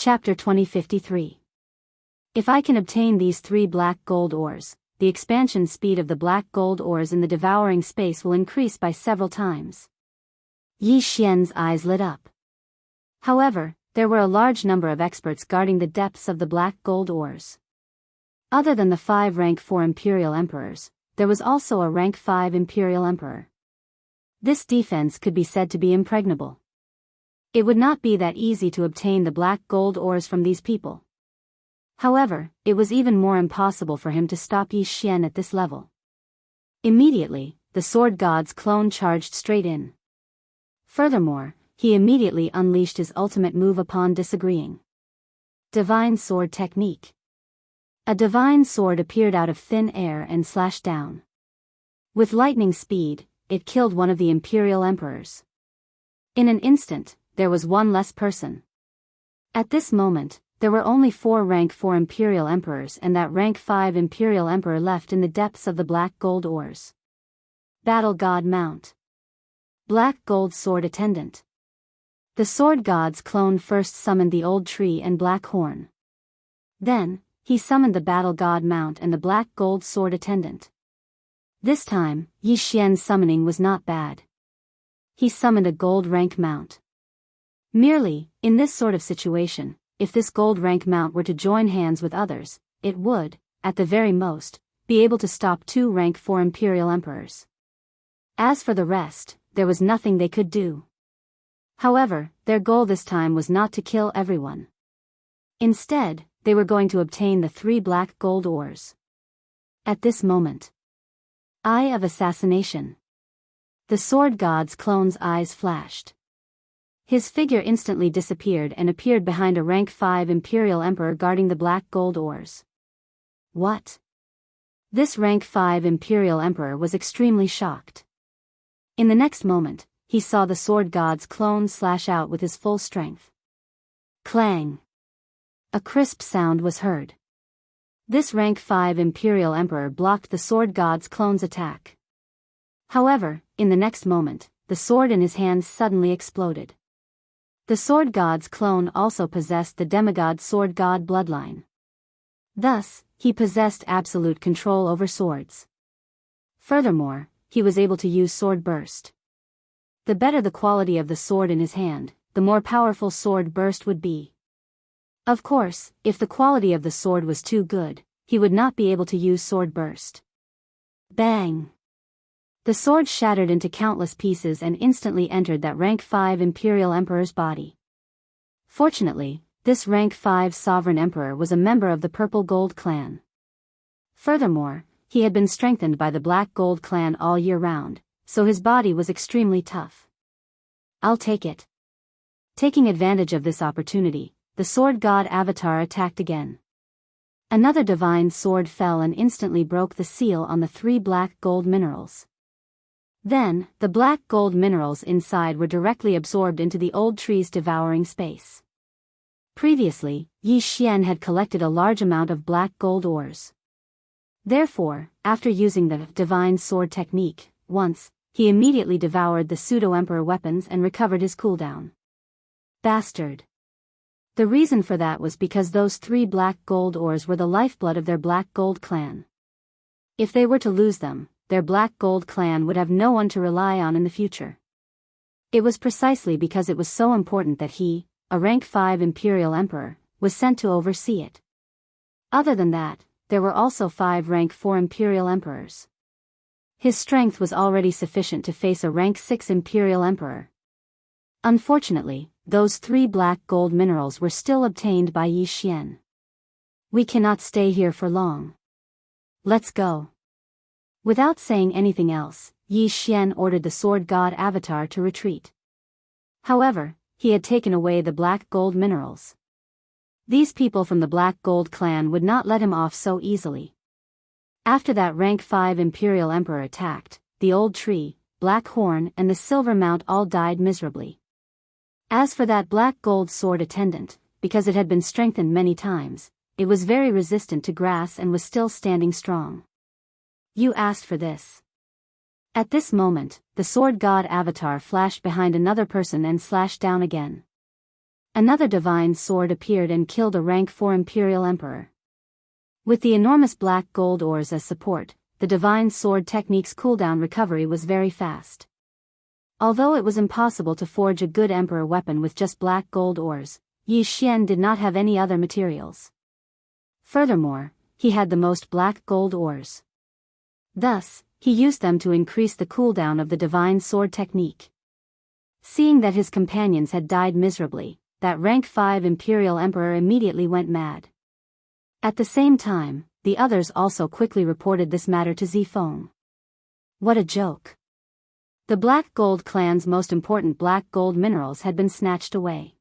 Chapter 2053. If I can obtain these 3 black gold ores, the expansion speed of the black gold ores in the devouring space will increase by several times. Yi Xian's eyes lit up. However, there were a large number of experts guarding the depths of the black gold ores. Other than the 5 rank 4 imperial emperors, there was also a rank 5 imperial emperor. This defense could be said to be impregnable. It would not be that easy to obtain the black gold ores from these people. However, it was even more impossible for him to stop Yi Xian at this level. Immediately, the sword god's clone charged straight in. Furthermore, he immediately unleashed his ultimate move upon disagreeing. Divine Sword Technique. A divine sword appeared out of thin air and slashed down. With lightning speed, it killed one of the imperial emperors. In an instant, there was one less person. At this moment, there were only 4 rank 4 imperial emperors and that rank 5 imperial emperor left in the depths of the black gold ores. Battle God Mount. Black gold sword attendant. The sword god's clone first summoned the old tree and black horn. Then, he summoned the battle god mount and the black gold sword attendant. This time, Yi Xian's summoning was not bad. He summoned a gold rank mount. Merely, in this sort of situation, if this gold rank mount were to join hands with others, it would, at the very most, be able to stop 2 rank 4 imperial emperors. As for the rest, there was nothing they could do. However, their goal this time was not to kill everyone. Instead, they were going to obtain the 3 black gold ores. At this moment, Eye of Assassination. The sword god's clone's eyes flashed. His figure instantly disappeared and appeared behind a rank 5 imperial emperor guarding the black gold ores. What? This rank 5 imperial emperor was extremely shocked. In the next moment, he saw the sword god's clone slash out with his full strength. Clang! A crisp sound was heard. This rank 5 imperial emperor blocked the sword god's clone's attack. However, in the next moment, the sword in his hand suddenly exploded. The sword god's clone also possessed the demigod sword god bloodline. Thus, he possessed absolute control over swords. Furthermore, he was able to use sword burst. The better the quality of the sword in his hand, the more powerful sword burst would be. Of course, if the quality of the sword was too good, he would not be able to use sword burst. Bang! The sword shattered into countless pieces and instantly entered that rank 5 imperial emperor's body. Fortunately, this rank 5 sovereign emperor was a member of the purple gold clan. Furthermore, he had been strengthened by the black gold clan all year round, so his body was extremely tough. I'll take it. Taking advantage of this opportunity, the sword god avatar attacked again. Another divine sword fell and instantly broke the seal on the 3 black gold minerals. Then, the black gold minerals inside were directly absorbed into the old tree's devouring space. Previously, Yi Xian had collected a large amount of black gold ores. Therefore, after using the divine sword technique, once, he immediately devoured the pseudo-emperor weapons and recovered his cooldown. Bastard. The reason for that was because those 3 black gold ores were the lifeblood of their black gold clan. If they were to lose them, their black gold clan would have no one to rely on in the future. It was precisely because it was so important that he, a rank 5 imperial emperor, was sent to oversee it. Other than that, there were also 5 rank 4 imperial emperors. His strength was already sufficient to face a rank 6 imperial emperor. Unfortunately, those 3 black gold minerals were still obtained by Yi Xian. We cannot stay here for long. Let's go. Without saying anything else, Yi Xian ordered the sword god avatar to retreat. However, he had taken away the black gold minerals. These people from the black gold clan would not let him off so easily. After that rank 5 imperial emperor attacked, the old tree, black horn and the silver mount all died miserably. As for that black gold sword attendant, because it had been strengthened many times, it was very resistant to grass and was still standing strong. You asked for this. At this moment, the sword god avatar flashed behind another person and slashed down again. Another divine sword appeared and killed a rank 4 imperial emperor. With the enormous black gold ores as support, the divine sword technique's cooldown recovery was very fast. Although it was impossible to forge a good emperor weapon with just black gold ores, Yi Xian did not have any other materials. Furthermore, he had the most black gold ores. Thus, he used them to increase the cooldown of the divine sword technique. Seeing that his companions had died miserably, that rank 5 imperial emperor immediately went mad. At the same time, the others also quickly reported this matter to Zifeng. What a joke. The Black Gold clan's most important black gold minerals had been snatched away.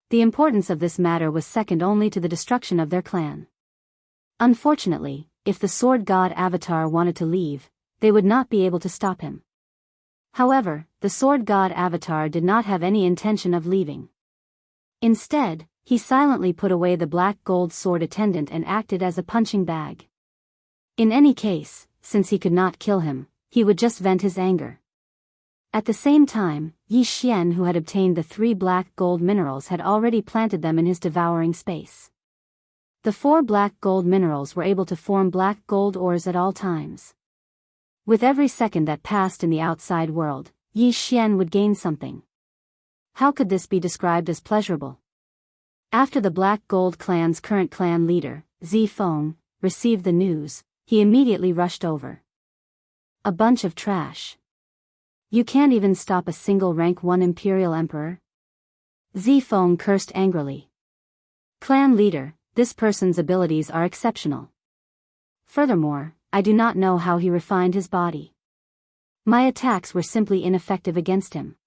The importance of this matter was second only to the destruction of their clan. Unfortunately, if the sword god avatar wanted to leave, they would not be able to stop him. However, the sword god avatar did not have any intention of leaving. Instead, he silently put away the black gold sword attendant and acted as a punching bag. In any case, since he could not kill him, he would just vent his anger. At the same time, Yi Xian, who had obtained the 3 black gold minerals, had already planted them in his devouring space. The 4 black gold minerals were able to form black gold ores at all times. With every second that passed in the outside world, Yi Xian would gain something. How could this be described as pleasurable? After the Black Gold clan's current clan leader, Zifeng, received the news, he immediately rushed over. A bunch of trash. You can't even stop a single rank 1 imperial emperor? Zifeng cursed angrily. Clan leader, this person's abilities are exceptional. Furthermore, I do not know how he refined his body. My attacks were simply ineffective against him.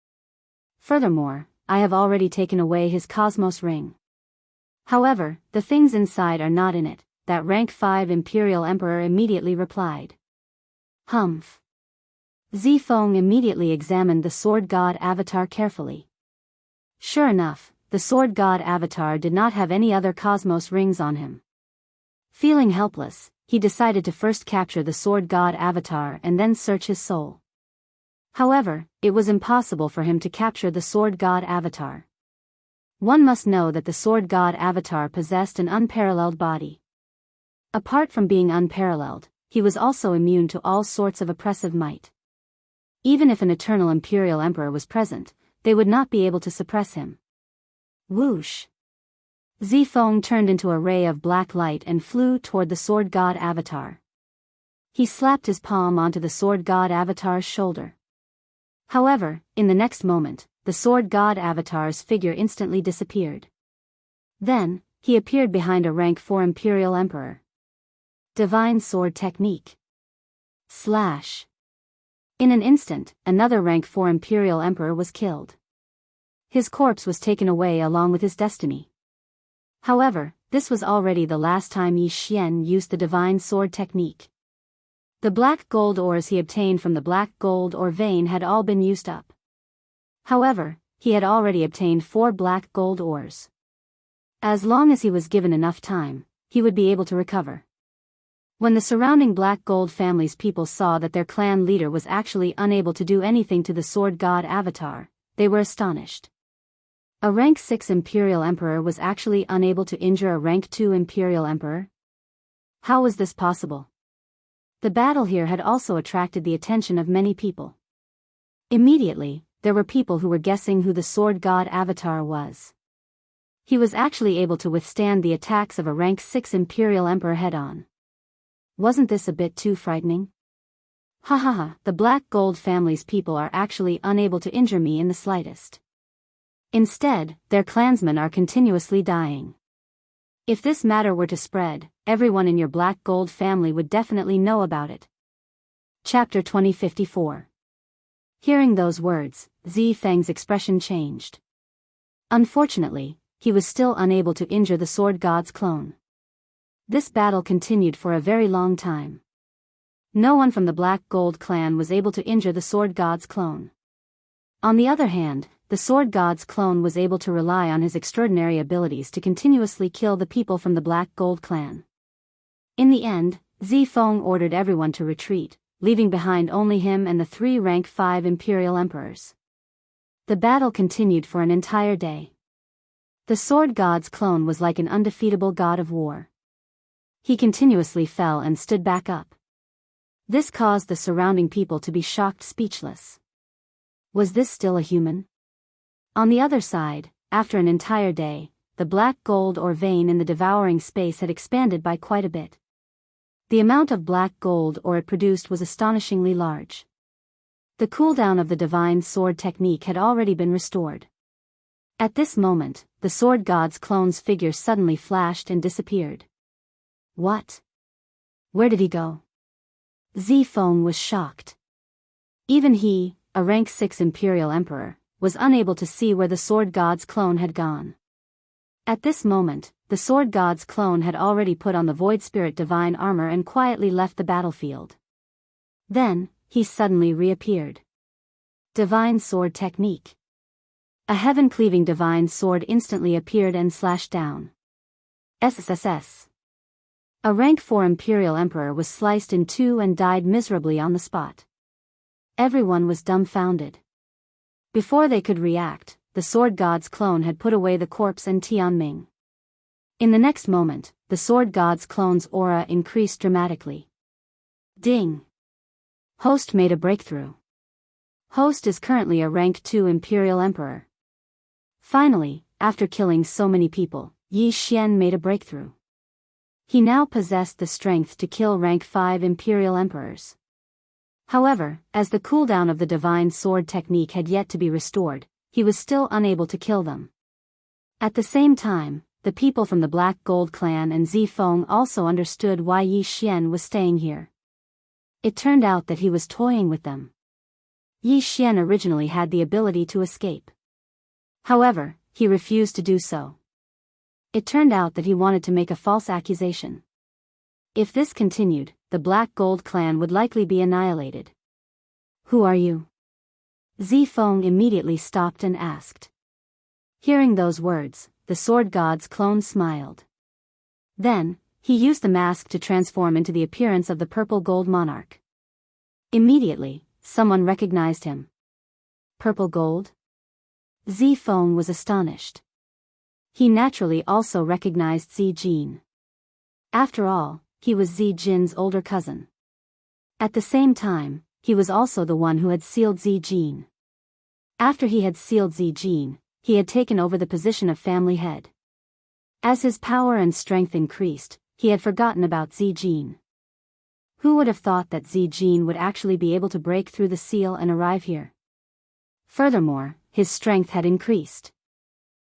Furthermore, I have already taken away his Cosmos ring. However, the things inside are not in it, that rank 5 imperial emperor immediately replied. Humph. Zifeng immediately examined the sword god avatar carefully. Sure enough, the sword god avatar did not have any other Cosmos rings on him. Feeling helpless, he decided to first capture the sword god avatar and then search his soul. However, it was impossible for him to capture the sword god avatar. One must know that the sword god avatar possessed an unparalleled body. Apart from being unparalleled, he was also immune to all sorts of oppressive might. Even if an eternal imperial emperor was present, they would not be able to suppress him. Whoosh! Zifeng turned into a ray of black light and flew toward the sword god avatar. He slapped his palm onto the sword god avatar's shoulder. However, in the next moment, the sword god avatar's figure instantly disappeared. Then, he appeared behind a rank 4 imperial emperor. Divine sword technique. Slash. In an instant, another rank 4 imperial emperor was killed. His corpse was taken away along with his destiny. However, this was already the last time Yi Xian used the divine sword technique. The black gold ores he obtained from the black gold ore vein had all been used up. However, he had already obtained 4 black gold ores. As long as he was given enough time, he would be able to recover. When the surrounding black gold family's people saw that their clan leader was actually unable to do anything to the sword god avatar, they were astonished. A rank 6 imperial emperor was actually unable to injure a rank 2 imperial emperor? How was this possible? The battle here had also attracted the attention of many people. Immediately, there were people who were guessing who the sword god avatar was. He was actually able to withstand the attacks of a rank 6 imperial emperor head-on. Wasn't this a bit too frightening? Ha ha ha, the black gold family's people are actually unable to injure me in the slightest. Instead, their clansmen are continuously dying. If this matter were to spread, everyone in your black gold family would definitely know about it. Chapter 2054. Hearing those words, Zifeng's expression changed. Unfortunately, he was still unable to injure the sword god's clone. This battle continued for a very long time. No one from the Black Gold clan was able to injure the sword god's clone. On the other hand, the sword god's clone was able to rely on his extraordinary abilities to continuously kill the people from the Black Gold clan. In the end, Zifeng ordered everyone to retreat, leaving behind only him and the 3 rank 5 imperial emperors. The battle continued for an entire day. The sword god's clone was like an undefeatable god of war. He continuously fell and stood back up. This caused the surrounding people to be shocked speechless. Was this still a human? On the other side, after an entire day, the black gold ore vein in the devouring space had expanded by quite a bit. The amount of black gold ore it produced was astonishingly large. The cooldown of the divine sword technique had already been restored. At this moment, the sword god's clone's figure suddenly flashed and disappeared. What? Where did he go? Zifeng was shocked. Even he, a rank 6 imperial emperor, was unable to see where the sword god's clone had gone. At this moment, the sword god's clone had already put on the void spirit divine armor and quietly left the battlefield. Then, he suddenly reappeared. Divine sword technique. A heaven-cleaving divine sword instantly appeared and slashed down. SSSS. A rank 4 imperial emperor was sliced in two and died miserably on the spot. Everyone was dumbfounded. Before they could react, the sword god's clone had put away the corpse and Tianming. In the next moment, the sword god's clone's aura increased dramatically. Ding! Host made a breakthrough. Host is currently a rank 2 imperial emperor. Finally, after killing so many people, Yi Xian made a breakthrough. He now possessed the strength to kill rank 5 imperial emperors. However, as the cooldown of the divine sword technique had yet to be restored, he was still unable to kill them. At the same time, the people from the Black Gold clan and Zifeng also understood why Yi Xian was staying here. It turned out that he was toying with them. Yi Xian originally had the ability to escape. However, he refused to do so. It turned out that he wanted to make a false accusation. If this continued, the Black Gold clan would likely be annihilated. Who are you? Zifeng immediately stopped and asked. Hearing those words, the sword god's clone smiled. Then, he used the mask to transform into the appearance of the purple gold monarch. Immediately, someone recognized him. Purple gold? Zifeng was astonished. He naturally also recognized Zi Jin. After all, he was Zi Jin's older cousin. At the same time, he was also the one who had sealed Zi Jin. After he had sealed Zi Jin, he had taken over the position of family head. As his power and strength increased, he had forgotten about Zi Jin. Who would have thought that Zi Jin would actually be able to break through the seal and arrive here? Furthermore, his strength had increased.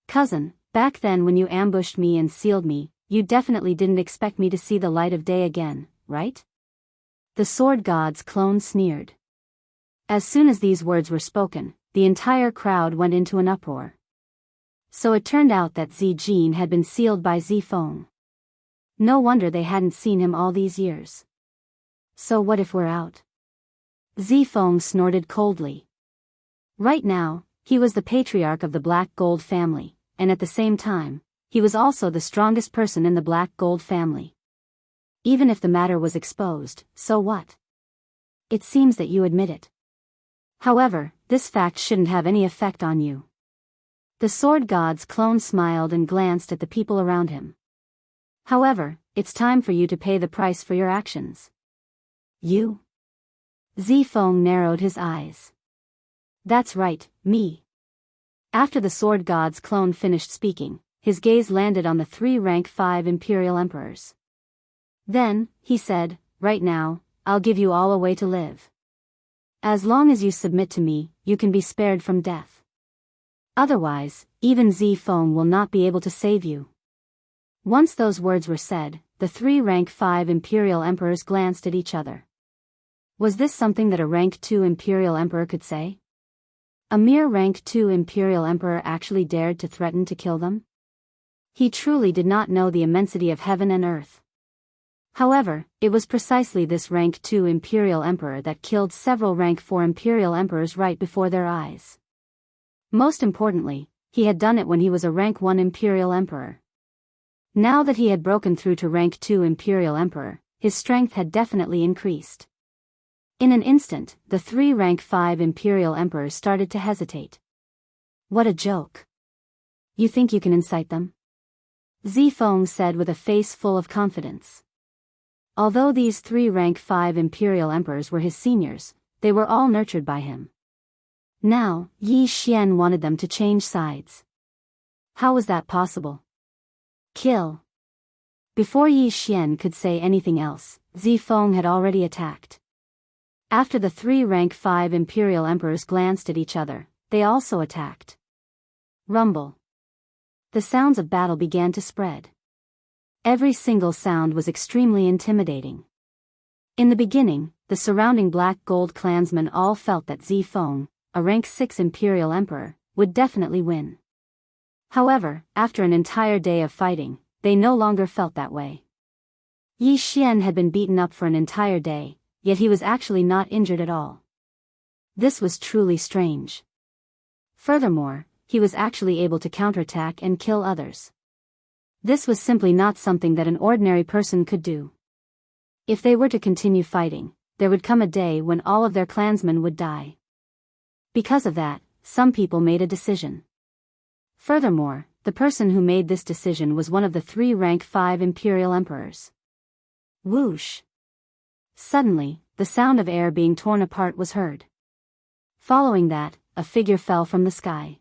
Cousin, back then when you ambushed me and sealed me, you definitely didn't expect me to see the light of day again, right? The sword god's clone sneered. As soon as these words were spoken, the entire crowd went into an uproar. So it turned out that Zi Jin had been sealed by Zifeng. No wonder they hadn't seen him all these years. So what if we're out? Zifeng snorted coldly. Right now, he was the patriarch of the Black Gold family, and at the same time, he was also the strongest person in the Black Gold family. Even if the matter was exposed, so what? It seems that you admit it. However, this fact shouldn't have any effect on you. The sword god's clone smiled and glanced at the people around him. However, it's time for you to pay the price for your actions. You? Zifeng narrowed his eyes. That's right, me. After the sword god's clone finished speaking, his gaze landed on the 3 rank 5 imperial emperors. Then, he said, right now, I'll give you all a way to live. As long as you submit to me, you can be spared from death. Otherwise, even Zifeng will not be able to save you. Once those words were said, the 3 rank 5 imperial emperors glanced at each other. Was this something that a rank 2 imperial emperor could say? A mere rank 2 imperial emperor actually dared to threaten to kill them? He truly did not know the immensity of heaven and earth. However, it was precisely this rank 2 imperial emperor that killed several rank 4 imperial emperors right before their eyes. Most importantly, he had done it when he was a rank 1 imperial emperor. Now that he had broken through to rank 2 imperial emperor, his strength had definitely increased. In an instant, the 3 rank 5 imperial emperors started to hesitate. What a joke. You think you can incite them? Zifeng said with a face full of confidence. Although these 3 rank 5 imperial emperors were his seniors, they were all nurtured by him. Now, Yi Xian wanted them to change sides. How was that possible? Kill. Before Yi Xian could say anything else, Zifeng had already attacked. After the 3 rank 5 imperial emperors glanced at each other, they also attacked. Rumble. The sounds of battle began to spread. Every single sound was extremely intimidating. In the beginning, the surrounding black gold clansmen all felt that Zifeng, a rank 6 imperial emperor, would definitely win. However, after an entire day of fighting, they no longer felt that way. Yi Xian had been beaten up for an entire day, yet he was actually not injured at all. This was truly strange. Furthermore, he was actually able to counterattack and kill others. This was simply not something that an ordinary person could do. If they were to continue fighting, there would come a day when all of their clansmen would die. Because of that, some people made a decision. Furthermore, the person who made this decision was one of the 3 rank 5 imperial emperors. Whoosh! Suddenly, the sound of air being torn apart was heard. Following that, a figure fell from the sky.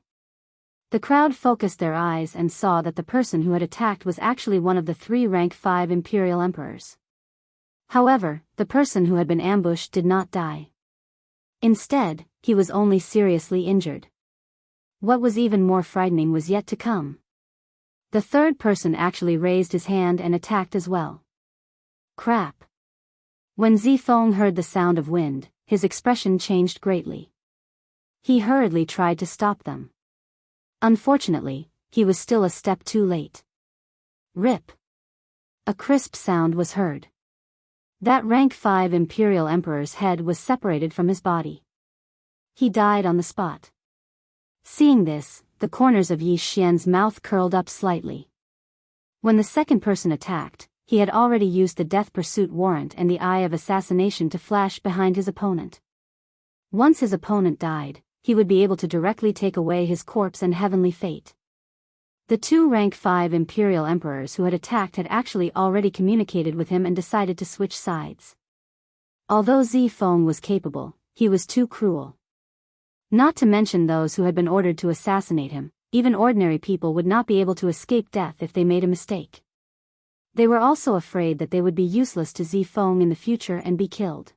The crowd focused their eyes and saw that the person who had attacked was actually one of the 3 rank 5 imperial emperors. However, the person who had been ambushed did not die. Instead, he was only seriously injured. What was even more frightening was yet to come. The third person actually raised his hand and attacked as well. Crap! When Zifeng heard the sound of wind, his expression changed greatly. He hurriedly tried to stop them. Unfortunately, he was still a step too late. Rip! A crisp sound was heard. That rank 5 imperial emperor's head was separated from his body. He died on the spot. Seeing this, the corners of Yi Xian's mouth curled up slightly. When the second person attacked, he had already used the death pursuit warrant and the eye of assassination to flash behind his opponent. Once his opponent died, he would be able to directly take away his corpse and heavenly fate. The 2 rank 5 imperial emperors who had attacked had actually already communicated with him and decided to switch sides. Although Zifeng was capable, he was too cruel. Not to mention those who had been ordered to assassinate him, even ordinary people would not be able to escape death if they made a mistake. They were also afraid that they would be useless to Zifeng in the future and be killed.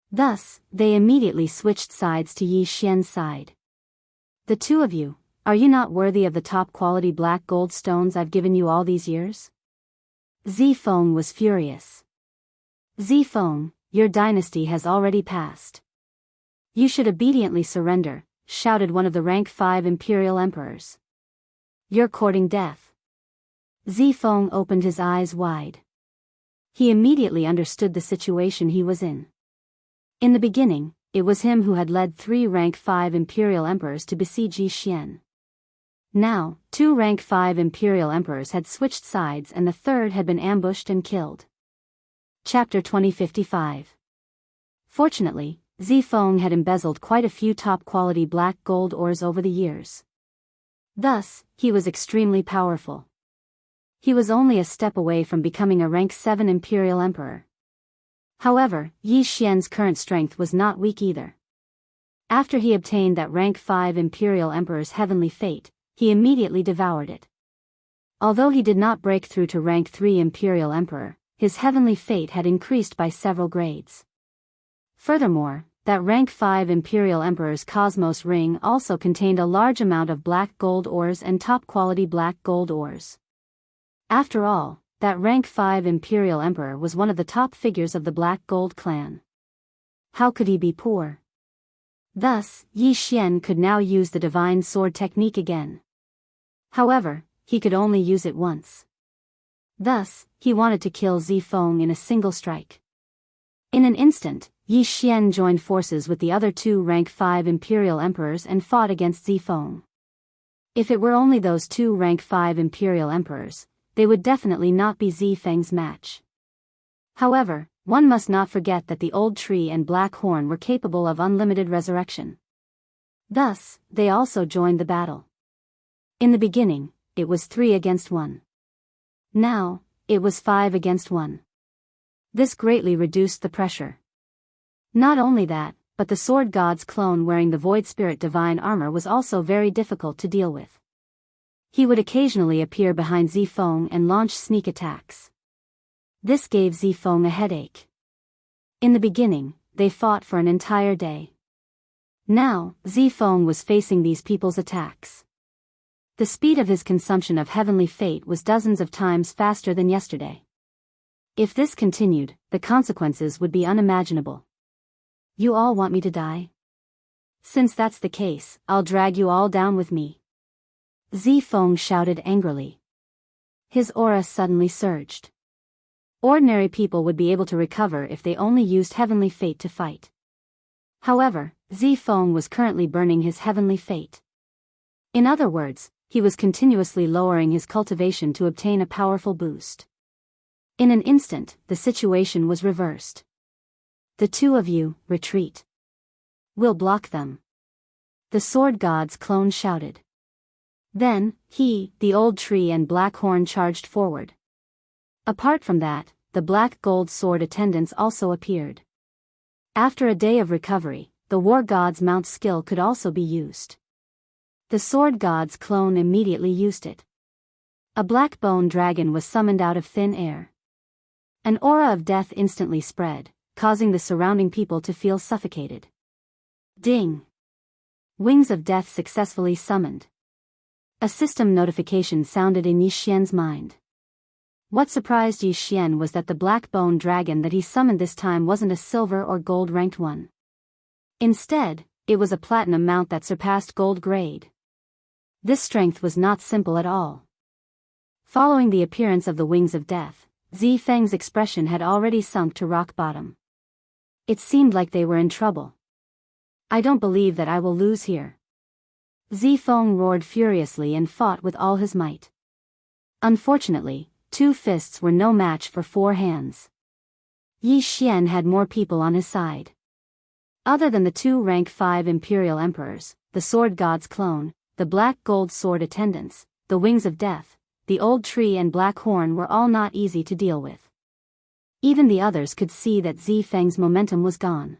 Thus, they immediately switched sides to Yi Xian's side. The 2 of you, are you not worthy of the top-quality black gold stones I've given you all these years? Zifeng was furious. Zifeng, your dynasty has already passed. You should obediently surrender, shouted one of the rank 5 imperial emperors. You're courting death. Zifeng opened his eyes wide. He immediately understood the situation he was in. In the beginning, it was him who had led 3 rank 5 imperial emperors to besiege Yi Xian. Now, 2 rank 5 imperial emperors had switched sides and the third had been ambushed and killed. Chapter 2055. Fortunately, Zifeng had embezzled quite a few top-quality black gold ores over the years. Thus, he was extremely powerful. He was only a step away from becoming a rank 7 imperial emperor. However, Yi Xian's current strength was not weak either. After he obtained that rank 5 imperial emperor's heavenly fate, he immediately devoured it. Although he did not break through to rank 3 imperial emperor, his heavenly fate had increased by several grades. Furthermore, that rank 5 imperial emperor's cosmos ring also contained a large amount of black gold ores and top-quality black gold ores. After all, that rank 5 imperial emperor was one of the top figures of the black gold clan. How could he be poor? Thus, Yi Xian could now use the divine sword technique again. However, he could only use it once. Thus, he wanted to kill Zifeng in a single strike. In an instant, Yi Xian joined forces with the other 2 rank 5 imperial emperors and fought against Zifeng. If it were only those 2 rank 5 imperial emperors, they would definitely not be Zifeng's match. However, one must not forget that the old tree and black horn were capable of unlimited resurrection. Thus, they also joined the battle. In the beginning, it was 3 against 1. Now, it was 5 against 1. This greatly reduced the pressure. Not only that, but the sword god's clone wearing the void spirit divine armor was also very difficult to deal with. He would occasionally appear behind Zifeng and launch sneak attacks. This gave Zifeng a headache. In the beginning, they fought for an entire day. Now, Zifeng was facing these people's attacks. The speed of his consumption of heavenly fate was dozens of times faster than yesterday. If this continued, the consequences would be unimaginable. You all want me to die? Since that's the case, I'll drag you all down with me. Zifeng shouted angrily. His aura suddenly surged. Ordinary people would be able to recover if they only used heavenly fate to fight. However, Zifeng was currently burning his heavenly fate. In other words, he was continuously lowering his cultivation to obtain a powerful boost. In an instant, the situation was reversed. The two of you, retreat. We'll block them. The sword god's clone shouted. Then, he, the old tree and Black Horn charged forward. Apart from that, the black gold sword attendants also appeared. After a day of recovery, the war god's mount skill could also be used. The sword god's clone immediately used it. A black bone dragon was summoned out of thin air. An aura of death instantly spread, causing the surrounding people to feel suffocated. Ding! Wings of death successfully summoned. A system notification sounded in Yi Xian's mind. What surprised Yi Xian was that the black bone dragon that he summoned this time wasn't a silver or gold ranked one. Instead, it was a platinum mount that surpassed gold grade. This strength was not simple at all. Following the appearance of the wings of death, Zifeng's expression had already sunk to rock bottom. It seemed like they were in trouble. I don't believe that I will lose here. Zifeng roared furiously and fought with all his might. Unfortunately, 2 fists were no match for 4 hands. Yi Xian had more people on his side. Other than the 2 rank 5 imperial emperors, the sword god's clone, the black gold sword attendants, the wings of death, the old tree and Black Horn were all not easy to deal with. Even the others could see that Zifeng's momentum was gone.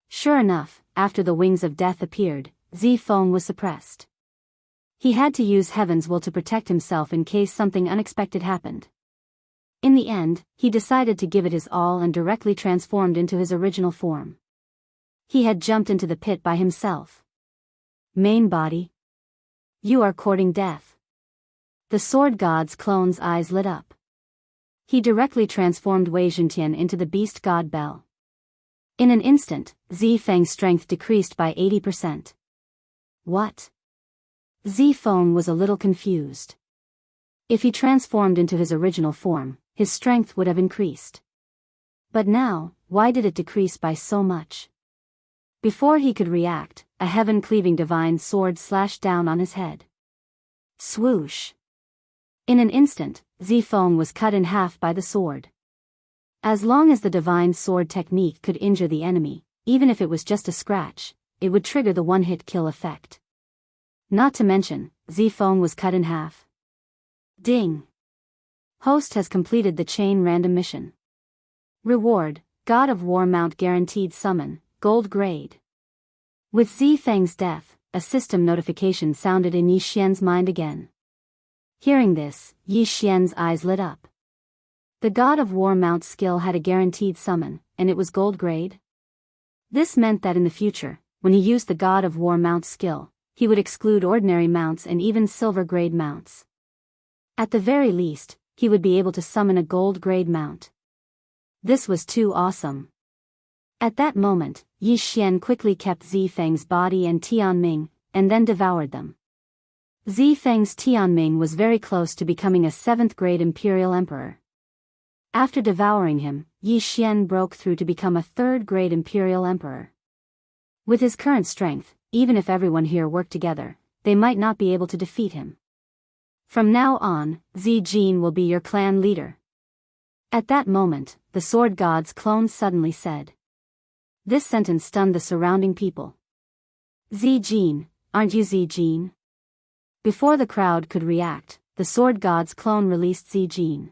Sure enough, after the wings of death appeared, Zifeng was suppressed. He had to use Heaven's will to protect himself in case something unexpected happened. In the end, he decided to give it his all and directly transformed into his original form. He had jumped into the pit by himself. Main body. You are courting death. The sword god's clone's eyes lit up. He directly transformed Wei Zhentian into the beast god Bell. In an instant, Zifeng's strength decreased by 80%. What? Zifeng was a little confused. If he transformed into his original form, his strength would have increased. But now, why did it decrease by so much? Before he could react, a heaven-cleaving divine sword slashed down on his head. Swoosh! In an instant, Zifeng was cut in half by the sword. As long as the divine sword technique could injure the enemy, even if it was just a scratch, it would trigger the one-hit kill effect. Not to mention, Zifeng was cut in half. Ding! Host has completed the chain random mission. Reward, God of War Mount Guaranteed Summon, Gold Grade. With Zifeng's death, a system notification sounded in Yi Xian's mind again. Hearing this, Yi Xian's eyes lit up. The God of War Mount skill had a guaranteed summon, and it was gold grade? This meant that in the future, when he used the God of War Mount skill, he would exclude ordinary mounts and even silver grade mounts. At the very least, he would be able to summon a gold grade mount. This was too awesome. At that moment, Yi Xian quickly kept Zifeng's body and Tianming, and then devoured them. Zifeng's Tianming was very close to becoming a 7th grade imperial emperor. After devouring him, Yi Xian broke through to become a 3rd grade imperial emperor. With his current strength, even if everyone here worked together, they might not be able to defeat him. From now on, Zijin will be your clan leader. At that moment, the sword god's clone suddenly said. This sentence stunned the surrounding people. Zijin, aren't you Zijin? Before the crowd could react, the sword god's clone released Zijin.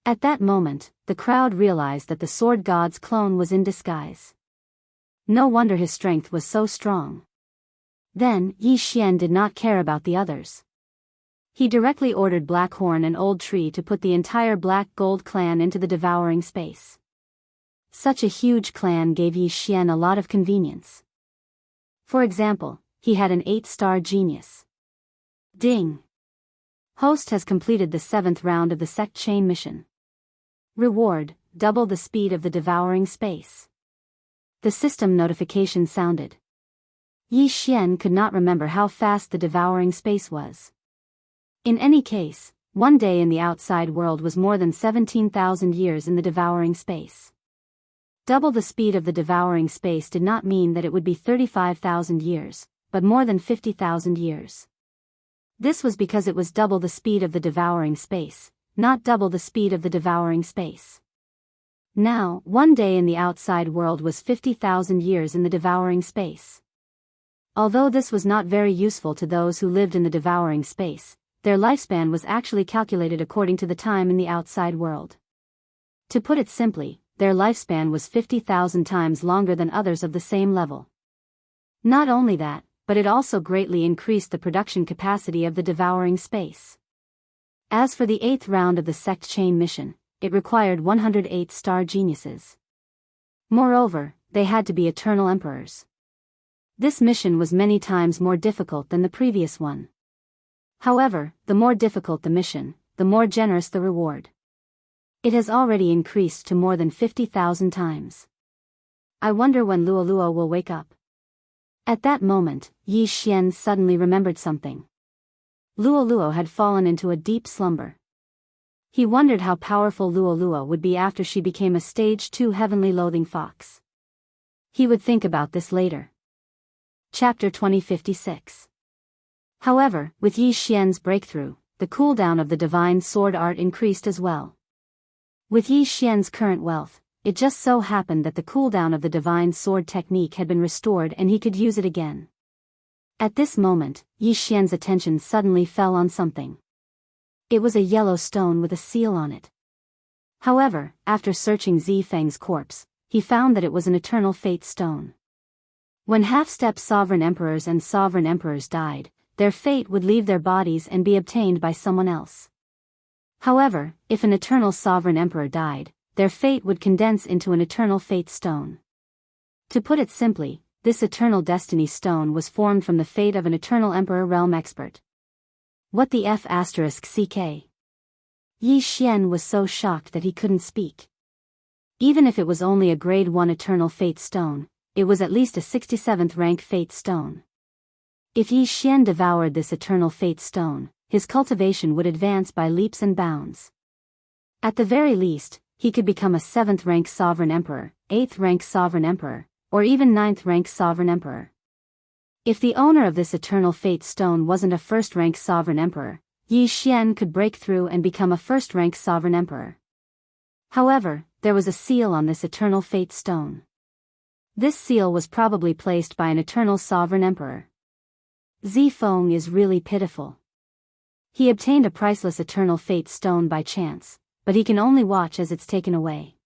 At that moment, the crowd realized that the sword god's clone was in disguise. No wonder his strength was so strong. Then, Yi Xian did not care about the others. He directly ordered Blackhorn and Old Tree to put the entire Black Gold clan into the devouring space. Such a huge clan gave Yi Xian a lot of convenience. For example, he had an 8-star genius. Ding! Host has completed the 7th round of the sect chain mission. Reward, double the speed of the devouring space. The system notification sounded. Yi Xian could not remember how fast the devouring space was. In any case, one day in the outside world was more than 17,000 years in the devouring space. Double the speed of the devouring space did not mean that it would be 35,000 years, but more than 50,000 years. This was because it was double the speed of the devouring space, not double the speed of the devouring space. Now, one day in the outside world was 50,000 years in the devouring space. Although this was not very useful to those who lived in the devouring space, their lifespan was actually calculated according to the time in the outside world. To put it simply, their lifespan was 50,000 times longer than others of the same level. Not only that, but it also greatly increased the production capacity of the devouring space. As for the 8th round of the sect chain mission, it required 108 star geniuses. Moreover, they had to be eternal emperors. This mission was many times more difficult than the previous one. However, the more difficult the mission, the more generous the reward. It has already increased to more than 50,000 times. I wonder when Luo will wake up. At that moment, Yi Xian suddenly remembered something. Luo had fallen into a deep slumber. He wondered how powerful Luo would be after she became a stage 2 heavenly loathing fox. He would think about this later. Chapter 2056. However, with Yi Xian's breakthrough, the cooldown of the divine sword art increased as well. With Yi Xian's current wealth, it just so happened that the cooldown of the divine sword technique had been restored and he could use it again. At this moment, Yi Xian's attention suddenly fell on something. It was a yellow stone with a seal on it. However, after searching Zi Feng's corpse, he found that it was an eternal fate stone. When half-step sovereign emperors and sovereign emperors died, their fate would leave their bodies and be obtained by someone else. However, if an eternal sovereign emperor died, their fate would condense into an eternal fate stone. To put it simply, this eternal destiny stone was formed from the fate of an eternal emperor realm expert. What the F***ck? Yi Xian was so shocked that he couldn't speak. Even if it was only a grade 1 eternal fate stone, it was at least a 67th rank fate stone. If Yi Xian devoured this eternal fate stone, his cultivation would advance by leaps and bounds. At the very least, he could become a 7th rank sovereign emperor, 8th rank sovereign emperor, or even 9th rank sovereign emperor. If the owner of this eternal fate stone wasn't a 1st rank sovereign emperor, Yi Xian could break through and become a 1st rank sovereign emperor. However, there was a seal on this eternal fate stone. This seal was probably placed by an eternal sovereign emperor. Zi Feng is really pitiful. He obtained a priceless eternal fate stone by chance, but he can only watch as it's taken away.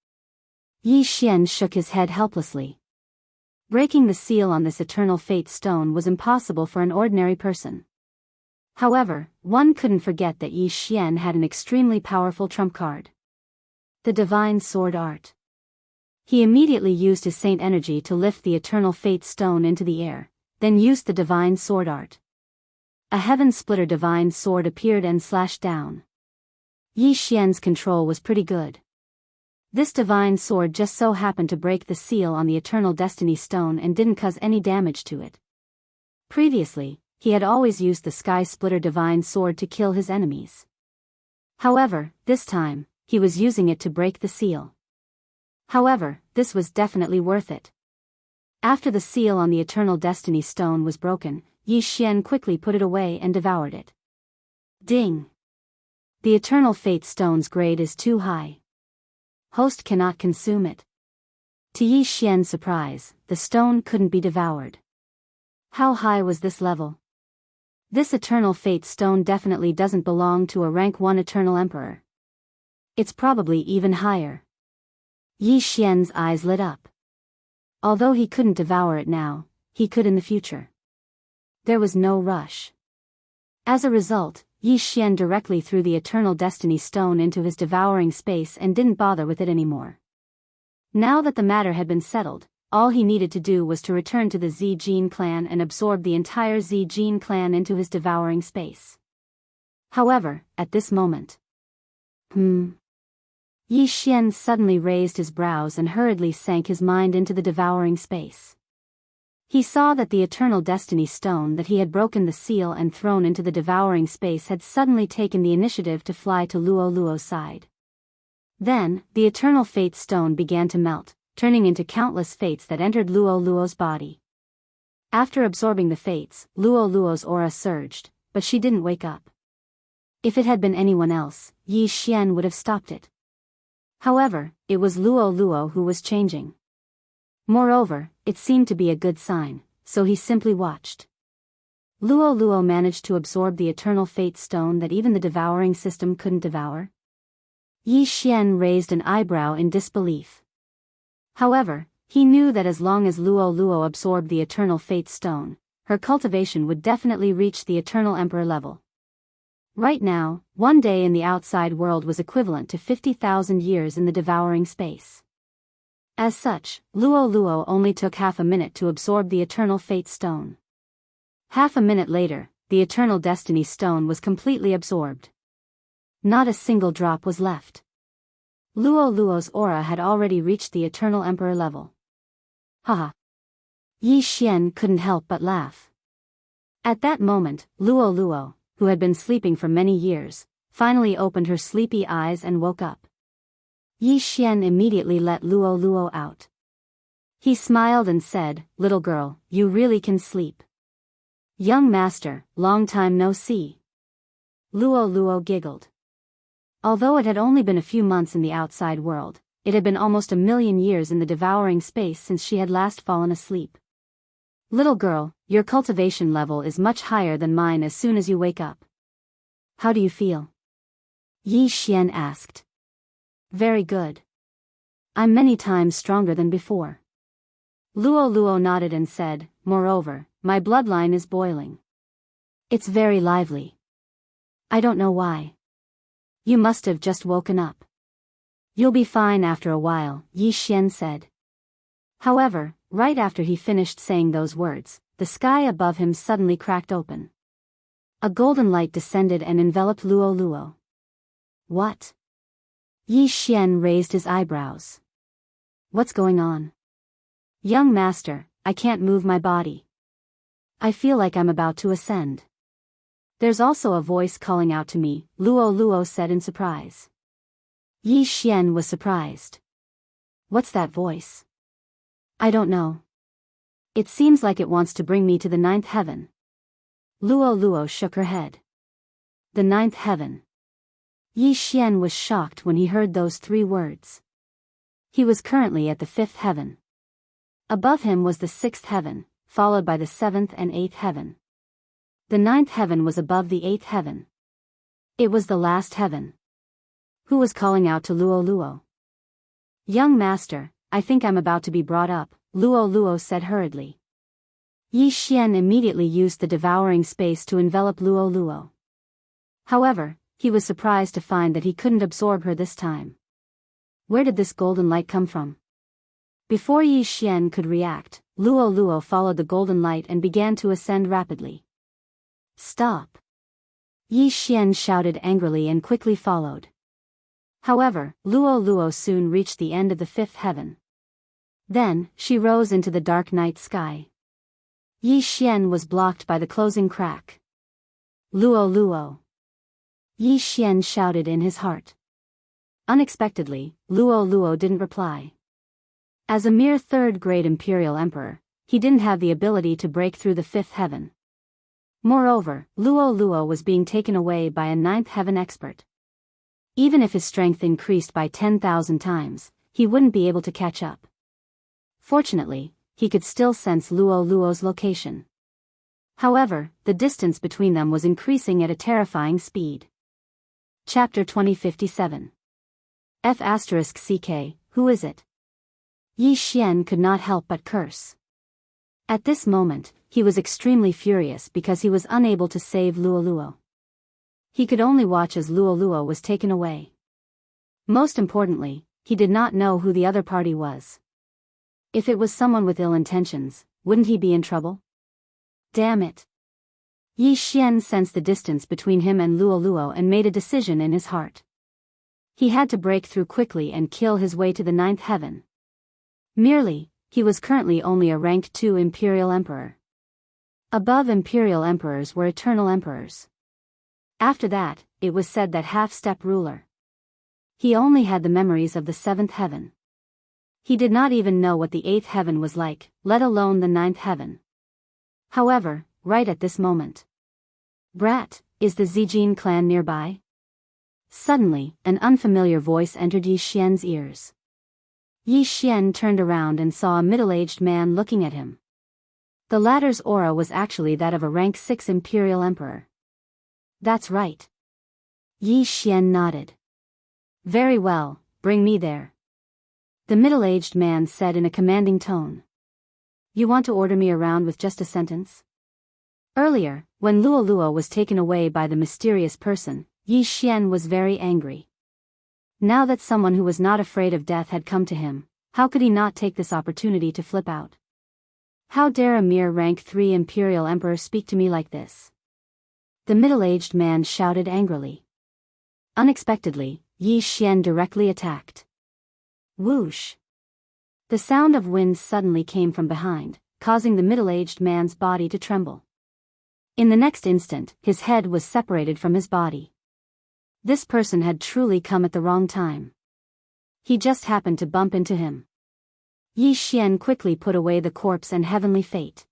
Yi Xian shook his head helplessly. Breaking the seal on this eternal fate stone was impossible for an ordinary person. However, one couldn't forget that Yi Xian had an extremely powerful trump card. The divine sword art. He immediately used his saint energy to lift the eternal fate stone into the air, then used the divine sword art. A heaven splitter divine sword appeared and slashed down. Yi Xian's control was pretty good. This divine sword just so happened to break the seal on the eternal destiny stone and didn't cause any damage to it. Previously, he had always used the sky splitter divine sword to kill his enemies. However, this time, he was using it to break the seal. However, this was definitely worth it. After the seal on the eternal destiny stone was broken, Yi Xian quickly put it away and devoured it. Ding! The eternal fate stone's grade is too high. Host cannot consume it. To Yi Xian's surprise, the stone couldn't be devoured. How high was this level? This eternal fate stone definitely doesn't belong to a rank 1 eternal emperor. It's probably even higher. Yi Xian's eyes lit up. Although he couldn't devour it now, he could in the future. There was no rush. As a result, Yi Xian directly threw the Eternal Destiny Stone into his devouring space and didn't bother with it anymore. Now that the matter had been settled, all he needed to do was to return to the Zijin clan and absorb the entire Zijin clan into his devouring space. However, at this moment... Yi Xian suddenly raised his brows and hurriedly sank his mind into the devouring space. He saw that the Eternal Destiny Stone that he had broken the seal and thrown into the devouring space had suddenly taken the initiative to fly to Luo Luo's side. Then, the Eternal Fate Stone began to melt, turning into countless fates that entered Luo Luo's body. After absorbing the fates, Luo Luo's aura surged, but she didn't wake up. If it had been anyone else, Yi Xian would have stopped it. However, it was Luo Luo who was changing. Moreover, it seemed to be a good sign, so he simply watched. Luo Luo managed to absorb the Eternal Fate Stone that even the devouring system couldn't devour. Yi Xian raised an eyebrow in disbelief. However, he knew that as long as Luo Luo absorbed the Eternal Fate Stone, her cultivation would definitely reach the Eternal Emperor level. Right now, 1 day in the outside world was equivalent to 50,000 years in the devouring space. As such, Luo Luo only took half a minute to absorb the Eternal Fate Stone. Half a minute later, the Eternal Destiny Stone was completely absorbed. Not a single drop was left. Luo Luo's aura had already reached the Eternal Emperor level. Haha. Yi Xian couldn't help but laugh. At that moment, Luo Luo, who had been sleeping for many years, finally opened her sleepy eyes and woke up. Yi Xian immediately let Luo Luo out. He smiled and said, "Little girl, you really can sleep." "Young master, long time no see." Luo Luo giggled. Although it had only been a few months in the outside world, it had been almost 1,000,000 years in the devouring space since she had last fallen asleep. "Little girl, your cultivation level is much higher than mine as soon as you wake up. How do you feel?" Yi Xian asked. "Very good. I'm many times stronger than before." Luo Luo nodded and said, "Moreover, my bloodline is boiling. It's very lively. I don't know why. You must have just woken up. You'll be fine after a while," Yi Xian said. However, right after he finished saying those words, the sky above him suddenly cracked open. A golden light descended and enveloped Luo Luo. "What?" Yi Xian raised his eyebrows. "What's going on?" "Young master, I can't move my body. I feel like I'm about to ascend." "There's also a voice calling out to me," Luo Luo said in surprise. Yi Xian was surprised. "What's that voice?" "I don't know. It seems like it wants to bring me to the 9th heaven." Luo Luo shook her head. The 9th heaven. Yi Xian was shocked when he heard those 3 words. He was currently at the 5th heaven. Above him was the 6th heaven, followed by the 7th and 8th heaven. The 9th heaven was above the 8th heaven. It was the last heaven. Who was calling out to Luo Luo? "Young master, I think I'm about to be brought up," Luo Luo said hurriedly. Yi Xian immediately used the devouring space to envelop Luo Luo. However, he was surprised to find that he couldn't absorb her this time. Where did this golden light come from? Before Yi Xian could react, Luo Luo followed the golden light and began to ascend rapidly. "Stop!" Yi Xian shouted angrily and quickly followed. However, Luo Luo soon reached the end of the 5th heaven. Then, she rose into the dark night sky. Yi Xian was blocked by the closing crack. "Luo Luo!" Yi Xian shouted in his heart. Unexpectedly, Luo Luo didn't reply. As a mere 3rd-grade imperial emperor, he didn't have the ability to break through the 5th heaven. Moreover, Luo Luo was being taken away by a 9th heaven expert. Even if his strength increased by 10,000 times, he wouldn't be able to catch up. Fortunately, he could still sense Luo Luo's location. However, the distance between them was increasing at a terrifying speed. Chapter 2057. F***CK, who is it? Yi Xian could not help but curse. At this moment, he was extremely furious because he was unable to save Luoluo. He could only watch as Luoluo was taken away. Most importantly, he did not know who the other party was. If it was someone with ill intentions, wouldn't he be in trouble? Damn it. Yi Xian sensed the distance between him and Luoluo and made a decision in his heart. He had to break through quickly and kill his way to the 9th heaven. Merely, he was currently only a rank 2 Imperial Emperor. Above Imperial Emperors were Eternal Emperors. After that, it was said that half-step ruler. He only had the memories of the 7th heaven. He did not even know what the 8th heaven was like, let alone the 9th heaven. However, right at this moment. Brat, is the Zijin clan nearby? Suddenly, an unfamiliar voice entered Yi Xian's ears. Yi Xian turned around and saw a middle-aged man looking at him. The latter's aura was actually that of a rank 6 Imperial Emperor. That's right. Yi Xian nodded. Very well, bring me there. The middle-aged man said in a commanding tone. You want to order me around with just a sentence? Earlier, when Luoluo was taken away by the mysterious person, Yi Xian was very angry. Now that someone who was not afraid of death had come to him, how could he not take this opportunity to flip out? How dare a mere rank 3 Imperial Emperor speak to me like this? The middle-aged man shouted angrily. Unexpectedly, Yi Xian directly attacked. Whoosh! The sound of wind suddenly came from behind, causing the middle-aged man's body to tremble. In the next instant, his head was separated from his body. This person had truly come at the wrong time. He just happened to bump into him. Yi Xian quickly put away the corpse and heavenly fate.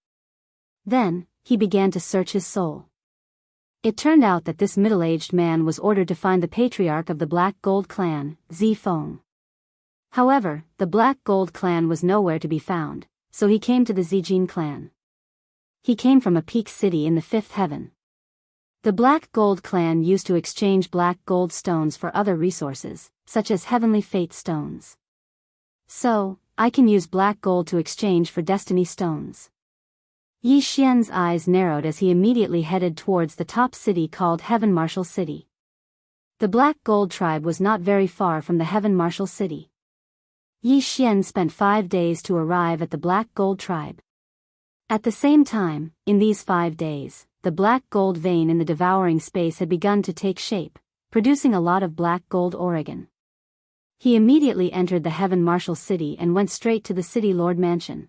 Then, he began to search his soul. It turned out that this middle-aged man was ordered to find the patriarch of the Black Gold clan, Zi Feng. However, the Black Gold clan was nowhere to be found, so he came to the Zijin clan. He came from a peak city in the 5th heaven. The Black Gold clan used to exchange black gold stones for other resources, such as heavenly fate stones. So, I can use black gold to exchange for destiny stones. Yi Xian's eyes narrowed as he immediately headed towards the top city called Heaven Martial City. The Black Gold tribe was not very far from the Heaven Martial City. Yi Xian spent 5 days to arrive at the Black Gold tribe. At the same time, in these 5 days, the black gold vein in the devouring space had begun to take shape, producing a lot of black gold Oregon. He immediately entered the Heaven Martial City and went straight to the City Lord Mansion.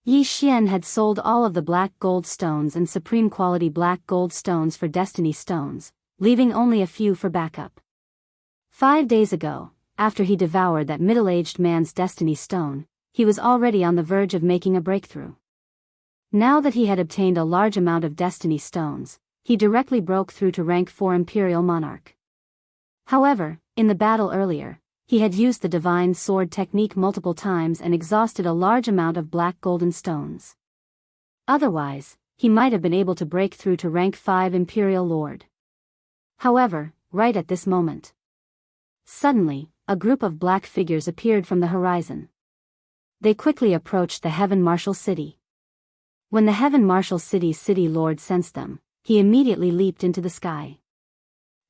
Yi Xian had sold all of the black gold stones and supreme quality black gold stones for destiny stones, leaving only a few for backup. 5 days ago, after he devoured that middle-aged man's destiny stone, he was already on the verge of making a breakthrough. Now that he had obtained a large amount of destiny stones, he directly broke through to rank 4 Imperial Monarch. However, in the battle earlier, he had used the divine sword technique multiple times and exhausted a large amount of black golden stones. Otherwise, he might have been able to break through to rank 5 Imperial Lord. However, right at this moment, suddenly, a group of black figures appeared from the horizon. They quickly approached the Heaven Martial City. When the Heaven Martial City's City Lord sensed them, he immediately leaped into the sky.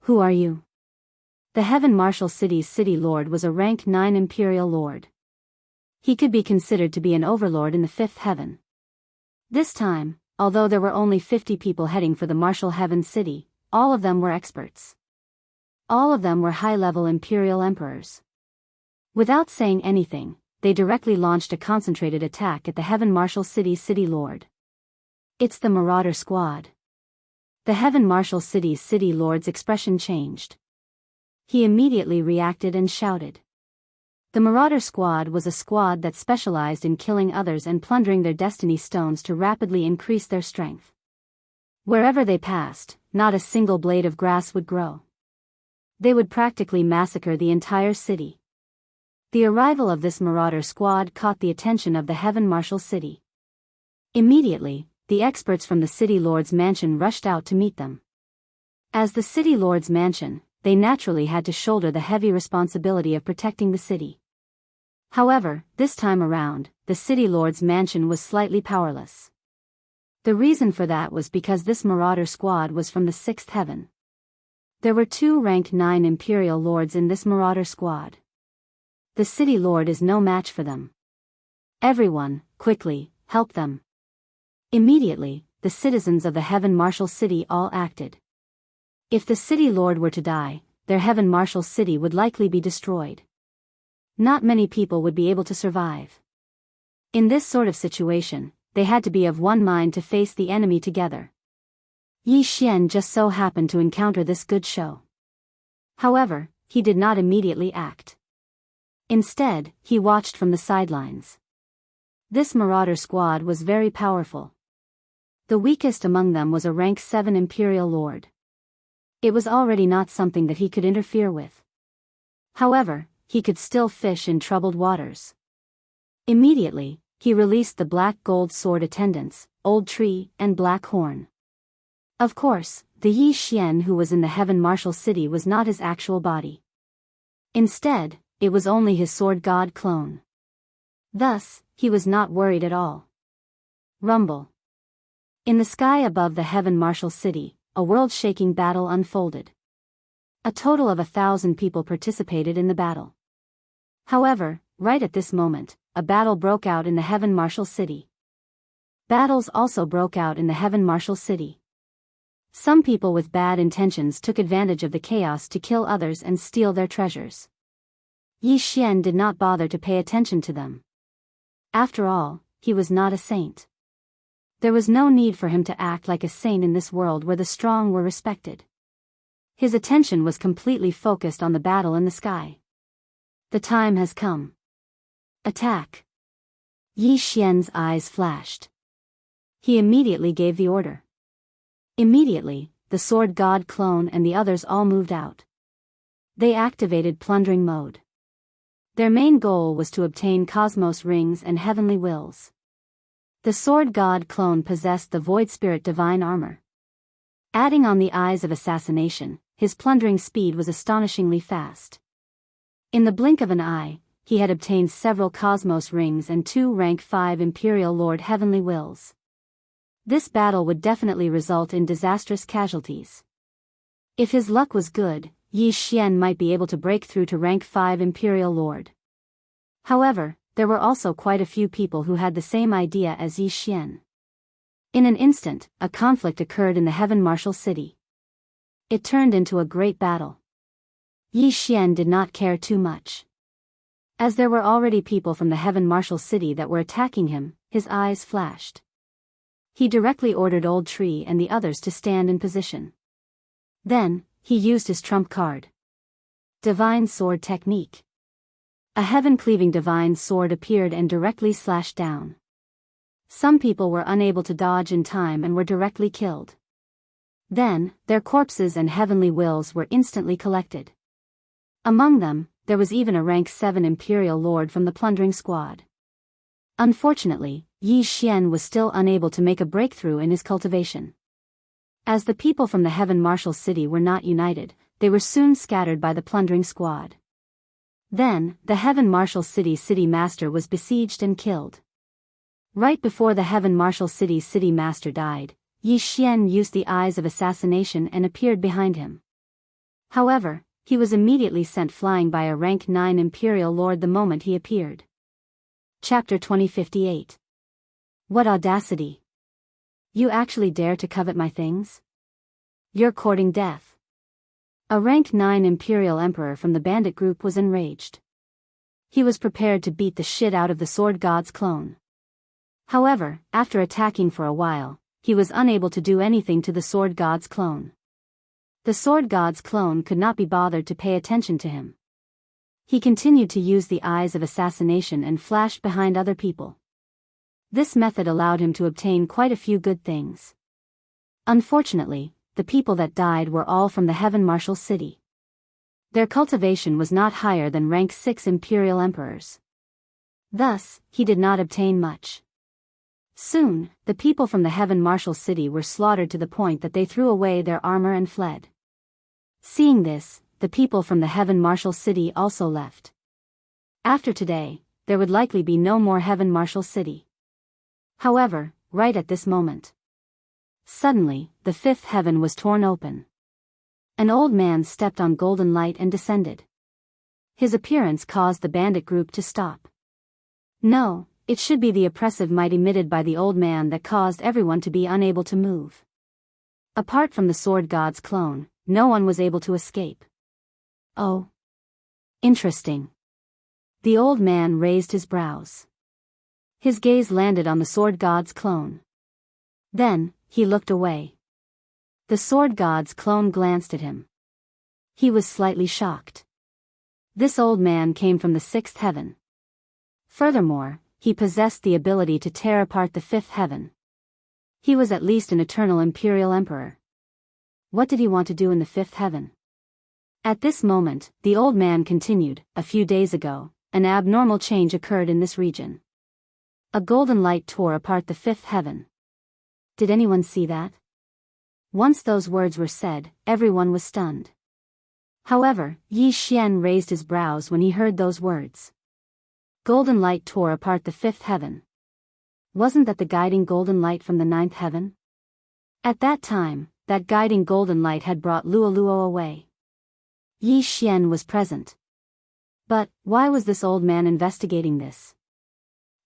Who are you? The Heaven Martial City's City Lord was a rank 9 Imperial Lord. He could be considered to be an overlord in the 5th heaven. This time, although there were only 50 people heading for the Martial Heaven City, all of them were experts. All of them were high-level Imperial Emperors. Without saying anything, they directly launched a concentrated attack at the Heaven Martial City's City Lord. It's the Marauder Squad. The Heaven Martial City's City Lord's expression changed. He immediately reacted and shouted. The Marauder Squad was a squad that specialized in killing others and plundering their destiny stones to rapidly increase their strength. Wherever they passed, not a single blade of grass would grow. They would practically massacre the entire city. The arrival of this Marauder Squad caught the attention of the Heaven Martial City. Immediately, the experts from the city lord's mansion rushed out to meet them. As the city lord's mansion, they naturally had to shoulder the heavy responsibility of protecting the city. However, this time around, the city lord's mansion was slightly powerless. The reason for that was because this marauder squad was from the sixth heaven. There were 2 rank 9 imperial lords in this marauder squad. The city lord is no match for them. Everyone, quickly, help them. Immediately, the citizens of the Heaven Marshal City all acted. If the city lord were to die, their Heaven Marshal City would likely be destroyed. Not many people would be able to survive. In this sort of situation, they had to be of one mind to face the enemy together. Yi Xian just so happened to encounter this good show. However, he did not immediately act. Instead, he watched from the sidelines. This marauder squad was very powerful. The weakest among them was a rank 7 imperial lord. It was already not something that he could interfere with. However, he could still fish in troubled waters. Immediately, he released the black gold sword attendants, Old Tree and Black Horn. Of course, the Yi Xian who was in the Heaven Marshal City was not his actual body. Instead, it was only his sword god clone. Thus, he was not worried at all. Rumble. In the sky above the Heaven Marshal City, a world-shaking battle unfolded. A total of 1,000 people participated in the battle. However, right at this moment, a battle broke out in the Heaven Marshal City. Battles also broke out in the Heaven Marshal City. Some people with bad intentions took advantage of the chaos to kill others and steal their treasures. Yi Xian did not bother to pay attention to them. After all, he was not a saint. There was no need for him to act like a saint in this world where the strong were respected. His attention was completely focused on the battle in the sky. The time has come. Attack. Yi Xian's eyes flashed. He immediately gave the order. Immediately, the sword god clone and the others all moved out. They activated plundering mode. Their main goal was to obtain cosmos rings and heavenly wills. The sword god clone possessed the void spirit divine armor. Adding on the eyes of assassination, his plundering speed was astonishingly fast. In the blink of an eye, he had obtained several cosmos rings and 2 rank 5 imperial lord heavenly wills. This battle would definitely result in disastrous casualties. If his luck was good, Yi Xian might be able to break through to rank 5 imperial lord. However, there were also quite a few people who had the same idea as Yi Xian. In an instant, a conflict occurred in the Heaven Marshal City. It turned into a great battle. Yi Xian did not care too much. As there were already people from the Heaven Marshal City that were attacking him, his eyes flashed. He directly ordered Old Tree and the others to stand in position. Then, he used his trump card. Divine Sword Technique. A heaven-cleaving divine sword appeared and directly slashed down. Some people were unable to dodge in time and were directly killed. Then, their corpses and heavenly wills were instantly collected. Among them, there was even a rank 7 imperial lord from the plundering squad. Unfortunately, Yi Xian was still unable to make a breakthrough in his cultivation. As the people from the Heaven Marshal City were not united, they were soon scattered by the plundering squad. Then, the Heaven Marshal City's city master was besieged and killed. Right before the Heaven Marshal City's city master died, Yi Xian used the eyes of assassination and appeared behind him. However, he was immediately sent flying by a rank 9 imperial lord the moment he appeared. Chapter 2058. What audacity! You actually dare to covet my things? You're courting death. A rank 9 imperial emperor from the bandit group was enraged. He was prepared to beat the shit out of the sword god's clone. However, after attacking for a while, he was unable to do anything to the sword god's clone. The sword god's clone could not be bothered to pay attention to him. He continued to use the eyes of assassination and flashed behind other people. This method allowed him to obtain quite a few good things. Unfortunately, the people that died were all from the Heaven Marshal City. Their cultivation was not higher than rank 6 imperial emperors. Thus, he did not obtain much. Soon, the people from the Heaven Marshal City were slaughtered to the point that they threw away their armor and fled. Seeing this, the people from the Heaven Marshal City also left. After today, there would likely be no more Heaven Marshal City. However, right at this moment, suddenly, the fifth heaven was torn open. An old man stepped on golden light and descended. His appearance caused the bandit group to stop. No, it should be the oppressive might emitted by the old man that caused everyone to be unable to move. Apart from the sword god's clone, no one was able to escape. Oh. Interesting. The old man raised his brows. His gaze landed on the sword god's clone. Then, he looked away. The sword god's clone glanced at him. He was slightly shocked. This old man came from the sixth heaven. Furthermore, he possessed the ability to tear apart the fifth heaven. He was at least an eternal imperial emperor. What did he want to do in the fifth heaven? At this moment, the old man continued, a few days ago, an abnormal change occurred in this region. A golden light tore apart the fifth heaven. Did anyone see that? Once those words were said, everyone was stunned. However, Yi Xian raised his brows when he heard those words. Golden light tore apart the fifth heaven. Wasn't that the guiding golden light from the ninth heaven? At that time, that guiding golden light had brought Luo away. Yi Xian was present. But, why was this old man investigating this?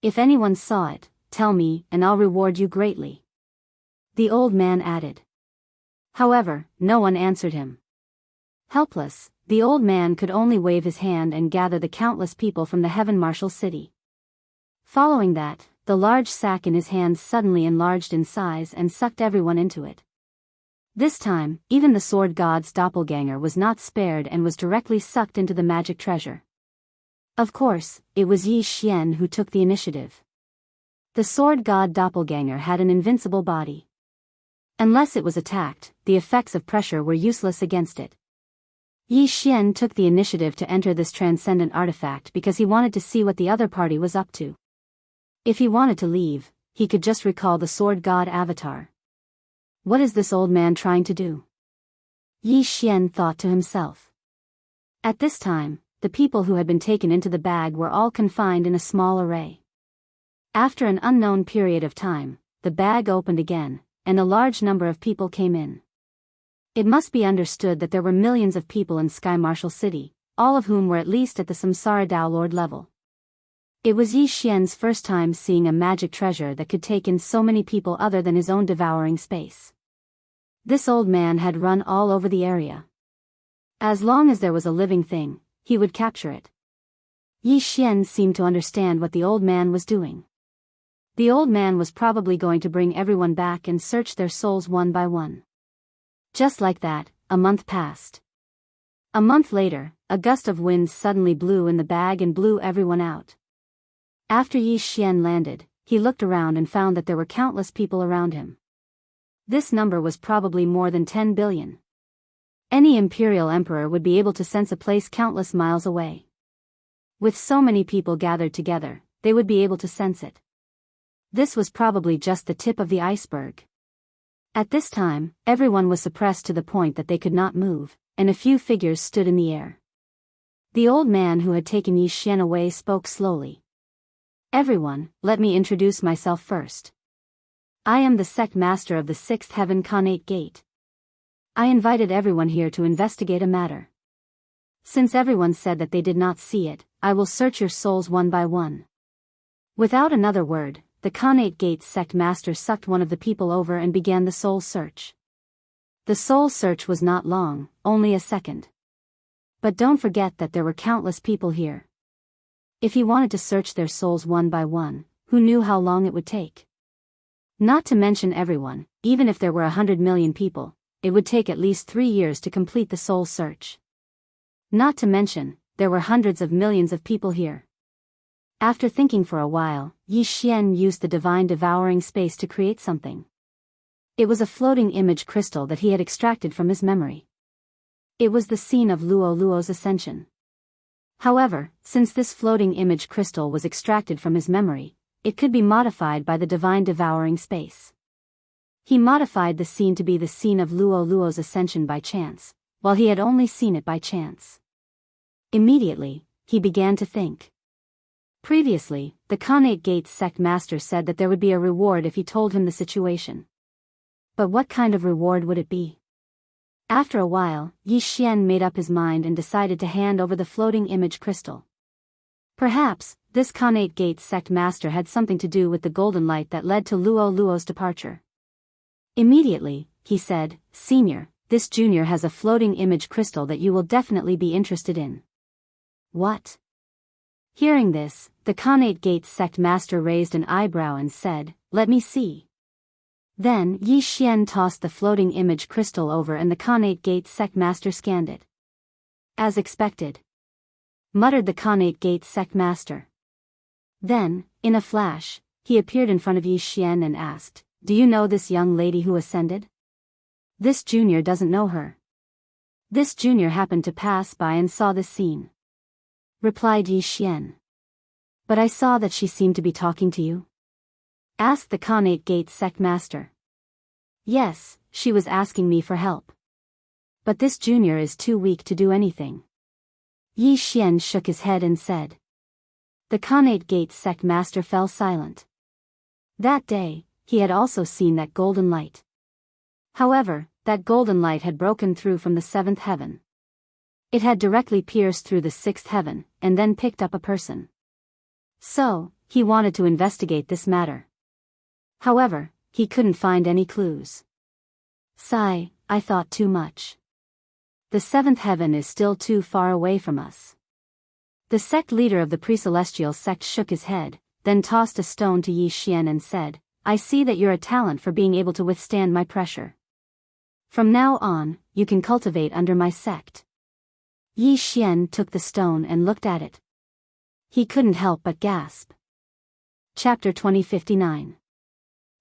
If anyone saw it, tell me, and I'll reward you greatly. The old man added. However, no one answered him. Helpless, the old man could only wave his hand and gather the countless people from the Heaven Marshal City. Following that, the large sack in his hands suddenly enlarged in size and sucked everyone into it. This time, even the sword god's doppelganger was not spared and was directly sucked into the magic treasure. Of course, it was Yi Xian who took the initiative. The sword god doppelganger had an invincible body. Unless it was attacked, the effects of pressure were useless against it. Yi Xian took the initiative to enter this transcendent artifact because he wanted to see what the other party was up to. If he wanted to leave, he could just recall the sword god avatar. What is this old man trying to do? Yi Xian thought to himself. At this time, the people who had been taken into the bag were all confined in a small array. After an unknown period of time, the bag opened again, and a large number of people came in. It must be understood that there were millions of people in Sky Marshal City, all of whom were at least at the Samsara Dao Lord level. It was Yi Xian's first time seeing a magic treasure that could take in so many people other than his own devouring space. This old man had run all over the area. As long as there was a living thing, he would capture it. Yi Xian seemed to understand what the old man was doing. The old man was probably going to bring everyone back and search their souls one by one. Just like that, a month passed. A month later, a gust of wind suddenly blew in the bag and blew everyone out. After Yi Xian landed, he looked around and found that there were countless people around him. This number was probably more than 10 billion. Any imperial emperor would be able to sense a place countless miles away. With so many people gathered together, they would be able to sense it. This was probably just the tip of the iceberg. At this time, everyone was suppressed to the point that they could not move, and a few figures stood in the air. The old man who had taken Yi Xian away spoke slowly. Everyone, let me introduce myself first. I am the sect master of the sixth heaven Khanate Gate. I invited everyone here to investigate a matter. Since everyone said that they did not see it, I will search your souls one by one. Without another word, the Khanate Gate sect master sucked one of the people over and began the soul search. The soul search was not long, only a second. But don't forget that there were countless people here. If he wanted to search their souls one by one, who knew how long it would take? Not to mention everyone, even if there were 100 million people, it would take at least 3 years to complete the soul search. Not to mention, there were hundreds of millions of people here. After thinking for a while, Yi Xian used the divine devouring space to create something. It was a floating image crystal that he had extracted from his memory. It was the scene of Luo's ascension. However, since this floating image crystal was extracted from his memory, it could be modified by the divine devouring space. He modified the scene to be the scene of Luo Luo's ascension by chance, while he had only seen it by chance. Immediately, he began to think. Previously, the Khanate Gates sect master said that there would be a reward if he told him the situation. But what kind of reward would it be? After a while, Yi Xian made up his mind and decided to hand over the floating image crystal. Perhaps, this Khanate Gates sect master had something to do with the golden light that led to Luo Luo's departure. Immediately, he said, "Senior, this junior has a floating image crystal that you will definitely be interested in." What? Hearing this, the Khanate Gates sect master raised an eyebrow and said, "Let me see." Then Yi Xian tossed the floating image crystal over and the Khanate Gates sect master scanned it. "As expected," muttered the Khanate Gates sect master. Then, in a flash, he appeared in front of Yi Xian and asked, "Do you know this young lady who ascended?" "This junior doesn't know her." "This junior happened to pass by and saw this scene," replied Yi Xian. "But I saw that she seemed to be talking to you?" asked the Khanate Gates sect master. "Yes, she was asking me for help. But this junior is too weak to do anything." Yi Xian shook his head and said. The Khanate Gates sect master fell silent. That day, he had also seen that golden light. However, that golden light had broken through from the seventh heaven. It had directly pierced through the sixth heaven, and then picked up a person. So, he wanted to investigate this matter. However, he couldn't find any clues. Sigh, I thought too much. The seventh heaven is still too far away from us. The sect leader of the pre-celestial sect shook his head, then tossed a stone to Yi Xian and said, "I see that you're a talent for being able to withstand my pressure. From now on, you can cultivate under my sect." Yi Xian took the stone and looked at it. He couldn't help but gasp. Chapter 2059.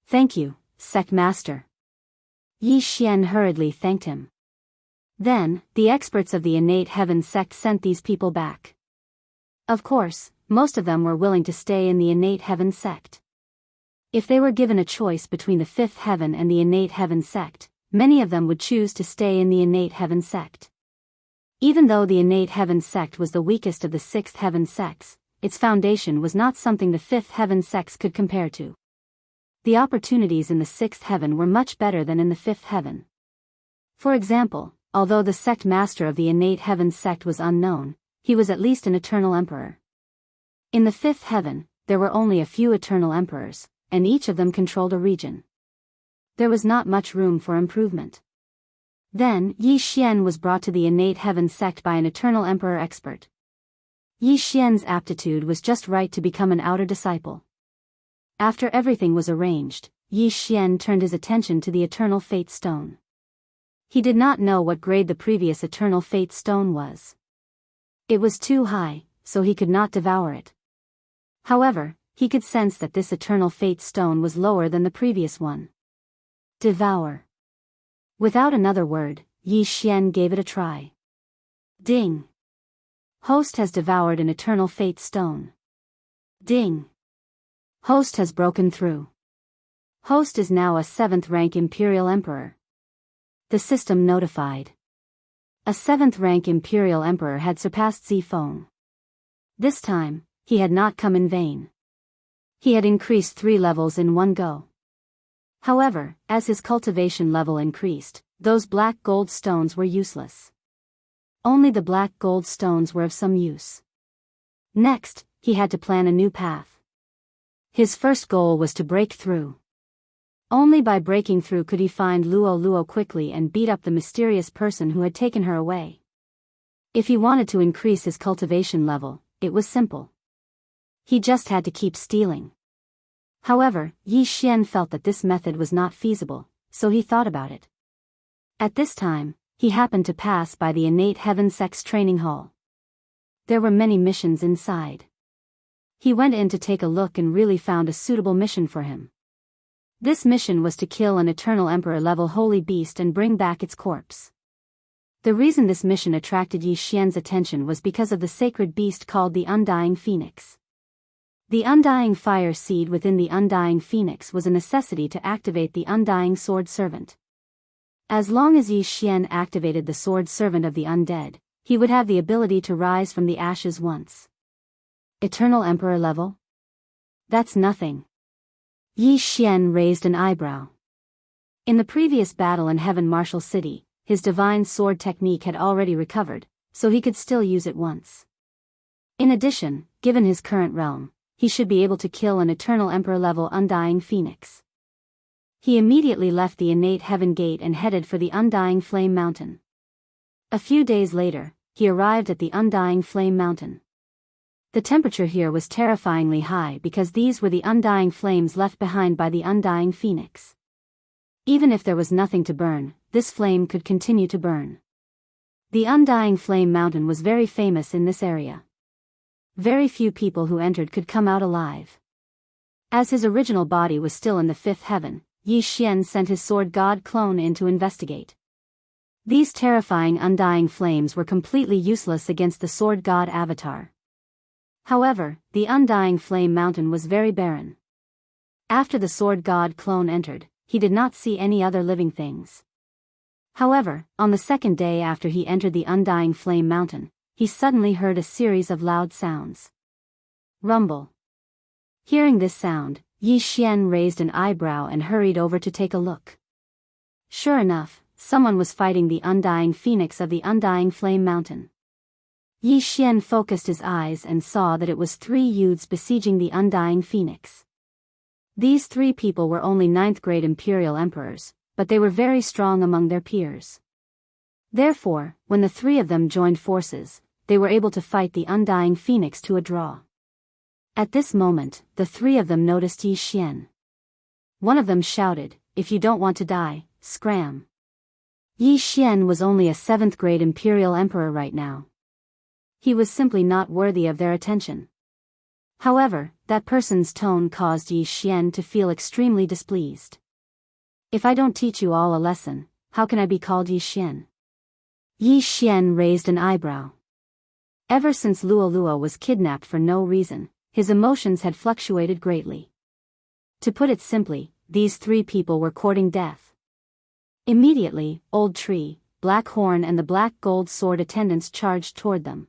"Thank you, sect master." Yi Xian hurriedly thanked him. Then, the experts of the innate heaven sect sent these people back. Of course, most of them were willing to stay in the innate heaven sect. If they were given a choice between the fifth heaven and the innate heaven sect, many of them would choose to stay in the innate heaven sect. Even though the innate heaven sect was the weakest of the sixth heaven sects, its foundation was not something the fifth heaven sects could compare to. The opportunities in the sixth heaven were much better than in the fifth heaven. For example, although the sect master of the innate heaven sect was unknown, he was at least an eternal emperor. In the fifth heaven, there were only a few eternal emperors, and each of them controlled a region. There was not much room for improvement. Then, Yi Xian was brought to the innate heaven sect by an eternal emperor expert. Yi Xian's aptitude was just right to become an outer disciple. After everything was arranged, Yi Xian turned his attention to the eternal fate stone. He did not know what grade the previous eternal fate stone was. It was too high, so he could not devour it. However, he could sense that this eternal fate stone was lower than the previous one. Devour. Without another word, Yi Xian gave it a try. Ding. Host has devoured an eternal fate stone. Ding. Host has broken through. Host is now a 7th rank imperial emperor. The system notified. A 7th rank imperial emperor had surpassed Zifeng. This time, he had not come in vain. He had increased 3 levels in one go. However, as his cultivation level increased, those black gold stones were useless. Only the black gold stones were of some use. Next, he had to plan a new path. His first goal was to break through. Only by breaking through could he find Luo Luo quickly and beat up the mysterious person who had taken her away. If he wanted to increase his cultivation level, it was simple. He just had to keep stealing. However, Yi Xian felt that this method was not feasible, so he thought about it. At this time, he happened to pass by the innate heaven sect's training hall. There were many missions inside. He went in to take a look and really found a suitable mission for him. This mission was to kill an eternal emperor-level holy beast and bring back its corpse. The reason this mission attracted Yi Xian's attention was because of the sacred beast called the Undying Phoenix. The undying fire seed within the undying phoenix was a necessity to activate the undying sword servant. As long as Yi Xian activated the sword servant of the undead, he would have the ability to rise from the ashes once. Eternal Emperor level? That's nothing. Yi Xian raised an eyebrow. In the previous battle in Heaven Martial City, his divine sword technique had already recovered, so he could still use it once. In addition, given his current realm, he should be able to kill an Eternal Emperor level undying phoenix. He immediately left the innate heaven gate and headed for the undying flame mountain. A few days later, he arrived at the undying flame mountain. The temperature here was terrifyingly high because these were the undying flames left behind by the undying phoenix. Even if there was nothing to burn, this flame could continue to burn. The undying flame mountain was very famous in this area. Very few people who entered could come out alive. As his original body was still in the fifth heaven, Yi Xian sent his sword god clone in to investigate. These terrifying undying flames were completely useless against the sword god avatar. However, the undying flame mountain was very barren. After the sword god clone entered, he did not see any other living things. However, on the second day after he entered the undying flame mountain, he suddenly heard a series of loud sounds. Rumble. Hearing this sound, Yi Xian raised an eyebrow and hurried over to take a look. Sure enough, someone was fighting the undying phoenix of the undying flame mountain. Yi Xian focused his eyes and saw that it was 3 youths besieging the undying phoenix. These 3 people were only 9th grade imperial emperors, but they were very strong among their peers. Therefore, when the 3 of them joined forces, they were able to fight the undying phoenix to a draw. At this moment, the 3 of them noticed Yi Xian. One of them shouted, "If you don't want to die, scram." Yi Xian was only a 7th grade imperial emperor right now. He was simply not worthy of their attention. However, that person's tone caused Yi Xian to feel extremely displeased. If I don't teach you all a lesson, how can I be called Yi Xian? Yi Xian raised an eyebrow. Ever since Luo was kidnapped for no reason, his emotions had fluctuated greatly. To put it simply, these 3 people were courting death. Immediately, Old Tree, Black Horn and the Black Gold Sword attendants charged toward them.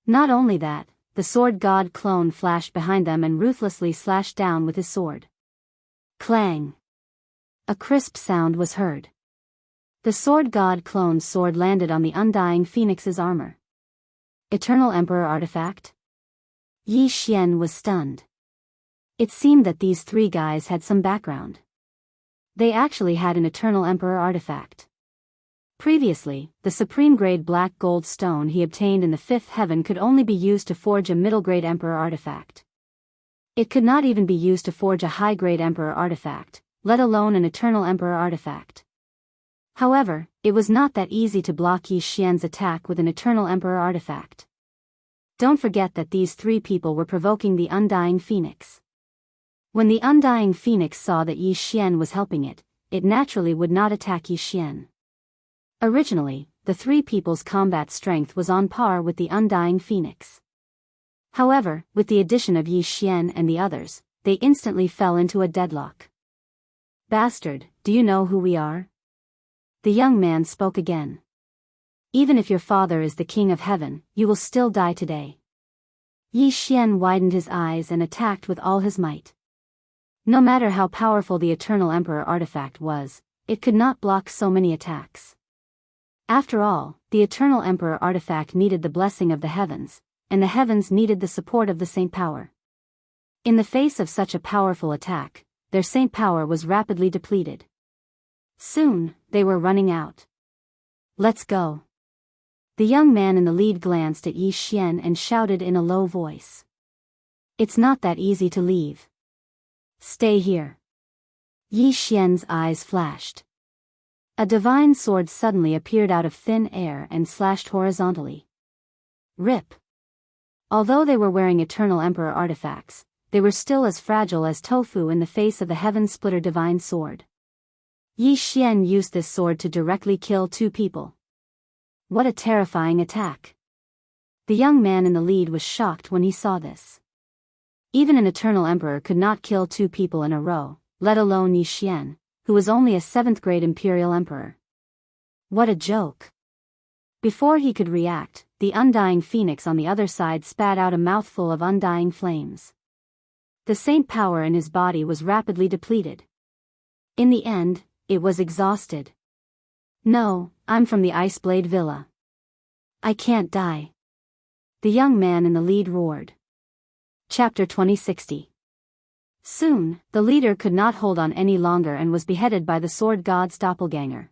Not only that, the sword god clone flashed behind them and ruthlessly slashed down with his sword. Clang! A crisp sound was heard. The sword god clone's sword landed on the undying phoenix's armor. Eternal Emperor artifact? Yi Xian was stunned. It seemed that these 3 guys had some background. They actually had an Eternal Emperor artifact. Previously, the supreme grade black gold stone he obtained in the 5th heaven could only be used to forge a middle grade Emperor artifact. It could not even be used to forge a high grade Emperor artifact, let alone an Eternal Emperor artifact. However, it was not that easy to block Yi Xian's attack with an Eternal Emperor artifact. Don't forget that these 3 people were provoking the undying phoenix. When the undying phoenix saw that Yi Xian was helping it, it naturally would not attack Yi Xian. Originally, the 3 people's combat strength was on par with the undying phoenix. However, with the addition of Yi Xian and the others, they instantly fell into a deadlock. "Bastard, do you know who we are?" The young man spoke again. "Even if your father is the king of heaven, you will still die today." Yi Xian widened his eyes and attacked with all his might. No matter how powerful the Eternal Emperor artifact was, it could not block so many attacks. After all, the Eternal Emperor artifact needed the blessing of the heavens, and the heavens needed the support of the saint power. In the face of such a powerful attack, their saint power was rapidly depleted. Soon, they were running out. "Let's go." The young man in the lead glanced at Yi Xian and shouted in a low voice. "It's not that easy to leave. Stay here." Yi Xian's eyes flashed. A divine sword suddenly appeared out of thin air and slashed horizontally. Rip! Although they were wearing Eternal Emperor artifacts, they were still as fragile as tofu in the face of the Heaven Splitter divine sword. Yi Xian used this sword to directly kill 2 people. What a terrifying attack! The young man in the lead was shocked when he saw this. Even an eternal emperor could not kill 2 people in a row, let alone Yi Xian, who was only a 7th-grade imperial emperor. What a joke. Before he could react, the undying phoenix on the other side spat out a mouthful of undying flames. The saint power in his body was rapidly depleted. In the end, it was exhausted. No, I'm from the Ice Blade Villa. I can't die. The young man in the lead roared. Chapter 2060. Soon, the leader could not hold on any longer and was beheaded by the sword god's doppelganger.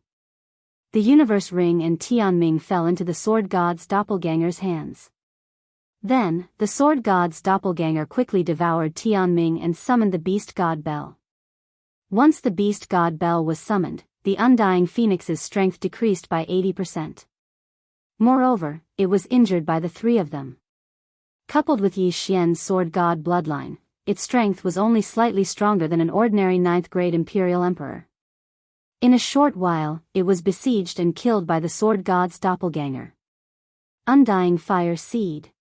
The universe ring and Tianming fell into the sword god's doppelganger's hands. Then, the sword god's doppelganger quickly devoured Tianming and summoned the beast god Bell. Once the beast god Bell was summoned, the undying phoenix's strength decreased by 80%. Moreover, it was injured by the 3 of them. Coupled with Yi Xian's sword god bloodline, its strength was only slightly stronger than an ordinary 9th-grade imperial emperor. In a short while, it was besieged and killed by the sword god's doppelganger. Undying Fire Seed.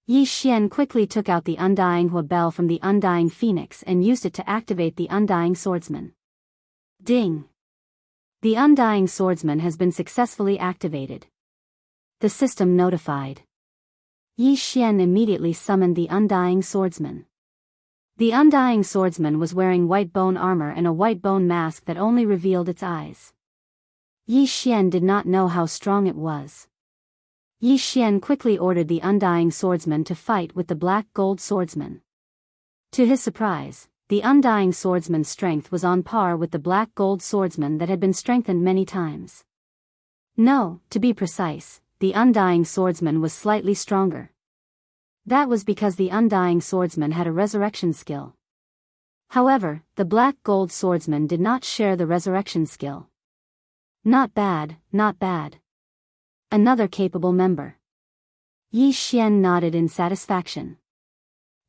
Yi Xian quickly took out the undying Hua Bell from the undying phoenix and used it to activate the undying swordsman. Ding! The undying swordsman has been successfully activated. The system notified. Yi Xian immediately summoned the undying swordsman. The undying swordsman was wearing white bone armor and a white bone mask that only revealed its eyes. Yi Xian did not know how strong it was. Yi Xian quickly ordered the undying swordsman to fight with the black gold swordsman. To his surprise, the undying swordsman's strength was on par with the black gold swordsman that had been strengthened many times. No, to be precise, the undying swordsman was slightly stronger. That was because the undying swordsman had a resurrection skill. However, the black gold swordsman did not share the resurrection skill. Not bad, not bad. Another capable member. Yi Xian nodded in satisfaction.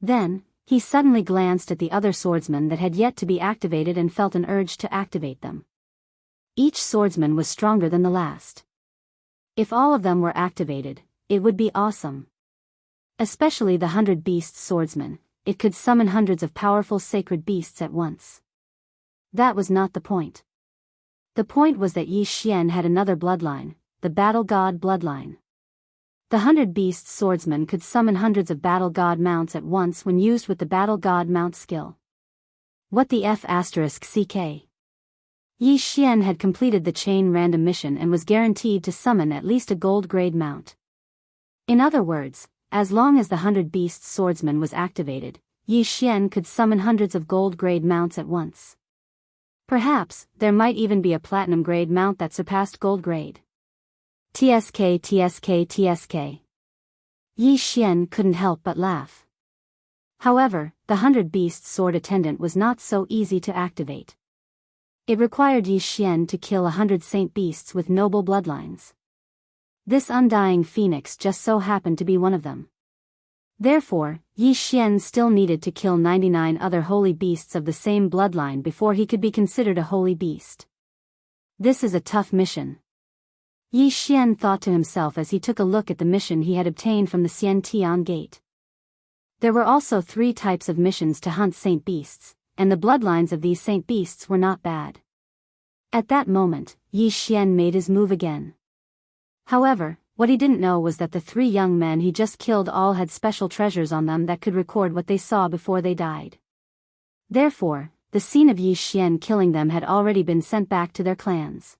Then, he suddenly glanced at the other swordsmen that had yet to be activated and felt an urge to activate them. Each swordsman was stronger than the last. If all of them were activated, it would be awesome. Especially the 100 Beasts swordsman, it could summon hundreds of powerful sacred beasts at once. That was not the point. The point was that Yi Xian had another bloodline, the battle god bloodline. The 100 Beasts swordsman could summon hundreds of battle god mounts at once when used with the battle god mount skill. What the F***ck? Yi Xian had completed the chain random mission and was guaranteed to summon at least a gold grade mount. In other words, as long as the 100 Beasts swordsman was activated, Yi Xian could summon hundreds of gold grade mounts at once. Perhaps, there might even be a platinum grade mount that surpassed gold grade. TSK. Yi Xian couldn't help but laugh. However, the 100 Beasts sword attendant was not so easy to activate. It required Yi Xian to kill 100 saint beasts with noble bloodlines. This undying phoenix just so happened to be one of them. Therefore, Yi Xian still needed to kill 99 other holy beasts of the same bloodline before he could be considered a holy beast. This is a tough mission. Yi Xian thought to himself as he took a look at the mission he had obtained from the Xiantian Gate. There were also 3 types of missions to hunt saint beasts, and the bloodlines of these saint beasts were not bad. At that moment, Yi Xian made his move again. However, what he didn't know was that the 3 young men he just killed all had special treasures on them that could record what they saw before they died. Therefore, the scene of Yi Xian killing them had already been sent back to their clans.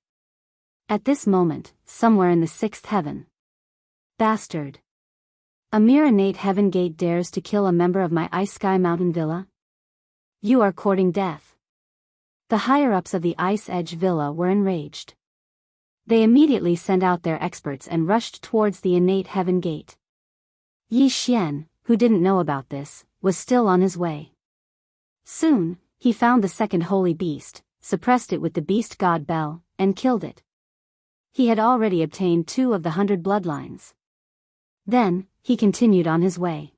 At this moment, somewhere in the 6th heaven. Bastard. A mere innate heaven gate dares to kill a member of my Ice Sky Mountain Villa? You are courting death. The higher-ups of the Ice Edge Villa were enraged. They immediately sent out their experts and rushed towards the innate heaven gate. Yi Xian, who didn't know about this, was still on his way. Soon, he found the second holy beast, suppressed it with the beast god Bell, and killed it. He had already obtained 2 of the 100 bloodlines. Then, he continued on his way.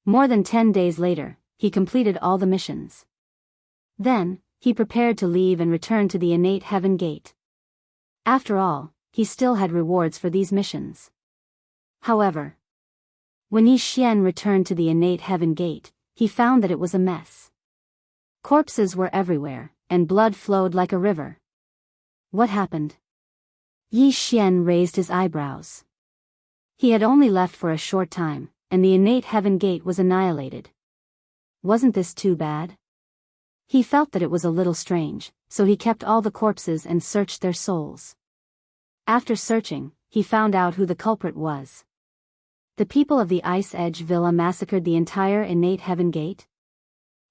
More than 10 days later, he completed all the missions. Then, he prepared to leave and return to the innate heaven gate. After all, he still had rewards for these missions. However, when Yi Xian returned to the innate heaven gate, he found that it was a mess. Corpses were everywhere, and blood flowed like a river. What happened? Yi Xian raised his eyebrows. He had only left for a short time, and the innate heaven gate was annihilated. Wasn't this too bad? He felt that it was a little strange, so he kept all the corpses and searched their souls. After searching, he found out who the culprit was. The people of the Ice Edge Villa massacred the entire innate heaven gate.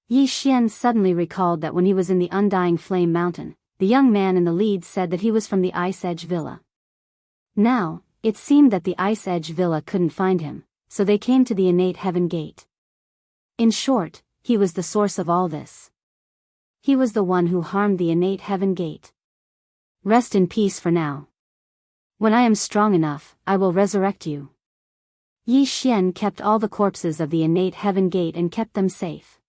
Yi Xian suddenly recalled that when he was in the Undying Flame Mountain, the young man in the lead said that he was from the Ice Edge Villa. Now, it seemed that the Ice Edge Villa couldn't find him, so they came to the innate heaven gate. In short, he was the source of all this. He was the one who harmed the innate heaven gate. Rest in peace for now. When I am strong enough, I will resurrect you. Yi Xian kept all the corpses of the innate heaven gate and kept them safe.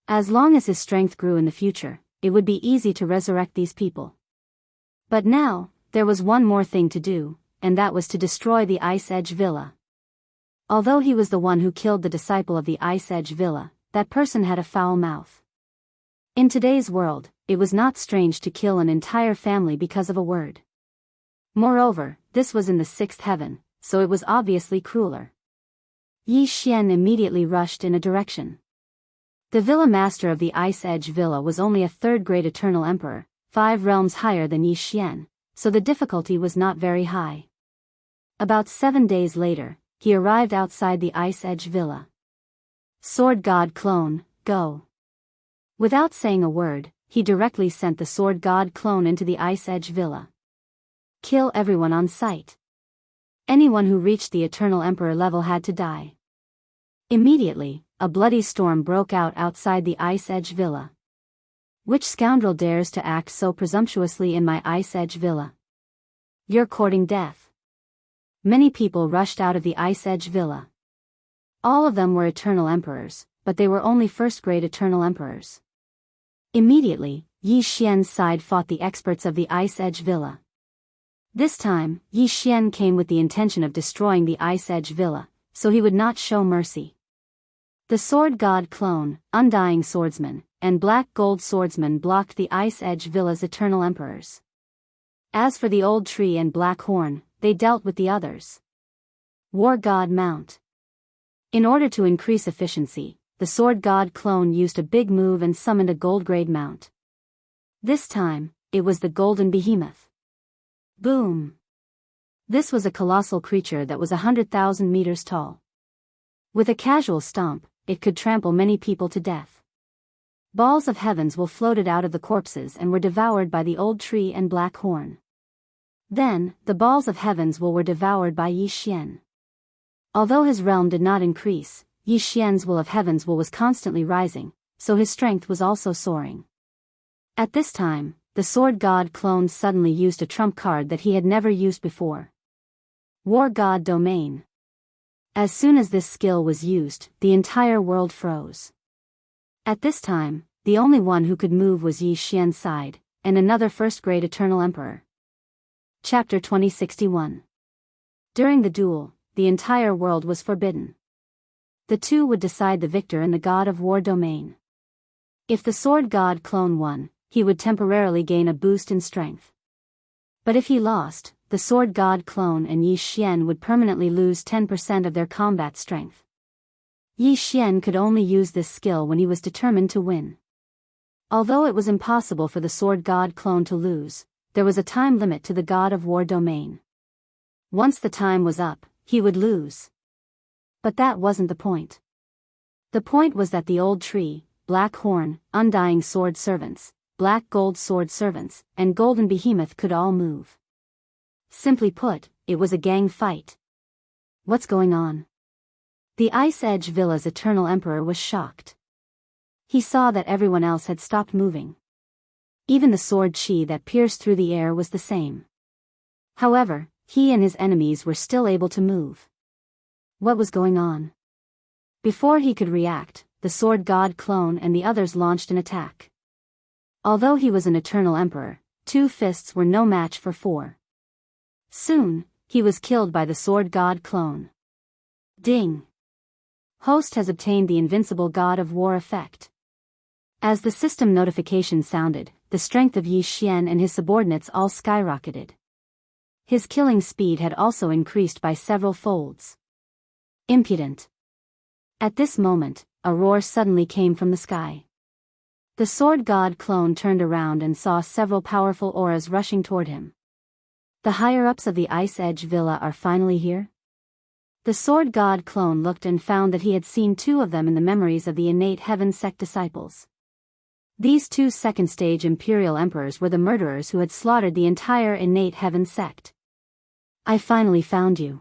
As long as his strength grew in the future, it would be easy to resurrect these people. But now, there was one more thing to do, and that was to destroy the Ice Edge Villa. Although he was the one who killed the disciple of the Ice Edge Villa, that person had a foul mouth. In today's world, it was not strange to kill an entire family because of a word. Moreover, this was in the sixth heaven, so it was obviously crueler. Yi Xian immediately rushed in a direction. The Villa Master of the Ice Edge Villa was only a third-grade Eternal Emperor, 5 realms higher than Yi Xian, so the difficulty was not very high. About 7 days later, he arrived outside the Ice Edge Villa. Sword God Clone, go. Without saying a word, he directly sent the Sword God Clone into the Ice Edge Villa. Kill everyone on sight. Anyone who reached the Eternal Emperor level had to die. Immediately, a bloody storm broke out outside the Ice Edge Villa. Which scoundrel dares to act so presumptuously in my Ice Edge Villa? You're courting death. Many people rushed out of the Ice Edge Villa. All of them were Eternal Emperors, but they were only first-grade Eternal Emperors. Immediately, Yi Xian's side fought the experts of the Ice Edge Villa. This time, Yi Xian came with the intention of destroying the Ice Edge Villa, so he would not show mercy. The Sword God Clone, Undying Swordsman, and Black Gold Swordsman blocked the Ice Edge Villa's Eternal Emperors. As for the Old Tree and Black Horn, they dealt with the others. War God Mount. In order to increase efficiency, the Sword God Clone used a big move and summoned a gold-grade mount. This time, it was the Golden Behemoth. Boom! This was a colossal creature that was 100,000 meters tall. With a casual stomp, it could trample many people to death. Balls of heavens will floated out of the corpses and were devoured by the Old Tree and Black Horn. Then, the balls of heavens were devoured by Yi Xian. Although his realm did not increase, Yi Xian's will of heavens was constantly rising, so his strength was also soaring. At this time, the Sword God Clone suddenly used a trump card that he had never used before. War God Domain. As soon as this skill was used, the entire world froze. At this time, the only one who could move was Yi Xian's side, and another first-grade Eternal Emperor. Chapter 2061. During the duel, the entire world was forbidden. The two would decide the victor in the God of War domain. If the Sword God Clone won, he would temporarily gain a boost in strength. But if he lost, the Sword God Clone and Yi Xian would permanently lose 10% of their combat strength. Yi Xian could only use this skill when he was determined to win. Although it was impossible for the Sword God Clone to lose, there was a time limit to the God of War domain. Once the time was up, he would lose. But that wasn't the point. The point was that the Old Tree, Black Horn, Undying Sword Servants, Black Gold Sword Servants, and Golden Behemoth could all move. Simply put, it was a gang fight. What's going on? The Ice Edge Villa's Eternal Emperor was shocked. He saw that everyone else had stopped moving. Even the sword chi that pierced through the air was the same. However, he and his enemies were still able to move. What was going on? Before he could react, the Sword God Clone and the others launched an attack. Although he was an Eternal Emperor, 2 fists were no match for 4. Soon, he was killed by the Sword God Clone. Ding! Host has obtained the Invincible God of War effect. As the system notification sounded, the strength of Yi Xian and his subordinates all skyrocketed. His killing speed had also increased by several folds. Impudent. At this moment, a roar suddenly came from the sky. The sword god clone turned around and saw several powerful auras rushing toward him. The higher-ups of the Ice Edge Villa are finally here? The sword god clone looked and found that he had seen two of them in the memories of the innate heaven sect disciples. These two second-stage imperial emperors were the murderers who had slaughtered the entire innate heaven sect. I finally found you.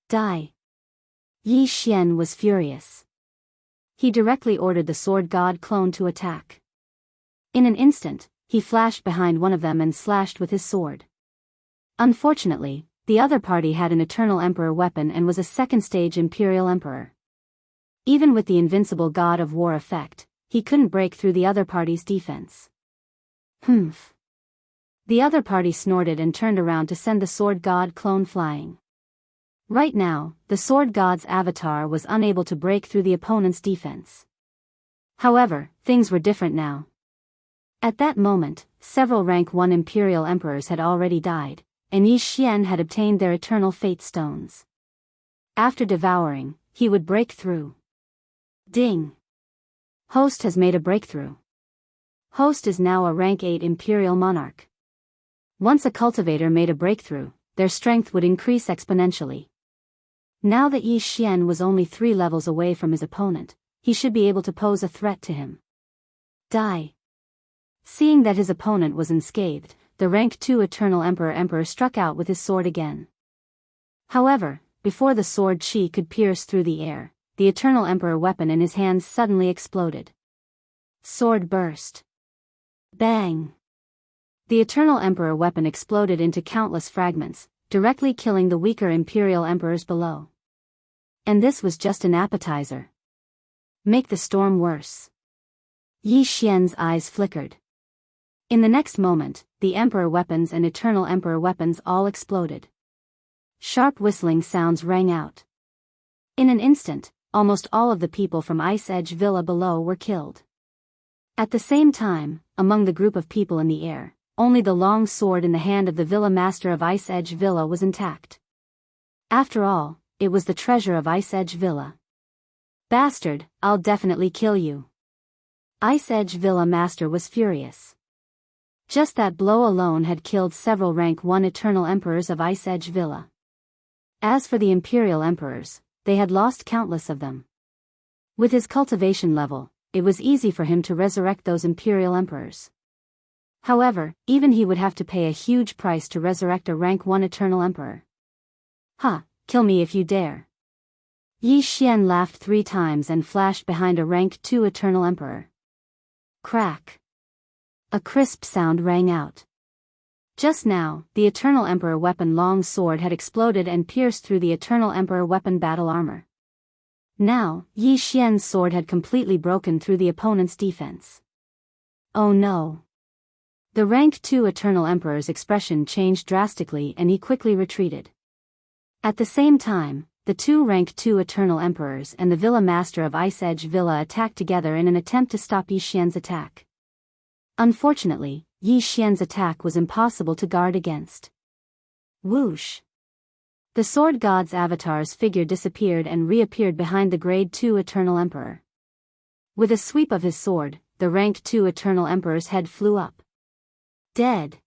Die. Yi Xian was furious. He directly ordered the sword god clone to attack. In an instant, he flashed behind one of them and slashed with his sword. Unfortunately, the other party had an Eternal Emperor weapon and was a second-stage Imperial Emperor. Even with the Invincible God of War effect, he couldn't break through the other party's defense. Humph. The other party snorted and turned around to send the sword god clone flying. Right now, the sword god's avatar was unable to break through the opponent's defense. However, things were different now. At that moment, several rank 1 Imperial Emperors had already died, and Yi Xian had obtained their eternal fate stones. After devouring, he would break through. Ding! Host has made a breakthrough. Host is now a rank 8 Imperial Monarch. Once a cultivator made a breakthrough, their strength would increase exponentially. Now that Yi Xian was only 3 levels away from his opponent, he should be able to pose a threat to him. Die. Seeing that his opponent was unscathed, the rank 2 Eternal Emperor struck out with his sword again. However, before the sword chi could pierce through the air, the Eternal Emperor weapon in his hands suddenly exploded. Sword burst. Bang! The Eternal Emperor weapon exploded into countless fragments, directly killing the weaker Imperial Emperors below. And this was just an appetizer. Make the storm worse. Yi Xian's eyes flickered. In the next moment, the Emperor weapons and Eternal Emperor weapons all exploded. Sharp whistling sounds rang out. In an instant, almost all of the people from Ice Edge Villa below were killed. At the same time, among the group of people in the air, only the long sword in the hand of the Villa Master of Ice Edge Villa was intact. After all, it was the treasure of Ice Edge Villa. Bastard, I'll definitely kill you. Ice Edge Villa Master was furious. Just that blow alone had killed several rank 1 Eternal Emperors of Ice Edge Villa. As for the Imperial Emperors, they had lost countless of them. With his cultivation level, it was easy for him to resurrect those Imperial Emperors. However, even he would have to pay a huge price to resurrect a rank 1 Eternal Emperor. Ha, kill me if you dare. Yi Xian laughed 3 times and flashed behind a rank 2 Eternal Emperor. Crack. A crisp sound rang out. Just now, the Eternal Emperor weapon long sword had exploded and pierced through the Eternal Emperor weapon battle armor. Now, Yi Xian's sword had completely broken through the opponent's defense. Oh no. The rank 2 Eternal Emperor's expression changed drastically and he quickly retreated. At the same time, the 2 rank 2 Eternal Emperors and the Villa Master of Ice Edge Villa attacked together in an attempt to stop Yi Xian's attack. Unfortunately, Yi Xian's attack was impossible to guard against. Whoosh! The sword god's avatar's figure disappeared and reappeared behind the grade 2 Eternal Emperor. With a sweep of his sword, the rank 2 Eternal Emperor's head flew up. Dead.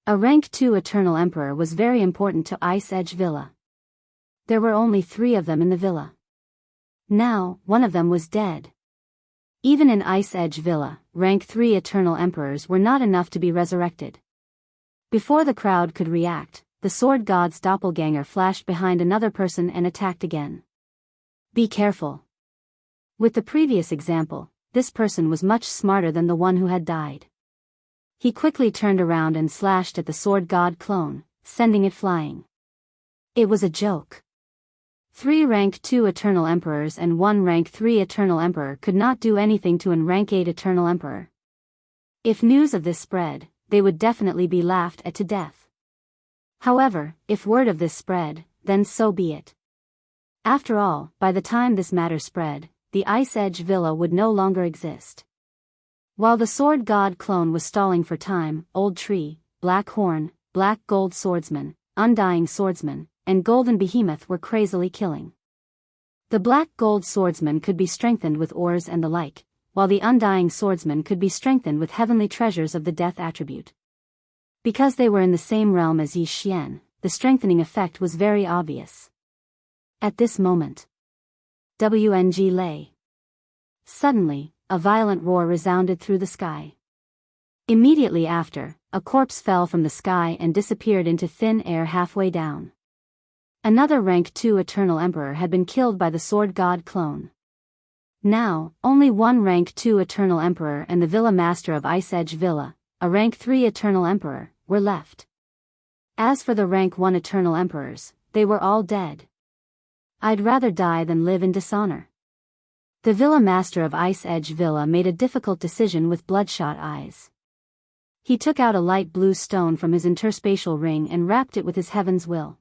A rank 2 Eternal Emperor was very important to Ice Edge Villa. There were only 3 of them in the villa. Now, one of them was dead. Even in Ice Edge Villa, rank 3 Eternal Emperors were not enough to be resurrected. Before the crowd could react, the sword god's doppelganger flashed behind another person and attacked again. Be careful. With the previous example, this person was much smarter than the one who had died. He quickly turned around and slashed at the sword god clone, sending it flying. It was a joke. 3 rank 2 Eternal Emperors and 1 rank 3 Eternal Emperor could not do anything to an rank 8 Eternal Emperor. If news of this spread, they would definitely be laughed at to death. However, if word of this spread, then so be it. After all, by the time this matter spread, the Ice Edge Villa would no longer exist. While the sword god clone was stalling for time, Old Tree, Black Horn, Black Gold Swordsman, Undying Swordsman, and Golden Behemoth were crazily killing. The Black Gold Swordsman could be strengthened with ores and the like, while the Undying Swordsman could be strengthened with heavenly treasures of the death attribute. Because they were in the same realm as Yi Xian, the strengthening effect was very obvious. At this moment, WNG lay. Suddenly, a violent roar resounded through the sky. Immediately after, a corpse fell from the sky and disappeared into thin air halfway down. Another rank 2 Eternal Emperor had been killed by the sword god clone. Now, only one rank 2 Eternal Emperor and the Villa Master of Ice Edge Villa, a rank 3 Eternal Emperor, were left. As for the rank 1 Eternal Emperors, they were all dead. I'd rather die than live in dishonor. The Villa Master of Ice Edge Villa made a difficult decision with bloodshot eyes. He took out a light blue stone from his interspatial ring and wrapped it with his heaven's will.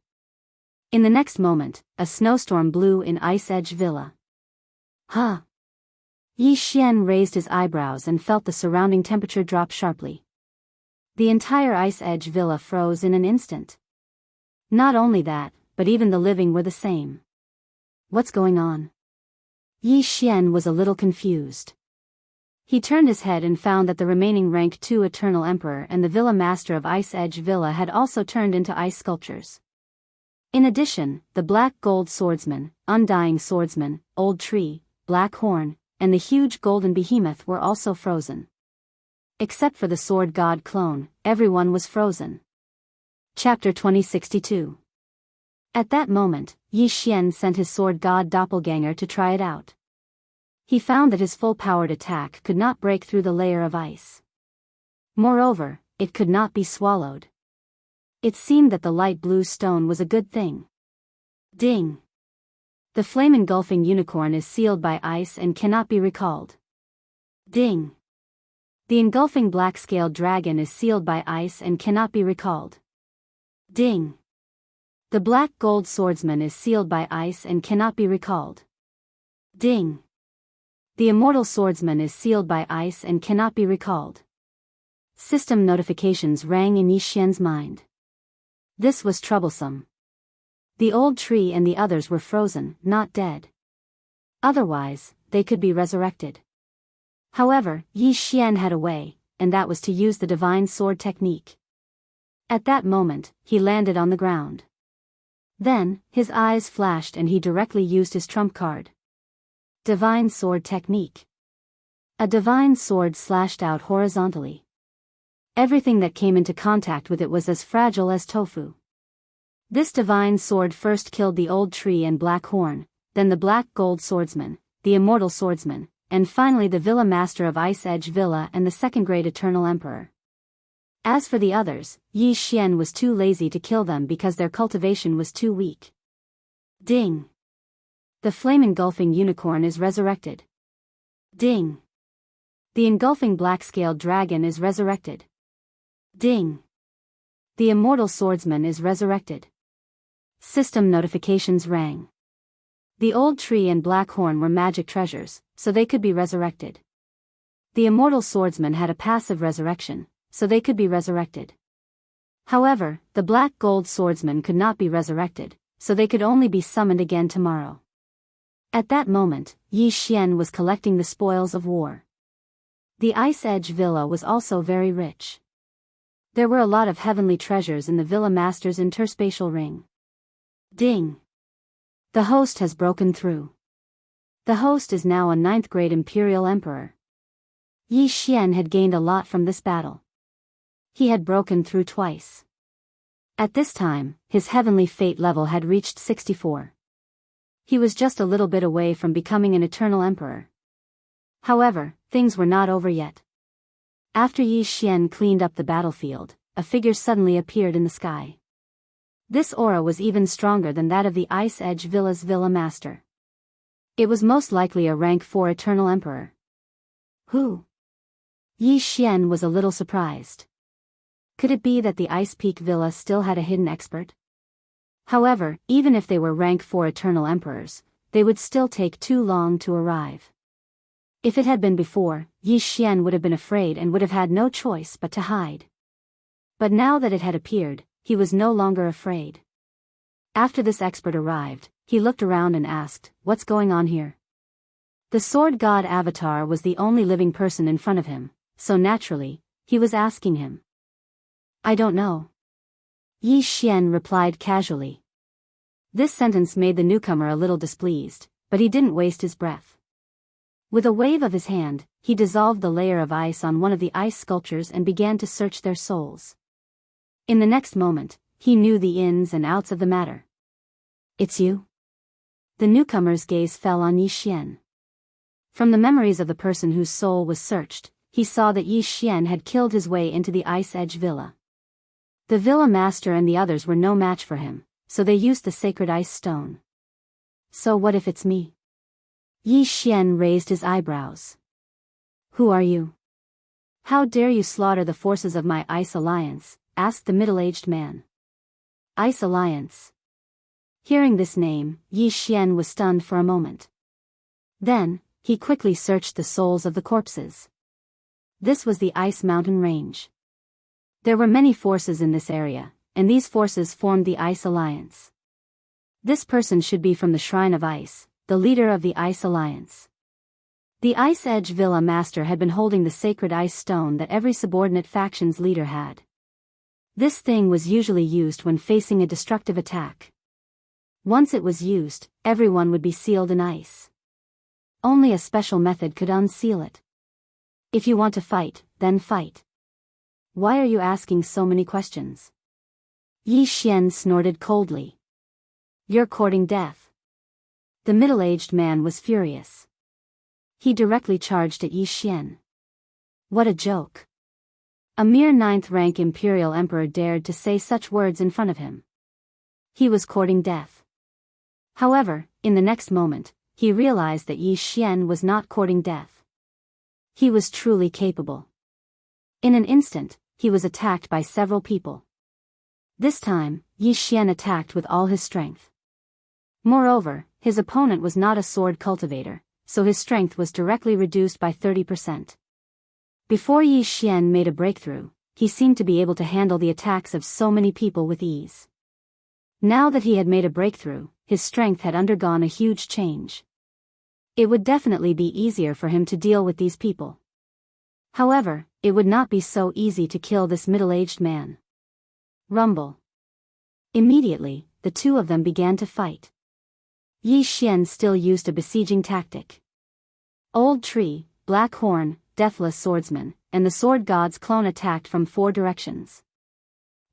In the next moment, a snowstorm blew in Ice Edge Villa. Huh? Yi Xian raised his eyebrows and felt the surrounding temperature drop sharply. The entire Ice Edge Villa froze in an instant. Not only that, but even the living were the same. What's going on? Yi Xian was a little confused. He turned his head and found that the remaining rank 2 Eternal Emperor and the Villa Master of Ice Edge Villa had also turned into ice sculptures. In addition, the Black Gold Swordsman, Undying Swordsman, Old Tree, Black Horn, and the huge Golden Behemoth were also frozen. Except for the sword god clone, everyone was frozen. Chapter 2062. At that moment, Yi Xian sent his sword god doppelganger to try it out. He found that his full-powered attack could not break through the layer of ice. Moreover, it could not be swallowed. It seemed that the light blue stone was a good thing. Ding! The flame-engulfing unicorn is sealed by ice and cannot be recalled. Ding! The engulfing black-scaled dragon is sealed by ice and cannot be recalled. Ding! The Black Gold Swordsman is sealed by ice and cannot be recalled. Ding! The Immortal Swordsman is sealed by ice and cannot be recalled. System notifications rang in Yi Xian's mind. This was troublesome. The Old Tree and the others were frozen, not dead. Otherwise, they could be resurrected. However, Yi Xian had a way, and that was to use the Divine Sword technique. At that moment, he landed on the ground. Then, his eyes flashed and he directly used his trump card. Divine Sword Technique. A divine sword slashed out horizontally. Everything that came into contact with it was as fragile as tofu. This divine sword first killed the Old Tree and Black Horn, then the Black Gold Swordsman, the Immortal Swordsman, and finally the Villa Master of Ice Edge Villa and the Second Great Eternal Emperor. As for the others, Yi Xian was too lazy to kill them because their cultivation was too weak. Ding! The flame-engulfing unicorn is resurrected. Ding! The engulfing black-scaled dragon is resurrected. Ding! The Immortal Swordsman is resurrected. System notifications rang. The Old Tree and Black Horn were magic treasures, so they could be resurrected. The Immortal Swordsman had a passive resurrection, so they could be resurrected. However, the Black Gold Swordsman could not be resurrected, so they could only be summoned again tomorrow. At that moment, Yi Xian was collecting the spoils of war. The Ice Edge Villa was also very rich. There were a lot of heavenly treasures in the Villa Master's interspatial ring. Ding! The host has broken through. The host is now a 9th grade Imperial Emperor. Yi Xian had gained a lot from this battle. He had broken through twice. At this time, his heavenly fate level had reached 64. He was just a little bit away from becoming an Eternal Emperor. However, things were not over yet. After Yi Xian cleaned up the battlefield, a figure suddenly appeared in the sky. This aura was even stronger than that of the Ice Edge Villa's Villa Master. It was most likely a rank 4 Eternal Emperor. Who? Yi Xian was a little surprised. Could it be that the Ice Peak Villa still had a hidden expert? However, even if they were rank 4 eternal emperors, they would still take too long to arrive. If it had been before, Yi Xian would have been afraid and would have had no choice but to hide. But now that it had appeared, he was no longer afraid. After this expert arrived, he looked around and asked, "What's going on here?" The sword god avatar was the only living person in front of him, so naturally, he was asking him. "I don't know." Yi Xian replied casually. This sentence made the newcomer a little displeased, but he didn't waste his breath. With a wave of his hand, he dissolved the layer of ice on one of the ice sculptures and began to search their souls. In the next moment, he knew the ins and outs of the matter. "It's you?" The newcomer's gaze fell on Yi Xian. From the memories of the person whose soul was searched, he saw that Yi Xian had killed his way into the Ice Edge Villa. The villa master and the others were no match for him, so they used the sacred ice stone. "So what if it's me?" Yi Xian raised his eyebrows. "Who are you? How dare you slaughter the forces of my Ice Alliance?" asked the middle-aged man. Ice Alliance. Hearing this name, Yi Xian was stunned for a moment. Then, he quickly searched the souls of the corpses. This was the Ice Mountain Range. There were many forces in this area, and these forces formed the Ice Alliance. This person should be from the Shrine of Ice, the leader of the Ice Alliance. The Ice Edge Villa Master had been holding the sacred ice stone that every subordinate faction's leader had. This thing was usually used when facing a destructive attack. Once it was used, everyone would be sealed in ice. Only a special method could unseal it. If you want to fight, then fight. Why are you asking so many questions? Yi Xian snorted coldly. You're courting death. The middle-aged man was furious. He directly charged at Yi Xian. What a joke. A mere 9th-rank imperial emperor dared to say such words in front of him. He was courting death. However, in the next moment, he realized that Yi Xian was not courting death. He was truly capable. In an instant, he was attacked by several people. This time, Yi Xian attacked with all his strength. Moreover, his opponent was not a sword cultivator, so his strength was directly reduced by 30%. Before Yi Xian made a breakthrough, he seemed to be able to handle the attacks of so many people with ease. Now that he had made a breakthrough, his strength had undergone a huge change. It would definitely be easier for him to deal with these people. However, it would not be so easy to kill this middle-aged man. Rumble. Immediately, the two of them began to fight. Yi Xian still used a besieging tactic. Old Tree, Black Horn, Deathless Swordsman, and the Sword God's clone attacked from 4 directions.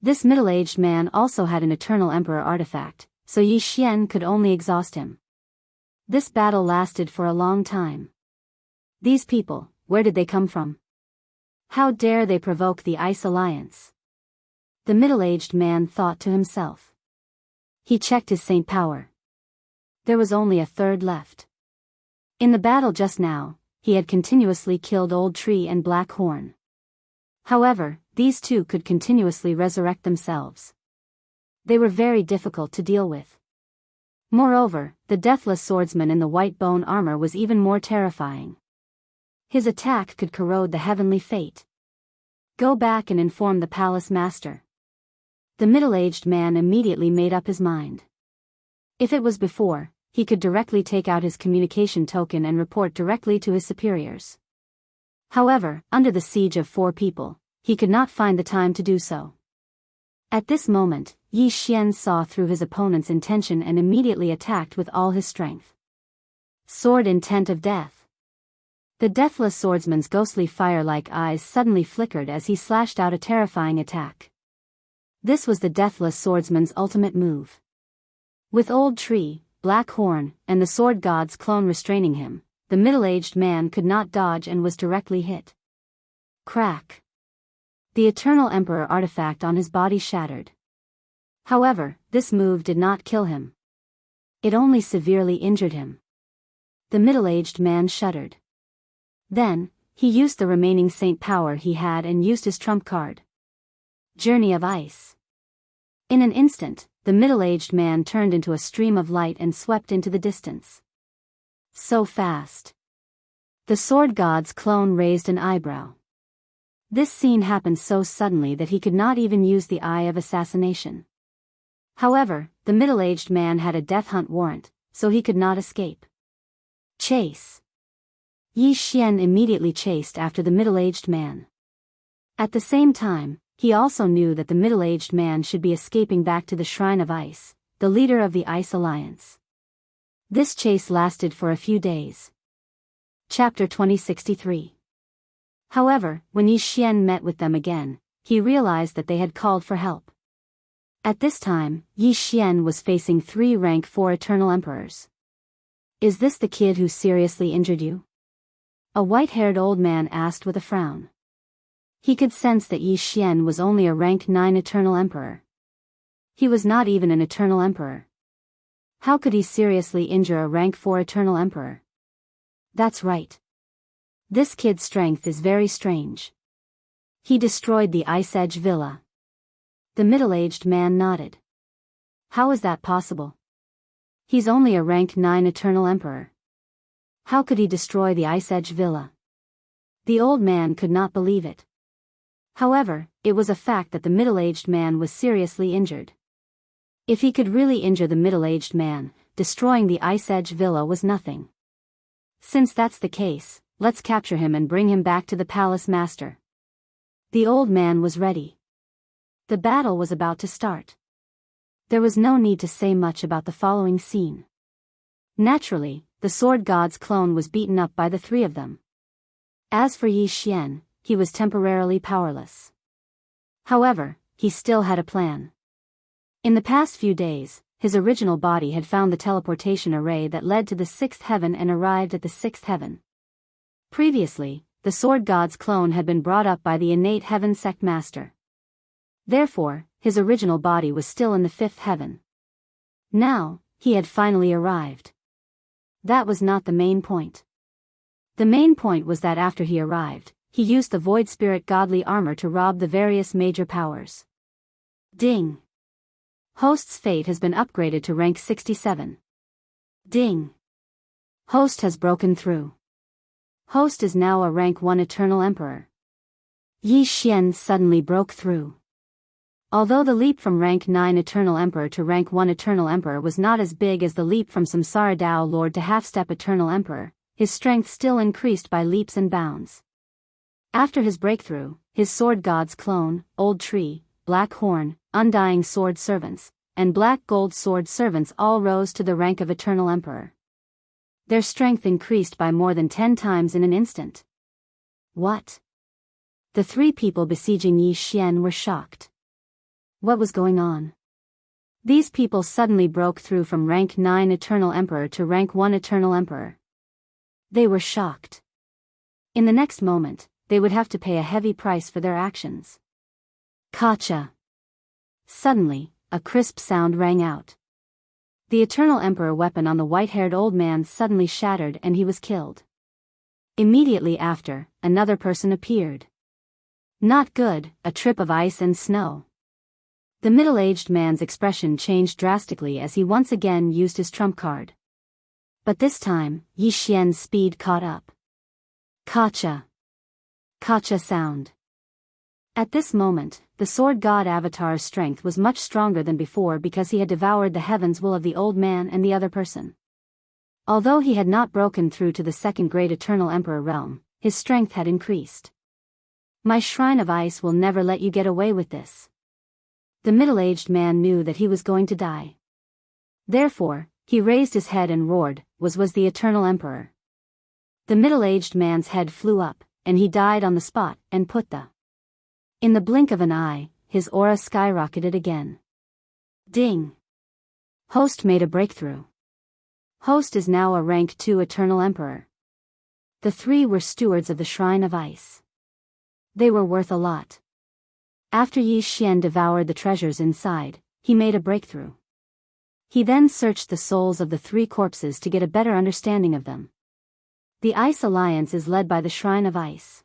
This middle-aged man also had an Eternal Emperor artifact, so Yi Xian could only exhaust him. This battle lasted for a long time. These people, where did they come from? How dare they provoke the Ice Alliance? The middle-aged man thought to himself. He checked his saint power. There was only a third left. In the battle just now, he had continuously killed Old Tree and Black Horn. However, these two could continuously resurrect themselves. They were very difficult to deal with. Moreover, the Deathless Swordsman in the white bone armor was even more terrifying. His attack could corrode the heavenly fate. Go back and inform the palace master. The middle-aged man immediately made up his mind. If it was before, he could directly take out his communication token and report directly to his superiors. However, under the siege of 4 people, he could not find the time to do so. At this moment, Yi Xian saw through his opponent's intention and immediately attacked with all his strength. Sword Intent of Death. The Deathless Swordsman's ghostly fire-like eyes suddenly flickered as he slashed out a terrifying attack. This was the Deathless Swordsman's ultimate move. With Old Tree, Black Horn, and the Sword God's clone restraining him, the middle-aged man could not dodge and was directly hit. Crack. The Eternal Emperor artifact on his body shattered. However, this move did not kill him. It only severely injured him. The middle-aged man shuddered. Then, he used the remaining saint power he had and used his trump card. Journey of Ice. In an instant, the middle-aged man turned into a stream of light and swept into the distance. So fast. The sword god's clone raised an eyebrow. This scene happened so suddenly that he could not even use the eye of assassination. However, the middle-aged man had a death hunt warrant, so he could not escape. Chase. Yi Xian immediately chased after the middle-aged man. At the same time, he also knew that the middle-aged man should be escaping back to the Shrine of Ice, the leader of the Ice Alliance. This chase lasted for a few days. Chapter 2063. However, when Yi Xian met with them again, he realized that they had called for help. At this time, Yi Xian was facing 3 rank 4 Eternal Emperors. "Is this the kid who seriously injured you?" a white-haired old man asked with a frown. He could sense that Yi Xian was only a rank 9 Eternal Emperor. He was not even an Eternal Emperor. How could he seriously injure a rank 4 Eternal Emperor? That's right. This kid's strength is very strange. He destroyed the Ice Edge Villa. The middle-aged man nodded. How is that possible? He's only a rank 9 Eternal Emperor. How could he destroy the Ice Edge Villa? The old man could not believe it. However, it was a fact that the middle-aged man was seriously injured. If he could really injure the middle-aged man, destroying the Ice Edge Villa was nothing. Since that's the case, let's capture him and bring him back to the palace master. The old man was ready. The battle was about to start. There was no need to say much about the following scene. Naturally, the sword god's clone was beaten up by the 3 of them. As for Yi Xian, he was temporarily powerless. However, he still had a plan. In the past few days, his original body had found the teleportation array that led to the 6th heaven and arrived at the 6th heaven. Previously, the sword god's clone had been brought up by the innate heaven sect master. Therefore, his original body was still in the 5th heaven. Now, he had finally arrived. That was not the main point. The main point was that after he arrived, he used the Void Spirit godly armor to rob the various major powers. Ding! Host's fate has been upgraded to rank 67. Ding! Host has broken through. Host is now a rank 1 Eternal Emperor. Yi Xian suddenly broke through. Although the leap from rank 9 Eternal Emperor to rank 1 Eternal Emperor was not as big as the leap from Samsara Dao Lord to half-step Eternal Emperor, his strength still increased by leaps and bounds. After his breakthrough, his sword god's clone, Old Tree, Black Horn, Undying Sword Servants, and Black Gold Sword Servants all rose to the rank of Eternal Emperor. Their strength increased by more than 10 times in an instant. What? The 3 people besieging Yi Xian were shocked. What was going on? These people suddenly broke through from rank 9 Eternal Emperor to rank 1 Eternal Emperor. They were shocked. In the next moment, they would have to pay a heavy price for their actions. Gotcha! Suddenly, a crisp sound rang out. The Eternal Emperor weapon on the white-haired old man suddenly shattered and he was killed. Immediately after, another person appeared. Not good, a trip of ice and snow. The middle-aged man's expression changed drastically as he once again used his trump card. But this time, Yi Xian's speed caught up. Gotcha! Gotcha sound. At this moment, the sword god avatar's strength was much stronger than before because he had devoured the heaven's will of the old man and the other person. Although he had not broken through to the 2nd great Eternal Emperor realm, his strength had increased. My Shrine of Ice will never let you get away with this. The middle-aged man knew that he was going to die. Therefore, he raised his head and roared, was the Eternal Emperor. The middle-aged man's head flew up, and he died on the spot, and in the blink of an eye, his aura skyrocketed again. Ding! Host made a breakthrough. Host is now a rank 2 Eternal Emperor. The 3 were stewards of the Shrine of Ice. They were worth a lot. After Yi Xian devoured the treasures inside, he made a breakthrough. He then searched the souls of the 3 corpses to get a better understanding of them. The Ice Alliance is led by the Shrine of Ice.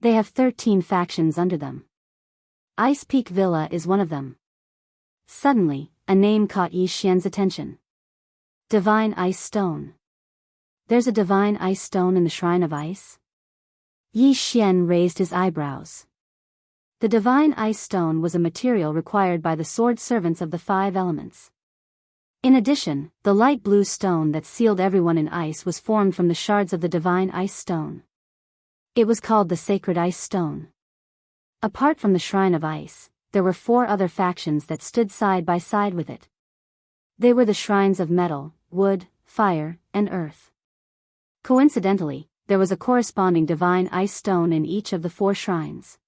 They have 13 factions under them. Ice Peak Villa is one of them. Suddenly, a name caught Yi Xian's attention. Divine Ice Stone. There's a divine ice stone in the Shrine of Ice? Yi Xian raised his eyebrows. The divine ice stone was a material required by the sword servants of the 5 elements. In addition, the light blue stone that sealed everyone in ice was formed from the shards of the divine ice stone. It was called the Sacred Ice Stone. Apart from the Shrine of Ice, there were 4 other factions that stood side by side with it. They were the shrines of metal, wood, fire, and earth. Coincidentally, there was a corresponding divine ice stone in each of the 4 shrines.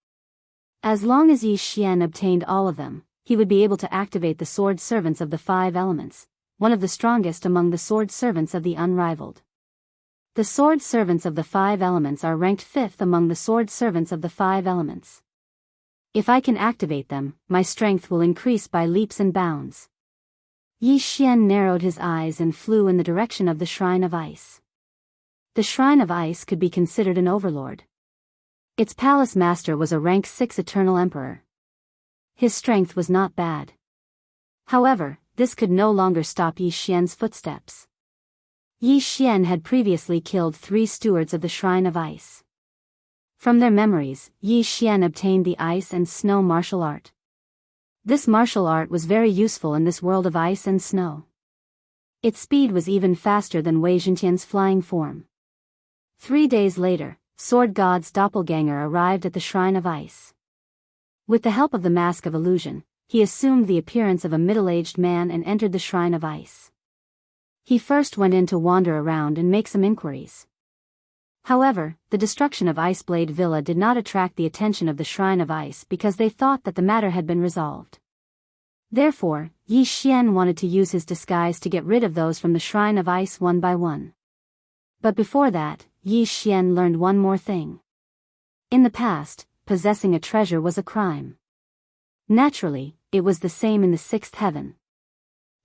As long as Yi Xian obtained all of them, he would be able to activate the sword servants of the 5 elements, one of the strongest among the sword servants of the unrivaled. The sword servants of the 5 elements are ranked 5th among the sword servants of the 5 elements. If I can activate them, my strength will increase by leaps and bounds. Yi Xian narrowed his eyes and flew in the direction of the Shrine of Ice. The Shrine of Ice could be considered an overlord. Its palace master was a rank 6 eternal emperor. His strength was not bad. However, this could no longer stop Yi Xian's footsteps. Yi Xian had previously killed 3 stewards of the Shrine of Ice. From their memories, Yi Xian obtained the ice and snow martial art. This martial art was very useful in this world of ice and snow. Its speed was even faster than Wei Zhentian's flying form. 3 days later, Sword God's doppelganger arrived at the Shrine of Ice. With the help of the Mask of Illusion, he assumed the appearance of a middle-aged man and entered the Shrine of Ice. He first went in to wander around and make some inquiries. However, the destruction of Iceblade Villa did not attract the attention of the Shrine of Ice because they thought that the matter had been resolved. Therefore, Yi Xian wanted to use his disguise to get rid of those from the Shrine of Ice one by one. But before that, Yi Xian learned one more thing. In the past, possessing a treasure was a crime. Naturally, it was the same in the 6th heaven.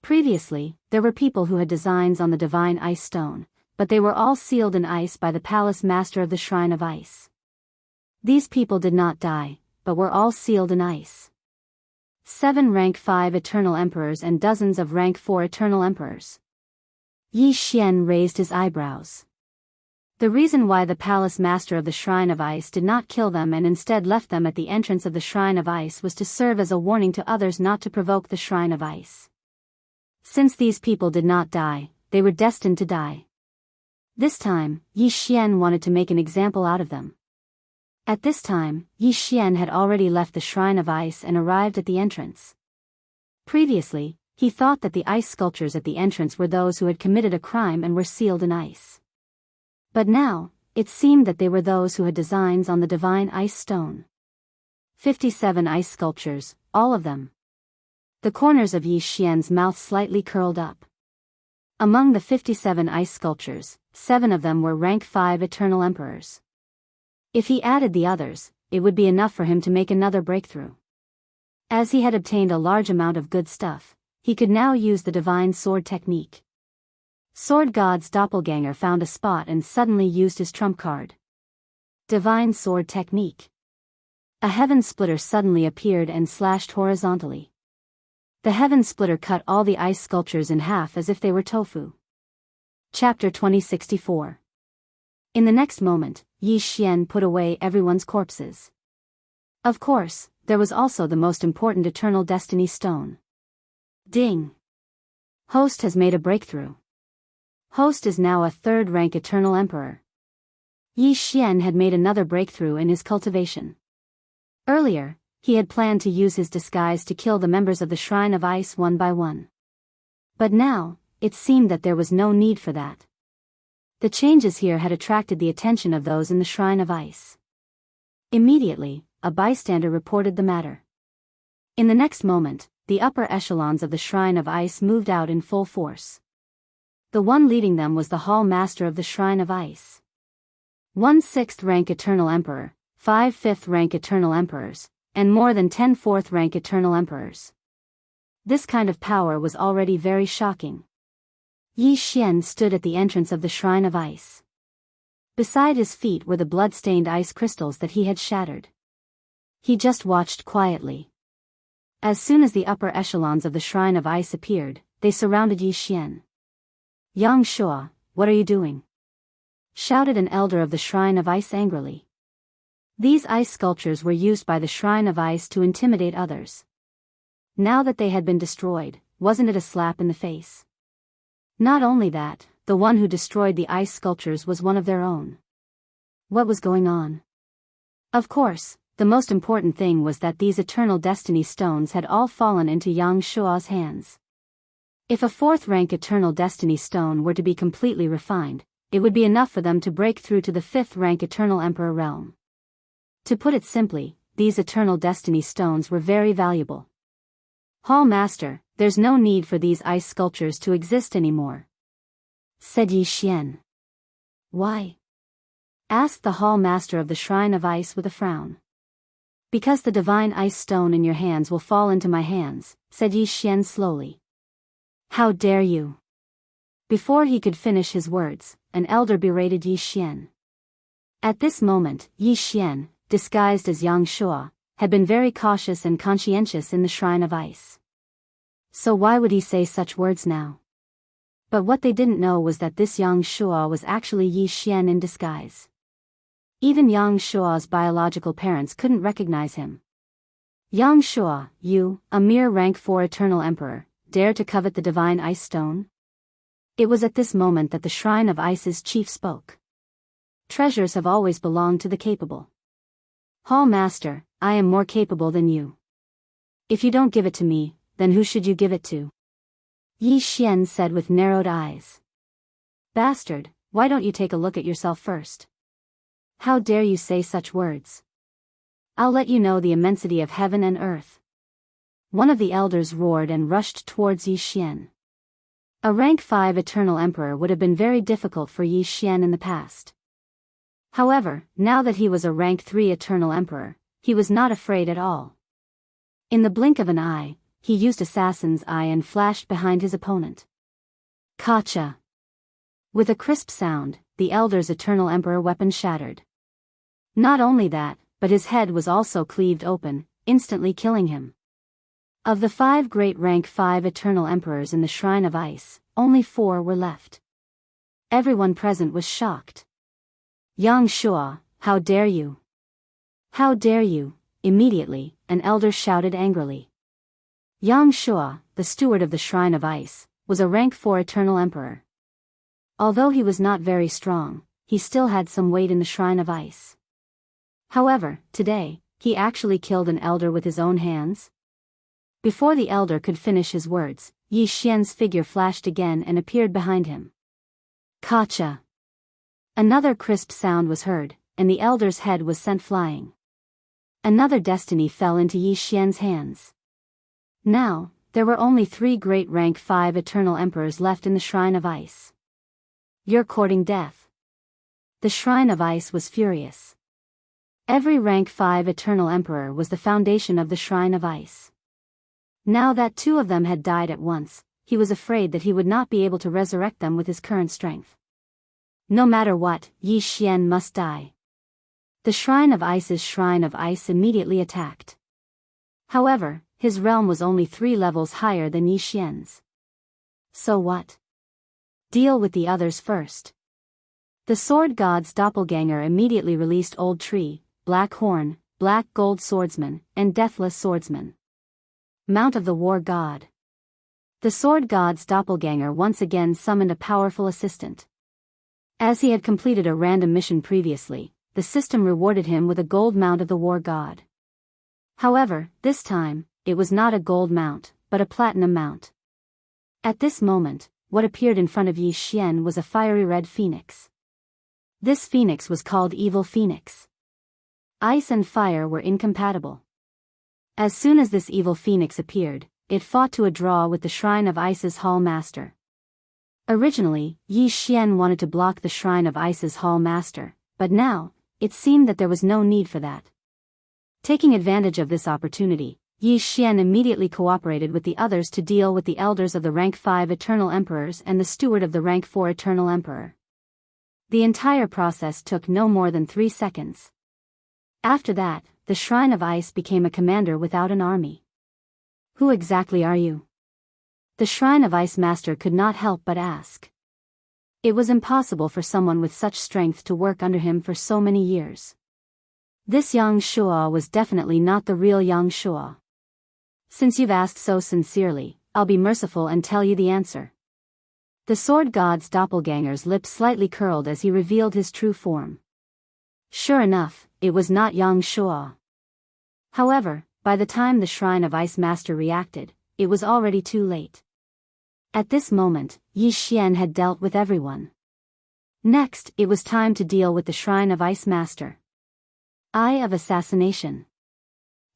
Previously, there were people who had designs on the divine ice stone, but they were all sealed in ice by the palace master of the Shrine of Ice. These people did not die, but were all sealed in ice. 7 rank 5 eternal emperors and dozens of rank 4 eternal emperors. Yi Xian raised his eyebrows. The reason why the palace master of the Shrine of Ice did not kill them and instead left them at the entrance of the Shrine of Ice was to serve as a warning to others not to provoke the Shrine of Ice. Since these people did not die, they were destined to die. This time, Yi Xian wanted to make an example out of them. At this time, Yi Xian had already left the Shrine of Ice and arrived at the entrance. Previously, he thought that the ice sculptures at the entrance were those who had committed a crime and were sealed in ice. But now, it seemed that they were those who had designs on the divine ice stone. 57 ice sculptures, all of them. The corners of Yi Xian's mouth slightly curled up. Among the 57 ice sculptures, 7 of them were rank 5 eternal emperors. If he added the others, it would be enough for him to make another breakthrough. As he had obtained a large amount of good stuff, he could now use the divine sword technique. Sword God's doppelganger found a spot and suddenly used his trump card. Divine sword technique. A heaven splitter suddenly appeared and slashed horizontally. The heaven splitter cut all the ice sculptures in half as if they were tofu. Chapter 2064. In the next moment, Yi Xian put away everyone's corpses. Of course, there was also the most important eternal destiny stone. Ding! Host has made a breakthrough. Host is now a 3rd rank eternal emperor. Yi Xian had made another breakthrough in his cultivation. Earlier, he had planned to use his disguise to kill the members of the Shrine of Ice one by one. But now, it seemed that there was no need for that. The changes here had attracted the attention of those in the Shrine of Ice. Immediately, a bystander reported the matter. In the next moment, the upper echelons of the Shrine of Ice moved out in full force. The one leading them was the Hall Master of the Shrine of Ice. 1 6th rank Eternal Emperor, 5 5th rank Eternal Emperors, and more than 10 4th rank Eternal Emperors. This kind of power was already very shocking. Yi Xian stood at the entrance of the Shrine of Ice. Beside his feet were the blood-stained ice crystals that he had shattered. He just watched quietly. As soon as the upper echelons of the Shrine of Ice appeared, they surrounded Yi Xian. "Yang Shua, what are you doing?" shouted an elder of the Shrine of Ice angrily. These ice sculptures were used by the Shrine of Ice to intimidate others. Now that they had been destroyed, wasn't it a slap in the face? Not only that, the one who destroyed the ice sculptures was one of their own. What was going on? Of course, the most important thing was that these eternal destiny stones had all fallen into Yang Shua's hands. If a fourth-rank eternal destiny stone were to be completely refined, it would be enough for them to break through to the fifth-rank eternal emperor realm. To put it simply, these eternal destiny stones were very valuable. "Hall Master, there's no need for these ice sculptures to exist anymore," said Yi Xian. "Why?" asked the Hall Master of the Shrine of Ice with a frown. "Because the divine ice stone in your hands will fall into my hands," said Yi Xian slowly. "How dare you!" Before he could finish his words, an elder berated Yi Xian. At this moment, Yi Xian, disguised as Yang Shua, had been very cautious and conscientious in the Shrine of Ice. So why would he say such words now? But what they didn't know was that this Yang Shua was actually Yi Xian in disguise. Even Yang Shua's biological parents couldn't recognize him. "Yang Shua, you, a mere rank 4 eternal emperor, dare to covet the divine ice stone?" It was at this moment that the Shrine of Ice's chief spoke. "Treasures have always belonged to the capable. Hall Master, I am more capable than you. If you don't give it to me, then who should you give it to?" Yi Xian said with narrowed eyes. "Bastard, why don't you take a look at yourself first? How dare you say such words? I'll let you know the immensity of heaven and earth." One of the elders roared and rushed towards Yi Xian. A rank 5 eternal emperor would have been very difficult for Yi Xian in the past. However, now that he was a rank 3 eternal emperor, he was not afraid at all. In the blink of an eye, he used Assassin's Eye and flashed behind his opponent. Kacha! With a crisp sound, the elder's eternal emperor weapon shattered. Not only that, but his head was also cleaved open, instantly killing him. Of the 5 great rank 5 eternal emperors in the Shrine of Ice, only 4 were left. Everyone present was shocked. "Yang Shua, how dare you? How dare you!" Immediately, an elder shouted angrily. Yang Shua, the steward of the Shrine of Ice, was a rank 4 eternal emperor. Although he was not very strong, he still had some weight in the Shrine of Ice. However, today, he actually killed an elder with his own hands. Before the elder could finish his words, Yi Xian's figure flashed again and appeared behind him. Kacha! Another crisp sound was heard, and the elder's head was sent flying. Another destiny fell into Yi Xian's hands. Now, there were only 3 great rank 5 eternal emperors left in the Shrine of Ice. "You're courting death." The Shrine of Ice was furious. Every rank 5 eternal emperor was the foundation of the Shrine of Ice. Now that 2 of them had died at once, he was afraid that he would not be able to resurrect them with his current strength. No matter what, Yi Xian must die. The Shrine of Ice immediately attacked. However, his realm was only 3 levels higher than Yi Xian's. So what? Deal with the others first. The Sword God's doppelganger immediately released Old Tree, Black Horn, Black Gold Swordsman, and Deathless Swordsman. Mount of the War God. The Sword God's doppelganger once again summoned a powerful assistant. As he had completed a random mission previously, the system rewarded him with a gold mount of the War God. However, this time, it was not a gold mount, but a platinum mount. At this moment, what appeared in front of Yi Xian was a fiery red phoenix. This phoenix was called Evil Phoenix. Ice and fire were incompatible. As soon as this evil phoenix appeared, it fought to a draw with the Shrine of Ice's Hall Master. Originally, Yi Xian wanted to block the Shrine of Ice's Hall Master, but now, it seemed that there was no need for that. Taking advantage of this opportunity, Yi Xian immediately cooperated with the others to deal with the elders of the rank 5 Eternal Emperors and the steward of the rank 4 Eternal Emperor. The entire process took no more than 3 seconds. After that, the Shrine of Ice became a commander without an army. Who exactly are you? The Shrine of Ice Master could not help but ask. It was impossible for someone with such strength to work under him for so many years. This Yang Shuo was definitely not the real Yang Shuo. Since you've asked so sincerely, I'll be merciful and tell you the answer. The sword god's doppelganger's lips slightly curled as he revealed his true form. Sure enough, it was not Yang Shuo. However, by the time the Shrine of Ice Master reacted, it was already too late. At this moment, Yi Xian had dealt with everyone. Next, it was time to deal with the Shrine of Ice Master. Eye of Assassination.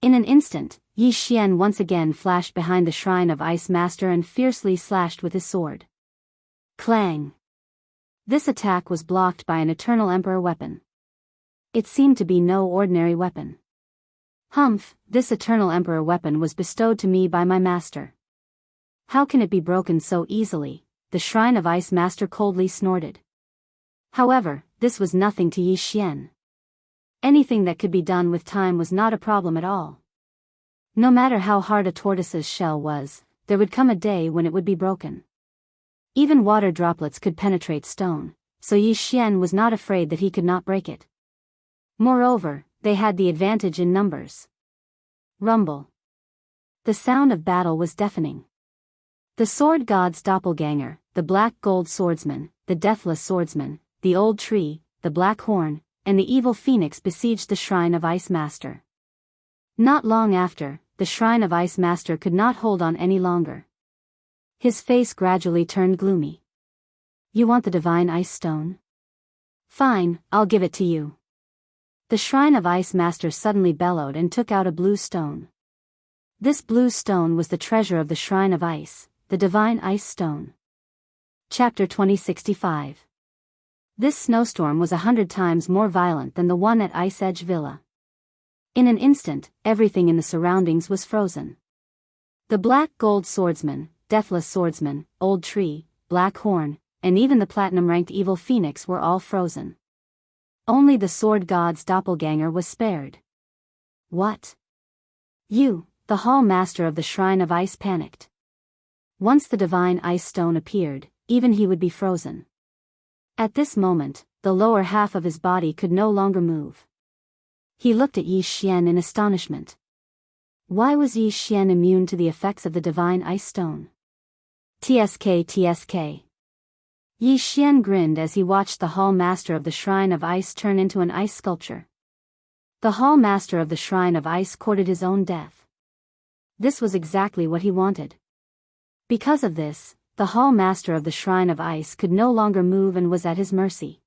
In an instant, Yi Xian once again flashed behind the Shrine of Ice Master and fiercely slashed with his sword. Clang! This attack was blocked by an Eternal Emperor weapon. It seemed to be no ordinary weapon. Humph, this Eternal Emperor weapon was bestowed to me by my master. How can it be broken so easily? The Shrine of Ice Master coldly snorted. However, this was nothing to Yi Xian. Anything that could be done with time was not a problem at all. No matter how hard a tortoise's shell was, there would come a day when it would be broken. Even water droplets could penetrate stone, so Yi Xian was not afraid that he could not break it. Moreover, they had the advantage in numbers. Rumble. The sound of battle was deafening. The sword god's doppelganger, the black gold swordsman, the deathless swordsman, the old tree, the black horn, and the evil phoenix besieged the Shrine of Ice Master. Not long after, the Shrine of Ice Master could not hold on any longer. His face gradually turned gloomy. You want the divine ice stone? Fine, I'll give it to you. The Shrine of Ice Master suddenly bellowed and took out a blue stone. This blue stone was the treasure of the Shrine of Ice, the divine ice stone. Chapter 2065. This snowstorm was 100 times more violent than the one at Ice Edge Villa. In an instant, everything in the surroundings was frozen. The black gold swordsman, deathless swordsman, old tree, black horn, and even the platinum-ranked evil phoenix were all frozen. Only the sword god's doppelganger was spared. What? You, the hall master of the Shrine of Ice, panicked. Once the divine ice stone appeared, even he would be frozen. At this moment, the lower half of his body could no longer move. He looked at Yi Xian in astonishment. Why was Yi Xian immune to the effects of the divine ice stone? TSK. Yi Xian grinned as he watched the hall master of the Shrine of Ice turn into an ice sculpture. The hall master of the Shrine of Ice courted his own death. This was exactly what he wanted. Because of this, the hall master of the Shrine of Ice could no longer move and was at his mercy.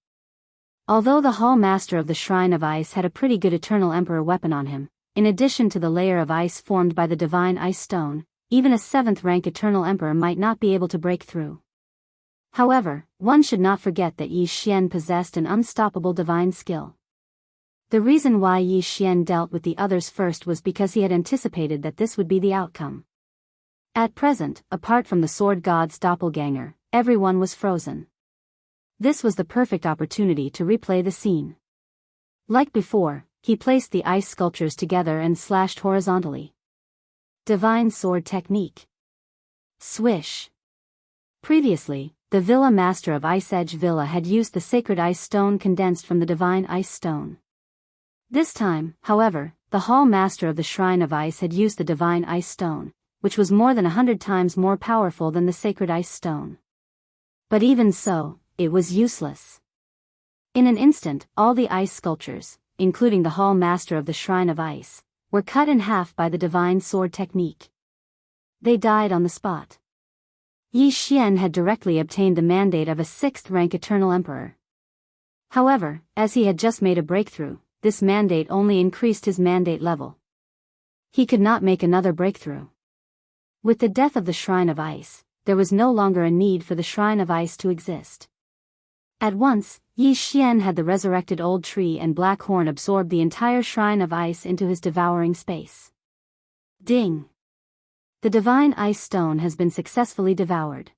Although the hall master of the Shrine of Ice had a pretty good Eternal Emperor weapon on him, in addition to the layer of ice formed by the divine ice stone, even a 7th-rank Eternal Emperor might not be able to break through. However, one should not forget that Yi Xian possessed an unstoppable divine skill. The reason why Yi Xian dealt with the others first was because he had anticipated that this would be the outcome. At present, apart from the sword god's doppelganger, everyone was frozen. This was the perfect opportunity to replay the scene. Like before, he placed the ice sculptures together and slashed horizontally. Divine sword technique. Swish. Previously, the Villa Master of Ice Edge Villa had used the sacred ice stone condensed from the divine ice stone. This time, however, the hall master of the Shrine of Ice had used the divine ice stone, which was more than 100 times more powerful than the sacred ice stone. But even so, it was useless. In an instant, all the ice sculptures, including the hall master of the Shrine of Ice, were cut in half by the divine sword technique. They died on the spot. Yi Xian had directly obtained the mandate of a 6th-rank Eternal Emperor. However, as he had just made a breakthrough, this mandate only increased his mandate level. He could not make another breakthrough. With the death of the Shrine of Ice, there was no longer a need for the Shrine of Ice to exist. At once, Yi Xian had the resurrected old tree and black horn absorb the entire Shrine of Ice into his devouring space. Ding! The divine ice stone has been successfully devoured.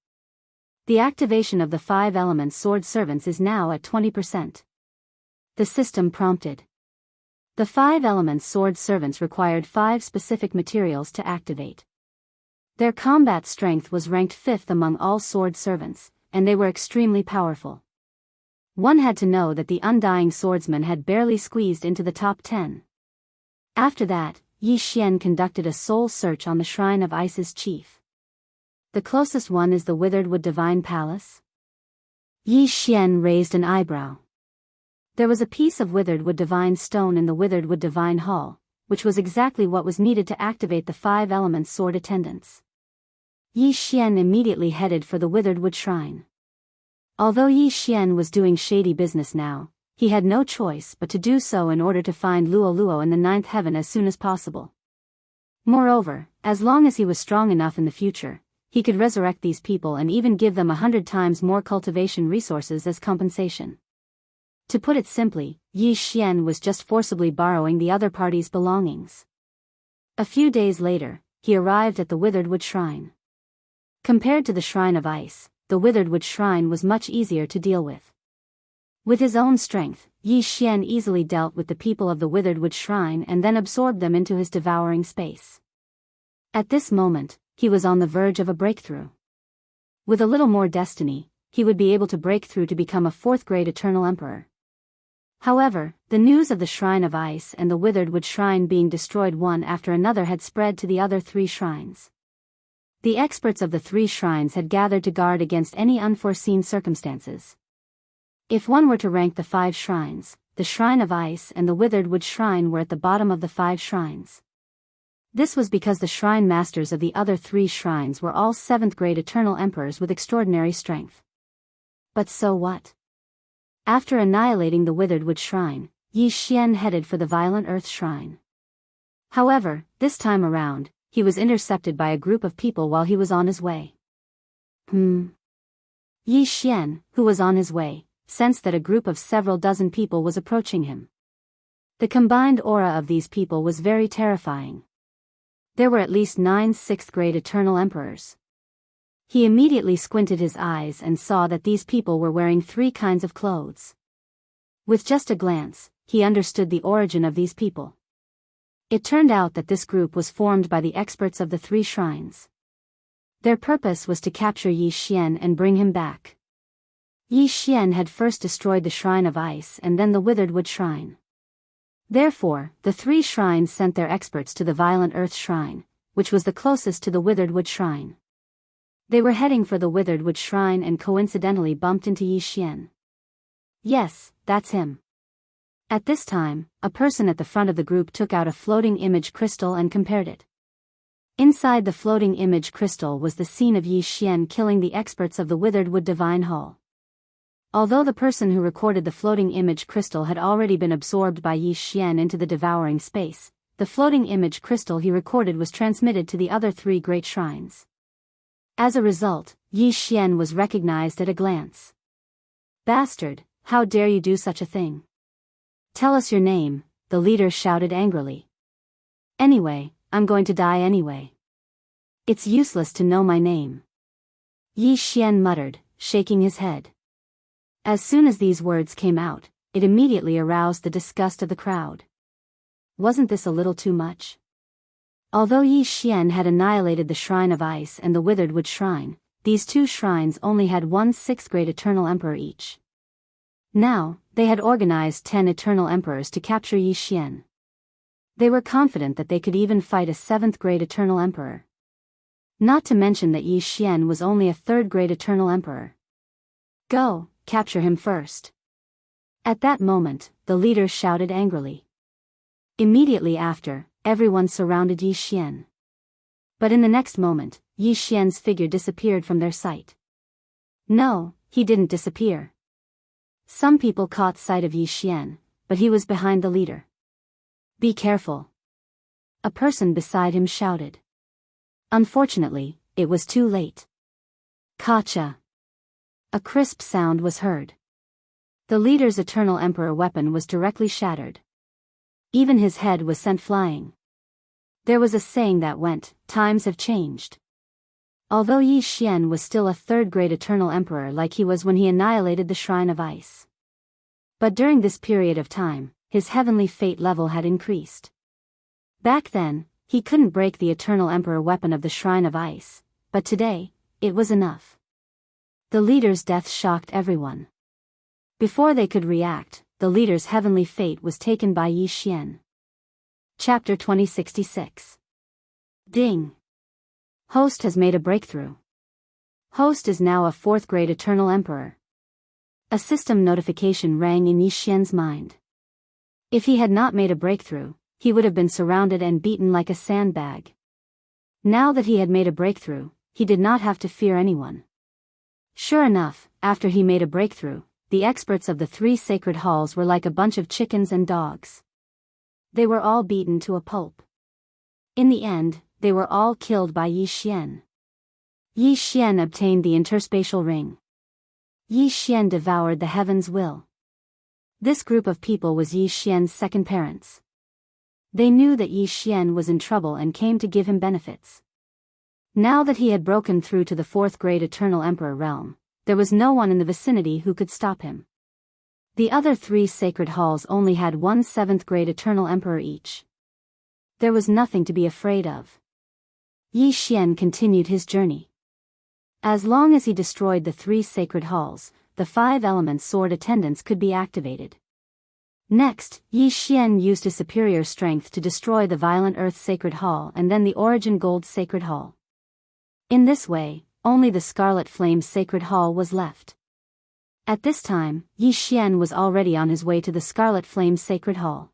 The activation of the 5 elements sword servants is now at 20%. The system prompted. The 5 elements sword servants required 5 specific materials to activate. Their combat strength was ranked 5th among all sword servants, and they were extremely powerful. One had to know that the undying swordsman had barely squeezed into the top 10. After that, Yi Xian conducted a soul search on the Shrine of Ice's chief. The closest one is the Withered Wood Divine Palace? Yi Xian raised an eyebrow. There was a piece of Withered Wood Divine Stone in the Withered Wood Divine Hall, which was exactly what was needed to activate the 5 elements sword attendants. Yi Xian immediately headed for the Withered Wood Shrine. Although Yi Xian was doing shady business now, he had no choice but to do so in order to find Luo Luo in the 9th heaven as soon as possible. Moreover, as long as he was strong enough in the future, he could resurrect these people and even give them 100 times more cultivation resources as compensation. To put it simply, Yi Xian was just forcibly borrowing the other party's belongings. A few days later, he arrived at the Withered Wood Shrine. Compared to the Shrine of Ice, the Withered Wood Shrine was much easier to deal with. With his own strength, Yi Xian easily dealt with the people of the Withered Wood Shrine and then absorbed them into his devouring space. At this moment, he was on the verge of a breakthrough. With a little more destiny, he would be able to break through to become a 4th-grade Eternal Emperor. However, the news of the Shrine of Ice and the Withered Wood Shrine being destroyed one after another had spread to the other 3 shrines. The experts of the 3 shrines had gathered to guard against any unforeseen circumstances. If one were to rank the 5 shrines, the Shrine of Ice and the Withered Wood Shrine were at the bottom of the 5 shrines. This was because the shrine masters of the other 3 shrines were all 7th-grade Eternal Emperors with extraordinary strength. But so what? After annihilating the Withered Wood Shrine, Yi Xian headed for the Violent Earth Shrine. However, this time around, he was intercepted by a group of people while he was on his way. Yi Xian, who was on his way, sensed that a group of several dozen people was approaching him. The combined aura of these people was very terrifying. There were at least 9 6th-grade Eternal Emperors. He immediately squinted his eyes and saw that these people were wearing 3 kinds of clothes. With just a glance, he understood the origin of these people. It turned out that this group was formed by the experts of the 3 shrines. Their purpose was to capture Yi Xian and bring him back. Yi Xian had first destroyed the Shrine of Ice and then the Withered Wood Shrine. Therefore, the 3 shrines sent their experts to the Violent Earth Shrine, which was the closest to the Withered Wood Shrine. They were heading for the Withered Wood Shrine and coincidentally bumped into Yi Xian. Yes, that's him. At this time, a person at the front of the group took out a floating image crystal and compared it. Inside the floating image crystal was the scene of Yi Xian killing the experts of the Withered Wood Divine Hall. Although the person who recorded the floating image crystal had already been absorbed by Yi Xian into the devouring space, the floating image crystal he recorded was transmitted to the other 3 great shrines. As a result, Yi Xian was recognized at a glance. Bastard, how dare you do such a thing? Tell us your name, the leader shouted angrily. Anyway, I'm going to die anyway. It's useless to know my name. Yi Xian muttered, shaking his head. As soon as these words came out, it immediately aroused the disgust of the crowd. Wasn't this a little too much? Although Yi Xian had annihilated the Shrine of Ice and the Withered Wood Shrine, these 2 shrines only had 1 6th-grade Eternal Emperor each. Now, they had organized 10 Eternal Emperors to capture Yi Xian. They were confident that they could even fight a 7th-grade Eternal Emperor. Not to mention that Yi Xian was only a 3rd-grade Eternal Emperor. Go, capture him first. At that moment, the leader shouted angrily. Immediately after, everyone surrounded Yi Xian. But in the next moment, Yi Xian's figure disappeared from their sight. No, he didn't disappear. Some people caught sight of Yi Xian, but he was behind the leader. Be careful. A person beside him shouted. Unfortunately, it was too late. Kacha. A crisp sound was heard. The leader's Eternal Emperor weapon was directly shattered. Even his head was sent flying. There was a saying that went, times have changed. Although Yi Xian was still a 3rd-grade Eternal Emperor like he was when he annihilated the Shrine of Ice. But during this period of time, his heavenly fate level had increased. Back then, He couldn't break the Eternal Emperor weapon of the Shrine of Ice, but today, it was enough. The leader's death shocked everyone. Before they could react, the leader's heavenly fate was taken by Yi Xian. Chapter 2066. Ding! Host has made a breakthrough. Host is now a 4th grade Eternal Emperor. A system notification rang in Yi Xian's mind. If he had not made a breakthrough, he would have been surrounded and beaten like a sandbag. Now that he had made a breakthrough, he did not have to fear anyone. Sure enough, after he made a breakthrough, the experts of the 3 sacred halls were like a bunch of chickens and dogs. They were all beaten to a pulp. In the end, they were all killed by Yi Xian. Yi Xian obtained the interspatial ring. Yi Xian devoured the heaven's will. This group of people was Yi Xian's second parents. They knew that Yi Xian was in trouble and came to give him benefits. Now that he had broken through to the 4th grade Eternal Emperor realm, there was no one in the vicinity who could stop him. The other 3 sacred halls only had 1 7th grade Eternal Emperor each. There was nothing to be afraid of. Yi Xian continued his journey. As long as he destroyed the 3 sacred halls, the 5 elements sword attendants could be activated. Next, Yi Xian used his superior strength to destroy the Violent Earth Sacred Hall and then the Origin Gold Sacred Hall. In this way, only the Scarlet Flame Sacred Hall was left. At this time, Yi Xian was already on his way to the Scarlet Flame Sacred Hall.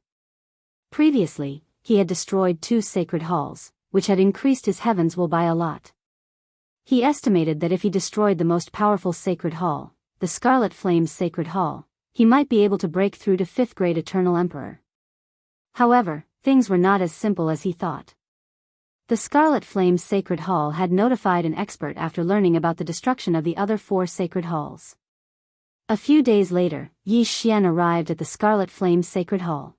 Previously, he had destroyed 2 sacred halls, which had increased his heaven's will by a lot. He estimated that if he destroyed the most powerful sacred hall, the Scarlet Flame Sacred Hall, he might be able to break through to 5th grade Eternal Emperor. However, things were not as simple as he thought. The Scarlet Flame Sacred Hall had notified an expert after learning about the destruction of the other 4 sacred halls. A few days later, Yi Xian arrived at the Scarlet Flame Sacred Hall.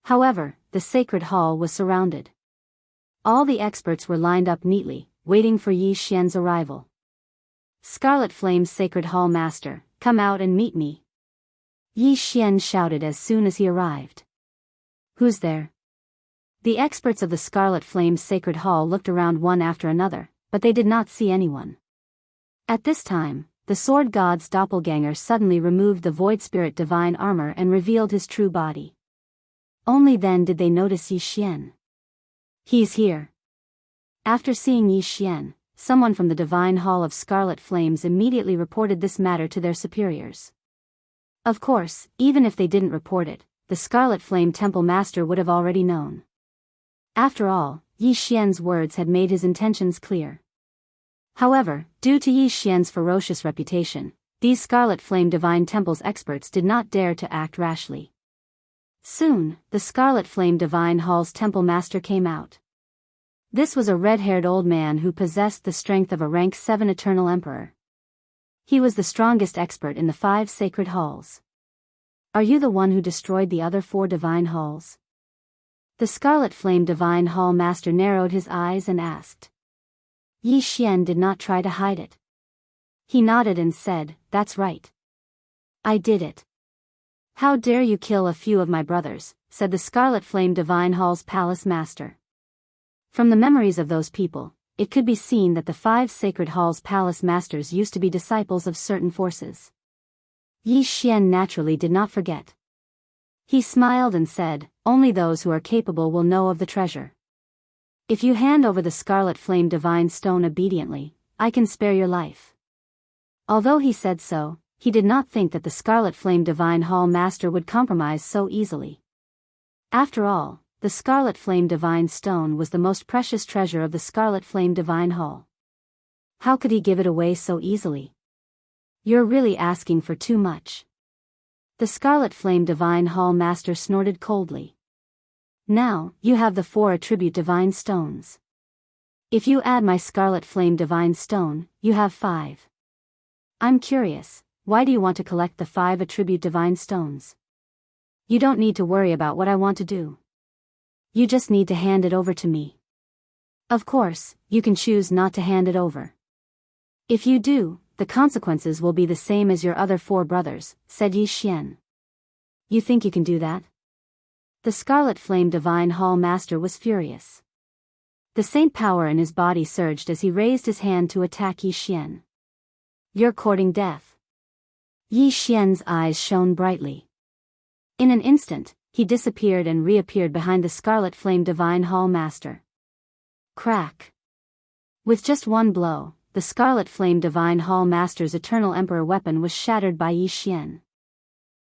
However, the Sacred Hall was surrounded. All the experts were lined up neatly, waiting for Yi Xian's arrival. "Scarlet Flame Sacred Hall Master, come out and meet me," Yi Xian shouted as soon as he arrived. "Who's there?" The experts of the Scarlet Flame Sacred Hall looked around one after another, but they did not see anyone. At this time, the Sword God's doppelganger suddenly removed the Void Spirit divine armor and revealed his true body. Only then did they notice Yi Xian. "He's here." After seeing Yi Xian, someone from the Divine Hall of Scarlet Flames immediately reported this matter to their superiors. Of course, even if they didn't report it, the Scarlet Flame Temple Master would have already known. After all, Yi Xian's words had made his intentions clear. However, due to Yi Xian's ferocious reputation, these Scarlet Flame Divine Temple's experts did not dare to act rashly. Soon, the Scarlet Flame Divine Hall's Temple Master came out. This was a red-haired old man who possessed the strength of a rank 7 Eternal Emperor. He was the strongest expert in the 5 sacred halls. "Are you the one who destroyed the other 4 divine halls?" The Scarlet Flame Divine Hall Master narrowed his eyes and asked. Yi Xian did not try to hide it. He nodded and said, "That's right. I did it." "How dare you kill a few of my brothers," said the Scarlet Flame Divine Hall's Palace Master. From the memories of those people, it could be seen that the 5 sacred halls' palace masters used to be disciples of certain forces. Yi Xian naturally did not forget. He smiled and said, "Only those who are capable will know of the treasure. If you hand over the Scarlet Flame Divine Stone obediently, I can spare your life." Although he said so, he did not think that the Scarlet Flame Divine Hall Master would compromise so easily. After all, the Scarlet Flame Divine Stone was the most precious treasure of the Scarlet Flame Divine Hall. How could he give it away so easily? "You're really asking for too much." The Scarlet Flame Divine Hall Master snorted coldly. "Now, you have the 4 attribute divine stones. If you add my Scarlet Flame Divine Stone, you have 5. I'm curious, why do you want to collect the 5 attribute divine stones? You don't need to worry about what I want to do. You just need to hand it over to me. Of course, you can choose not to hand it over. If you do, the consequences will be the same as your other 4 brothers," said Yi Xian. "You think you can do that?" The Scarlet Flame Divine Hall Master was furious. The saint power in his body surged as he raised his hand to attack Yi Xian. You're courting death. Yi Xian's eyes shone brightly. In an instant, he disappeared and reappeared behind the Scarlet Flame Divine Hall Master. Crack. With just one blow, the Scarlet Flame Divine Hall Master's Eternal Emperor weapon was shattered by Yi Xian.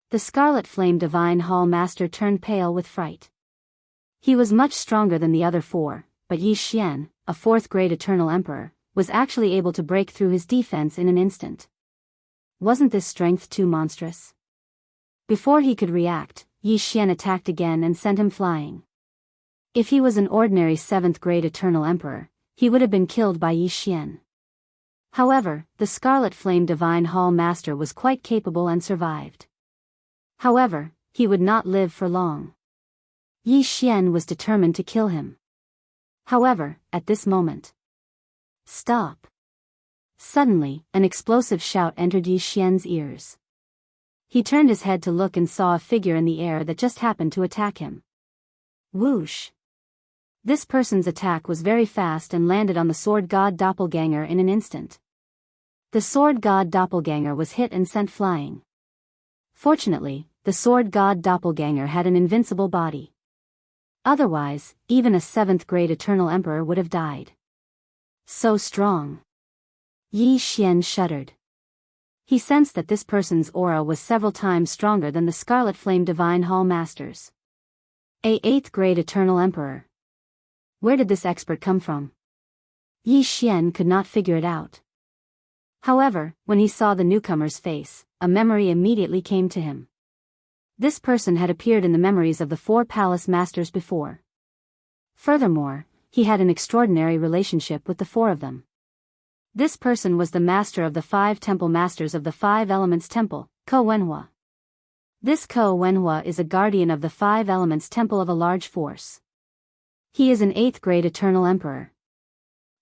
The Scarlet Flame Divine Hall Master turned pale with fright. He was much stronger than the other four, but Yi Xian, a fourth-grade Eternal Emperor, was actually able to break through his defense in an instant. Wasn't this strength too monstrous? Before he could react, Yi Xian attacked again and sent him flying. If he was an ordinary 7th-grade Eternal Emperor, he would have been killed by Yi Xian. However, the Scarlet Flame Divine Hall Master was quite capable and survived. However, he would not live for long. Yi Xian was determined to kill him. However, at this moment. Stop! Suddenly, an explosive shout entered Yi Xian's ears. He turned his head to look and saw a figure in the air that just happened to attack him. Whoosh! This person's attack was very fast and landed on the Sword God Doppelganger in an instant. The Sword God Doppelganger was hit and sent flying. Fortunately, the Sword God Doppelganger had an invincible body. Otherwise, even a 7th-grade Eternal Emperor would have died. So strong. Yi Xian shuddered. He sensed that this person's aura was several times stronger than the Scarlet Flame Divine Hall Master's. A 8th-grade Eternal Emperor. Where did this expert come from? Yi Xian could not figure it out. However, when he saw the newcomer's face, a memory immediately came to him. This person had appeared in the memories of the 4 palace masters before. Furthermore, he had an extraordinary relationship with the 4 of them. This person was the master of the 5 temple masters of the 5 Elements Temple, Ko Wenhua. This Ko Wenhua is a guardian of the 5 Elements Temple of a large force. He is an 8th-grade Eternal Emperor.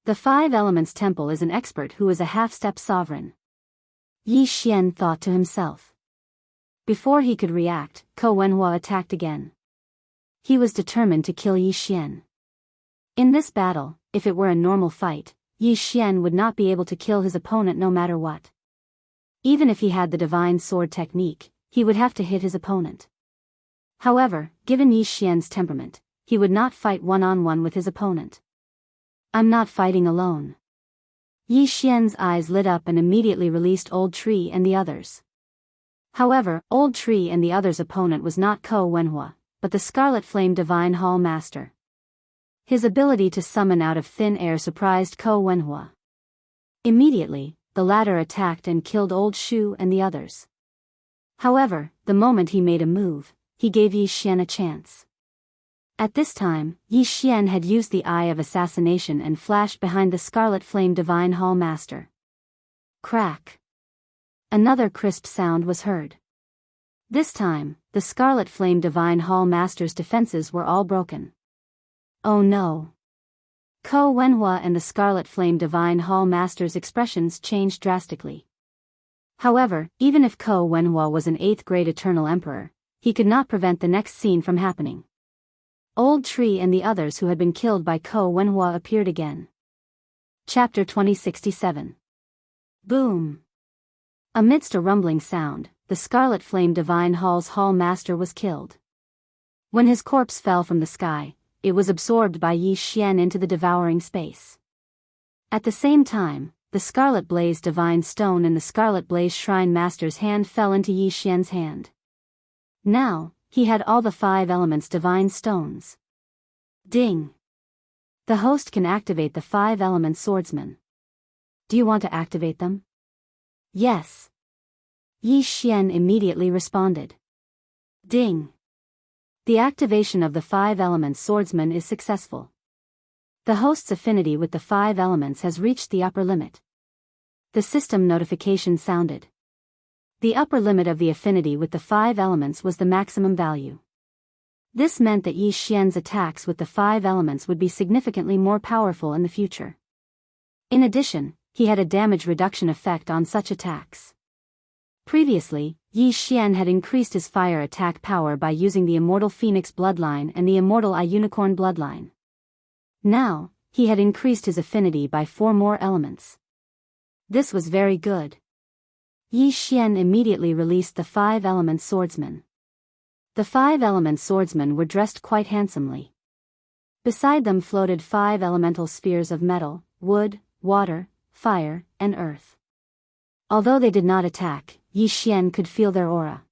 The 5 Elements Temple is an expert who is a half-step sovereign. Yi Xian thought to himself. Before he could react, Ko Wenhua attacked again. He was determined to kill Yi Xian. In this battle, if it were a normal fight, Yi Xian would not be able to kill his opponent no matter what. Even if he had the divine sword technique, he would have to hit his opponent. However, given Yi Xian's temperament, he would not fight one-on-one with his opponent. I'm not fighting alone. Yi Xian's eyes lit up and immediately released Old Tree and the others. However, Old Tree and the others' opponent was not Ko Wenhua, but the Scarlet Flame Divine Hall Master. His ability to summon out of thin air surprised Ko Wenhua. Immediately, the latter attacked and killed Old Shu and the others. However, the moment he made a move, he gave Yi Xian a chance. At this time, Yi Xian had used the Eye of Assassination and flashed behind the Scarlet Flame Divine Hall Master. Crack! Another crisp sound was heard. This time, the Scarlet Flame Divine Hall Master's defenses were all broken. Oh no! Ko Wenhua and the Scarlet Flame Divine Hall Master's expressions changed drastically. However, even if Ko Wenhua was an 8th-grade Eternal Emperor, he could not prevent the next scene from happening. Old Tree and the others who had been killed by Ko Wenhua appeared again. Chapter 2067. Boom! Amidst a rumbling sound, the Scarlet Flame Divine Hall's Hall Master was killed. When his corpse fell from the sky, it was absorbed by Yi Xian into the devouring space. At the same time, the Scarlet Blaze Divine Stone in the Scarlet Blaze Shrine Master's hand fell into Yi Xian's hand. Now, he had all the 5 elements Divine Stones. Ding! The host can activate the 5 elements swordsmen. Do you want to activate them? Yes. Yi Xian immediately responded. Ding! The activation of the 5 elements swordsman is successful. The host's affinity with the 5 elements has reached the upper limit. The system notification sounded. The upper limit of the affinity with the 5 elements was the maximum value. This meant that Yi Xian's attacks with the 5 elements would be significantly more powerful in the future. In addition, he had a damage reduction effect on such attacks. Previously, Yi Xian had increased his fire attack power by using the Immortal Phoenix bloodline and the Immortal Eye Unicorn bloodline. Now, he had increased his affinity by 4 more elements. This was very good. Yi Xian immediately released the 5-element swordsmen. The 5-element swordsmen were dressed quite handsomely. Beside them floated 5 elemental spheres of metal, wood, water, fire, and earth. Although they did not attack, Yi Xian could feel their aura.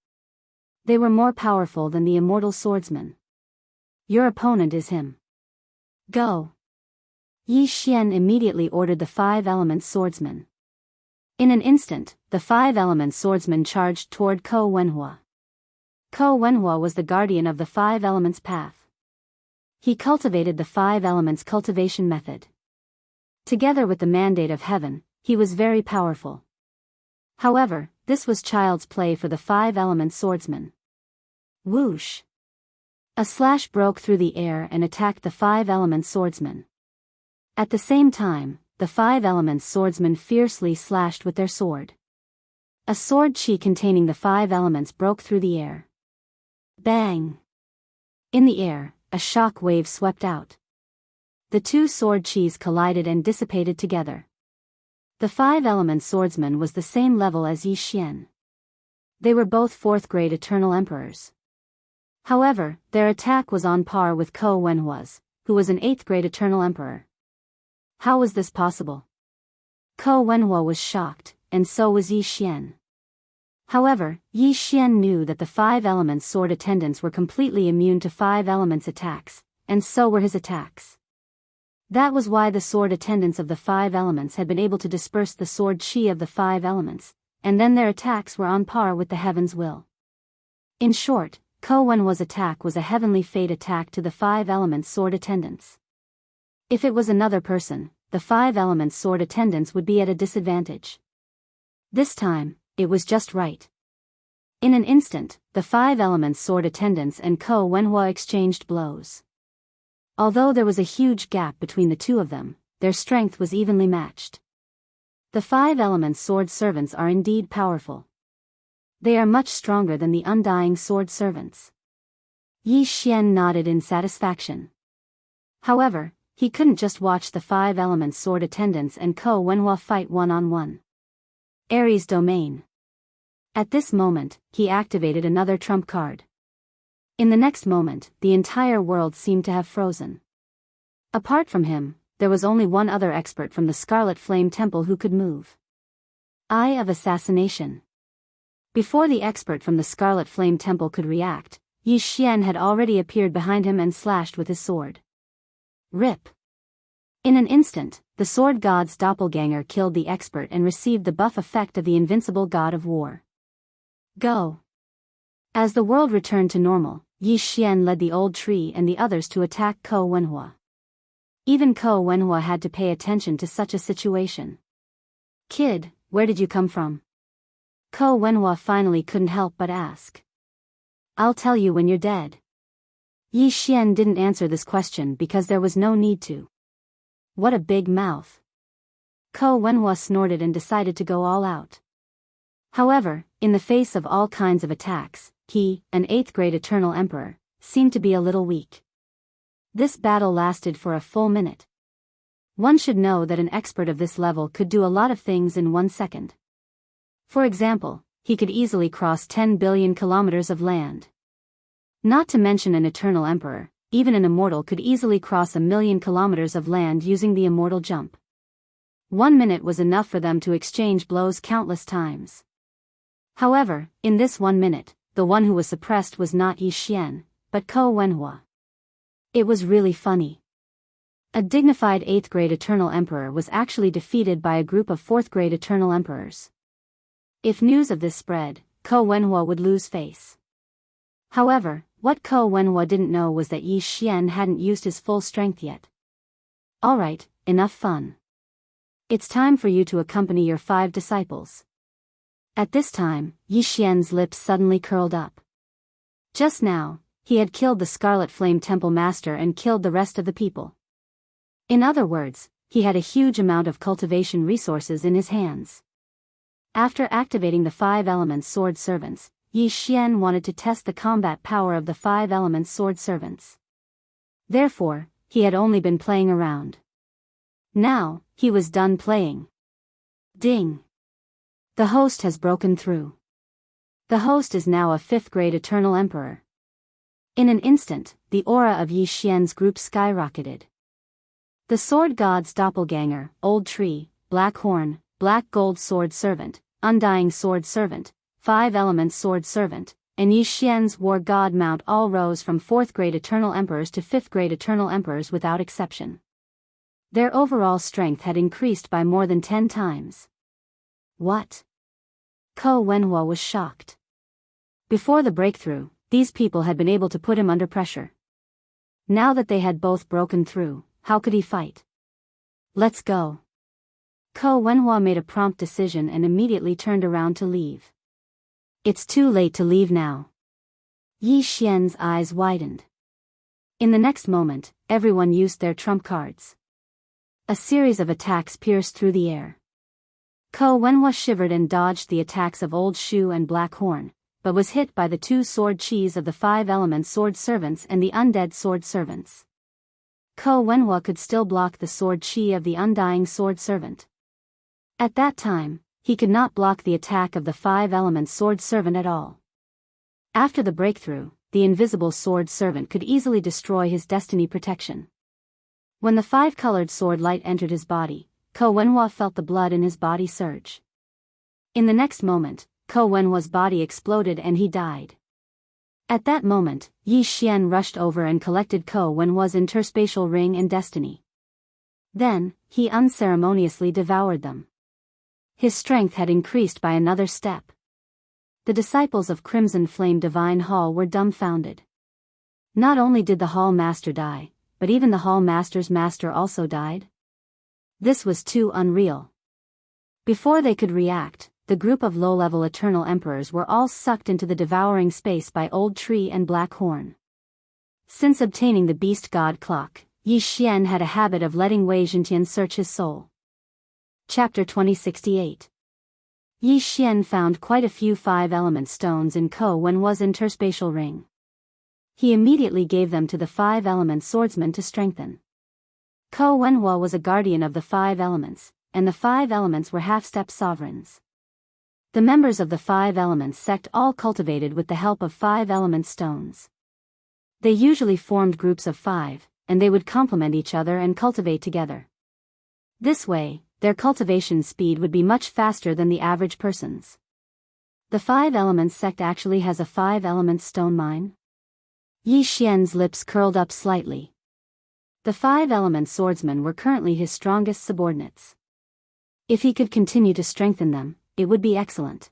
They were more powerful than the immortal swordsman. Your opponent is him. Go. Yi Xian immediately ordered the 5-element swordsman. In an instant, the 5-element swordsman charged toward Ko Wenhua. Ko Wenhua was the guardian of the 5 elements path. He cultivated the 5 elements cultivation method. Together with the mandate of heaven, he was very powerful. However, this was child's play for the 5-element swordsman. Whoosh! A slash broke through the air and attacked the 5-element swordsman. At the same time, the 5-element swordsmen fiercely slashed with their sword. A sword chi containing the 5 elements broke through the air. Bang! In the air, a shock wave swept out. The 2 sword chis collided and dissipated together. The 5-element swordsman was the same level as Yi Xian. They were both 4th-grade Eternal Emperors. However, their attack was on par with Ko Wenhua's, who was an 8th-grade Eternal Emperor. How was this possible? Ko Wenhua was shocked, and so was Yi Xian. However, Yi Xian knew that the 5-element sword attendants were completely immune to 5 elements attacks, and so were his attacks. That was why the sword attendants of the 5 elements had been able to disperse the sword chi of the 5 elements, and then their attacks were on par with the heaven's will. In short, Ko Wenhua's attack was a heavenly fate attack to the 5-element sword attendants. If it was another person, the 5-element sword attendants would be at a disadvantage. This time, it was just right. In an instant, the 5-element sword attendants and Ko Wenhua exchanged blows. Although there was a huge gap between the two of them, their strength was evenly matched. The 5-element sword servants are indeed powerful. They are much stronger than the undying sword servants. Yi Xian nodded in satisfaction. However, he couldn't just watch the 5-element sword attendants and Ko Wenhua fight one-on-one. Ares' domain. At this moment, he activated another trump card. In the next moment, the entire world seemed to have frozen. Apart from him, there was only one other expert from the Scarlet Flame Temple who could move. Eye of Assassination. Before the expert from the Scarlet Flame Temple could react, Yi Xian had already appeared behind him and slashed with his sword. Rip. In an instant, the sword god's doppelganger killed the expert and received the buff effect of the invincible god of war. Go. As the world returned to normal, Yi Xian led the old tree and the others to attack Ko Wenhua. Even Ko Wenhua had to pay attention to such a situation. Kid, where did you come from? Ko Wenhua finally couldn't help but ask. I'll tell you when you're dead. Yi Xian didn't answer this question because there was no need to. What a big mouth. Ko Wenhua snorted and decided to go all out. However, in the face of all kinds of attacks, he, an 8th-grade Eternal Emperor, seemed to be a little weak. This battle lasted for a full minute. One should know that an expert of this level could do a lot of things in 1 second. For example, he could easily cross 10 billion kilometers of land. Not to mention an Eternal Emperor, even an immortal could easily cross 1,000,000 kilometers of land using the immortal jump. 1 minute was enough for them to exchange blows countless times. However, in this 1 minute, the one who was suppressed was not Yi Xian, but Ko Wenhua. It was really funny. A dignified 8th-grade Eternal Emperor was actually defeated by a group of 4th-grade Eternal Emperors. If news of this spread, Ko Wenhua would lose face. However, what Ko Wenhua didn't know was that Yi Xian hadn't used his full strength yet. Alright, enough fun. It's time for you to accompany your 5 disciples. At this time, Yi Xian's lips suddenly curled up. Just now, he had killed the Scarlet Flame Temple Master and killed the rest of the people. In other words, he had a huge amount of cultivation resources in his hands. After activating the 5-element sword servants, Yi Xian wanted to test the combat power of the 5-element sword servants. Therefore, he had only been playing around. Now, he was done playing. Ding! The host has broken through. The host is now a 5th-grade Eternal Emperor. In an instant, the aura of Yi Xian's group skyrocketed. The Sword God's doppelganger, Old Tree, Black Horn, Black Gold Sword Servant, Undying Sword Servant, 5 Elements Sword Servant, and Yi Xian's War God Mount all rose from 4th-grade Eternal Emperors to 5th-grade Eternal Emperors without exception. Their overall strength had increased by more than 10 times. What? Ko Wenhua was shocked. Before the breakthrough, these people had been able to put him under pressure. Now that they had both broken through, how could he fight? Let's go. Ko Wenhua made a prompt decision and immediately turned around to leave. It's too late to leave now. Yi Xian's eyes widened. In the next moment, everyone used their trump cards. A series of attacks pierced through the air. Ko Wenhua shivered and dodged the attacks of Old Shu and Black Horn, but was hit by the 2 sword chis of the 5 Elements Sword Servants and the Undead Sword Servants. Ko Wenhua could still block the sword chi of the Undying Sword Servant. At that time, he could not block the attack of the 5 Elements Sword Servant at all. After the breakthrough, the invisible Sword Servant could easily destroy his destiny protection. When the 5-colored sword light entered his body, Ko Wenhua felt the blood in his body surge. In the next moment, Ko Wenhua's body exploded and he died. At that moment, Yi Xian rushed over and collected Ko Wenhua's interspatial ring and destiny. Then, he unceremoniously devoured them. His strength had increased by another step. The disciples of Crimson Flame Divine Hall were dumbfounded. Not only did the Hall Master die, but even the Hall Master's master also died? This was too unreal. Before they could react, the group of low-level Eternal Emperors were all sucked into the devouring space by Old Tree and Black Horn. Since obtaining the Beast God Clock, Yi Xian had a habit of letting Wei Zhentian search his soul. Chapter 2068. Yi Xian found quite a few 5-element stones in Ko Wenhua's interspatial ring. He immediately gave them to the 5-element swordsman to strengthen. Ko Wenhua was a guardian of the 5 elements, and the 5 elements were half-step sovereigns. The members of the 5 Elements sect all cultivated with the help of 5 element stones. They usually formed groups of 5, and they would complement each other and cultivate together. This way, their cultivation speed would be much faster than the average person's. The 5 Elements sect actually has a 5 element stone mine? Yi Xian's lips curled up slightly. The 5 element swordsmen were currently his strongest subordinates. If he could continue to strengthen them, it would be excellent.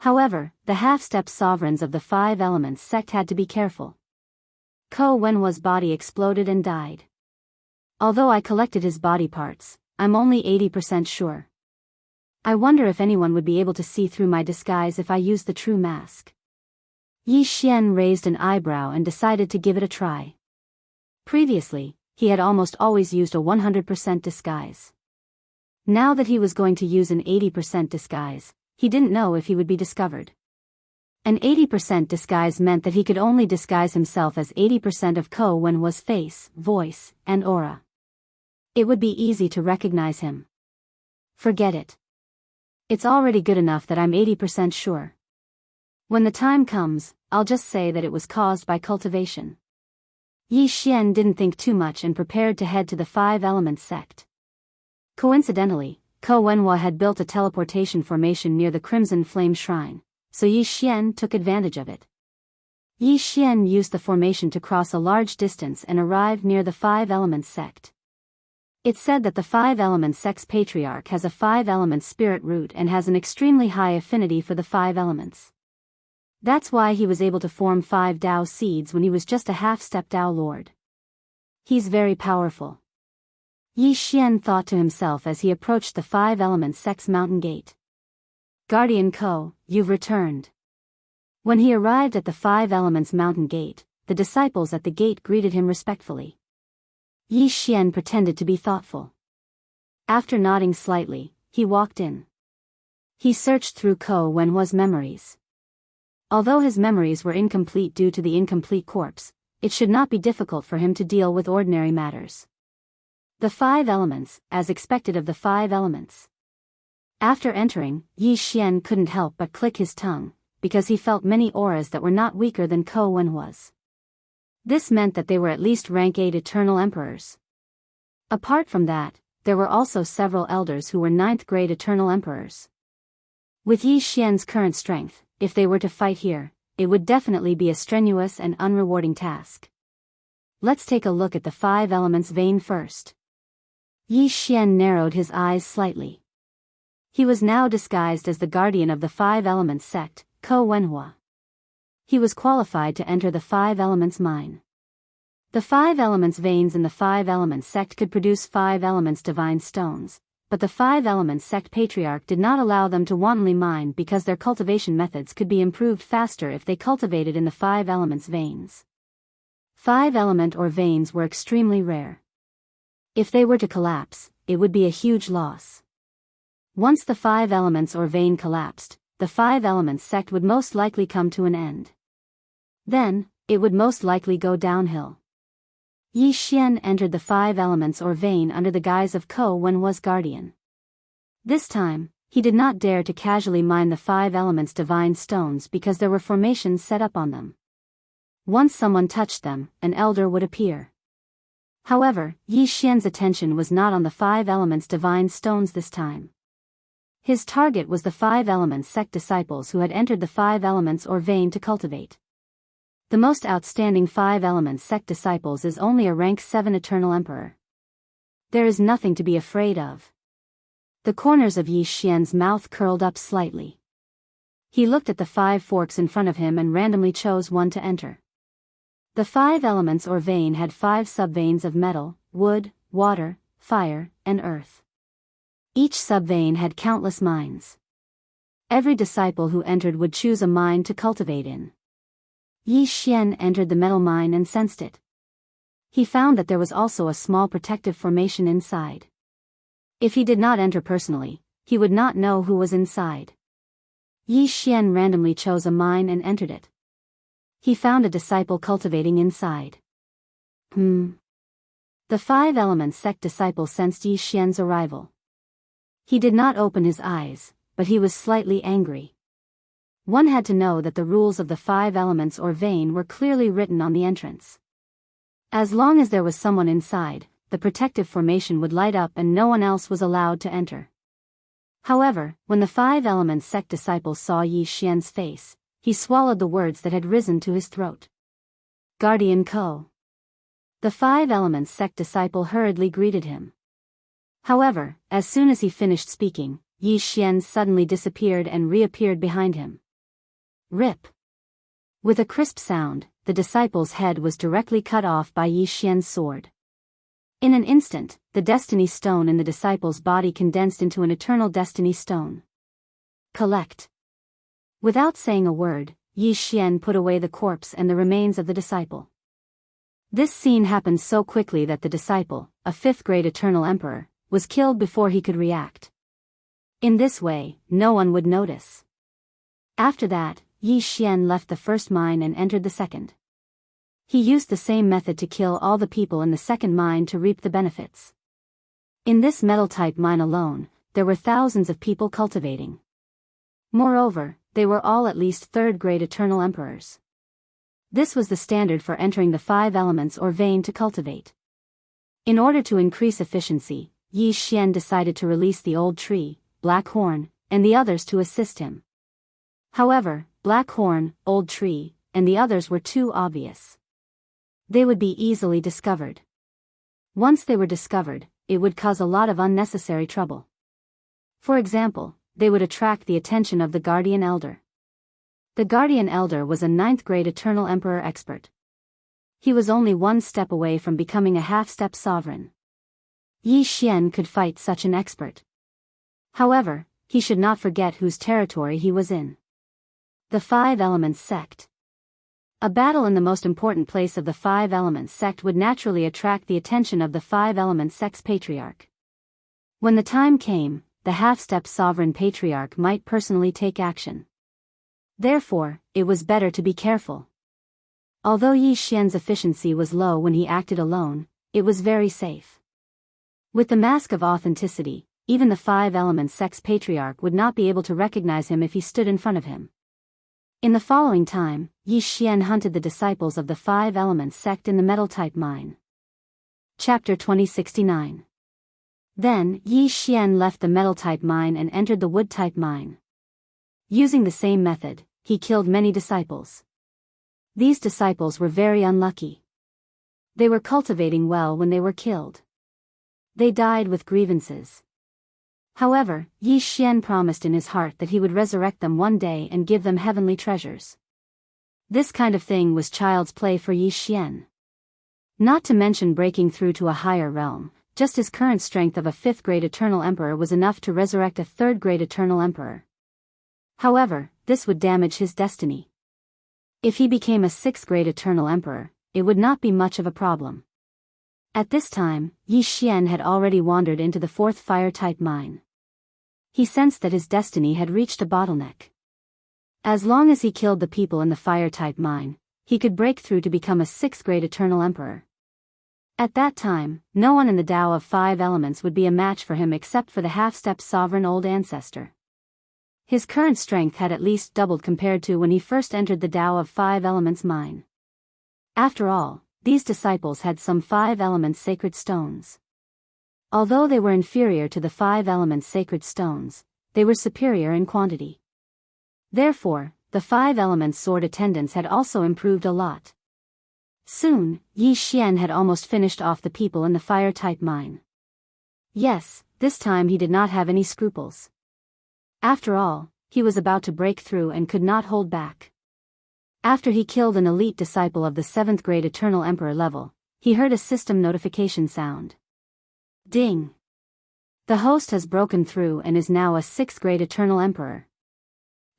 However, the half-step sovereigns of the 5 Elements sect had to be careful. Ko Wenhua's body exploded and died. Although I collected his body parts, I'm only 80% sure. I wonder if anyone would be able to see through my disguise if I used the true mask. Yi Xian raised an eyebrow and decided to give it a try. Previously, he had almost always used a 100% disguise. Now that he was going to use an 80% disguise, he didn't know if he would be discovered. An 80% disguise meant that he could only disguise himself as 80% of Ko Wenhua's face, voice, and aura. It would be easy to recognize him. Forget it. It's already good enough that I'm 80% sure. When the time comes, I'll just say that it was caused by cultivation. Yi Xian didn't think too much and prepared to head to the 5 Elements sect. Coincidentally, Ko Wenhua had built a teleportation formation near the Crimson Flame Shrine, so Yi Xian took advantage of it. Yi Xian used the formation to cross a large distance and arrived near the 5 Elements sect. It's said that the 5 Elements sect's patriarch has a 5 Elements spirit root and has an extremely high affinity for the 5 elements. That's why he was able to form 5 Dao seeds when he was just a half-step Dao Lord. He's very powerful. Yi Xian thought to himself as he approached the 5 Elements sect's mountain gate. Guardian Ko, you've returned. When he arrived at the 5 Elements mountain gate, the disciples at the gate greeted him respectfully. Yi Xian pretended to be thoughtful. After nodding slightly, he walked in. He searched through Ko Wenhua's memories. Although his memories were incomplete due to the incomplete corpse, it should not be difficult for him to deal with ordinary matters. The 5 elements, as expected of the 5 elements. After entering, Yi Xian couldn't help but click his tongue, because he felt many auras that were not weaker than Ko Wen was. This meant that they were at least rank 8 eternal emperors. Apart from that, there were also several elders who were 9th grade eternal emperors. With Yi Xian's current strength, if they were to fight here, it would definitely be a strenuous and unrewarding task. Let's take a look at the 5 elements vein first. Yi Xian narrowed his eyes slightly. He was now disguised as the guardian of the 5 elements sect, Ko Wenhua. He was qualified to enter the 5 elements mine. The 5 elements veins in the 5 elements sect could produce 5 elements divine stones, but the 5 elements sect patriarch did not allow them to wantonly mine because their cultivation methods could be improved faster if they cultivated in the 5 elements veins. 5 element or veins were extremely rare. If they were to collapse, it would be a huge loss. Once the 5 elements or vein collapsed, the 5 elements sect would most likely come to an end. Then, it would most likely go downhill. Yi Xian entered the 5 elements or vein under the guise of Ko Wenhua's guardian. This time, he did not dare to casually mine the 5 elements divine stones because there were formations set up on them. Once someone touched them, an elder would appear. However, Yi Xian's attention was not on the 5 elements divine stones this time. His target was the 5 elements sect disciples who had entered the 5 elements or vein to cultivate. The most outstanding 5 elements sect disciples is only a rank 7 eternal emperor. There is nothing to be afraid of. The corners of Yi Xian's mouth curled up slightly. He looked at the 5 forks in front of him and randomly chose one to enter. The 5 elements or vein had 5 subveins of metal, wood, water, fire, and earth. Each subvein had countless mines. Every disciple who entered would choose a mine to cultivate in. Yi Xian entered the metal mine and sensed it. He found that there was also a small protective formation inside. If he did not enter personally, he would not know who was inside. Yi Xian randomly chose a mine and entered it. He found a disciple cultivating inside. The 5 elements sect disciple sensed Yi Xian's arrival. He did not open his eyes, but he was slightly angry. One had to know that the rules of the 5 elements or vein were clearly written on the entrance. As long as there was someone inside, the protective formation would light up and no one else was allowed to enter. However, when the 5 elements sect disciple saw Yi Xian's face, he swallowed the words that had risen to his throat. Guardian Ko. The 5 elements sect disciple hurriedly greeted him. However, as soon as he finished speaking, Yi Xian suddenly disappeared and reappeared behind him. Rip. With a crisp sound, the disciple's head was directly cut off by Yi Xian's sword. In an instant, the destiny stone in the disciple's body condensed into an eternal destiny stone. Collect. Without saying a word, Yi Xian put away the corpse and the remains of the disciple. This scene happened so quickly that the disciple, a 5th grade eternal emperor, was killed before he could react. In this way, no one would notice. After that, Yi Xian left the first mine and entered the second. He used the same method to kill all the people in the second mine to reap the benefits. In this metal-type mine alone, there were thousands of people cultivating. Moreover, they were all at least 3rd grade eternal emperors. This was the standard for entering the 5 elements or vein to cultivate. In order to increase efficiency, Yi Xian decided to release the old tree, Black Horn, and the others to assist him. However, Black Horn, Old Tree, and the others were too obvious. They would be easily discovered. Once they were discovered, it would cause a lot of unnecessary trouble. For example, they would attract the attention of the Guardian Elder. The Guardian Elder was a 9th grade Eternal Emperor expert. He was only one step away from becoming a half-step sovereign. Yi Xian could fight such an expert. However, he should not forget whose territory he was in. The 5 Elements Sect. A battle in the most important place of the 5 Elements Sect would naturally attract the attention of the 5 Elements Sect's patriarch. When the time came, the half-step sovereign patriarch might personally take action. Therefore, it was better to be careful. Although Yi Xian's efficiency was low when he acted alone, it was very safe. With the mask of authenticity, even the Five Elements sect's patriarch would not be able to recognize him if he stood in front of him. In the following time, Yi Xian hunted the disciples of the Five Elements sect in the metal-type mine. Chapter 2069. Then, Yi Xian left the metal-type mine and entered the wood-type mine. Using the same method, he killed many disciples. These disciples were very unlucky. They were cultivating well when they were killed. They died with grievances. However, Yi Xian promised in his heart that he would resurrect them one day and give them heavenly treasures. This kind of thing was child's play for Yi Xian. Not to mention breaking through to a higher realm, just his current strength of a 5th-grade Eternal Emperor was enough to resurrect a 3rd-grade Eternal Emperor. However, this would damage his destiny. If he became a 6th-grade Eternal Emperor, it would not be much of a problem. At this time, Yi Xian had already wandered into the 4th fire-type mine. He sensed that his destiny had reached a bottleneck. As long as he killed the people in the fire-type mine, he could break through to become a 6th-grade Eternal Emperor. At that time, no one in the Tao of 5 Elements would be a match for him except for the half-step sovereign old ancestor. His current strength had at least doubled compared to when he first entered the Tao of 5 Elements mine. After all, these disciples had some 5 Elements sacred stones. Although they were inferior to the 5 Elements sacred stones, they were superior in quantity. Therefore, the 5 Elements sword attendants had also improved a lot. Soon, Yi Xian had almost finished off the people in the fire-type mine. Yes, this time he did not have any scruples. After all, he was about to break through and could not hold back. After he killed an elite disciple of the 7th-grade Eternal Emperor level, he heard a system notification sound. Ding! The host has broken through and is now a 6th-grade Eternal Emperor.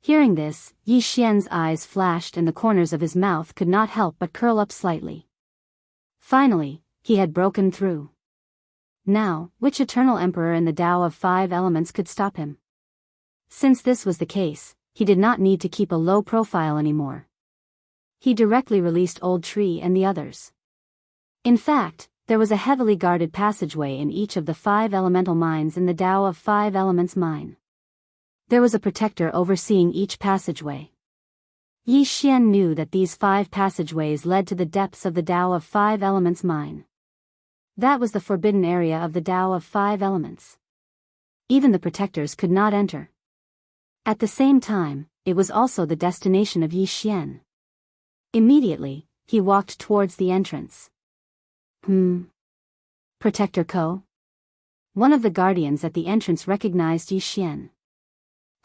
Hearing this, Yi Xian's eyes flashed and the corners of his mouth could not help but curl up slightly. Finally, he had broken through. Now, which Eternal Emperor in the Tao of 5 Elements could stop him? Since this was the case, he did not need to keep a low profile anymore. He directly released Old Tree and the others. In fact, there was a heavily guarded passageway in each of the 5 elemental mines in the Tao of 5 Elements mine. There was a protector overseeing each passageway. Yi Xian knew that these 5 passageways led to the depths of the Tao of 5 Elements mine. That was the forbidden area of the Tao of 5 Elements. Even the protectors could not enter. At the same time, it was also the destination of Yi Xian. Immediately, he walked towards the entrance. Protector Ko? One of the guardians at the entrance recognized Yi Xian.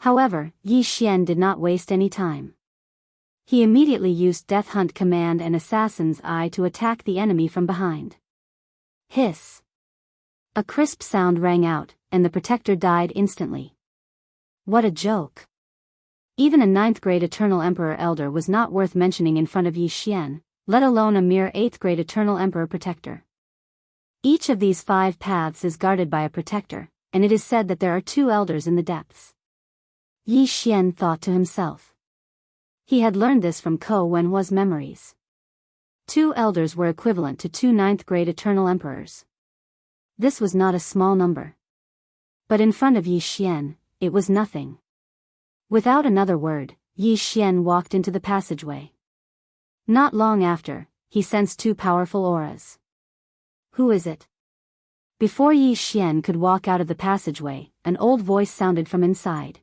However, Yi Xian did not waste any time. He immediately used Death Hunt command and Assassin's Eye to attack the enemy from behind. Hiss! A crisp sound rang out, and the protector died instantly. What a joke! Even a 9th-grade Eternal Emperor Elder was not worth mentioning in front of Yi Xian, let alone a mere 8th-grade Eternal Emperor Protector. Each of these 5 paths is guarded by a protector, and it is said that there are 2 elders in the depths. Yi Xian thought to himself. He had learned this from Ko Wenhua's memories. 2 elders were equivalent to 2 9th-grade Eternal Emperors. This was not a small number. But in front of Yi Xian, it was nothing. Without another word, Yi Xian walked into the passageway. Not long after, he sensed 2 powerful auras. Who is it? Before Yi Xian could walk out of the passageway, an old voice sounded from inside.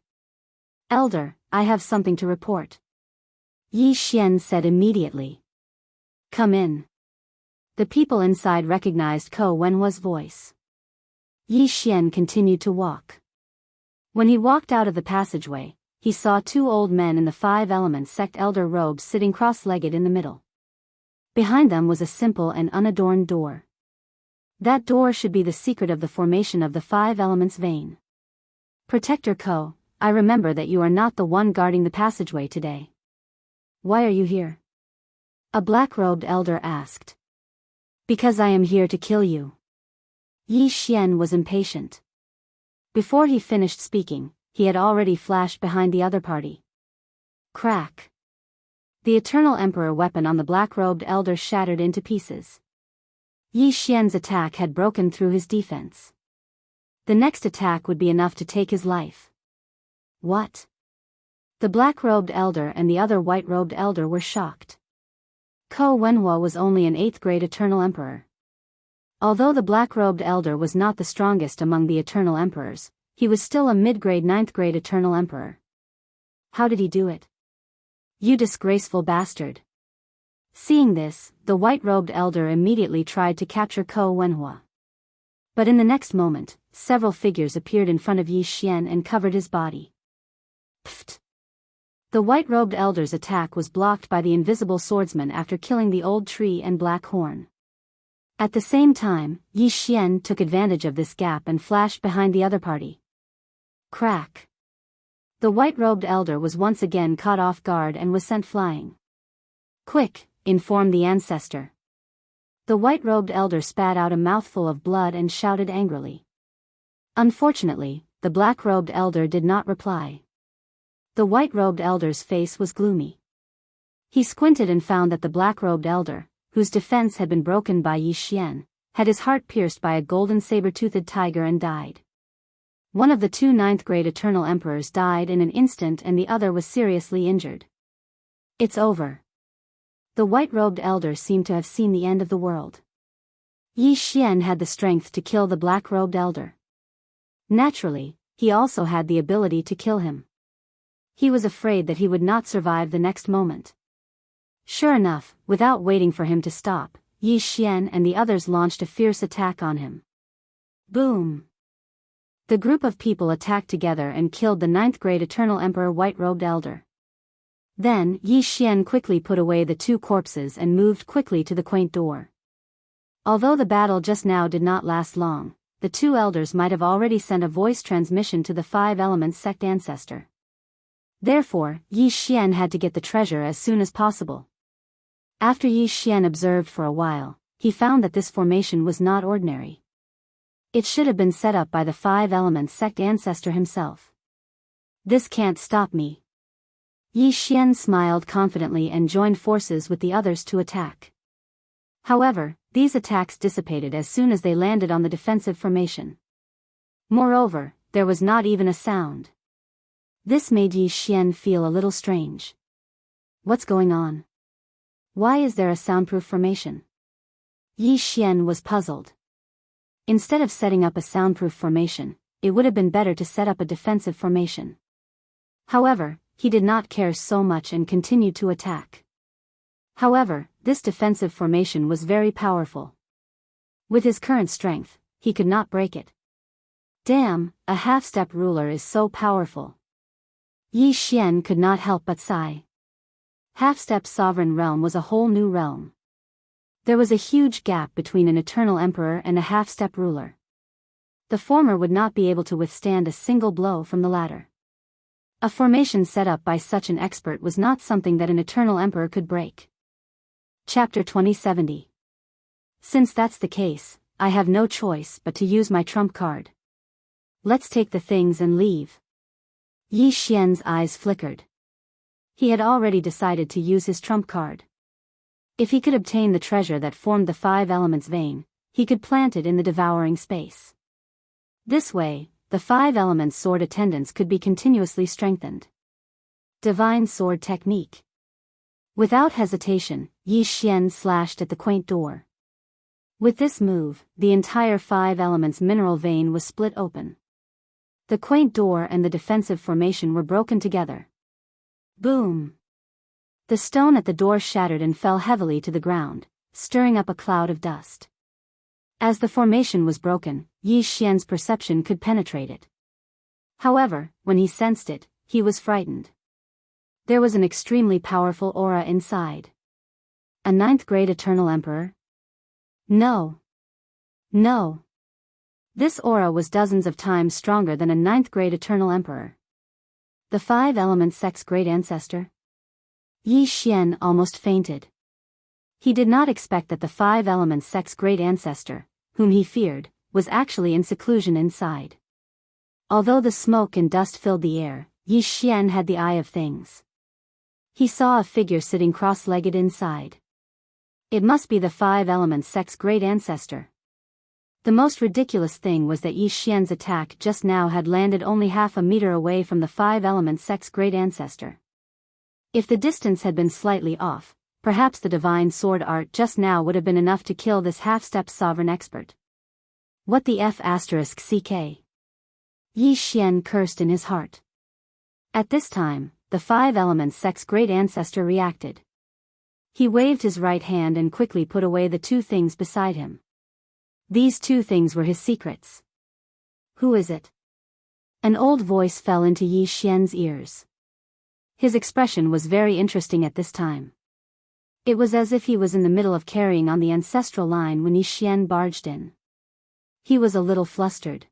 Elder, I have something to report. Yi Xian said immediately. Come in. The people inside recognized Ko Wenhua's voice. Yi Xian continued to walk. When he walked out of the passageway, he saw 2 old men in the 5 Elements sect elder robes sitting cross-legged in the middle. Behind them was a simple and unadorned door. That door should be the secret of the formation of the 5 Elements vein. Protector Ko, I remember that you are not the one guarding the passageway today. Why are you here? A black-robed elder asked. Because I am here to kill you. Yi Xian was impatient. Before he finished speaking, he had already flashed behind the other party. Crack. The Eternal Emperor weapon on the black-robed elder shattered into pieces. Yi Xian's attack had broken through his defense. The next attack would be enough to take his life. What? The black-robed elder and the other white-robed elder were shocked. Ko Wenhua was only an 8th-grade Eternal Emperor. Although the black-robed elder was not the strongest among the Eternal Emperors, he was still a mid-grade 9th-grade Eternal Emperor. How did he do it? You disgraceful bastard. Seeing this, the white-robed elder immediately tried to capture Ko Wenhua. But in the next moment, several figures appeared in front of Yi Xian and covered his body. Pfft! The white-robed elder's attack was blocked by the invisible swordsman after killing the old tree and black horn. At the same time, Yi Xian took advantage of this gap and flashed behind the other party. Crack! The white-robed elder was once again caught off guard and was sent flying. Quick! Informed the ancestor. The white-robed elder spat out a mouthful of blood and shouted angrily. Unfortunately, the black-robed elder did not reply. The white-robed elder's face was gloomy. He squinted and found that the black-robed elder, whose defense had been broken by Yi Xian, had his heart pierced by a golden saber-toothed tiger and died. One of the two 9th-grade Eternal Emperors died in an instant and the other was seriously injured. It's over. The white-robed elder seemed to have seen the end of the world. Yi Xian had the strength to kill the black-robed elder. Naturally, he also had the ability to kill him. He was afraid that he would not survive the next moment. Sure enough, without waiting for him to stop, Yi Xian and the others launched a fierce attack on him. Boom! The group of people attacked together and killed the 9th-grade Eternal Emperor white-robed elder. Then, Yi Xian quickly put away the two corpses and moved quickly to the quaint door. Although the battle just now did not last long, the two elders might have already sent a voice transmission to the Five Elements sect ancestor. Therefore, Yi Xian had to get the treasure as soon as possible. After Yi Xian observed for a while, he found that this formation was not ordinary. It should have been set up by the Five Elements sect ancestor himself. This can't stop me. Yi Xian smiled confidently and joined forces with the others to attack. However, these attacks dissipated as soon as they landed on the defensive formation. Moreover, there was not even a sound. This made Yi Xian feel a little strange. What's going on? Why is there a soundproof formation? Yi Xian was puzzled. Instead of setting up a soundproof formation, it would have been better to set up a defensive formation. However, he did not care so much and continued to attack. However, this defensive formation was very powerful. With his current strength, he could not break it. Damn, a half-step ruler is so powerful. Yi Xian could not help but sigh. Half-step sovereign realm was a whole new realm. There was a huge gap between an Eternal Emperor and a half-step ruler. The former would not be able to withstand a single blow from the latter. A formation set up by such an expert was not something that an Eternal Emperor could break. Chapter 2070. Since that's the case, I have no choice but to use my trump card. Let's take the things and leave. Yi Xian's eyes flickered. He had already decided to use his trump card. If he could obtain the treasure that formed the Five Elements vein, he could plant it in the devouring space. This way, the Five Elements sword attendants could be continuously strengthened. Divine Sword Technique. Without hesitation, Yi Xian slashed at the quaint door. With this move, the entire Five Elements mineral vein was split open. The quaint door and the defensive formation were broken together. Boom! The stone at the door shattered and fell heavily to the ground, stirring up a cloud of dust. As the formation was broken, Yi Xian's perception could penetrate it. However, when he sensed it, he was frightened. There was an extremely powerful aura inside. A 9th-grade Eternal Emperor? No. No. This aura was dozens of times stronger than a 9th-grade Eternal Emperor. The Five Elements sect's great ancestor? Yi Xian almost fainted. He did not expect that the Five Elements sect's great ancestor, whom he feared, was actually in seclusion inside. Although the smoke and dust filled the air, Yi Xian had the eye of things. He saw a figure sitting cross-legged inside. It must be the Five Elements sect's great ancestor. The most ridiculous thing was that Yi Xian's attack just now had landed only half a meter away from the Five Element sect's great ancestor. If the distance had been slightly off, perhaps the divine sword art just now would have been enough to kill this half-step sovereign expert. What the F***ck? Yi Xian cursed in his heart. At this time, the Five Elements sect's great ancestor reacted. He waved his right hand and quickly put away the two things beside him. These two things were his secrets. Who is it? An old voice fell into Yi Xian's ears. His expression was very interesting at this time. It was as if he was in the middle of carrying on the ancestral line when Yi Xian barged in. He was a little flustered.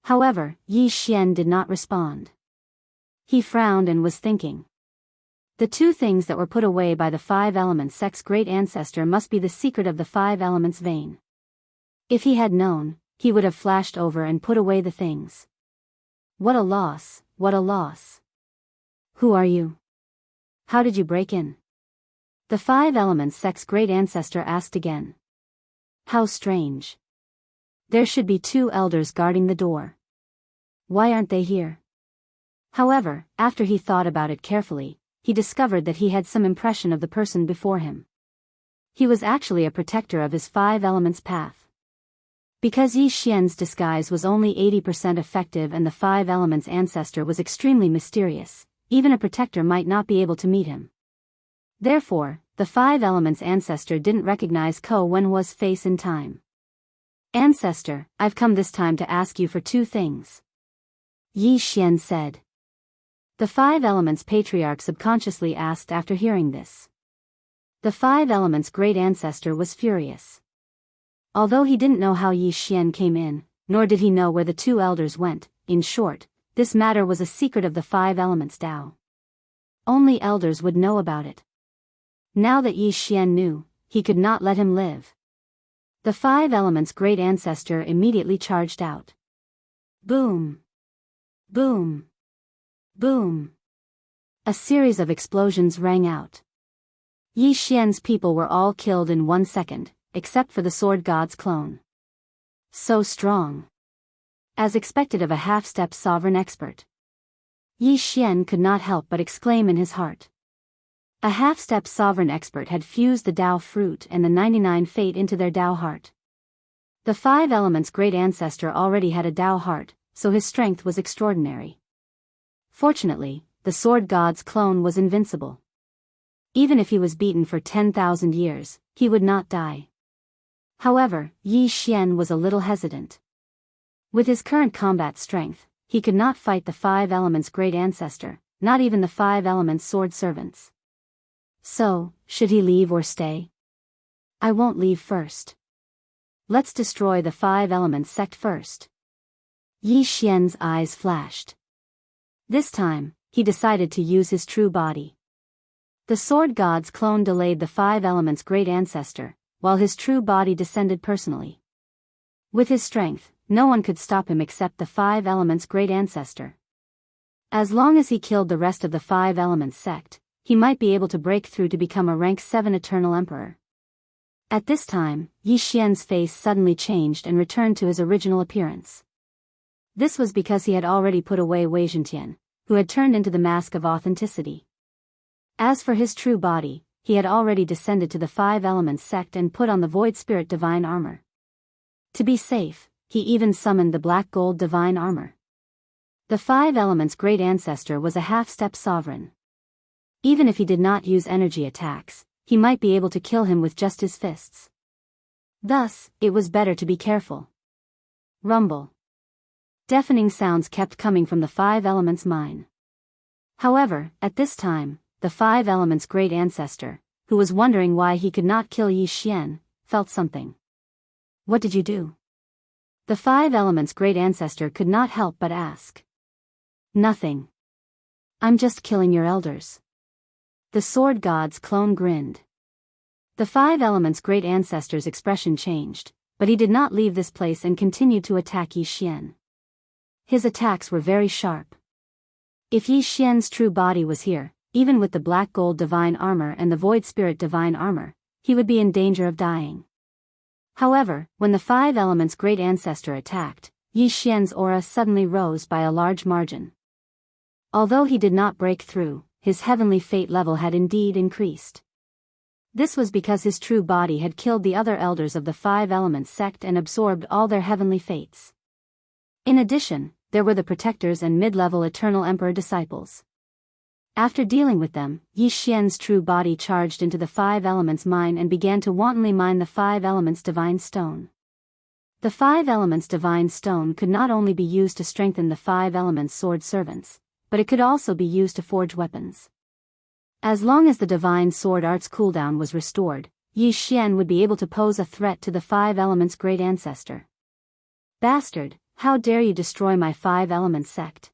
However, Yi Xian did not respond. He frowned and was thinking. The two things that were put away by the Five Elements sect's great ancestor must be the secret of the Five Elements vein. If he had known, he would have flashed over and put away the things. What a loss, what a loss. Who are you? How did you break in? The Five Elements sect's great ancestor asked again. How strange. There should be two elders guarding the door. Why aren't they here? However, after he thought about it carefully, he discovered that he had some impression of the person before him. He was actually a protector of his Five Elements path. Because Yi Xian's disguise was only 80% effective and the Five Elements ancestor was extremely mysterious, even a protector might not be able to meet him. Therefore, the Five Elements ancestor didn't recognize Ko Wenhua's face in time. Ancestor, I've come this time to ask you for two things. Yi Xian said. The Five Elements patriarch subconsciously asked after hearing this. The Five Elements great ancestor was furious. Although he didn't know how Yi Xian came in, nor did he know where the two elders went, in short, this matter was a secret of the Five Elements Dao. Only elders would know about it. Now that Yi Xian knew, he could not let him live. The Five Elements great ancestor immediately charged out. Boom! Boom! Boom! A series of explosions rang out. Yi Xian's people were all killed in 1 second, except for the sword god's clone. So strong. As expected of a half-step sovereign expert. Yi Xian could not help but exclaim in his heart. A half-step sovereign expert had fused the Dao fruit and the 99 fate into their Dao heart. The Five Elements great ancestor already had a Dao heart, so his strength was extraordinary. Fortunately, the sword god's clone was invincible. Even if he was beaten for 10,000 years, he would not die. However, Yi Xian was a little hesitant. With his current combat strength, he could not fight the Five Elements great ancestor, not even the Five Elements sword servants. So, should he leave or stay? I won't leave first. Let's destroy the Five Elements sect first. Yi Xian's eyes flashed. This time, he decided to use his true body. The sword god's clone delayed the Five Elements great ancestor, while his true body descended personally. With his strength, no one could stop him except the Five Elements great ancestor. As long as he killed the rest of the Five Elements sect, he might be able to break through to become a rank 7 eternal emperor. At this time, Yi Xian's face suddenly changed and returned to his original appearance. This was because he had already put away Wei Zhentian, who had turned into the mask of authenticity. As for his true body, he had already descended to the Five Elements sect and put on the Void Spirit divine armor. To be safe, he even summoned the Black Gold divine armor. The Five Elements great ancestor was a half-step sovereign. Even if he did not use energy attacks, he might be able to kill him with just his fists. Thus, it was better to be careful. Rumble. Deafening sounds kept coming from the Five Elements mine. However, at this time, the Five Elements great ancestor, who was wondering why he could not kill Yi Xian, felt something. What did you do? The Five Elements great ancestor could not help but ask. Nothing. I'm just killing your elders. The sword god's clone grinned. The Five Elements great ancestor's expression changed, but he did not leave this place and continued to attack Yi Xian. His attacks were very sharp. If Yi Xian's true body was here, even with the Black Gold divine armor and the Void Spirit divine armor, he would be in danger of dying. However, when the five elements' great ancestor attacked, Yi Xian's aura suddenly rose by a large margin. Although he did not break through, his heavenly fate level had indeed increased. This was because his true body had killed the other elders of the five elements sect and absorbed all their heavenly fates. In addition, there were the protectors and mid-level eternal emperor disciples. After dealing with them, Yi Xian's true body charged into the five elements mine and began to wantonly mine the five elements divine stone. The five elements divine stone could not only be used to strengthen the five elements sword servants, but it could also be used to forge weapons. As long as the divine sword art's cooldown was restored, Yi Xian would be able to pose a threat to the five elements' great ancestor. Bastard, how dare you destroy my five elements sect?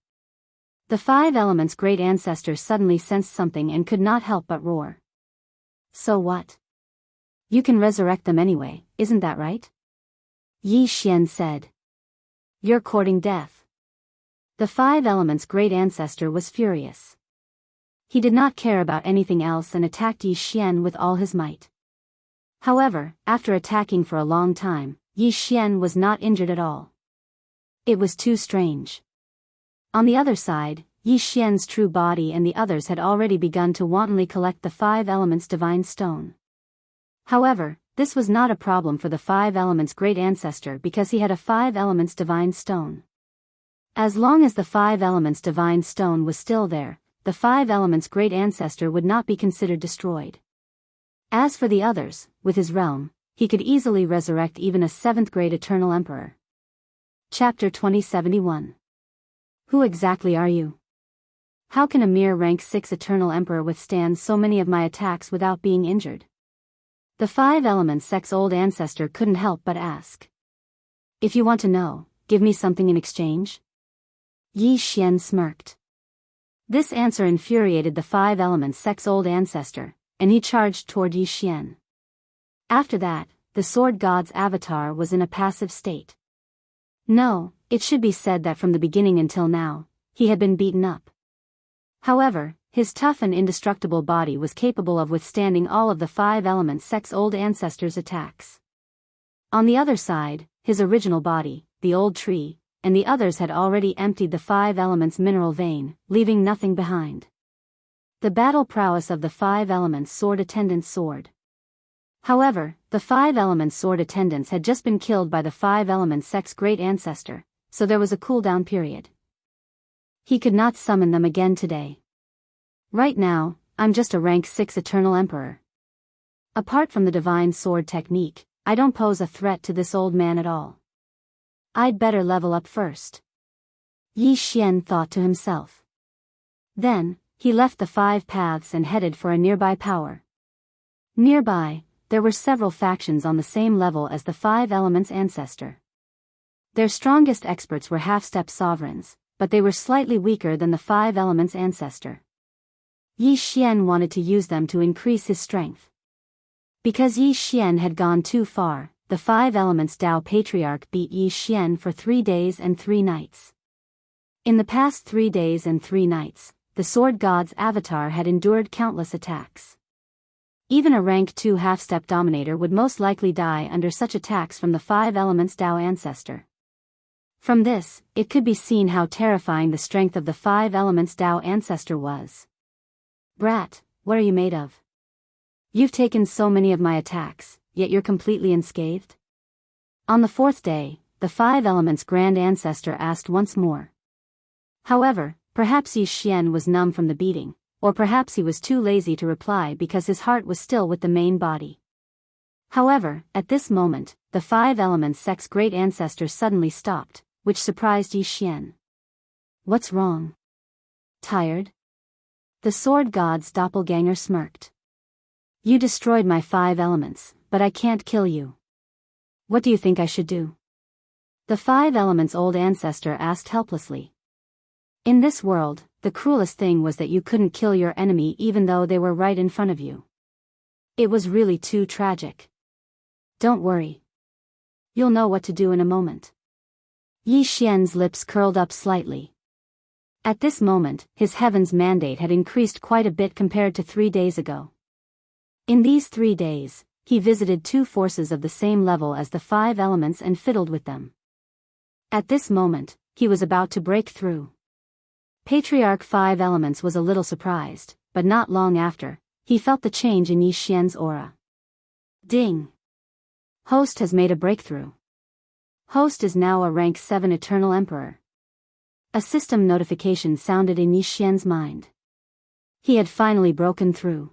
The five elements' great ancestor suddenly sensed something and could not help but roar. So what? You can resurrect them anyway, isn't that right? Yi Xian said. You're courting death. The five elements' great ancestor was furious. He did not care about anything else and attacked Yi Xian with all his might. However, after attacking for a long time, Yi Xian was not injured at all. It was too strange. On the other side, Yi Xian's true body and the others had already begun to wantonly collect the five elements divine stone. However, this was not a problem for the five elements great ancestor because he had a five elements divine stone. As long as the five elements divine stone was still there, the five elements great ancestor would not be considered destroyed. As for the others, with his realm, he could easily resurrect even a seventh grade eternal emperor. Chapter 2071. Who exactly are you? How can a mere rank 6 eternal emperor withstand so many of my attacks without being injured? The five elements sect's old ancestor couldn't help but ask. If you want to know, give me something in exchange? Yi Xian smirked. This answer infuriated the five elements sect's old ancestor, and he charged toward Yi Xian. After that, the sword god's avatar was in a passive state. No, it should be said that from the beginning until now, he had been beaten up. However, his tough and indestructible body was capable of withstanding all of the five elements sect's old ancestors' attacks. On the other side, his original body, the old tree, and the others had already emptied the five elements mineral vein, leaving nothing behind. The battle prowess of the five elements sword attendant's sword. However, the five elements sword attendants had just been killed by the five elements sect's great ancestor, so there was a cooldown period. He could not summon them again today. Right now, I'm just a rank 6 eternal emperor. Apart from the divine sword technique, I don't pose a threat to this old man at all. I'd better level up first. Yi Xian thought to himself. Then, he left the five paths and headed for a nearby power. Nearby, there were several factions on the same level as the five elements ancestor. Their strongest experts were half-step sovereigns, but they were slightly weaker than the five elements ancestor. Yi Xian wanted to use them to increase his strength. Because Yi Xian had gone too far, the five elements Dao Patriarch beat Yi Xian for 3 days and 3 nights. In the past 3 days and 3 nights, the sword god's avatar had endured countless attacks. Even a rank 2 half-step dominator would most likely die under such attacks from the five elements Dao ancestor. From this, it could be seen how terrifying the strength of the five elements Dao ancestor was. Brat, what are you made of? You've taken so many of my attacks, yet you're completely unscathed? On the 4th day, the five elements grand ancestor asked once more. However, perhaps Yi Xian was numb from the beating, or perhaps he was too lazy to reply because his heart was still with the main body. However, at this moment, the five elements sect's great ancestor suddenly stopped, which surprised Yi Xian. What's wrong? Tired? The sword god's doppelganger smirked. You destroyed my five elements, but I can't kill you. What do you think I should do? The five elements old ancestor asked helplessly. In this world, the cruelest thing was that you couldn't kill your enemy even though they were right in front of you. It was really too tragic. Don't worry. You'll know what to do in a moment. Yi Xian's lips curled up slightly. At this moment, his heaven's mandate had increased quite a bit compared to 3 days ago. In these 3 days, he visited two forces of the same level as the five elements and fiddled with them. At this moment, he was about to break through. Patriarch Five Elements was a little surprised, but not long after, he felt the change in Yi Xian's aura. Ding! Host has made a breakthrough. Host is now a rank 7 Eternal Emperor. A system notification sounded in Yi Xian's mind. He had finally broken through.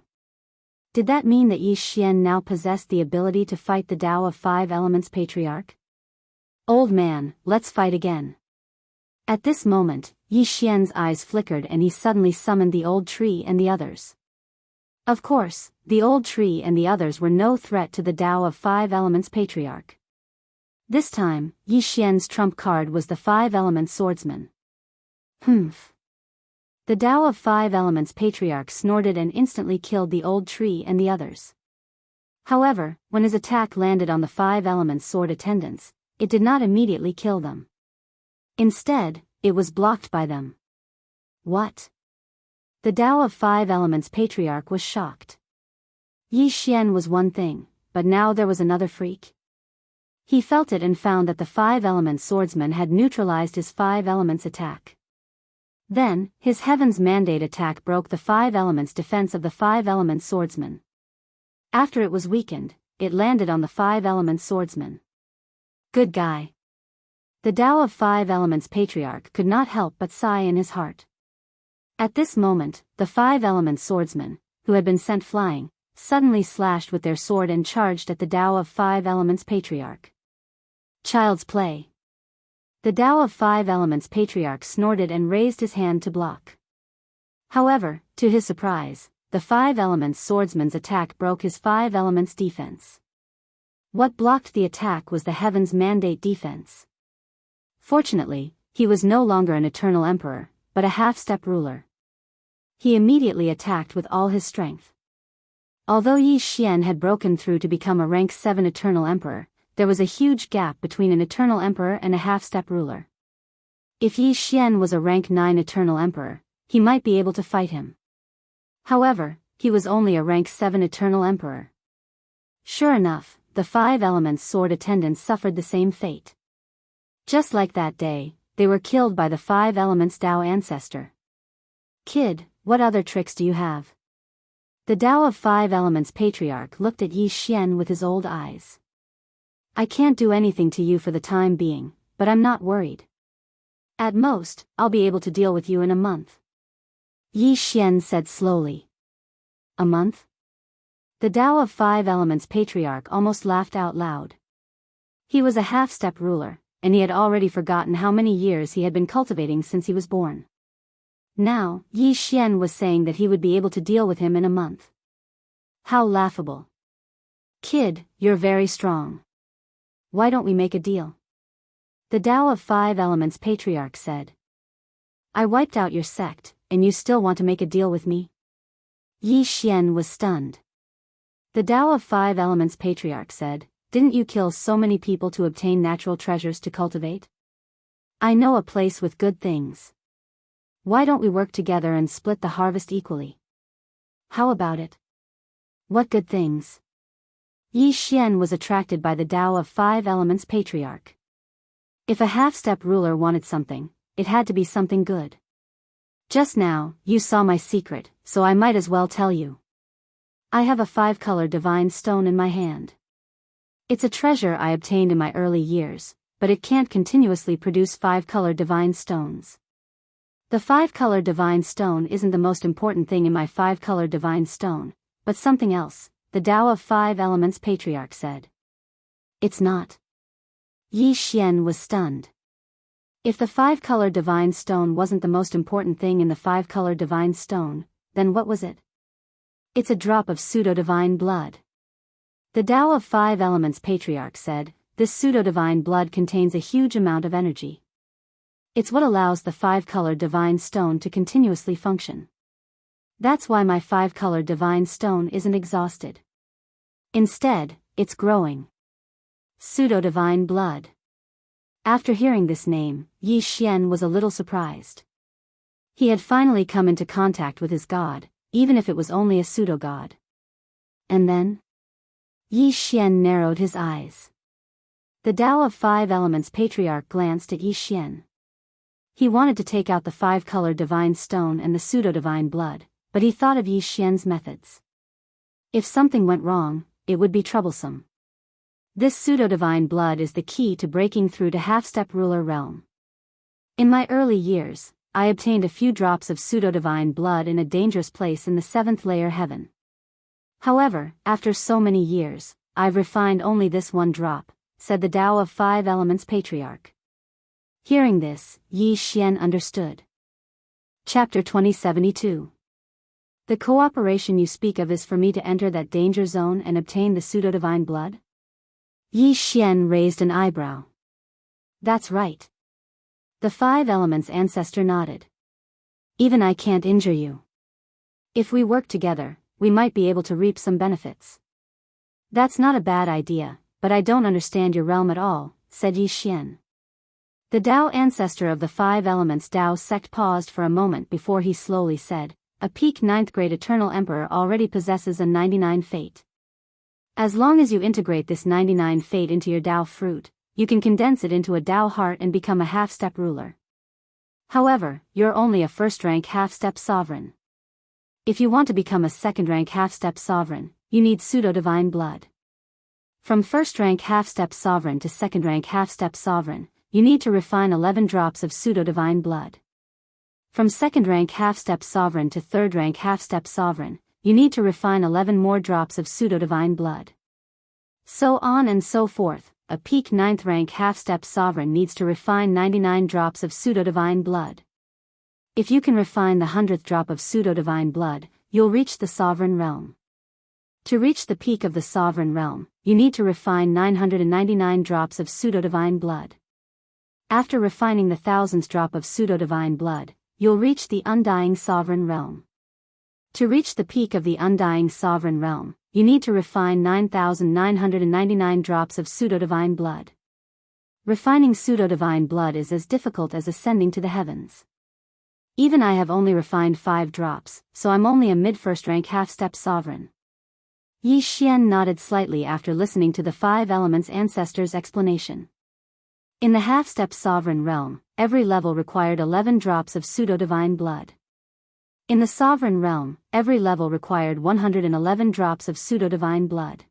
Did that mean that Yi Xian now possessed the ability to fight the Tao of Five Elements Patriarch? Old man, let's fight again. At this moment, Yi Xian's eyes flickered and he suddenly summoned the old tree and the others. Of course, the old tree and the others were no threat to the Tao of Five Elements Patriarch. This time, Yi Xian's trump card was the Five Elements Swordsman. Humph. The Tao of Five Elements Patriarch snorted and instantly killed the old tree and the others. However, when his attack landed on the Five Elements Sword attendants, it did not immediately kill them. Instead, it was blocked by them. What? The Tao of Five Elements Patriarch was shocked. Yi Xian was one thing, but now there was another freak. He felt it and found that the Five Elements Swordsman had neutralized his Five Elements attack. Then, his Heaven's Mandate attack broke the Five Elements defense of the Five Elements Swordsman. After it was weakened, it landed on the Five Elements Swordsman. Good guy. The Tao of Five Elements Patriarch could not help but sigh in his heart. At this moment, the Five Elements Swordsmen, who had been sent flying, suddenly slashed with their sword and charged at the Tao of Five Elements Patriarch. Child's play. The Tao of Five Elements Patriarch snorted and raised his hand to block. However, to his surprise, the Five Elements Swordsman's attack broke his Five Elements defense. What blocked the attack was the Heaven's Mandate defense. Fortunately, he was no longer an Eternal Emperor, but a half-step ruler. He immediately attacked with all his strength. Although Yi Xian had broken through to become a rank 7 Eternal Emperor, there was a huge gap between an Eternal Emperor and a half-step ruler. If Yi Xian was a rank 9 Eternal Emperor, he might be able to fight him. However, he was only a rank 7 Eternal Emperor. Sure enough, the Five Elements Sword attendants suffered the same fate. Just like that day, they were killed by the Five Elements Tao ancestor. Kid, what other tricks do you have? The Tao of Five Elements Patriarch looked at Yi Xian with his old eyes. I can't do anything to you for the time being, but I'm not worried. At most, I'll be able to deal with you in a month. Yi Xian said slowly. A month? The Tao of Five Elements Patriarch almost laughed out loud. He was a half-step ruler, and he had already forgotten how many years he had been cultivating since he was born. Now, Yi Xian was saying that he would be able to deal with him in a month. How laughable. Kid, you're very strong. Why don't we make a deal? The Tao of Five Elements Patriarch said. I wiped out your sect, and you still want to make a deal with me? Yi Xian was stunned. The Tao of Five Elements Patriarch said, didn't you kill so many people to obtain natural treasures to cultivate? I know a place with good things. Why don't we work together and split the harvest equally? How about it? What good things? Yi Xian was attracted by the Tao of Five Elements Patriarch. If a half-step ruler wanted something, it had to be something good. Just now, you saw my secret, so I might as well tell you. I have a 5-color divine stone in my hand. It's a treasure I obtained in my early years, but it can't continuously produce 5-color divine stones. The 5-color divine stone isn't the most important thing in my 5-color divine stone, but something else, the Tao of Five Elements Patriarch said. It's not. Yi Xian was stunned. If the 5-color divine stone wasn't the most important thing in the 5-color divine stone, then what was it? It's a drop of pseudo-divine blood. The Tao of Five Elements Patriarch said, this pseudo-divine blood contains a huge amount of energy. It's what allows the 5-color divine stone to continuously function. That's why my 5-color divine stone isn't exhausted. Instead, it's growing. Pseudo-divine blood. After hearing this name, Yi Xian was a little surprised. He had finally come into contact with his god, even if it was only a pseudo-god. And then? Yi Xian narrowed his eyes. The Tao of Five Elements patriarch glanced at Yi Xian. He wanted to take out the five-colored divine stone and the pseudo-divine blood, but he thought of Yi Xian's methods. If something went wrong, it would be troublesome. This pseudo-divine blood is the key to breaking through to half-step ruler realm. In my early years, I obtained a few drops of pseudo-divine blood in a dangerous place in the 7th layer heaven. However, after so many years, I've refined only this one drop, said the Tao of Five Elements patriarch. Hearing this, Yi Xian understood. Chapter 2072. The cooperation you speak of is for me to enter that danger zone and obtain the pseudo-divine blood? Yi Xian raised an eyebrow. That's right. The Five Elements ancestor nodded. Even I can't injure you. If we work together, we might be able to reap some benefits. That's not a bad idea, but I don't understand your realm at all, said Yi Xian. The Tao ancestor of the Five Elements Tao sect paused for a moment before he slowly said, a peak 9th grade Eternal Emperor already possesses a 99 fate. As long as you integrate this 99 fate into your Tao fruit, you can condense it into a Tao heart and become a half-step ruler. However, you're only a first-rank half-step sovereign. If you want to become a second-rank half-step sovereign, you need pseudo-divine blood. From first-rank half-step sovereign to second-rank half-step sovereign, you need to refine 11 drops of pseudo-divine blood. From second-rank half-step sovereign to third-rank half-step sovereign, you need to refine 11 more drops of pseudo-divine blood. So on and so forth, a peak 9th rank half-step sovereign needs to refine 99 drops of pseudo-divine blood. If you can refine the 100th drop of pseudo-divine blood, you'll reach the sovereign realm. To reach the peak of the sovereign realm, you need to refine 999 drops of pseudo-divine blood. After refining the 1000th drop of pseudo-divine blood, you'll reach the undying sovereign realm. To reach the peak of the undying sovereign realm, you need to refine 9,999 drops of pseudo-divine blood. Refining pseudo-divine blood is as difficult as ascending to the heavens. Even I have only refined 5 drops, so I'm only a mid-first rank half-step sovereign. Yi Xian nodded slightly after listening to the Five Elements ancestor's explanation. In the half-step sovereign realm, every level required 11 drops of pseudo-divine blood. In the sovereign realm, every level required 111 drops of pseudo-divine blood.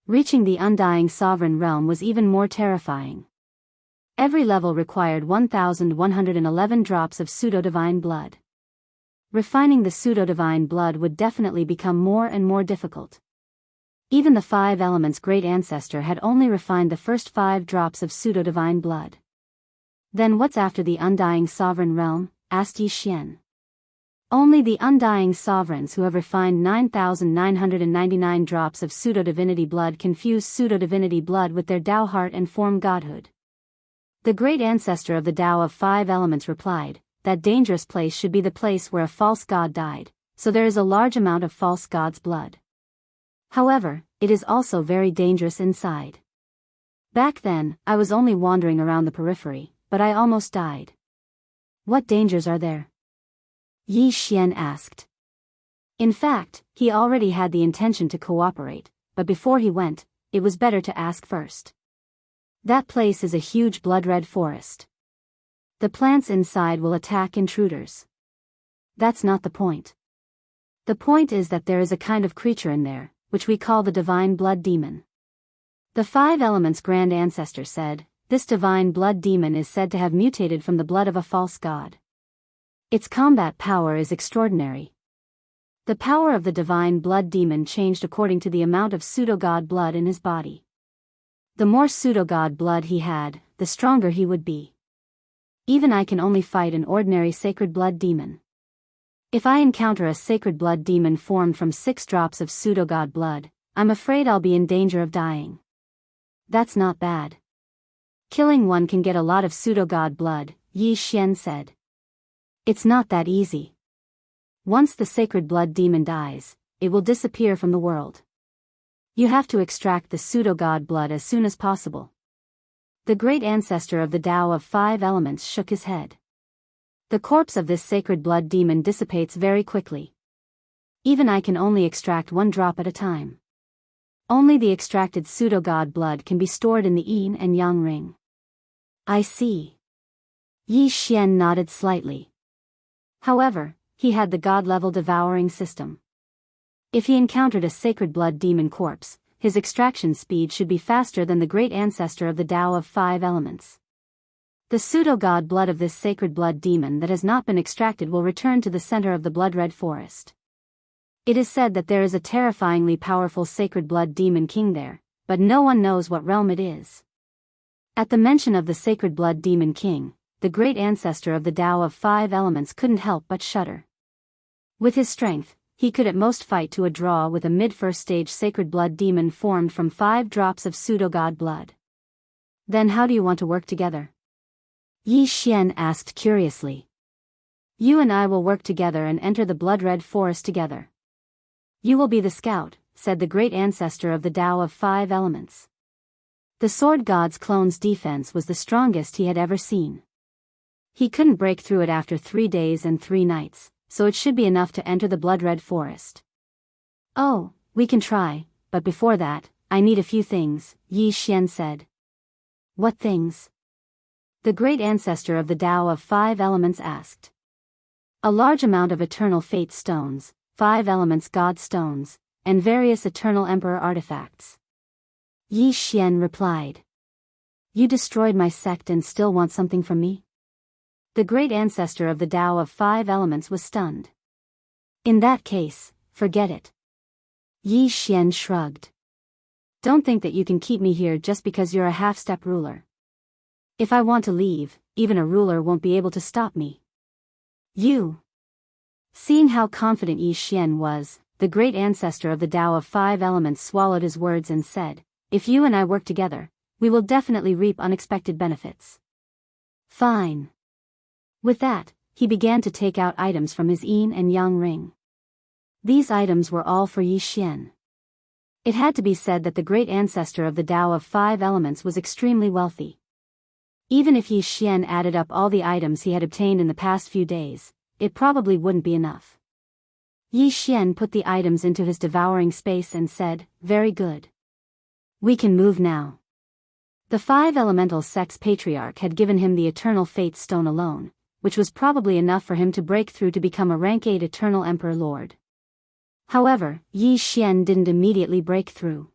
Reaching the undying sovereign realm was even more terrifying. Every level required 1,111 drops of pseudo-divine blood. Refining the pseudo-divine blood would definitely become more and more difficult. Even the Five Elements' great ancestor had only refined the first 5 drops of pseudo-divine blood. Then what's after the undying sovereign realm? Asked Yi Xian. Only the undying sovereigns who have refined 9,999 drops of pseudo-divinity blood can fuse pseudo-divinity blood with their Tao heart and form godhood. The great ancestor of the Tao of Five Elements replied, that dangerous place should be the place where a false god died, so there is a large amount of false god's blood. However, it is also very dangerous inside. Back then, I was only wandering around the periphery, but I almost died. What dangers are there? Yi Xian asked. In fact, he already had the intention to cooperate, but before he went, it was better to ask first. That place is a huge blood-red forest. The plants inside will attack intruders. That's not the point. The point is that there is a kind of creature in there, which we call the divine blood demon. The Five Elements' grand ancestor said, this divine blood demon is said to have mutated from the blood of a false god. Its combat power is extraordinary. The power of the divine blood demon changed according to the amount of pseudo-god blood in his body. The more pseudo-god blood he had, the stronger he would be. Even I can only fight an ordinary sacred blood demon. If I encounter a sacred blood demon formed from 6 drops of pseudo-god blood, I'm afraid I'll be in danger of dying. That's not bad. Killing one can get a lot of pseudo-god blood, Yi Xian said. It's not that easy. Once the sacred blood demon dies, it will disappear from the world. You have to extract the pseudo-god blood as soon as possible. The great ancestor of the Tao of Five Elements shook his head. The corpse of this sacred blood demon dissipates very quickly. Even I can only extract 1 drop at a time. Only the extracted pseudo-god blood can be stored in the yin and yang ring. I see. Yi Xian nodded slightly. However, he had the god-level devouring system. If he encountered a sacred blood demon corpse, his extraction speed should be faster than the great ancestor of the Tao of 5 elements. The pseudo-god blood of this sacred blood demon that has not been extracted will return to the center of the blood-red forest. It is said that there is a terrifyingly powerful sacred blood demon king there, but no one knows what realm it is. At the mention of the sacred blood demon king, the great ancestor of the Tao of 5 elements couldn't help but shudder. With his strength, he could at most fight to a draw with a mid-first stage sacred blood demon formed from 5 drops of pseudo-god blood. Then how do you want to work together? Yi Xian asked curiously. You and I will work together and enter the blood-red forest together. You will be the scout, said the great ancestor of the Tao of 5 elements. The sword god's clone's defense was the strongest he had ever seen. He couldn't break through it after 3 days and 3 nights, so it should be enough to enter the blood-red forest. Oh, we can try, but before that, I need a few things, Yi Xian said. What things? The great ancestor of the Tao of 5 elements asked. A large amount of eternal fate stones, 5 elements god stones, and various eternal emperor artifacts. Yi Xian replied. You destroyed my sect and still want something from me? The great ancestor of the Tao of 5 elements was stunned. In that case, forget it. Yi Xian shrugged. Don't think that you can keep me here just because you're a half-step ruler. If I want to leave, even a ruler won't be able to stop me. You. Seeing how confident Yi Xian was, the great ancestor of the Tao of 5 elements swallowed his words and said, if you and I work together, we will definitely reap unexpected benefits. Fine. With that, he began to take out items from his yin and yang ring. These items were all for Yi Xian. It had to be said that the great ancestor of the Tao of 5 elements was extremely wealthy. Even if Yi Xian added up all the items he had obtained in the past few days, it probably wouldn't be enough. Yi Xian put the items into his devouring space and said, very good. We can move now. The 5 elemental sect's patriarch had given him the eternal fate stone alone, which was probably enough for him to break through to become a rank 8 eternal emperor lord. However, Yi Xian didn't immediately break through.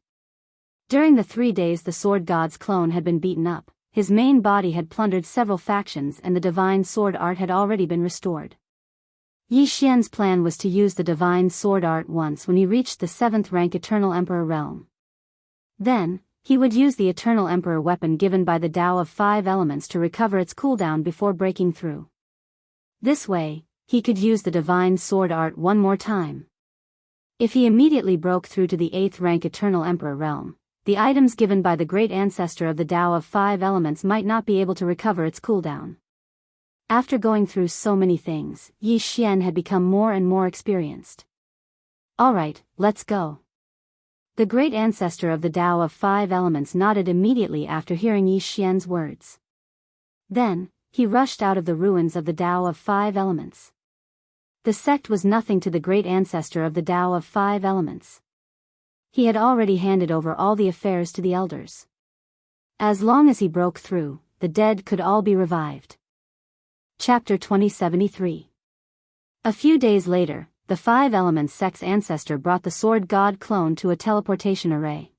During the 3 days the sword god's clone had been beaten up, his main body had plundered several factions and the divine sword art had already been restored. Yi Xian's plan was to use the divine sword art once when he reached the 7th rank eternal emperor realm. Then, he would use the eternal emperor weapon given by the Tao of 5 elements to recover its cooldown before breaking through. This way, he could use the divine sword art one more time. If he immediately broke through to the 8th rank eternal emperor realm, the items given by the great ancestor of the Tao of 5 elements might not be able to recover its cooldown. After going through so many things, Yi Xian had become more and more experienced. Alright, let's go. The great ancestor of the Tao of 5 elements nodded immediately after hearing Yi Xian's words. Then, he rushed out of the ruins of the Tao of 5 elements. The sect was nothing to the great ancestor of the Tao of 5 elements. He had already handed over all the affairs to the elders. As long as he broke through, the dead could all be revived. Chapter 2073. A few days later, the 5 elements sect's ancestor brought the sword god clone to a teleportation array.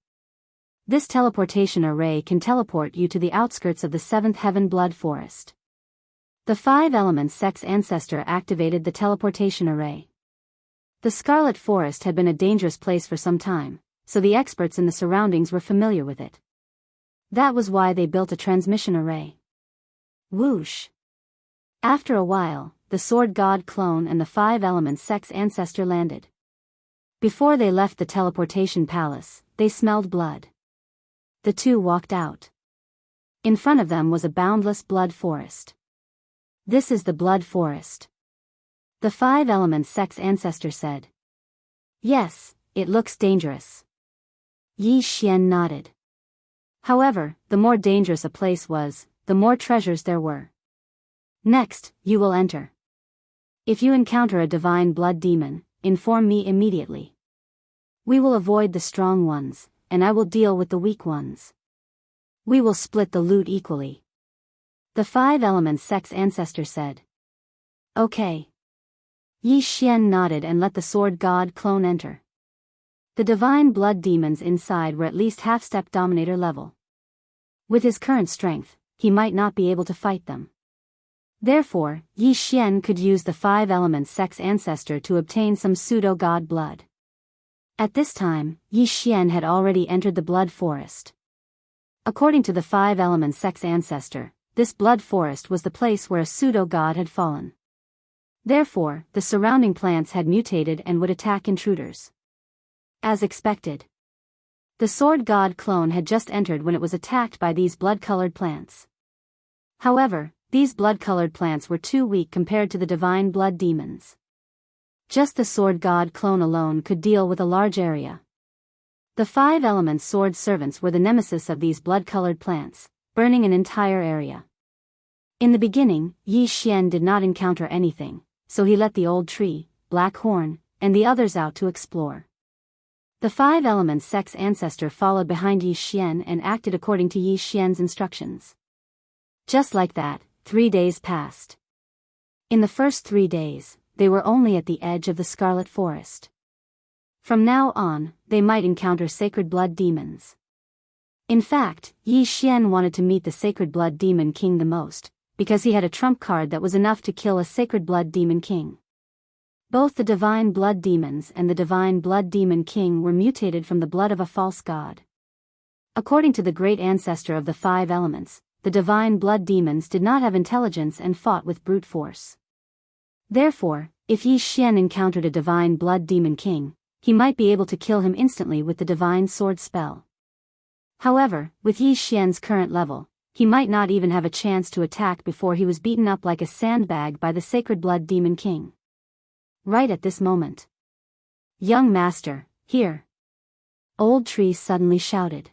This teleportation array can teleport you to the outskirts of the 7th heaven blood forest. The 5 elements sect's ancestor activated the teleportation array. The Scarlet Forest had been a dangerous place for some time, so the experts in the surroundings were familiar with it. That was why they built a transmission array. Whoosh! After a while, the sword god clone and the 5 elements sect's ancestor landed. Before they left the teleportation palace, they smelled blood. The two walked out. In front of them was a boundless blood forest. This is the blood forest. The 5 elements sect's ancestor said. Yes, it looks dangerous. Yi Xian nodded. However, the more dangerous a place was, the more treasures there were. Next, you will enter. If you encounter a divine blood demon, inform me immediately. We will avoid the strong ones, and I will deal with the weak ones. We will split the loot equally. The Five Elements sect's ancestor said. Okay. Yi Xian nodded and let the sword god clone enter. The divine blood demons inside were at least half-step dominator level. With his current strength, he might not be able to fight them. Therefore, Yi Xian could use the Five Elements sect's ancestor to obtain some pseudo-god blood. At this time, Yi Xian had already entered the blood forest. According to the Five Elements sect's ancestor, this blood forest was the place where a pseudo-god had fallen. Therefore, the surrounding plants had mutated and would attack intruders. As expected. The sword god clone had just entered when it was attacked by these blood-colored plants. However, these blood-colored plants were too weak compared to the divine blood demons. Just the sword god clone alone could deal with a large area. The Five Elements sword servants were the nemesis of these blood-colored plants, burning an entire area. In the beginning, Yi Xian did not encounter anything, so he let the old tree, Black Horn, and the others out to explore. The Five Elements sect's ancestor followed behind Yi Xian and acted according to Yi Xian's instructions. Just like that, 3 days passed. In the first 3 days, they were only at the edge of the Scarlet Forest. From now on, they might encounter sacred blood demons. In fact, Yi Xian wanted to meet the sacred blood demon king the most, because he had a trump card that was enough to kill a sacred blood demon king. Both the divine blood demons and the divine blood demon king were mutated from the blood of a false god. According to the great ancestor of the Five Elements, the divine blood demons did not have intelligence and fought with brute force. Therefore, if Yi Xian encountered a divine blood demon king, he might be able to kill him instantly with the divine sword spell. However, with Yi Xian's current level, he might not even have a chance to attack before he was beaten up like a sandbag by the sacred blood demon king. Right at this moment. Young master, here. Old Tree suddenly shouted.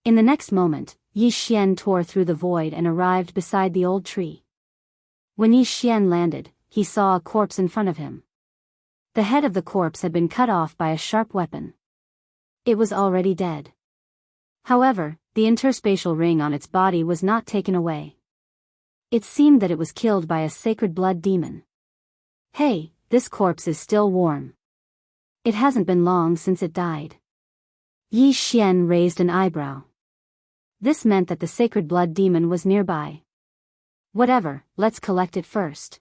In the next moment, Yi Xian tore through the void and arrived beside the old tree. When Yi Xian landed, he saw a corpse in front of him. The head of the corpse had been cut off by a sharp weapon. It was already dead. However, the interspatial ring on its body was not taken away. It seemed that it was killed by a sacred blood demon. Hey, this corpse is still warm. It hasn't been long since it died. Yi Xian raised an eyebrow. This meant that the sacred blood demon was nearby. Whatever, let's collect it first.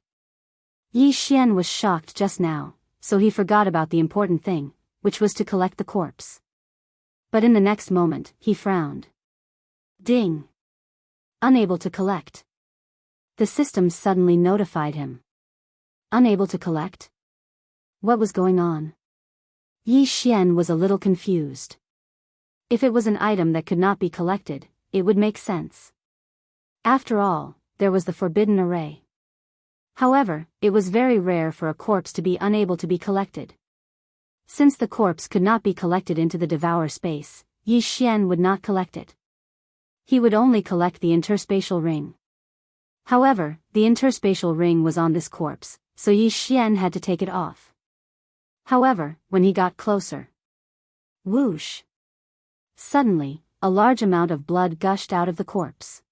Yi Xian was shocked just now, so he forgot about the important thing, which was to collect the corpse. But in the next moment, he frowned. Ding! Unable to collect. The system suddenly notified him. Unable to collect? What was going on? Yi Xian was a little confused. If it was an item that could not be collected, it would make sense. After all, there was the forbidden array. However, it was very rare for a corpse to be unable to be collected. Since the corpse could not be collected into the devour space, Yi Xian would not collect it. He would only collect the interspatial ring. However, the interspatial ring was on this corpse, so Yi Xian had to take it off. However, when he got closer. Whoosh! Suddenly, a large amount of blood gushed out of the corpse.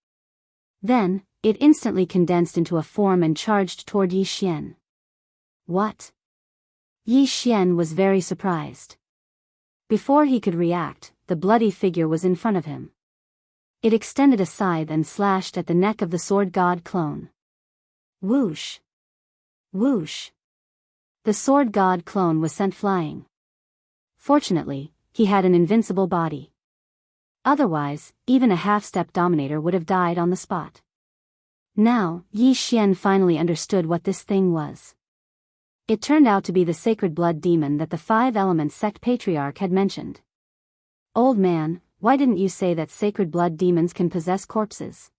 Then, it instantly condensed into a form and charged toward Yi Xian. What? Yi Xian was very surprised. Before he could react, the bloody figure was in front of him. It extended a scythe and slashed at the neck of the sword god clone. Whoosh! Whoosh! The sword god clone was sent flying. Fortunately, he had an invincible body. Otherwise, even a half-step dominator would have died on the spot. Now, Yi Xian finally understood what this thing was. It turned out to be the sacred blood demon that the Five Elements sect patriarch had mentioned. Old man, why didn't you say that sacred blood demons can possess corpses?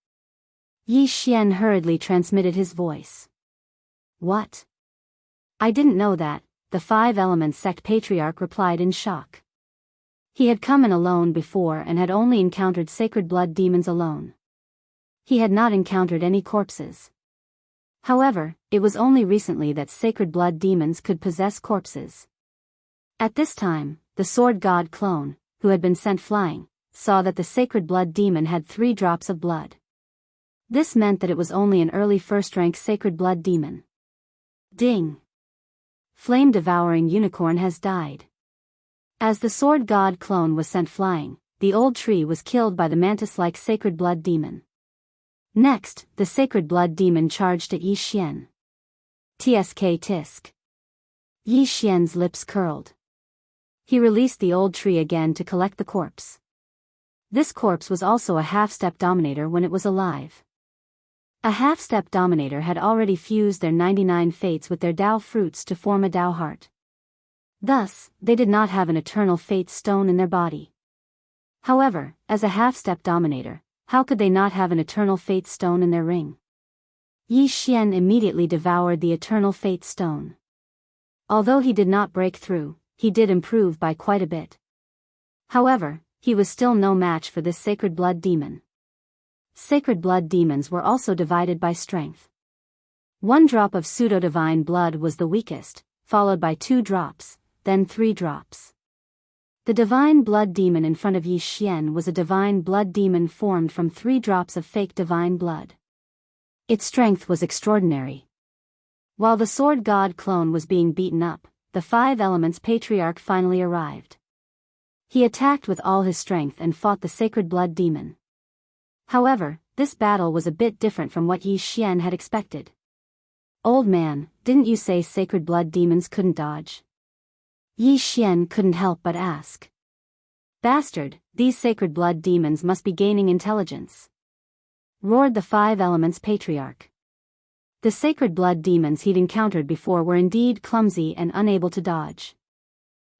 Yi Xian hurriedly transmitted his voice. What? I didn't know that, the Five Elements sect patriarch replied in shock. He had come in alone before and had only encountered sacred blood demons alone. He had not encountered any corpses. However, it was only recently that sacred blood demons could possess corpses. At this time, the sword god clone, who had been sent flying, saw that the sacred blood demon had 3 drops of blood. This meant that it was only an early first-rank sacred blood demon. Ding! Flame-devouring unicorn has died. As the sword god clone was sent flying, the old tree was killed by the mantis-like sacred blood demon. Next, the sacred blood demon charged at Yi Xian. Tsk tisk. Yi Xian's lips curled. He released the old tree again to collect the corpse. This corpse was also a half-step dominator when it was alive. A half-step dominator had already fused their 99 fates with their Dao fruits to form a Dao heart. Thus, they did not have an eternal fate stone in their body. However, as a half-step dominator, how could they not have an eternal fate stone in their ring? Yi Xian immediately devoured the eternal fate stone. Although he did not break through, he did improve by quite a bit. However, he was still no match for this sacred blood demon. Sacred blood demons were also divided by strength. 1 drop of pseudo-divine blood was the weakest, followed by 2 drops, then 3 drops. The divine blood demon in front of Yi Xian was a divine blood demon formed from 3 drops of fake divine blood. Its strength was extraordinary. While the sword god clone was being beaten up, the 5 elements patriarch finally arrived. He attacked with all his strength and fought the sacred blood demon. However, this battle was a bit different from what Yi Xian had expected. "Old man, didn't you say sacred blood demons couldn't dodge?" Yi Xian couldn't help but ask. "Bastard, these sacred blood demons must be gaining intelligence," roared the 5 elements patriarch. The sacred blood demons he'd encountered before were indeed clumsy and unable to dodge.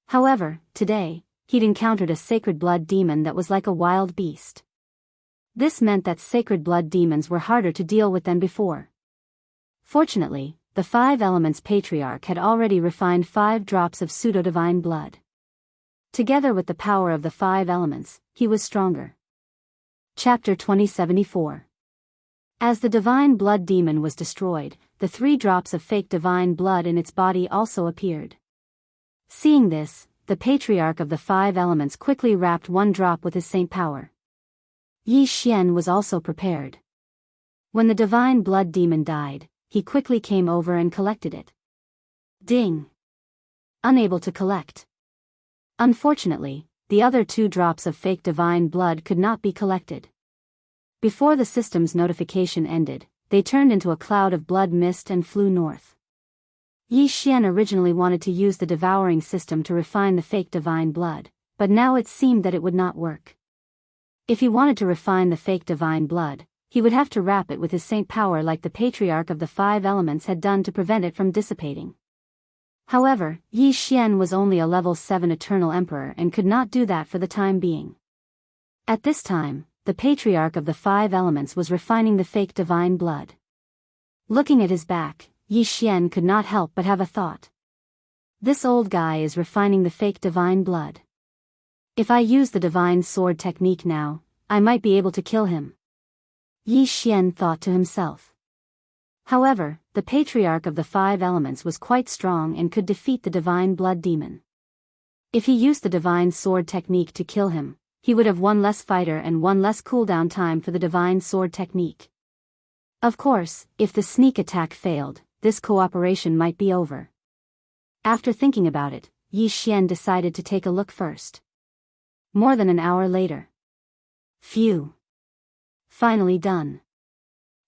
However, today, he'd encountered a sacred blood demon that was like a wild beast. This meant that sacred blood demons were harder to deal with than before. Fortunately, the 5 elements patriarch had already refined 5 drops of pseudo-divine blood. Together with the power of the 5 elements, he was stronger. Chapter 2074. As the divine blood demon was destroyed, the 3 drops of fake divine blood in its body also appeared. Seeing this, the patriarch of the 5 elements quickly wrapped 1 drop with his saint power. Yi Xian was also prepared. When the divine blood demon died, he quickly came over and collected it. Ding! Unable to collect. Unfortunately, the other 2 drops of fake divine blood could not be collected. Before the system's notification ended, they turned into a cloud of blood mist and flew north. Yi Xian originally wanted to use the devouring system to refine the fake divine blood, but now it seemed that it would not work. If he wanted to refine the fake divine blood, he would have to wrap it with his saint power like the patriarch of the 5 elements had done to prevent it from dissipating. However, Yi Xian was only a level 7 eternal emperor and could not do that for the time being. At this time, the patriarch of the 5 elements was refining the fake divine blood. Looking at his back, Yi Xian could not help but have a thought. This old guy is refining the fake divine blood. If I use the divine sword technique now, I might be able to kill him. Yi Xian thought to himself. However, the patriarch of the 5 elements was quite strong and could defeat the divine blood demon. If he used the divine sword technique to kill him, he would have 1 less fighter and 1 less cooldown time for the divine sword technique. Of course, if the sneak attack failed, this cooperation might be over. After thinking about it, Yi Xian decided to take a look first. More than an hour later. Phew. Finally done.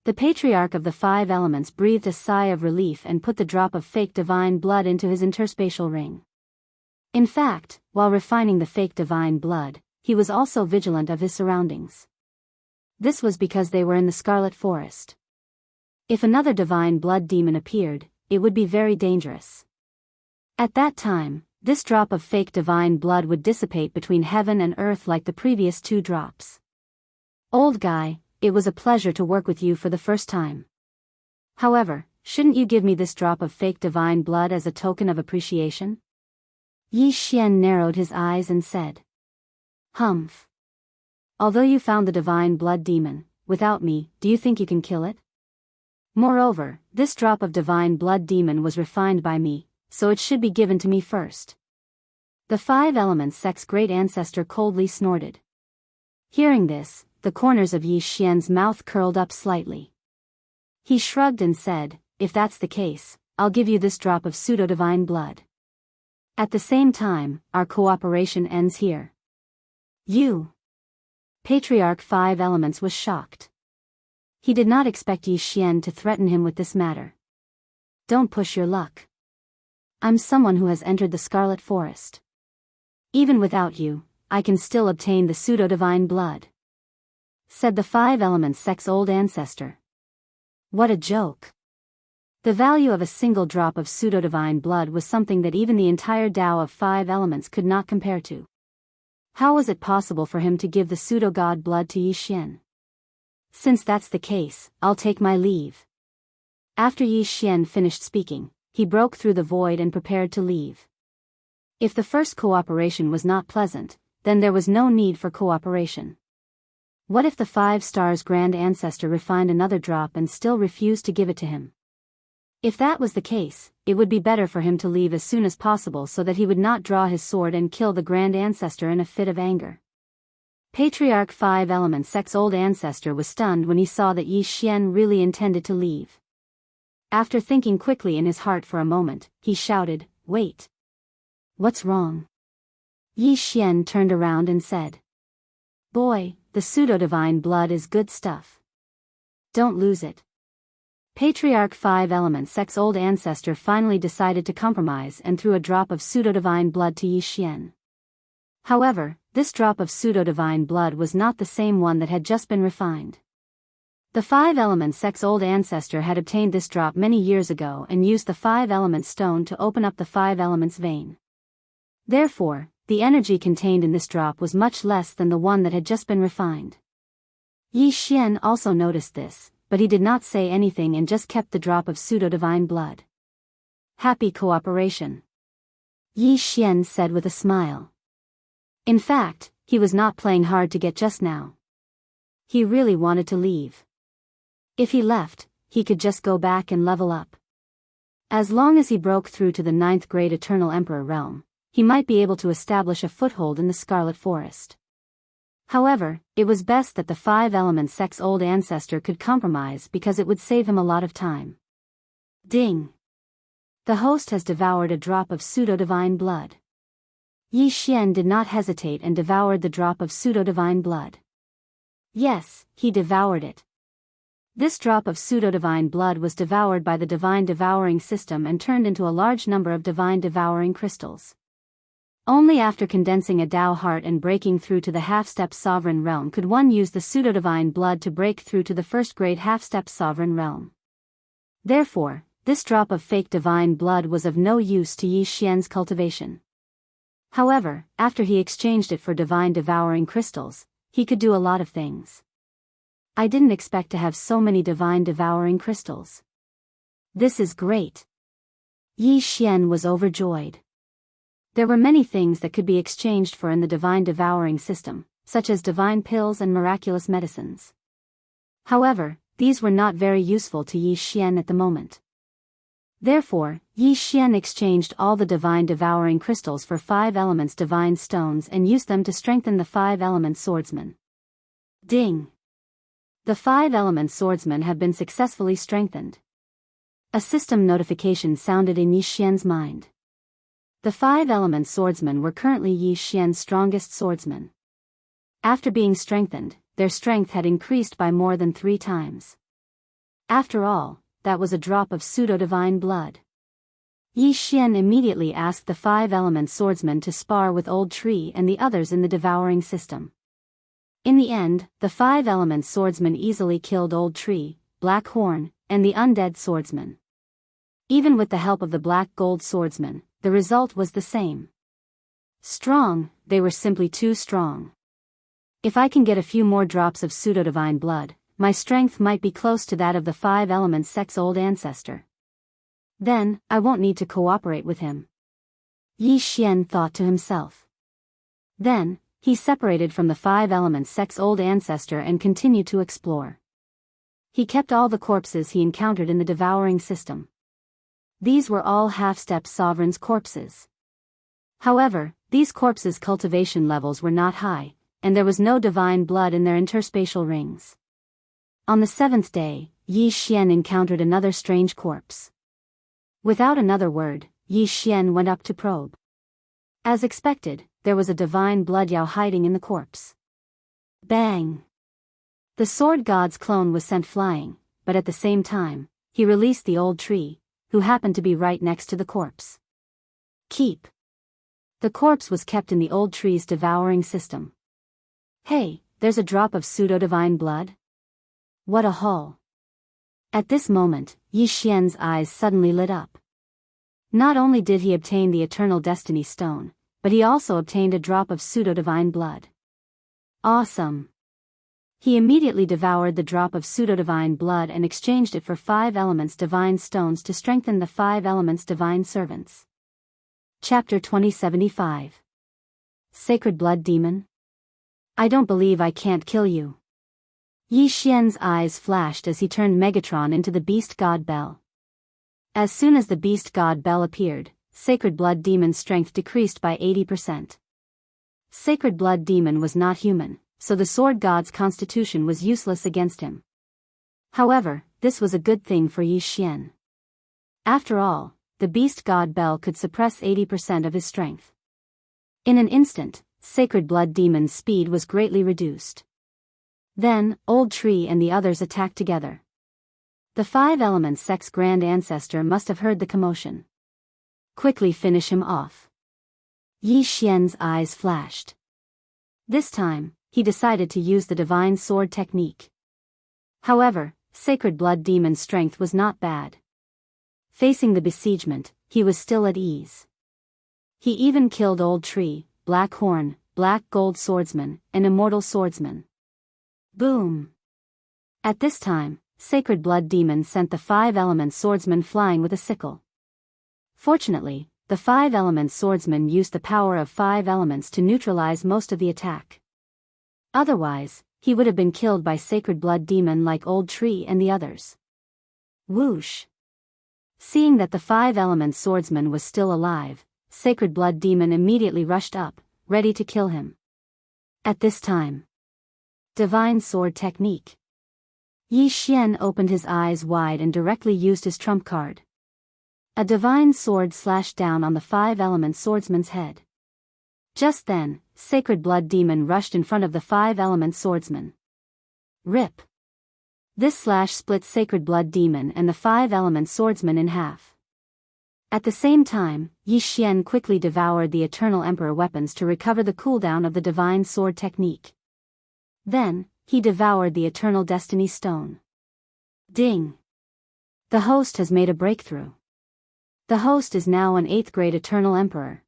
The patriarch of the 5 elements breathed a sigh of relief and put the drop of fake divine blood into his interspatial ring. In fact, while refining the fake divine blood, he was also vigilant of his surroundings. This was because they were in the Scarlet Forest. If another divine blood demon appeared, it would be very dangerous. At that time, this drop of fake divine blood would dissipate between heaven and earth like the previous 2 drops. Old guy, it was a pleasure to work with you for the first time. However, shouldn't you give me this drop of fake divine blood as a token of appreciation? Yi Xian narrowed his eyes and said. Humph. Although you found the divine blood demon, without me, do you think you can kill it? Moreover, this drop of divine blood demon was refined by me, so it should be given to me first. The five elements sect's great ancestor coldly snorted. Hearing this, the corners of Yi Xian's mouth curled up slightly. He shrugged and said, "If that's the case, I'll give you this drop of pseudo-divine blood. At the same time, our cooperation ends here." You. Patriarch Five Elements was shocked. He did not expect Yi Xian to threaten him with this matter. "Don't push your luck. I'm someone who has entered the Scarlet Forest. Even without you, I can still obtain the pseudo-divine blood," said the Five Elements sect's old ancestor. What a joke. The value of a single drop of pseudo-divine blood was something that even the entire Tao of Five Elements could not compare to. How was it possible for him to give the pseudo-god blood to Yi Xian? "Since that's the case, I'll take my leave." After Yi Xian finished speaking, he broke through the void and prepared to leave. If the first cooperation was not pleasant, then there was no need for cooperation. What if the Five Stars Grand Ancestor refined another drop and still refused to give it to him? If that was the case, it would be better for him to leave as soon as possible so that he would not draw his sword and kill the Grand Ancestor in a fit of anger. Patriarch Five Elements sect's old ancestor was stunned when he saw that Yi Xian really intended to leave. After thinking quickly in his heart for a moment, he shouted, "Wait. What's wrong?" Yi Xian turned around and said, "Boy, the pseudo-divine blood is good stuff. Don't lose it." Patriarch Five Elements sect's old ancestor finally decided to compromise and threw a drop of pseudo-divine blood to Yi Xian. However, this drop of pseudo-divine blood was not the same one that had just been refined. The Five Elements sect's old ancestor had obtained this drop many years ago and used the Five Elements stone to open up the Five Elements vein. Therefore, the energy contained in this drop was much less than the one that had just been refined. Yi Xian also noticed this, but he did not say anything and just kept the drop of pseudo-divine blood. "Happy cooperation," Yi Xian said with a smile. In fact, he was not playing hard to get just now. He really wanted to leave. If he left, he could just go back and level up. As long as he broke through to the 9th grade Eternal Emperor realm, he might be able to establish a foothold in the Scarlet Forest. However, it was best that the Five Elements sect's old ancestor could compromise because it would save him a lot of time. Ding! The host has devoured a drop of pseudo-divine blood. Yi Xian did not hesitate and devoured the drop of pseudo-divine blood. Yes, he devoured it. This drop of pseudo-divine blood was devoured by the divine devouring system and turned into a large number of divine devouring crystals. Only after condensing a Tao heart and breaking through to the half-step sovereign realm could one use the pseudo-divine blood to break through to the first-grade half-step sovereign realm. Therefore, this drop of fake divine blood was of no use to Yi Xian's cultivation. However, after he exchanged it for divine devouring crystals, he could do a lot of things. "I didn't expect to have so many divine devouring crystals. This is great." Yi Xian was overjoyed. There were many things that could be exchanged for in the divine devouring system, such as divine pills and miraculous medicines. However, these were not very useful to Yi Xian at the moment. Therefore, Yi Xian exchanged all the divine devouring crystals for Five Elements divine stones and used them to strengthen the Five Elements swordsmen. Ding! The Five Elements swordsmen have been successfully strengthened. A system notification sounded in Yi Xian's mind. The Five Elements swordsmen were currently Yi Xian's strongest swordsmen. After being strengthened, their strength had increased by more than 3 times. After all, that was a drop of pseudo-divine blood. Yi Xian immediately asked the Five Elements swordsmen to spar with Old Tree and the others in the devouring system. In the end, the Five Elements swordsmen easily killed Old Tree, Black Horn, and the undead swordsman. Even with the help of the Black Gold swordsman, the result was the same. Strong, they were simply too strong. If I can get a few more drops of pseudo-divine blood, my strength might be close to that of the Five Elements sect's old ancestor. Then, I won't need to cooperate with him. Yi Xian thought to himself. Then, he separated from the Five Elements sect's old ancestor and continued to explore. He kept all the corpses he encountered in the devouring system. These were all half-step sovereigns' corpses. However, these corpses' cultivation levels were not high, and there was no divine blood in their interspatial rings. On the 7th day, Yi Xian encountered another strange corpse. Without another word, Yi Xian went up to probe. As expected, there was a divine blood yao hiding in the corpse. Bang! The sword god's clone was sent flying, but at the same time, he released the old tree, who happened to be right next to the corpse. Keep. The corpse was kept in the old tree's devouring system. Hey, there's a drop of pseudo-divine blood? What a haul. At this moment, Yi Xian's eyes suddenly lit up. Not only did he obtain the Eternal Destiny Stone, but he also obtained a drop of pseudo-divine blood. Awesome. He immediately devoured the drop of pseudo-divine blood and exchanged it for 5 elements divine stones to strengthen the 5 elements divine servants. Chapter 2075. Sacred Blood Demon? I don't believe I can't kill you. Yi Xian's eyes flashed as he turned Megatron into the Beast God Bell. As soon as the Beast God Bell appeared, Sacred Blood Demon's strength decreased by 80%. Sacred Blood Demon was not human, so the Sword God's constitution was useless against him. However, this was a good thing for Yi Xian. After all, the Beast God Bell could suppress 80% of his strength. In an instant, Sacred Blood Demon's speed was greatly reduced. Then, Old Tree and the others attacked together. The 5 Elements Sect's Grand Ancestor must have heard the commotion. Quickly finish him off. Yi Xian's eyes flashed. This time, he decided to use the Divine Sword technique. However, Sacred Blood Demon's strength was not bad. Facing the besiegement, he was still at ease. He even killed Old Tree, Black Horn, Black Gold Swordsman, and Immortal Swordsman. Boom! At this time, Sacred Blood Demon sent the 5 Elements Swordsman flying with a sickle. Fortunately, the 5 Elements Swordsman used the power of 5 elements to neutralize most of the attack. Otherwise, he would have been killed by Sacred Blood Demon like Old Tree and the others. Whoosh! Seeing that the 5 Elements Swordsman was still alive, Sacred Blood Demon immediately rushed up, ready to kill him. At this time, Divine Sword Technique. Yi Xian opened his eyes wide and directly used his trump card. A divine sword slashed down on the 5 Elements Swordsman's head. Just then, Sacred Blood Demon rushed in front of the 5 Elements Swordsman. Rip! This slash split Sacred Blood Demon and the 5 Elements Swordsman in half. At the same time, Yi Xian quickly devoured the Eternal Emperor weapons to recover the cooldown of the Divine Sword technique. Then, he devoured the Eternal Destiny Stone. Ding! The host has made a breakthrough. The host is now an 8th grade Eternal Emperor.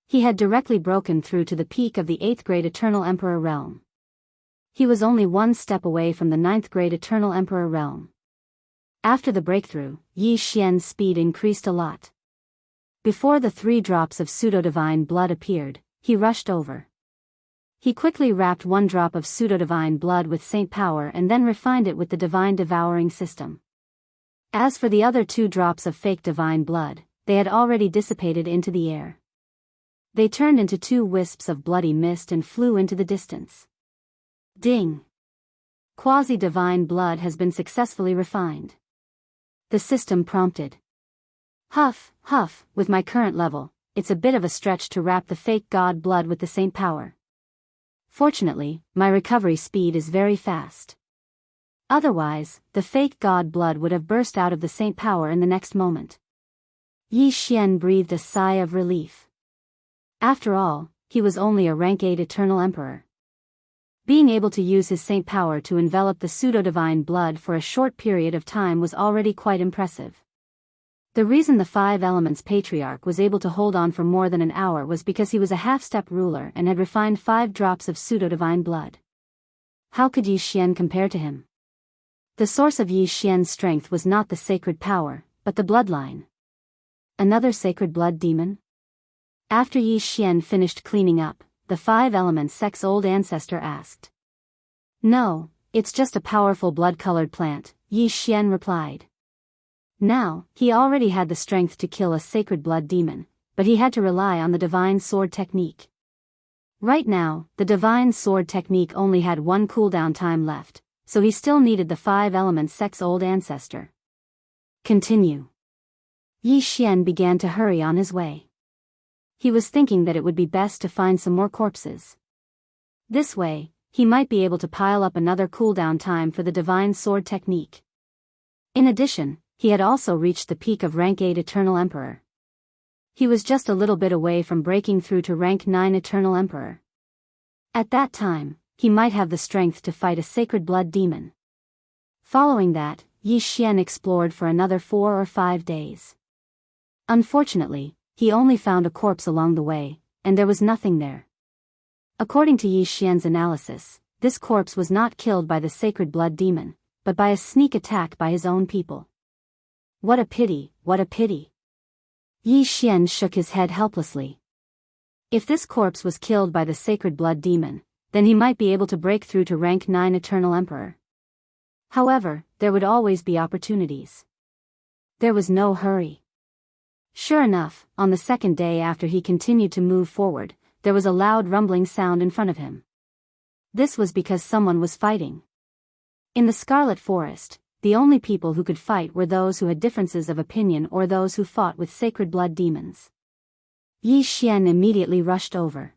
He had directly broken through to the peak of the 8th grade Eternal Emperor realm. He was only 1 step away from the 9th grade Eternal Emperor realm. After the breakthrough, Yi Xian's speed increased a lot. Before the 3 drops of pseudo-divine blood appeared, he rushed over. He quickly wrapped 1 drop of pseudo-divine blood with Saint Power and then refined it with the Divine Devouring System. As for the other 2 drops of fake divine blood, they had already dissipated into the air. They turned into 2 wisps of bloody mist and flew into the distance. Ding! Quasi-divine blood has been successfully refined. The system prompted. Huff, huff, with my current level, it's a bit of a stretch to wrap the fake god blood with the Saint Power. Fortunately, my recovery speed is very fast. Otherwise, the fake god blood would have burst out of the Saint Power in the next moment. Yi Xian breathed a sigh of relief. After all, he was only a rank 8 Eternal Emperor. Being able to use his Saint Power to envelop the pseudo-divine blood for a short period of time was already quite impressive. The reason the 5 Elements Patriarch was able to hold on for more than an hour was because he was a half-step ruler and had refined 5 drops of pseudo-divine blood. How could Yi Xian compare to him? The source of Yi Xian's strength was not the sacred power, but the bloodline. Another sacred blood demon? After Yi Xian finished cleaning up, the 5 Elements Sect's old ancestor asked. No, it's just a powerful blood-colored plant, Yi Xian replied. Now, he already had the strength to kill a sacred blood demon, but he had to rely on the divine sword technique. Right now, the divine sword technique only had one cooldown time left, so he still needed the 5 elements sex-old ancestor. Continue. Yi Xian began to hurry on his way. He was thinking that it would be best to find some more corpses. This way, he might be able to pile up another cooldown time for the divine sword technique. In addition, he had also reached the peak of rank 8 Eternal Emperor. He was just a little bit away from breaking through to rank 9 Eternal Emperor. At that time, he might have the strength to fight a sacred blood demon. Following that, Yi Xian explored for another 4 or 5 days. Unfortunately, he only found a corpse along the way, and there was nothing there. According to Yi Xian's analysis, this corpse was not killed by the sacred blood demon, but by a sneak attack by his own people. What a pity, what a pity. Yi Xian shook his head helplessly. If this corpse was killed by the sacred blood demon, then he might be able to break through to rank 9 Eternal Emperor. However, there would always be opportunities. There was no hurry. Sure enough, on the second day after he continued to move forward, there was a loud rumbling sound in front of him. This was because someone was fighting. In the Scarlet Forest, the only people who could fight were those who had differences of opinion or those who fought with sacred blood demons. Yi Xian immediately rushed over.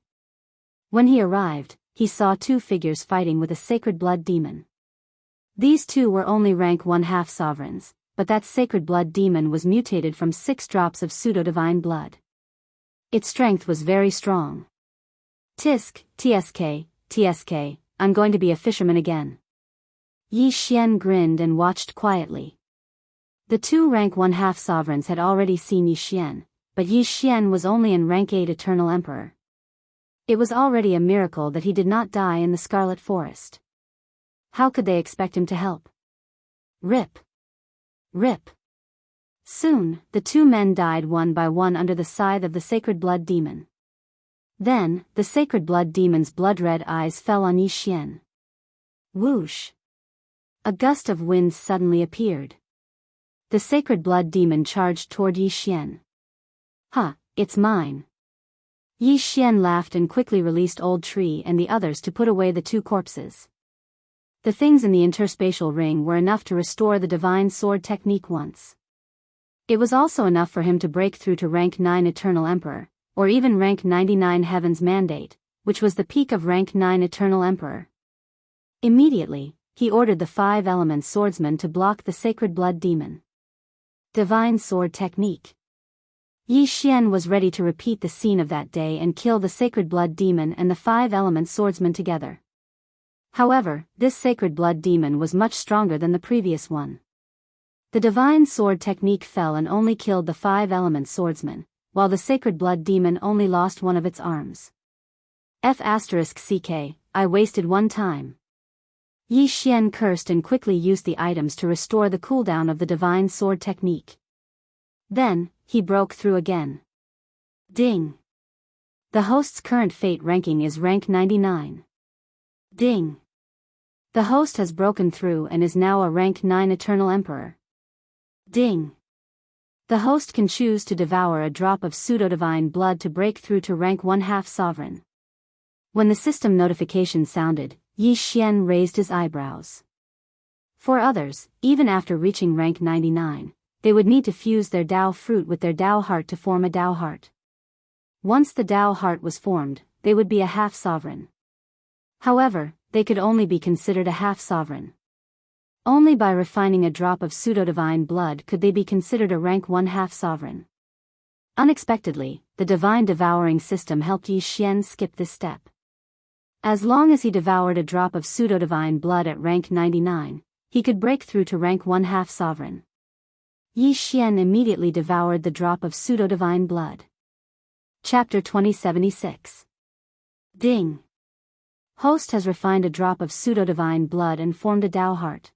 When he arrived, he saw 2 figures fighting with a sacred blood demon. These 2 were only rank 1/2 sovereigns, but that sacred blood demon was mutated from 6 drops of pseudo-divine blood. Its strength was very strong. Tisk, TSK, I'm going to be a fisherman again. Yi Xian grinned and watched quietly. The 2 rank 1/2 sovereigns had already seen Yi Xian, but Yi Xian was only in rank 8 Eternal Emperor. It was already a miracle that he did not die in the Scarlet Forest. How could they expect him to help? Rip. Rip. Soon, the 2 men died one by one under the scythe of the sacred blood demon. Then, the sacred blood demon's blood-red eyes fell on Yi Xian. Whoosh! A gust of wind suddenly appeared. The sacred blood demon charged toward Yi Xian. Ha, it's mine. Yi Xian laughed and quickly released Old Tree and the others to put away the 2 corpses. The things in the interspatial ring were enough to restore the divine sword technique once. It was also enough for him to break through to rank 9 Eternal Emperor, or even rank 99 Heaven's Mandate, which was the peak of rank 9 Eternal Emperor. Immediately, he ordered the 5 element swordsmen to block the sacred blood demon. Divine sword technique. Yi Xian was ready to repeat the scene of that day and kill the sacred blood demon and the 5 element swordsmen together. However, this sacred blood demon was much stronger than the previous one. The divine sword technique fell and only killed the 5 element swordsmen, while the sacred blood demon only lost one of its arms. F***ck, I wasted one time. Yi Xian cursed and quickly used the items to restore the cooldown of the divine sword technique. Then, he broke through again. Ding! The host's current fate ranking is rank 99. Ding! The host has broken through and is now a rank 9 Eternal Emperor. Ding! The host can choose to devour a drop of pseudo-divine blood to break through to rank 1/2 sovereign. When the system notification sounded, Yi Xian raised his eyebrows. For others, even after reaching rank 99, they would need to fuse their Dao fruit with their Dao heart to form a Dao heart. Once the Dao heart was formed, they would be a half sovereign. However, they could only be considered a half sovereign. Only by refining a drop of pseudo-divine blood could they be considered a rank 1/2 sovereign. Unexpectedly, the divine devouring system helped Yi Xian skip this step. As long as he devoured a drop of pseudo-divine blood at rank 99, he could break through to rank 1/2 sovereign. Yi Xian immediately devoured the drop of pseudo-divine blood. Chapter 2076. Ding! Host has refined a drop of pseudo-divine blood and formed a Dao heart.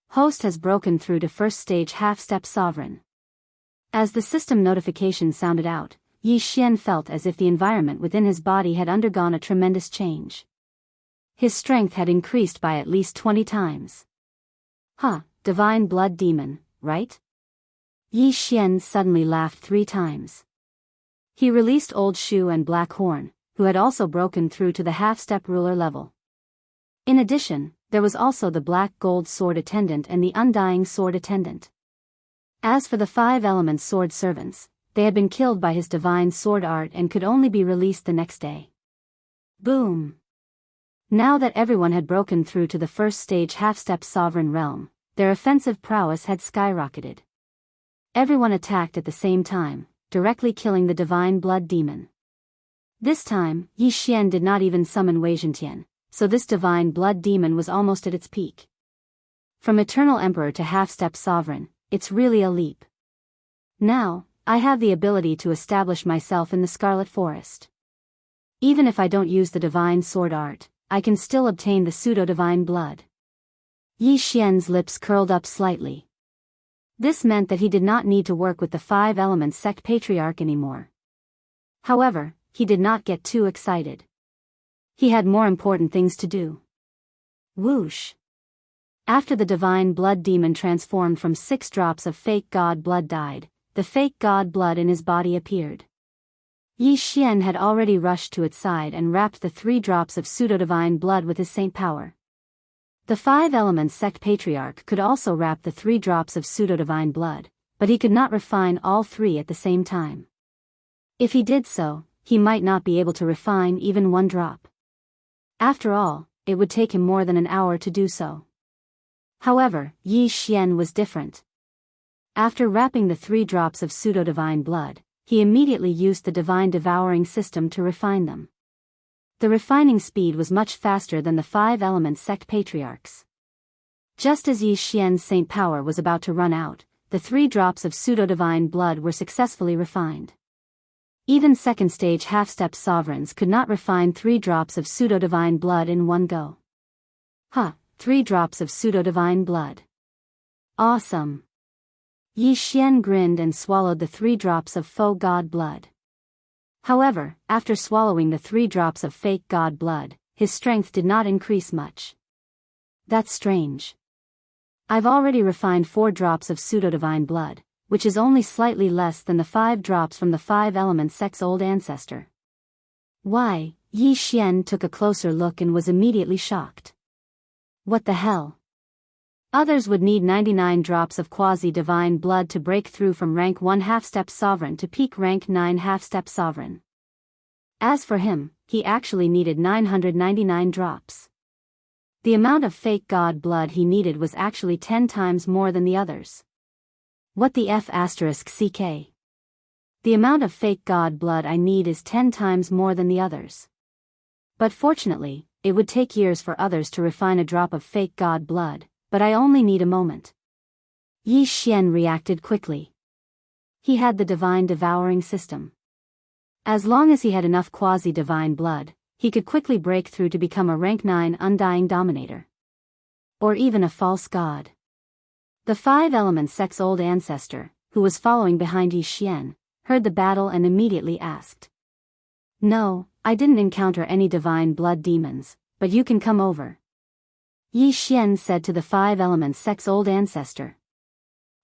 Host has broken through to first stage half-step sovereign. As the system notification sounded out, Yi Xian felt as if the environment within his body had undergone a tremendous change. His strength had increased by at least 20 times. Divine blood demon, right? Yi Xian suddenly laughed 3 times. He released Old Shoe and Black Horn, who had also broken through to the half-step ruler level. In addition, there was also the Black Gold Sword Attendant and the Undying Sword Attendant. As for the 5 Elements Sword Servants, they had been killed by his divine sword art and could only be released the next day. Boom! Now that everyone had broken through to the first stage half-step sovereign realm, their offensive prowess had skyrocketed. Everyone attacked at the same time, directly killing the divine blood demon. This time, Yi Xian did not even summon Wei Zhentian, so this divine blood demon was almost at its peak. From Eternal Emperor to half-step sovereign, it's really a leap. Now, I have the ability to establish myself in the Scarlet Forest. Even if I don't use the divine sword art, I can still obtain the pseudo-divine blood. Yi Xian's lips curled up slightly. This meant that he did not need to work with the 5 Elements Sect Patriarch anymore. However, he did not get too excited. He had more important things to do. Whoosh! After the divine blood demon transformed from 6 drops of fake god blood died, the fake god blood in his body appeared. Yi Xian had already rushed to its side and wrapped the 3 drops of pseudo-divine blood with his saint power. The 5 Elements Sect Patriarch could also wrap the 3 drops of pseudo-divine blood, but he could not refine all 3 at the same time. If he did so, he might not be able to refine even 1 drop. After all, it would take him more than an hour to do so. However, Yi Xian was different. After wrapping the 3 drops of pseudo-divine blood, he immediately used the divine devouring system to refine them. The refining speed was much faster than the 5 Elements Sect Patriarchs. Just as Yi Xian's saint power was about to run out, the 3 drops of pseudo-divine blood were successfully refined. Even second-stage half-step sovereigns could not refine 3 drops of pseudo-divine blood in one go. 3 drops of pseudo-divine blood. Awesome! Yi Xian grinned and swallowed the 3 drops of faux god blood. However, after swallowing the 3 drops of fake god blood, his strength did not increase much. That's strange. I've already refined 4 drops of pseudo-divine blood, which is only slightly less than the 5 drops from the 5 Elements Sect's old ancestor. Why? Yi Xian took a closer look and was immediately shocked. What the hell? Others would need 99 drops of quasi-divine blood to break through from rank 1 half-step sovereign to peak rank 9 half-step sovereign. As for him, he actually needed 999 drops. The amount of fake god blood he needed was actually 10 times more than the others. What the F***CK? The amount of fake god blood I need is 10 times more than the others. But fortunately, it would take years for others to refine a drop of fake god blood, but I only need a moment. Yi Xian reacted quickly. He had the divine devouring system. As long as he had enough quasi-divine blood, he could quickly break through to become a rank 9 undying dominator. Or even a false god. The 5 Elements Sect's old ancestor, who was following behind Yi Xian, heard the battle and immediately asked. No, I didn't encounter any divine blood demons, but you can come over. Yi Xian said to the 5 Elements Sect's old ancestor.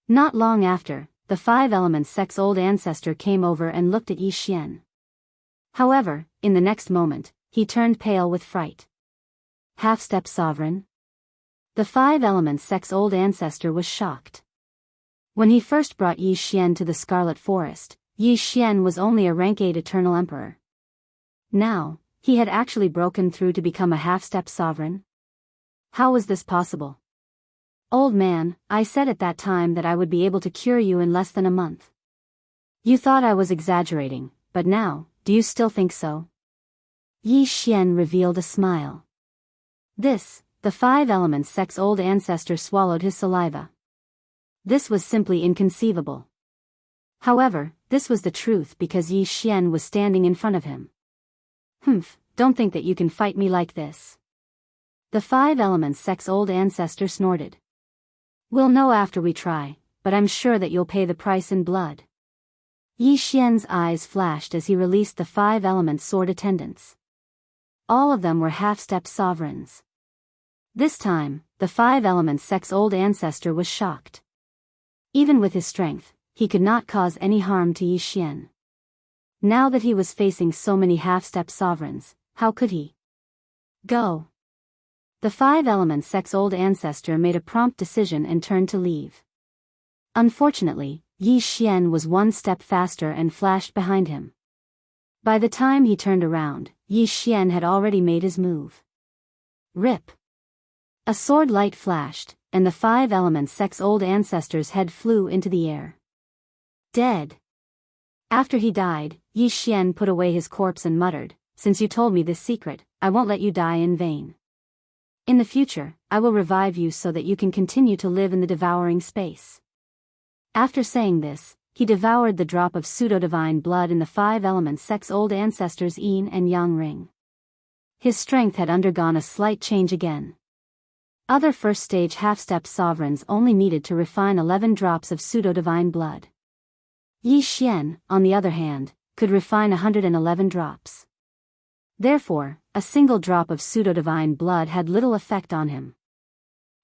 Not long after, the 5 Elements Sect's old ancestor came over and looked at Yi Xian. However, in the next moment, he turned pale with fright. Half-step sovereign? The 5 Elements Sect's old ancestor was shocked. When he first brought Yi Xian to the Scarlet Forest, Yi Xian was only a rank 8 Eternal Emperor. Now, he had actually broken through to become a half-step sovereign? How was this possible? Old man, I said at that time that I would be able to cure you in less than a month. You thought I was exaggerating, but now, do you still think so? Yi Xian revealed a smile. This, the 5 Elements Sect's old ancestor swallowed his saliva. This was simply inconceivable. However, this was the truth because Yi Xian was standing in front of him. Don't think that you can fight me like this. The 5 Elements Sect's old ancestor snorted. We'll know after we try, but I'm sure that you'll pay the price in blood. Yi Xian's eyes flashed as he released the 5 Elements sword attendants. All of them were half-step sovereigns. This time, the 5 Elements Sect's old ancestor was shocked. Even with his strength, he could not cause any harm to Yi Xian. Now that he was facing so many half-step sovereigns, how could he go? The 5 Elements Sect's old ancestor made a prompt decision and turned to leave. Unfortunately, Yi Xian was one step faster and flashed behind him. By the time he turned around, Yi Xian had already made his move. Rip! A sword light flashed, and the 5 Elements Sect's old ancestor's head flew into the air. Dead. After he died, Yi Xian put away his corpse and muttered, "Since you told me this secret, I won't let you die in vain. In the future, I will revive you so that you can continue to live in the devouring space." After saying this, he devoured the drop of pseudo-divine blood in the 5 Elements Sect's old ancestor's yin and yang ring. His strength had undergone a slight change again. Other first-stage half-step sovereigns only needed to refine 11 drops of pseudo-divine blood. Yi Xian, on the other hand, could refine 111 drops. Therefore, a single drop of pseudo-divine blood had little effect on him.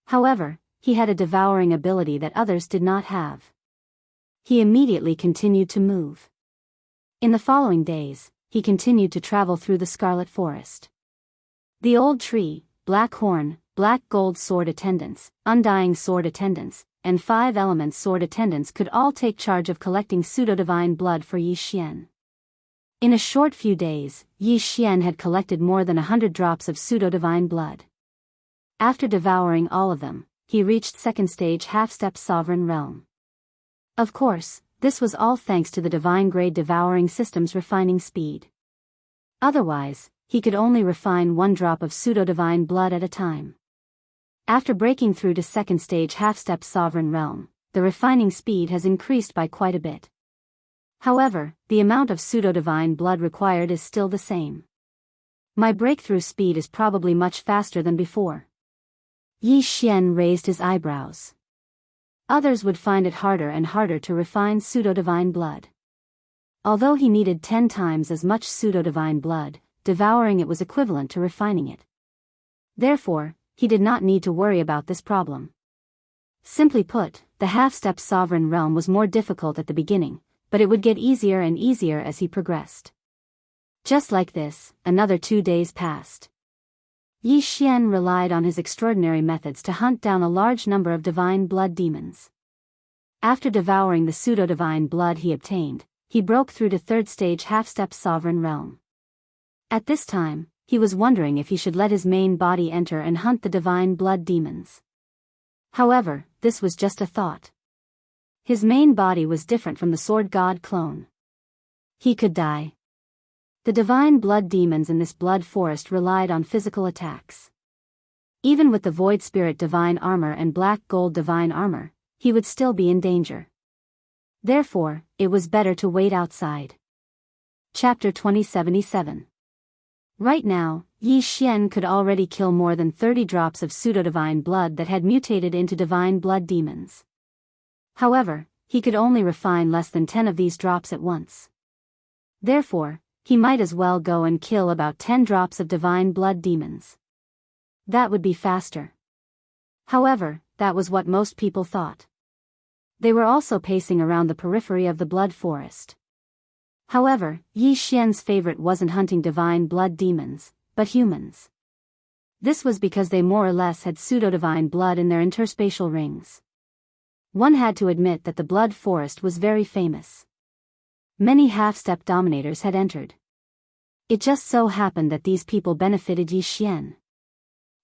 However, he had a devouring ability that others did not have. He immediately continued to move. In the following days, he continued to travel through the Scarlet Forest. The old tree, black horn, black gold sword attendants, undying sword attendants, and 5 Elements sword attendants could all take charge of collecting pseudo-divine blood for Yi Xian. In a short few days, Yi Xian had collected more than 100 drops of pseudo-divine blood. After devouring all of them, he reached second-stage half-step sovereign realm. Of course, this was all thanks to the divine-grade devouring system's refining speed. Otherwise, he could only refine 1 drop of pseudo-divine blood at a time. After breaking through to second-stage half-step sovereign realm, the refining speed has increased by quite a bit. However, the amount of pseudo-divine blood required is still the same. My breakthrough speed is probably much faster than before. Yi Xian raised his eyebrows. Others would find it harder and harder to refine pseudo-divine blood. Although he needed 10 times as much pseudo-divine blood, devouring it was equivalent to refining it. Therefore, he did not need to worry about this problem. Simply put, the half-step sovereign realm was more difficult at the beginning, but it would get easier and easier as he progressed. Just like this, another 2 days passed. Yi Xian relied on his extraordinary methods to hunt down a large number of divine blood demons. After devouring the pseudo-divine blood he obtained, he broke through to third-stage half-step sovereign realm. At this time, he was wondering if he should let his main body enter and hunt the divine blood demons. However, this was just a thought. His main body was different from the sword god clone. He could die. The divine blood demons in this blood forest relied on physical attacks. Even with the void spirit divine armor and black gold divine armor, he would still be in danger. Therefore, it was better to wait outside. Chapter 2077. Right now, Yi Xian could already kill more than 30 drops of pseudo-divine blood that had mutated into divine blood demons. However, he could only refine less than 10 of these drops at once. Therefore, he might as well go and kill about 10 drops of divine blood demons. That would be faster. However, that was what most people thought. They were also pacing around the periphery of the blood forest. However, Yi Xian's favorite wasn't hunting divine blood demons, but humans. This was because they more or less had pseudo-divine blood in their interspatial rings. One had to admit that the blood forest was very famous. Many half-step dominators had entered. It just so happened that these people benefited Yi Xian.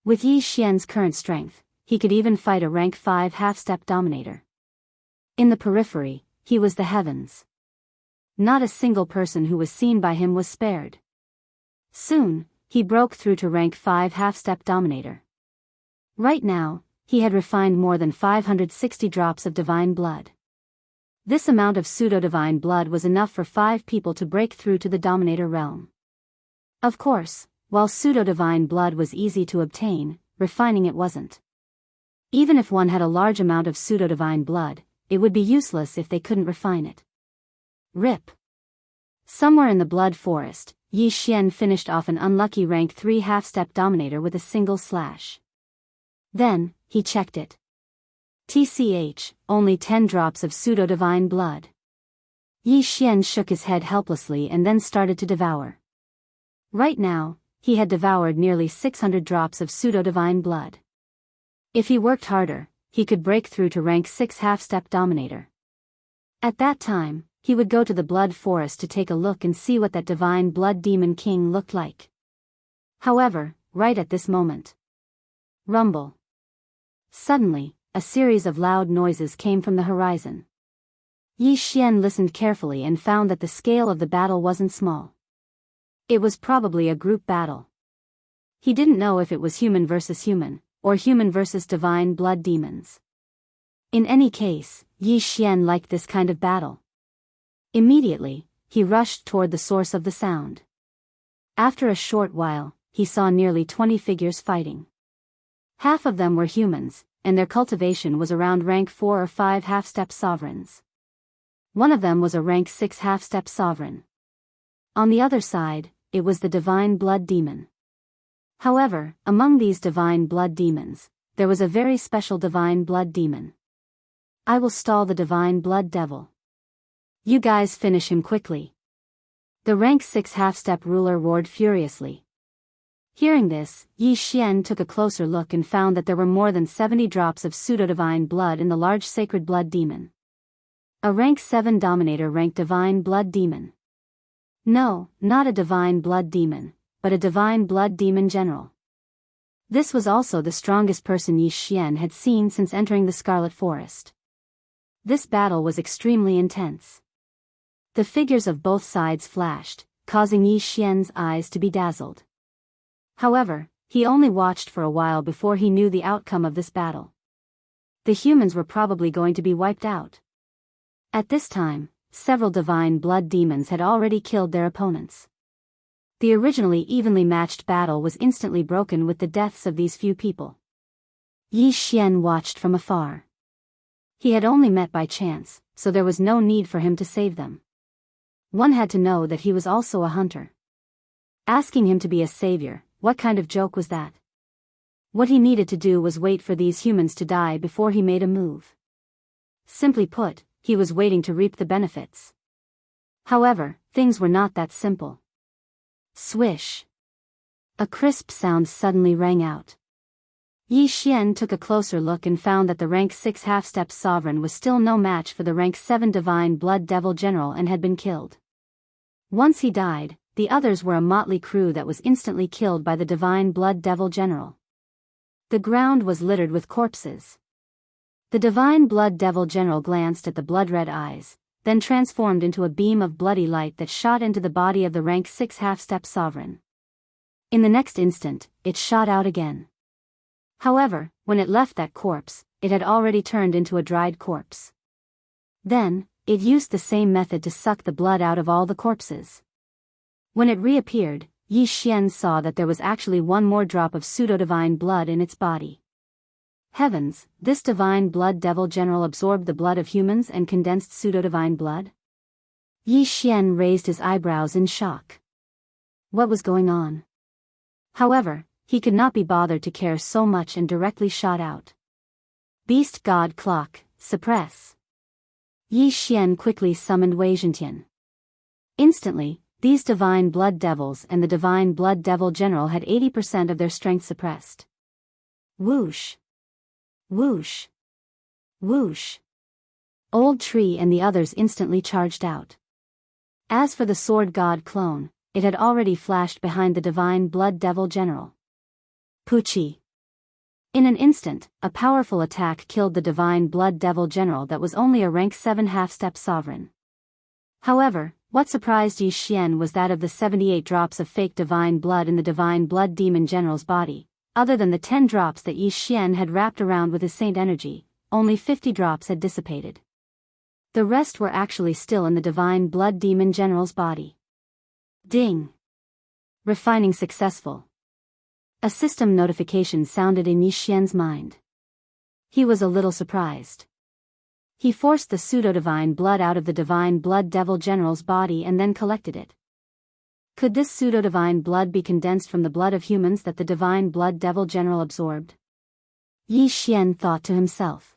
With Yi Xian's current strength, he could even fight a rank 5 half-step dominator. In the periphery, he was the heavens. Not a single person who was seen by him was spared. Soon, he broke through to rank 5 half-step dominator. Right now, he had refined more than 560 drops of divine blood. This amount of pseudo-divine blood was enough for 5 people to break through to the dominator realm. Of course, while pseudo-divine blood was easy to obtain, refining it wasn't. Even if one had a large amount of pseudo-divine blood, it would be useless if they couldn't refine it. Rip. Somewhere in the blood forest, Yi Xian finished off an unlucky rank 3 half-step dominator with a single slash. Then, he checked it. TCH, only 10 drops of pseudo-divine blood. Yi Xian shook his head helplessly and then started to devour. Right now, he had devoured nearly 600 drops of pseudo-divine blood. If he worked harder, he could break through to rank 6 half-step dominator. At that time, he would go to the blood forest to take a look and see what that divine blood demon king looked like. However, right at this moment. Rumble. Suddenly, a series of loud noises came from the horizon. Yi Xian listened carefully and found that the scale of the battle wasn't small. It was probably a group battle. He didn't know if it was human versus human, or human versus divine blood demons. In any case, Yi Xian liked this kind of battle. Immediately, he rushed toward the source of the sound. After a short while, he saw nearly 20 figures fighting. Half of them were humans, and their cultivation was around rank 4 or 5 half-step sovereigns. One of them was a rank 6 half-step sovereign. On the other side, it was the divine blood demon. However, among these divine blood demons, there was a very special divine blood demon. I will stall the divine blood devil. You guys finish him quickly. The rank 6 half-step ruler roared furiously. Hearing this, Yi Xian took a closer look and found that there were more than 70 drops of pseudo-divine blood in the large sacred blood demon. A rank 7 dominator ranked divine blood demon. No, not a divine blood demon, but a divine blood demon general. This was also the strongest person Yi Xian had seen since entering the Scarlet Forest. This battle was extremely intense. The figures of both sides flashed, causing Yi Xian's eyes to be dazzled. However, he only watched for a while before he knew the outcome of this battle. The humans were probably going to be wiped out. At this time, several divine blood demons had already killed their opponents. The originally evenly matched battle was instantly broken with the deaths of these few people. Yi Xian watched from afar. He had only met by chance, so there was no need for him to save them. One had to know that he was also a hunter. Asking him to be a savior, what kind of joke was that? What he needed to do was wait for these humans to die before he made a move. Simply put, he was waiting to reap the benefits. However, things were not that simple. Swish. A crisp sound suddenly rang out. Yi Xian took a closer look and found that the rank 6 half-step sovereign was still no match for the rank 7 divine blood devil general and had been killed. Once he died, the others were a motley crew that was instantly killed by the divine blood devil general. The ground was littered with corpses. The divine blood devil general glanced at the blood-red eyes, then transformed into a beam of bloody light that shot into the body of the rank 6 half-step sovereign. In the next instant, it shot out again. However, when it left that corpse, it had already turned into a dried corpse. Then, it used the same method to suck the blood out of all the corpses. When it reappeared, Yi Xian saw that there was actually one more drop of pseudo-divine blood in its body. Heavens, this divine blood devil general absorbed the blood of humans and condensed pseudo-divine blood? Yi Xian raised his eyebrows in shock. What was going on? However, he could not be bothered to care so much and directly shot out. Beast God Clock, suppress. Yi Xian quickly summoned Wei Zhentian. Instantly, these divine blood devils and the divine blood devil general had 80% of their strength suppressed. Whoosh. Whoosh. Whoosh. Old Tree and the others instantly charged out. As for the sword god clone, it had already flashed behind the divine blood devil general. Pucci. In an instant, a powerful attack killed the divine blood devil general that was only a rank 7 half-step sovereign. However, what surprised Yi Xian was that of the 78 drops of fake divine blood in the divine blood demon general's body, other than the 10 drops that Yi Xian had wrapped around with his saint energy, only 50 drops had dissipated. The rest were actually still in the divine blood demon general's body. Ding. Refining successful. A system notification sounded in Yi Xian's mind. He was a little surprised. He forced the pseudo-divine blood out of the divine blood devil general's body and then collected it. Could this pseudo-divine blood be condensed from the blood of humans that the divine blood devil general absorbed? Yi Xian thought to himself.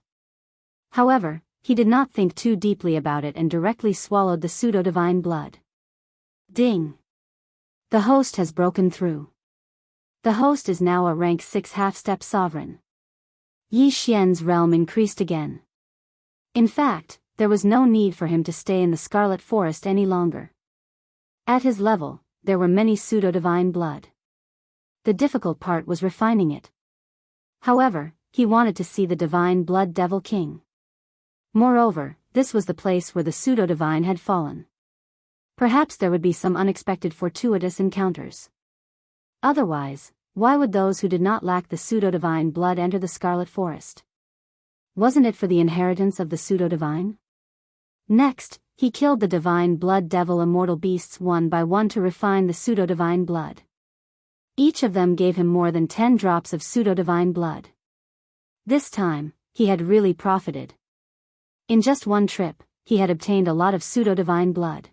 However, he did not think too deeply about it and directly swallowed the pseudo-divine blood. Ding! The host has broken through. The host is now a rank 6 half-step sovereign. Yi Xian's realm increased again. In fact, there was no need for him to stay in the Scarlet Forest any longer. At his level, there were many pseudo-divine blood. The difficult part was refining it. However, he wanted to see the divine blood Devil King. Moreover, this was the place where the pseudo-divine had fallen. Perhaps there would be some unexpected fortuitous encounters. Otherwise, why would those who did not lack the pseudo-divine blood enter the Scarlet Forest? Wasn't it for the inheritance of the pseudo-divine? Next, he killed the divine blood devil immortal beasts one by one to refine the pseudo-divine blood. Each of them gave him more than 10 drops of pseudo-divine blood. This time, he had really profited. In just one trip, he had obtained a lot of pseudo-divine blood.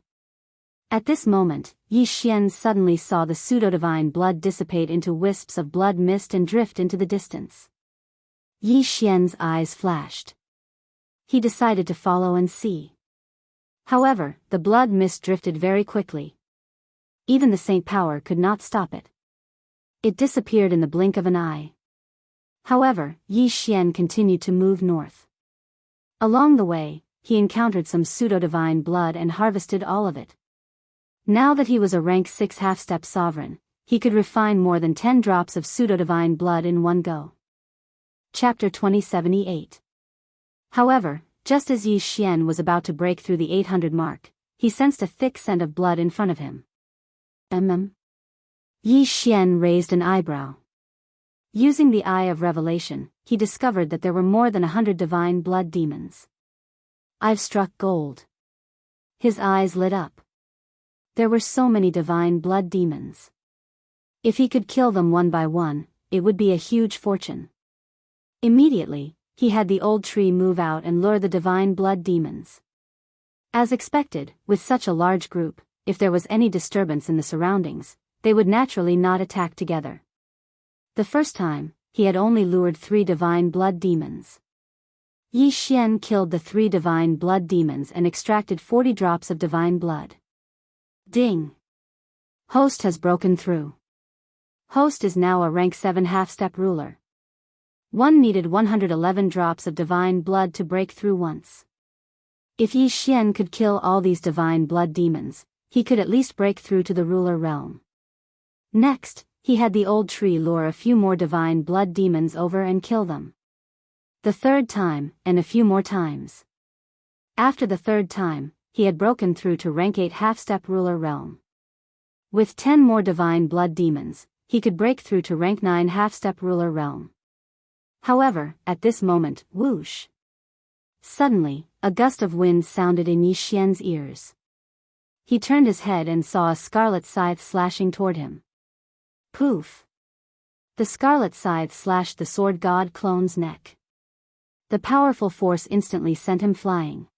At this moment, Yi Xian suddenly saw the pseudo-divine blood dissipate into wisps of blood mist and drift into the distance. Yi Xian's eyes flashed. He decided to follow and see. However, the blood mist drifted very quickly. Even the Saint Power could not stop it. It disappeared in the blink of an eye. However, Yi Xian continued to move north. Along the way, he encountered some pseudo-divine blood and harvested all of it. Now that he was a rank 6 half-step sovereign, he could refine more than 10 drops of pseudo-divine blood in one go. Chapter 2078. However, just as Yi Xian was about to break through the 800 mark, he sensed a thick scent of blood in front of him. Yi Xian raised an eyebrow. Using the Eye of Revelation, he discovered that there were more than 100 divine blood demons. I've struck gold. His eyes lit up. There were so many divine blood demons. If he could kill them one by one, it would be a huge fortune. Immediately, he had the old tree move out and lure the divine blood demons. As expected, with such a large group, if there was any disturbance in the surroundings, they would naturally not attack together. The first time, he had only lured 3 divine blood demons. Yi Xian killed the 3 divine blood demons and extracted 40 drops of divine blood. Ding! Host has broken through. Host is now a rank 7 half-step ruler. One needed 111 drops of divine blood to break through once. If Yi Xian could kill all these divine blood demons, he could at least break through to the ruler realm. Next, he had the old tree lure a few more divine blood demons over and kill them. The third time, and a few more times. After the third time, he had broken through to rank 8 half-step ruler realm. With 10 more divine blood demons, he could break through to rank 9 half-step ruler realm. However, at this moment, whoosh! Suddenly, a gust of wind sounded in Yi Xian's ears. He turned his head and saw a scarlet scythe slashing toward him. Poof! The scarlet scythe slashed the sword god clone's neck. The powerful force instantly sent him flying.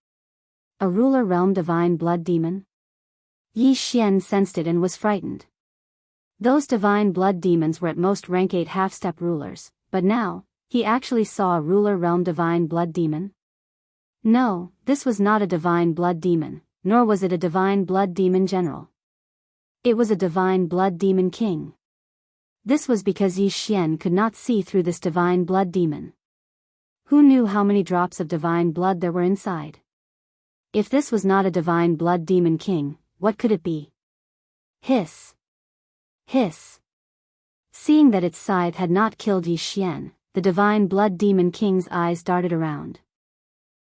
A ruler realm divine blood demon? Yi Xian sensed it and was frightened. Those divine blood demons were at most rank 8 half-step rulers, but now, he actually saw a ruler realm divine blood demon? No, this was not a divine blood demon, nor was it a divine blood demon general. It was a divine blood demon king. This was because Yi Xian could not see through this divine blood demon. Who knew how many drops of divine blood there were inside? If this was not a divine blood demon king, what could it be? Hiss! Hiss! Seeing that its scythe had not killed Yi Xian, the divine blood demon king's eyes darted around.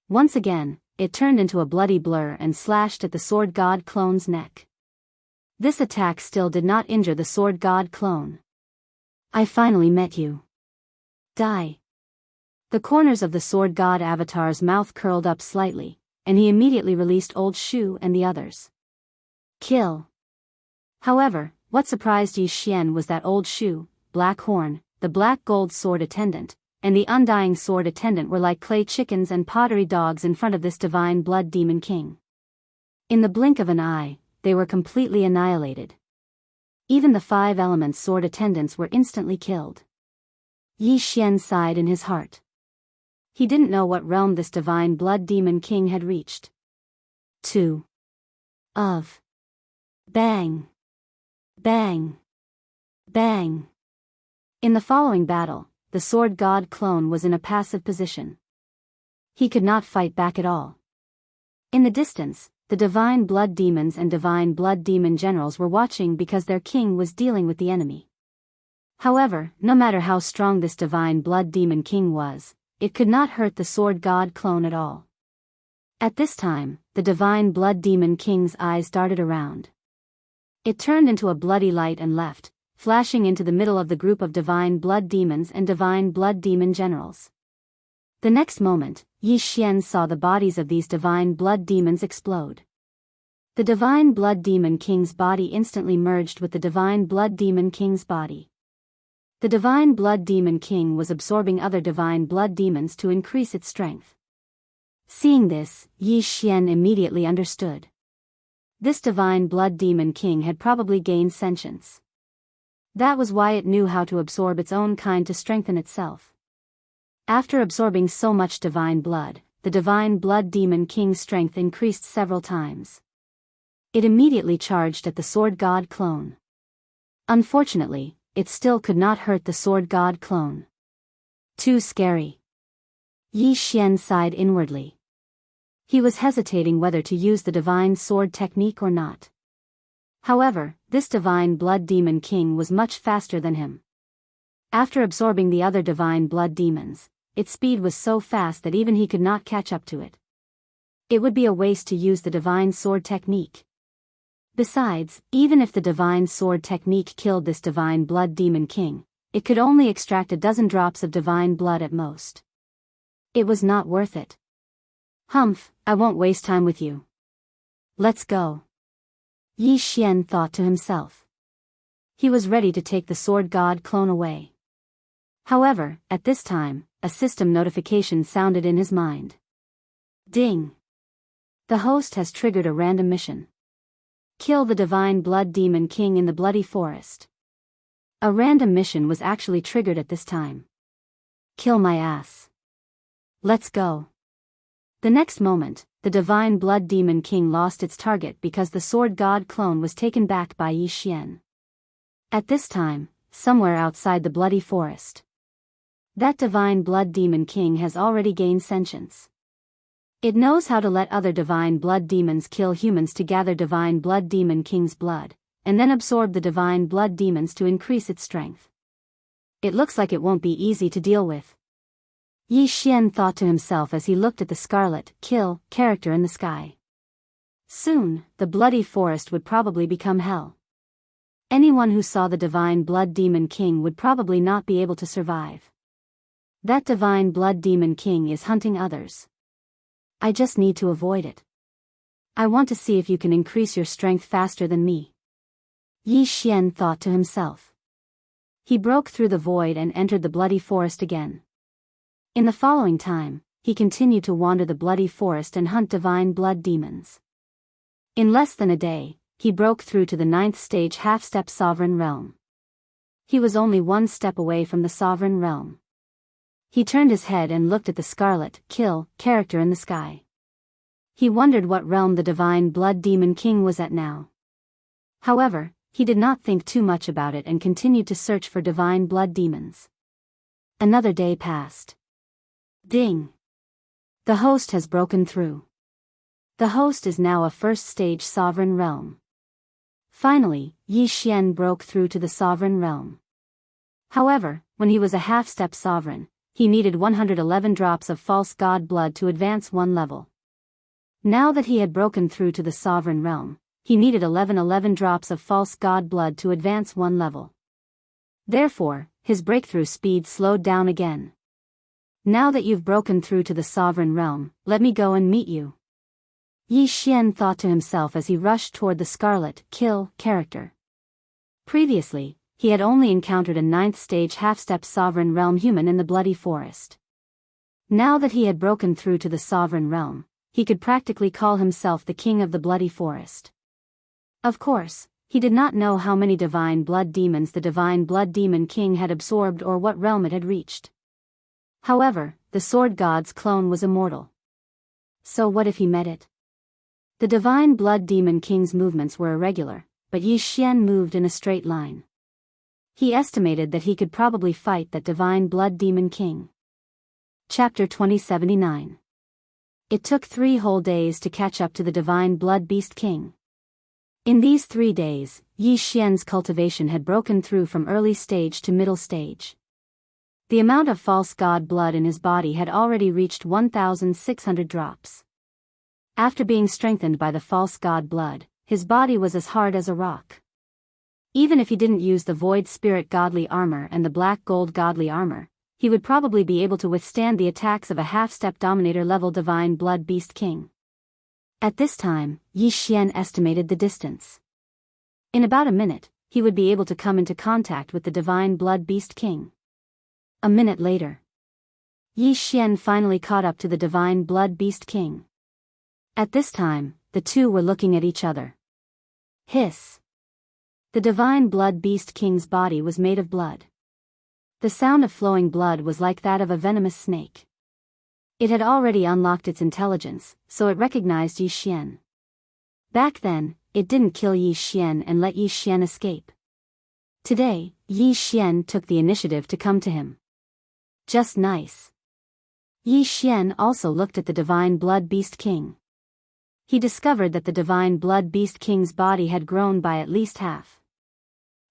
Once again, it turned into a bloody blur and slashed at the sword god clone's neck. This attack still did not injure the sword god clone. I finally met you. Die. The corners of the sword god avatar's mouth curled up slightly, and he immediately released Old Shu and the others. Kill. However, what surprised Yi Xian was that Old Shu, Black Horn, the black gold sword attendant, and the undying sword attendant were like clay chickens and pottery dogs in front of this divine blood demon king. In the blink of an eye, they were completely annihilated. Even the 5 elements sword attendants were instantly killed. Yi Xian sighed in his heart. He didn't know what realm this divine blood demon king had reached. 2. Of. Bang. Bang. Bang. In the following battle, the sword god clone was in a passive position. He could not fight back at all. In the distance, the divine blood demons and divine blood demon generals were watching because their king was dealing with the enemy. However, no matter how strong this divine blood demon king was, it could not hurt the sword god clone at all. At this time, the divine blood demon king's eyes darted around. It turned into a bloody light and left, flashing into the middle of the group of divine blood demons and divine blood demon generals. The next moment, Yi Xian saw the bodies of these divine blood demons explode. The divine blood demon king's body instantly merged with the divine blood demon king's body. The divine blood demon king was absorbing other divine blood demons to increase its strength. Seeing this, Yi Xian immediately understood. This divine blood demon king had probably gained sentience. That was why it knew how to absorb its own kind to strengthen itself. After absorbing so much divine blood, the divine blood demon king's strength increased several times. It immediately charged at the sword god clone. Unfortunately, it still could not hurt the sword god clone. Too scary. Yi Xian sighed inwardly. He was hesitating whether to use the divine sword technique or not. However, this divine blood demon king was much faster than him. After absorbing the other divine blood demons, its speed was so fast that even he could not catch up to it. It would be a waste to use the divine sword technique. Besides, even if the divine sword technique killed this divine blood demon king, it could only extract a dozen drops of divine blood at most. It was not worth it. Humph, I won't waste time with you. Let's go. Yi Xian thought to himself. He was ready to take the sword god clone away. However, at this time, a system notification sounded in his mind. Ding! The host has triggered a random mission. Kill the divine blood demon king in the bloody forest. A random mission was actually triggered at this time. Kill my ass. Let's go. The next moment, the divine blood demon king lost its target because the sword god clone was taken back by Yi Xian. At this time, somewhere outside the bloody forest, that divine blood demon king has already gained sentience. It knows how to let other divine blood demons kill humans to gather divine blood demon king's blood, and then absorb the divine blood demons to increase its strength. It looks like it won't be easy to deal with. Yi Xian thought to himself as he looked at the scarlet kill character in the sky. Soon, the bloody forest would probably become hell. Anyone who saw the divine blood demon king would probably not be able to survive. That divine blood demon king is hunting others. I just need to avoid it. I want to see if you can increase your strength faster than me. Yi Xian thought to himself. He broke through the void and entered the bloody forest again. In the following time, he continued to wander the bloody forest and hunt divine blood demons. In less than a day, he broke through to the 9th stage half-step sovereign realm. He was only one step away from the sovereign realm. He turned his head and looked at the scarlet kill character in the sky. He wondered what realm the divine blood demon king was at now. However, he did not think too much about it and continued to search for divine blood demons. Another day passed. Ding! The host has broken through. The host is now a first-stage sovereign realm. Finally, Yi Xian broke through to the sovereign realm. However, when he was a half-step sovereign, he needed 111 drops of false god blood to advance one level. Now that he had broken through to the sovereign realm, he needed 11 drops of false god blood to advance one level. Therefore, his breakthrough speed slowed down again. Now that you've broken through to the sovereign realm, let me go and meet you. Yi Xian thought to himself as he rushed toward the scarlet kill character. Previously, he had only encountered a 9th stage half-step sovereign realm human in the bloody forest. Now that he had broken through to the sovereign realm, he could practically call himself the king of the bloody forest. Of course, he did not know how many divine blood demons the divine blood demon king had absorbed or what realm it had reached. However, the sword god's clone was immortal. So what if he met it? The divine blood demon king's movements were irregular, but Yi Xian moved in a straight line. He estimated that he could probably fight that divine blood demon king. Chapter 2079. It took 3 whole days to catch up to the divine blood beast king. In these 3 days, Yi Xian's cultivation had broken through from early stage to middle stage. The amount of false god blood in his body had already reached 1,600 drops. After being strengthened by the false god blood, his body was as hard as a rock. Even if he didn't use the void spirit godly armor and the black gold godly armor, he would probably be able to withstand the attacks of a half-step dominator level divine blood beast king. At this time, Yi Xian estimated the distance. In about a minute, he would be able to come into contact with the divine blood beast king. A minute later, Yi Xian finally caught up to the divine blood beast king. At this time, the two were looking at each other. Hiss. The divine blood beast king's body was made of blood. The sound of flowing blood was like that of a venomous snake. It had already unlocked its intelligence, so it recognized Yi Xian. Back then, it didn't kill Yi Xian and let Yi Xian escape. Today, Yi Xian took the initiative to come to him. Just nice. Yi Xian also looked at the divine blood beast king. He discovered that the divine blood beast king's body had grown by at least half.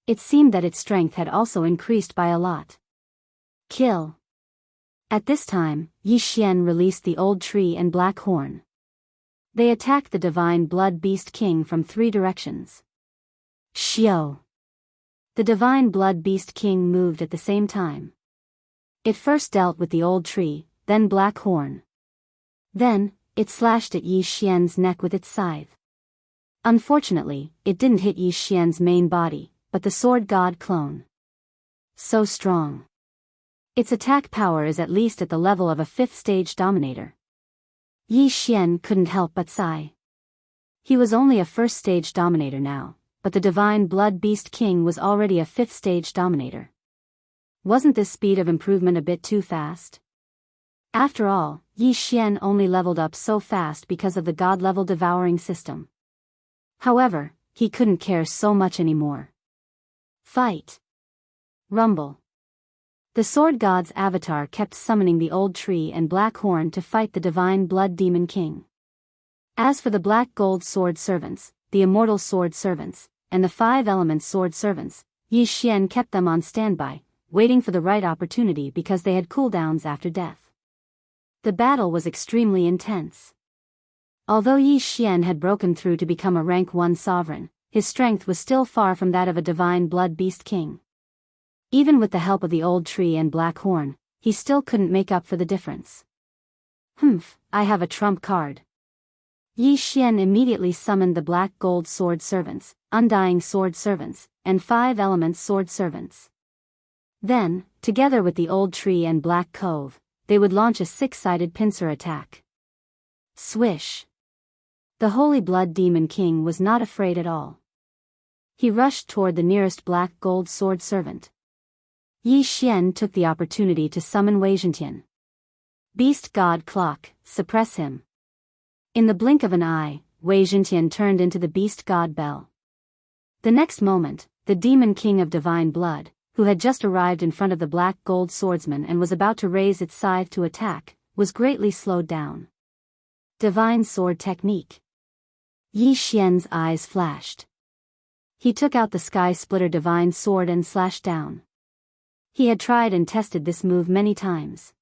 It seemed that its strength had also increased by a lot. Kill. At this time, Yi Xian released the old tree and black horn. They attacked the divine blood beast king from 3 directions. Xiao. The divine blood beast king moved at the same time. It first dealt with the old tree, then black horn. Then, it slashed at Yi Xian's neck with its scythe. Unfortunately, it didn't hit Yi Xian's main body, but the sword god clone. So strong. Its attack power is at least at the level of a 5th stage dominator. Yi Xian couldn't help but sigh. He was only a 1st stage dominator now, but the divine blood beast king was already a 5th stage dominator. Wasn't this speed of improvement a bit too fast? After all, Yi Xian only leveled up so fast because of the god-level devouring system. However, he couldn't care so much anymore. Fight. Rumble. The sword god's avatar kept summoning the old tree and black horn to fight the divine blood demon king. As for the black gold sword servants, the immortal sword servants, and the 5 elements sword servants, Yi Xian kept them on standby, waiting for the right opportunity because they had cooldowns after death. The battle was extremely intense. Although Yi Xian had broken through to become a rank 1 sovereign, his strength was still far from that of a divine blood beast king. Even with the help of the old tree and black horn, he still couldn't make up for the difference. I have a trump card. Yi Xian immediately summoned the black gold sword servants, undying sword servants, and 5 elements sword servants. Then, together with the old tree and black cove, they would launch a 6-sided pincer attack. Swish. The holy blood demon king was not afraid at all. He rushed toward the nearest black gold sword servant. Yi Xian took the opportunity to summon Wei Zhentian. Beast god clock, suppress him. In the blink of an eye, Wei Zhentian turned into the beast god bell. The next moment, the demon king of divine blood, who had just arrived in front of the black gold swordsman and was about to raise its scythe to attack, was greatly slowed down. Divine sword technique. Yi Xian's eyes flashed. He took out the sky splitter divine sword and slashed down. He had tried and tested this move many times.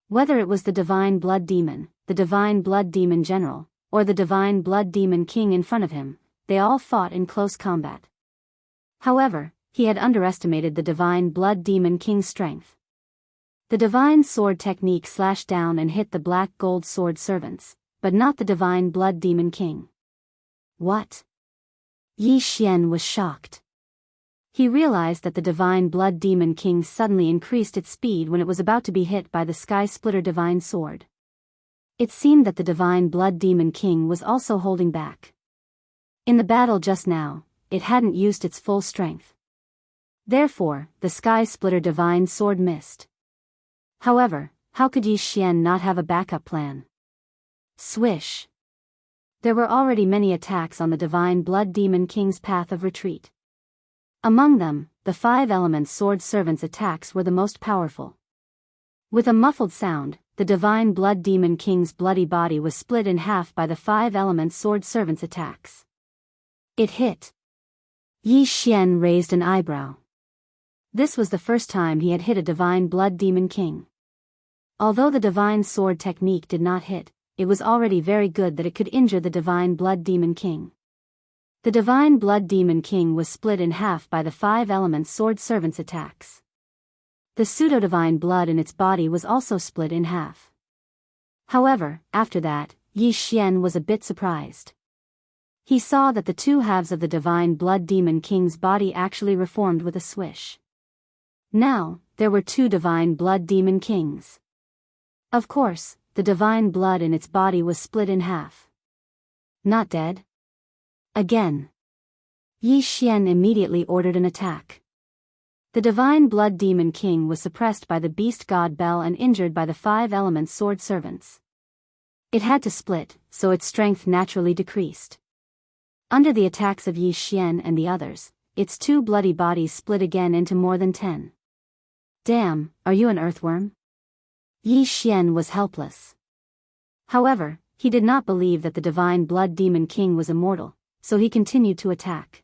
Whether it was the divine blood demon, the divine blood demon general, or the divine blood demon king in front of him, they all fought in close combat. However, he had underestimated the divine blood demon king's strength. The divine sword technique slashed down and hit the black gold sword servants, but not the divine blood demon king. What? Yi Xian was shocked. He realized that the divine blood demon king suddenly increased its speed when it was about to be hit by the sky splitter divine sword. It seemed that the divine blood demon king was also holding back. In the battle just now, it hadn't used its full strength. Therefore, the sky splitter divine sword missed. However, how could Yi Xian not have a backup plan? Swish! There were already many attacks on the Divine Blood Demon King's path of retreat. Among them, the 5 elements sword servants' attacks were the most powerful. With a muffled sound, the Divine Blood Demon King's bloody body was split in half by the 5 elements sword servants' attacks. It hit. Yi Xian raised an eyebrow. This was the first time he had hit a Divine Blood Demon King. Although the Divine Sword technique did not hit, it was already very good that it could injure the Divine Blood Demon King. The Divine Blood Demon King was split in half by the 5 elements sword servants' attacks. The pseudo-divine blood in its body was also split in half. However, after that, Yi Xian was a bit surprised. He saw that the 2 halves of the Divine Blood Demon King's body actually reformed with a swish. Now, there were 2 Divine Blood Demon Kings. Of course, the divine blood in its body was split in half. Not dead? Again. Yi Xian immediately ordered an attack. The Divine Blood Demon King was suppressed by the Beast God Bell and injured by the 5 elements sword servants. It had to split, so its strength naturally decreased. Under the attacks of Yi Xian and the others, its 2 bloody bodies split again into more than 10. Damn, are you an earthworm? Yi Xian was helpless. However, he did not believe that the Divine Blood Demon King was immortal, so he continued to attack.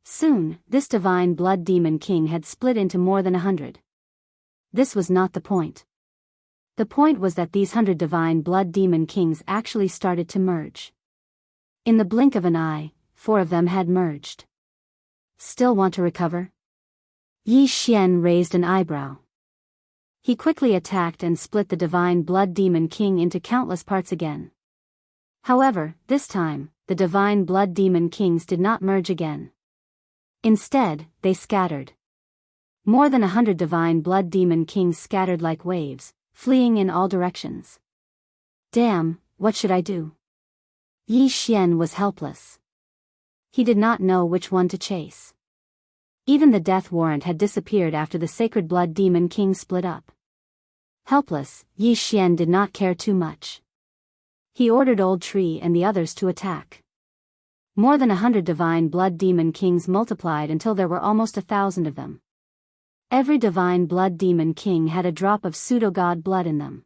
Soon, this Divine Blood Demon King had split into more than 100. This was not the point. The point was that these 100 Divine Blood Demon Kings actually started to merge. In the blink of an eye, 4 of them had merged. Still want to recover? Yi Xian raised an eyebrow. He quickly attacked and split the Divine Blood Demon King into countless parts again. However, this time, the Divine Blood Demon Kings did not merge again. Instead, they scattered. More than 100 Divine Blood Demon Kings scattered like waves, fleeing in all directions. Damn, what should I do? Yi Xian was helpless. He did not know which one to chase. Even the death warrant had disappeared after the Sacred Blood Demon King split up. Helpless, Yi Xian did not care too much. He ordered Old Tree and the others to attack. More than 100 Divine Blood Demon Kings multiplied until there were almost 1,000 of them. Every Divine Blood Demon King had a drop of pseudo-god blood in them.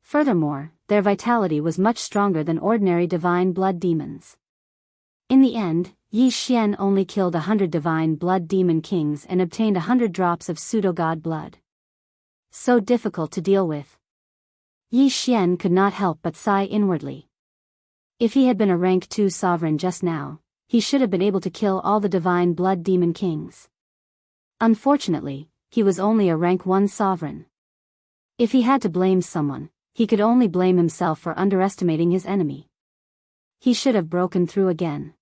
Furthermore, their vitality was much stronger than ordinary Divine Blood Demons. In the end, Yi Xian only killed 100 Divine Blood Demon Kings and obtained 100 drops of pseudo-god blood. So difficult to deal with. Yi Xian could not help but sigh inwardly. If he had been a rank 2 sovereign just now, he should have been able to kill all the Divine Blood Demon Kings. Unfortunately, he was only a rank 1 sovereign. If he had to blame someone, he could only blame himself for underestimating his enemy. He should have broken through again.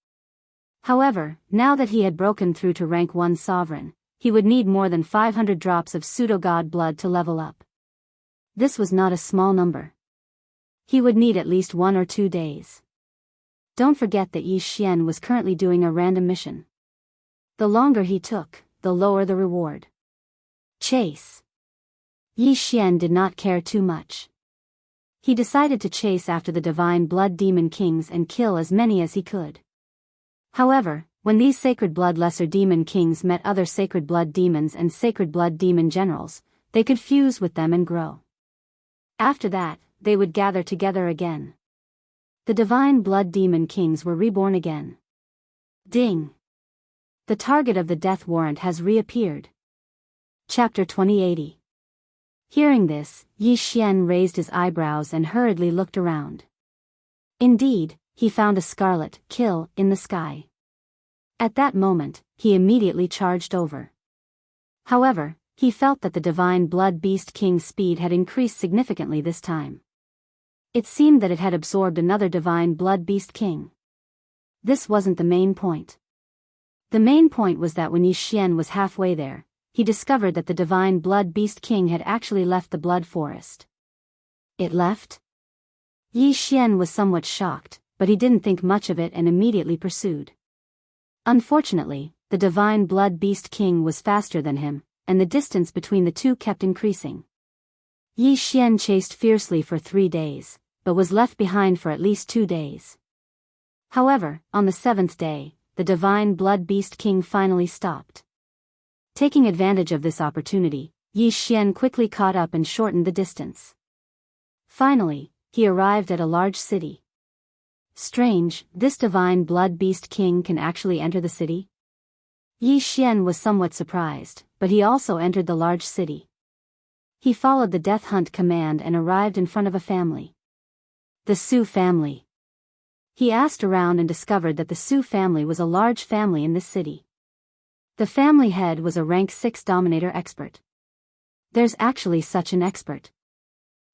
However, now that he had broken through to rank 1 sovereign, he would need more than 500 drops of pseudo-god blood to level up. This was not a small number. He would need at least 1 or 2 days. Don't forget that Yi Xian was currently doing a random mission. The longer he took, the lower the reward. Chase. Yi Xian did not care too much. He decided to chase after the Divine Blood Demon Kings and kill as many as he could. However, when these Sacred Blood Lesser Demon Kings met other Sacred Blood Demons and Sacred Blood Demon Generals, they could fuse with them and grow. After that, they would gather together again. The Divine Blood Demon Kings were reborn again. Ding! The target of the death warrant has reappeared. Chapter 2080. Hearing this, Yi Xian raised his eyebrows and hurriedly looked around. Indeed, he found a scarlet kill in the sky. At that moment, he immediately charged over. However, he felt that the Divine Blood Beast King's speed had increased significantly this time. It seemed that it had absorbed another Divine Blood Beast King. This wasn't the main point. The main point was that when Yi Xian was halfway there, he discovered that the Divine Blood Beast King had actually left the Blood Forest. It left? Yi Xian was somewhat shocked, but he didn't think much of it and immediately pursued. Unfortunately, the Divine Blood Beast King was faster than him, and the distance between the two kept increasing. Yi Xian chased fiercely for 3 days, but was left behind for at least 2 days. However, on the 7th day, the divine blood beast king finally stopped. Taking advantage of this opportunity, Yi Xian quickly caught up and shortened the distance. Finally, he arrived at a large city. Strange, this divine blood beast king can actually enter the city? Yi Xian was somewhat surprised, but he also entered the large city. He followed the death hunt command and arrived in front of a family. The Su family. He asked around and discovered that the Su family was a large family in this city. The family head was a rank 6 dominator expert. There's actually such an expert.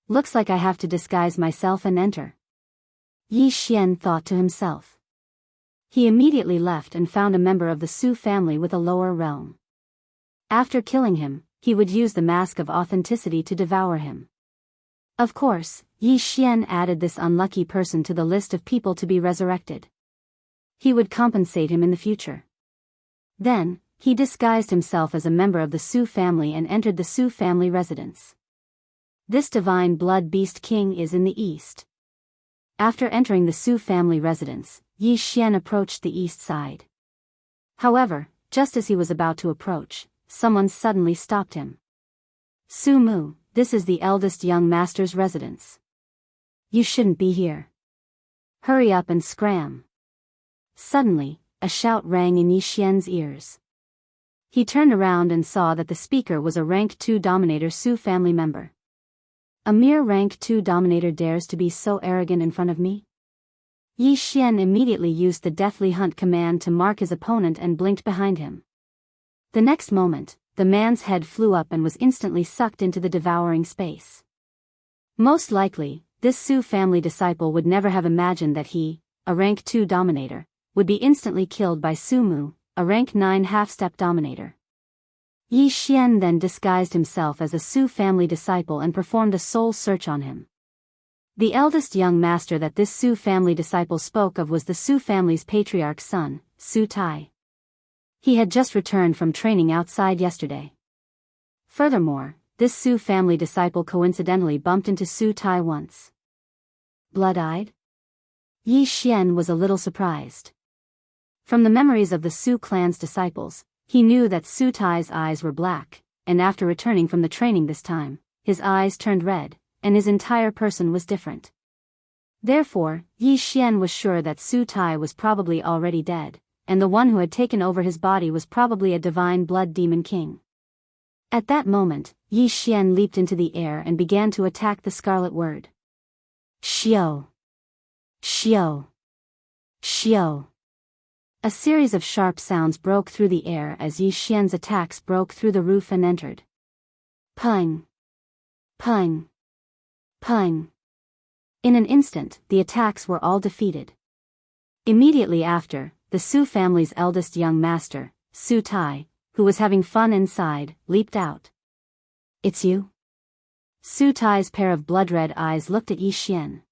Looks like I have to disguise myself and enter. Yi Xian thought to himself. He immediately left and found a member of the Su family with a lower realm. After killing him, he would use the mask of authenticity to devour him. Of course, Yi Xian added this unlucky person to the list of people to be resurrected. He would compensate him in the future. Then, he disguised himself as a member of the Su family and entered the Su family residence. This divine blood beast king is in the east. After entering the Su family residence, Yi Xian approached the east side. However, just as he was about to approach, someone suddenly stopped him. Su Mu, this is the eldest young master's residence. You shouldn't be here. Hurry up and scram. Suddenly, a shout rang in Yi Xian's ears. He turned around and saw that the speaker was a rank 2 dominator Su family member. A mere rank 2 dominator dares to be so arrogant in front of me? Yi Xian immediately used the deathly hunt command to mark his opponent and blinked behind him. The next moment, the man's head flew up and was instantly sucked into the devouring space. Most likely, this Su family disciple would never have imagined that he, a rank 2 dominator, would be instantly killed by Su Mu, a rank 9 half-step dominator. Yi Xian then disguised himself as a Su family disciple and performed a soul search on him. The eldest young master that this Su family disciple spoke of was the Su family's patriarch's son, Su Tai. He had just returned from training outside yesterday. Furthermore, this Su family disciple coincidentally bumped into Su Tai once. Blood-eyed? Yi Xian was a little surprised. From the memories of the Su clan's disciples, he knew that Su Tai's eyes were black, and after returning from the training this time, his eyes turned red, and his entire person was different. Therefore, Yi Xian was sure that Su Tai was probably already dead, and the one who had taken over his body was probably a divine blood demon king. At that moment, Yi Xian leaped into the air and began to attack the scarlet word. Xiao! Xiao! Xiao! A series of sharp sounds broke through the air as Yi Xian's attacks broke through the roof and entered. Pung! Pung! Pung! In an instant, the attacks were all defeated. Immediately after, the Su family's eldest young master, Su Tai, who was having fun inside, leaped out. It's you? Su Tai's pair of blood-red eyes looked at Yi Xian.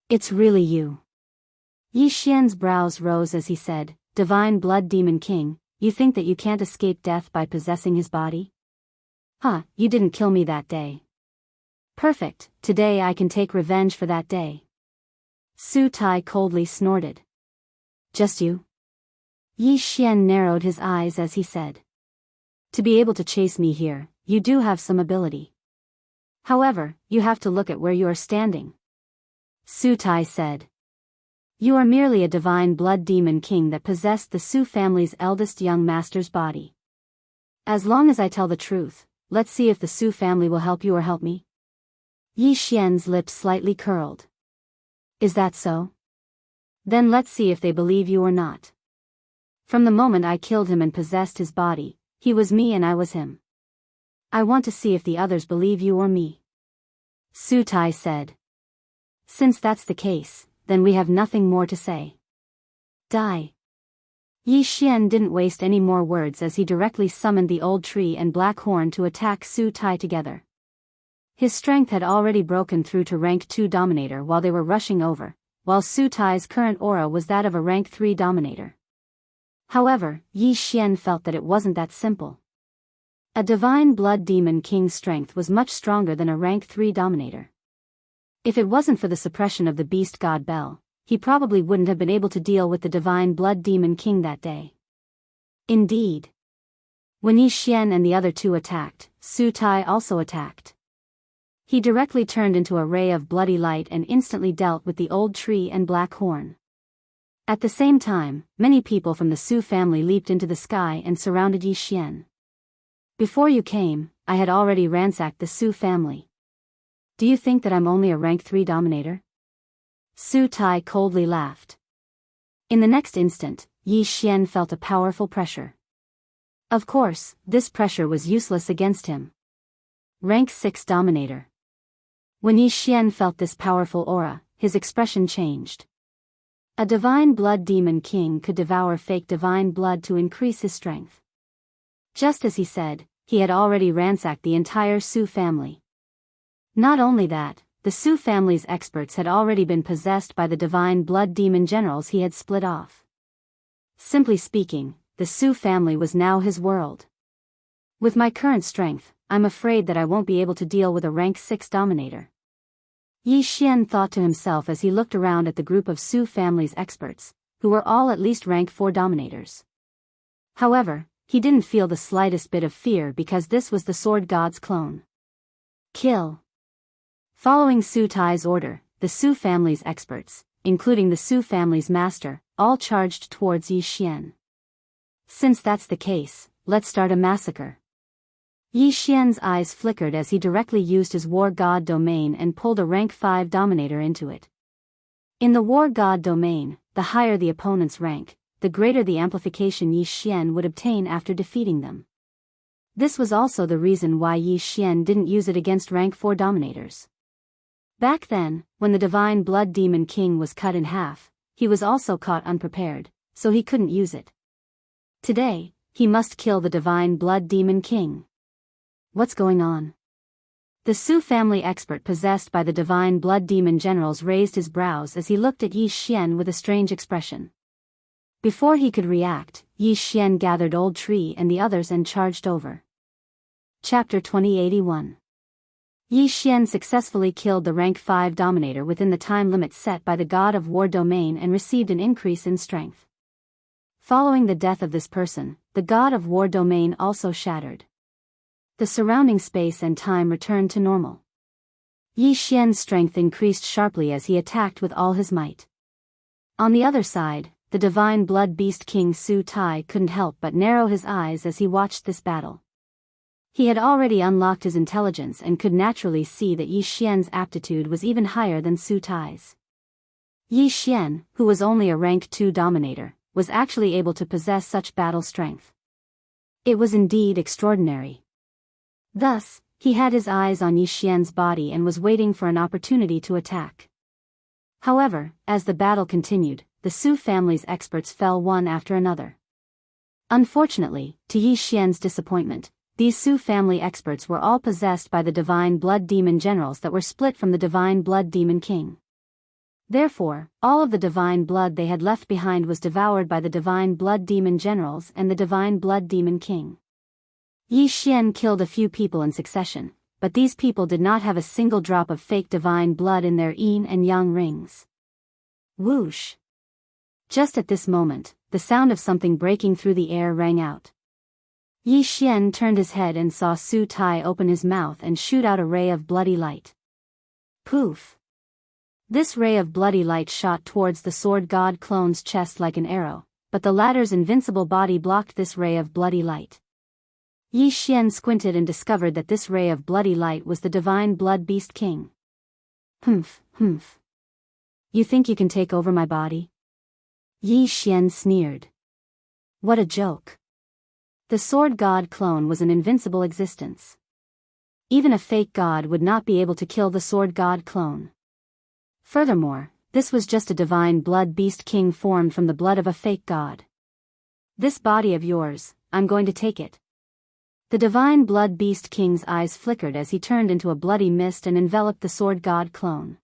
It's really you. Yi Xian's brows rose as he said, Divine Blood Demon King, you think that you can't escape death by possessing his body? Huh, you didn't kill me that day. Perfect, today I can take revenge for that day. Su Tai coldly snorted. Just you? Yi Xian narrowed his eyes as he said. To be able to chase me here, you do have some ability. However, you have to look at where you are standing. Su Tai said. You are merely a divine blood demon king that possessed the Su family's eldest young master's body. As long as I tell the truth, let's see if the Su family will help you or help me. Yi Xian's lips slightly curled. Is that so? Then let's see if they believe you or not. From the moment I killed him and possessed his body, he was me and I was him. I want to see if the others believe you or me. Su Tai said. Since that's the case, then we have nothing more to say. Die. Yi Xian didn't waste any more words as he directly summoned the old tree and black horn to attack Su Tai together. His strength had already broken through to rank 2 dominator while they were rushing over, while Su Tai's current aura was that of a rank 3 dominator. However, Yi Xian felt that it wasn't that simple. A divine blood demon king's strength was much stronger than a rank 3 dominator. If it wasn't for the suppression of the beast god Bel, he probably wouldn't have been able to deal with the divine blood demon king that day. Indeed. When Yi Xian and the other two attacked, Su Tai also attacked. He directly turned into a ray of bloody light and instantly dealt with the old tree and black horn. At the same time, many people from the Su family leaped into the sky and surrounded Yi Xian. Before you came, I had already ransacked the Su family. Do you think that I'm only a rank 3 dominator? Su Tai coldly laughed. In the next instant, Yi Xian felt a powerful pressure. Of course, this pressure was useless against him. Rank 6 dominator. When Yi Xian felt this powerful aura, his expression changed. A divine blood demon king could devour fake divine blood to increase his strength. Just as he said, he had already ransacked the entire Su family. Not only that, the Su family's experts had already been possessed by the divine blood demon generals he had split off. Simply speaking, the Su family was now his world. With my current strength, I'm afraid that I won't be able to deal with a rank 6 dominator. Yi Xian thought to himself as he looked around at the group of Su family's experts, who were all at least rank 4 dominators. However, he didn't feel the slightest bit of fear because this was the sword god's clone. Kill. Following Su Tai's order, the Su family's experts, including the Su family's master, all charged towards Yi Xian. Since that's the case, let's start a massacre. Yi Xian's eyes flickered as he directly used his war god domain and pulled a rank 5 dominator into it. In the war god domain, the higher the opponent's rank, the greater the amplification Yi Xian would obtain after defeating them. This was also the reason why Yi Xian didn't use it against rank 4 dominators. Back then, when the divine blood demon king was cut in half, he was also caught unprepared, so he couldn't use it. Today, he must kill the divine blood demon king. What's going on? The Su family expert possessed by the divine blood demon generals raised his brows as he looked at Yi Xian with a strange expression. Before he could react, Yi Xian gathered Old Tree and the others and charged over. Chapter 2081. Yi Xian successfully killed the rank 5 dominator within the time limit set by the god of war domain and received an increase in strength. Following the death of this person, the god of war domain also shattered. The surrounding space and time returned to normal. Yi Xian's strength increased sharply as he attacked with all his might. On the other side, the divine blood beast king Su Tai couldn't help but narrow his eyes as he watched this battle. He had already unlocked his intelligence and could naturally see that Yi Xian's aptitude was even higher than Su Tai's. Yi Xian, who was only a rank 2 dominator, was actually able to possess such battle strength. It was indeed extraordinary. Thus, he had his eyes on Yi Xian's body and was waiting for an opportunity to attack. However, as the battle continued, the Su family's experts fell one after another. Unfortunately, to Yi Xian's disappointment, these Su family experts were all possessed by the divine blood demon generals that were split from the divine blood demon king. Therefore, all of the divine blood they had left behind was devoured by the divine blood demon generals and the divine blood demon king. Yi Xian killed a few people in succession, but these people did not have a single drop of fake divine blood in their yin and yang rings. Whoosh! Just at this moment, the sound of something breaking through the air rang out. Yi Xian turned his head and saw Su Tai open his mouth and shoot out a ray of bloody light. Poof! This ray of bloody light shot towards the sword god clone's chest like an arrow, but the latter's invincible body blocked this ray of bloody light. Yi Xian squinted and discovered that this ray of bloody light was the divine blood beast king. Humph. You think you can take over my body? Yi Xian sneered. What a joke. The sword god clone was an invincible existence. Even a fake god would not be able to kill the sword god clone. Furthermore, this was just a divine blood beast king formed from the blood of a fake god. This body of yours, I'm going to take it. The divine blood beast king's eyes flickered as he turned into a bloody mist and enveloped the sword god clone.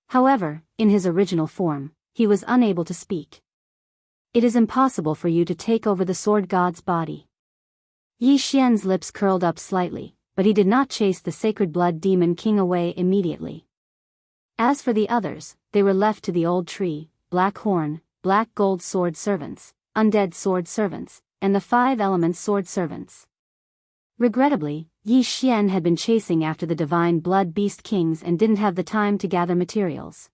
However, in his original form, he was unable to speak. It is impossible for you to take over the sword god's body. Yi Xian's lips curled up slightly, but he did not chase the sacred blood demon king away immediately. As for the others, they were left to the old tree, black horn, black gold sword servants, undead sword servants, and the 5 elements sword servants. Regrettably, Yi Xian had been chasing after the divine blood beast kings and didn't have the time to gather materials.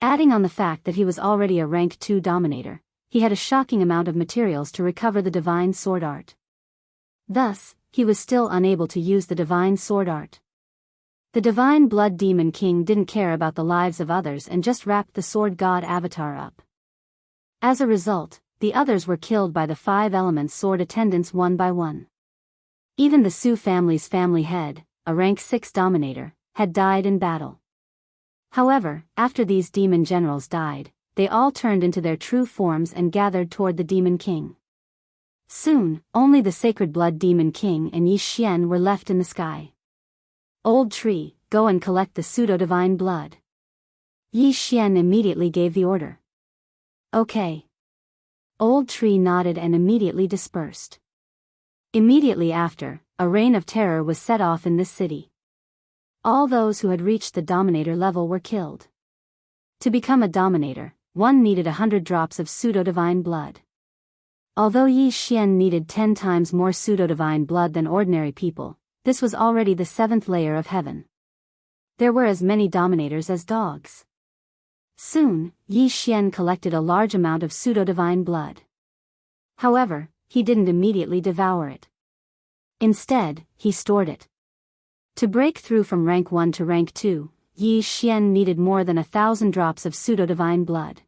Adding on the fact that he was already a rank 2 dominator, he had a shocking amount of materials to recover the divine sword art. Thus, he was still unable to use the divine sword art. The divine blood demon king didn't care about the lives of others and just wrapped the sword god avatar up. As a result, the others were killed by the 5 elements sword attendants one by one. Even the Su family's family head, a rank 6 dominator, had died in battle. However, after these demon generals died, they all turned into their true forms and gathered toward the demon king. Soon, only the sacred blood demon king and Yi Xian were left in the sky. Old tree, go and collect the pseudo-divine blood. Yi Xian immediately gave the order. Okay. Old tree nodded and immediately dispersed. Immediately after, a reign of terror was set off in this city. All those who had reached the dominator level were killed. To become a dominator, one needed 100 drops of pseudo-divine blood. Although Yi Xian needed 10 times more pseudo-divine blood than ordinary people, this was already the 7th layer of heaven. There were as many dominators as dogs. Soon, Yi Xian collected a large amount of pseudo-divine blood. However, he didn't immediately devour it. Instead, he stored it. To break through from rank 1 to rank 2, Yi Xian needed more than 1,000 drops of pseudo-divine blood.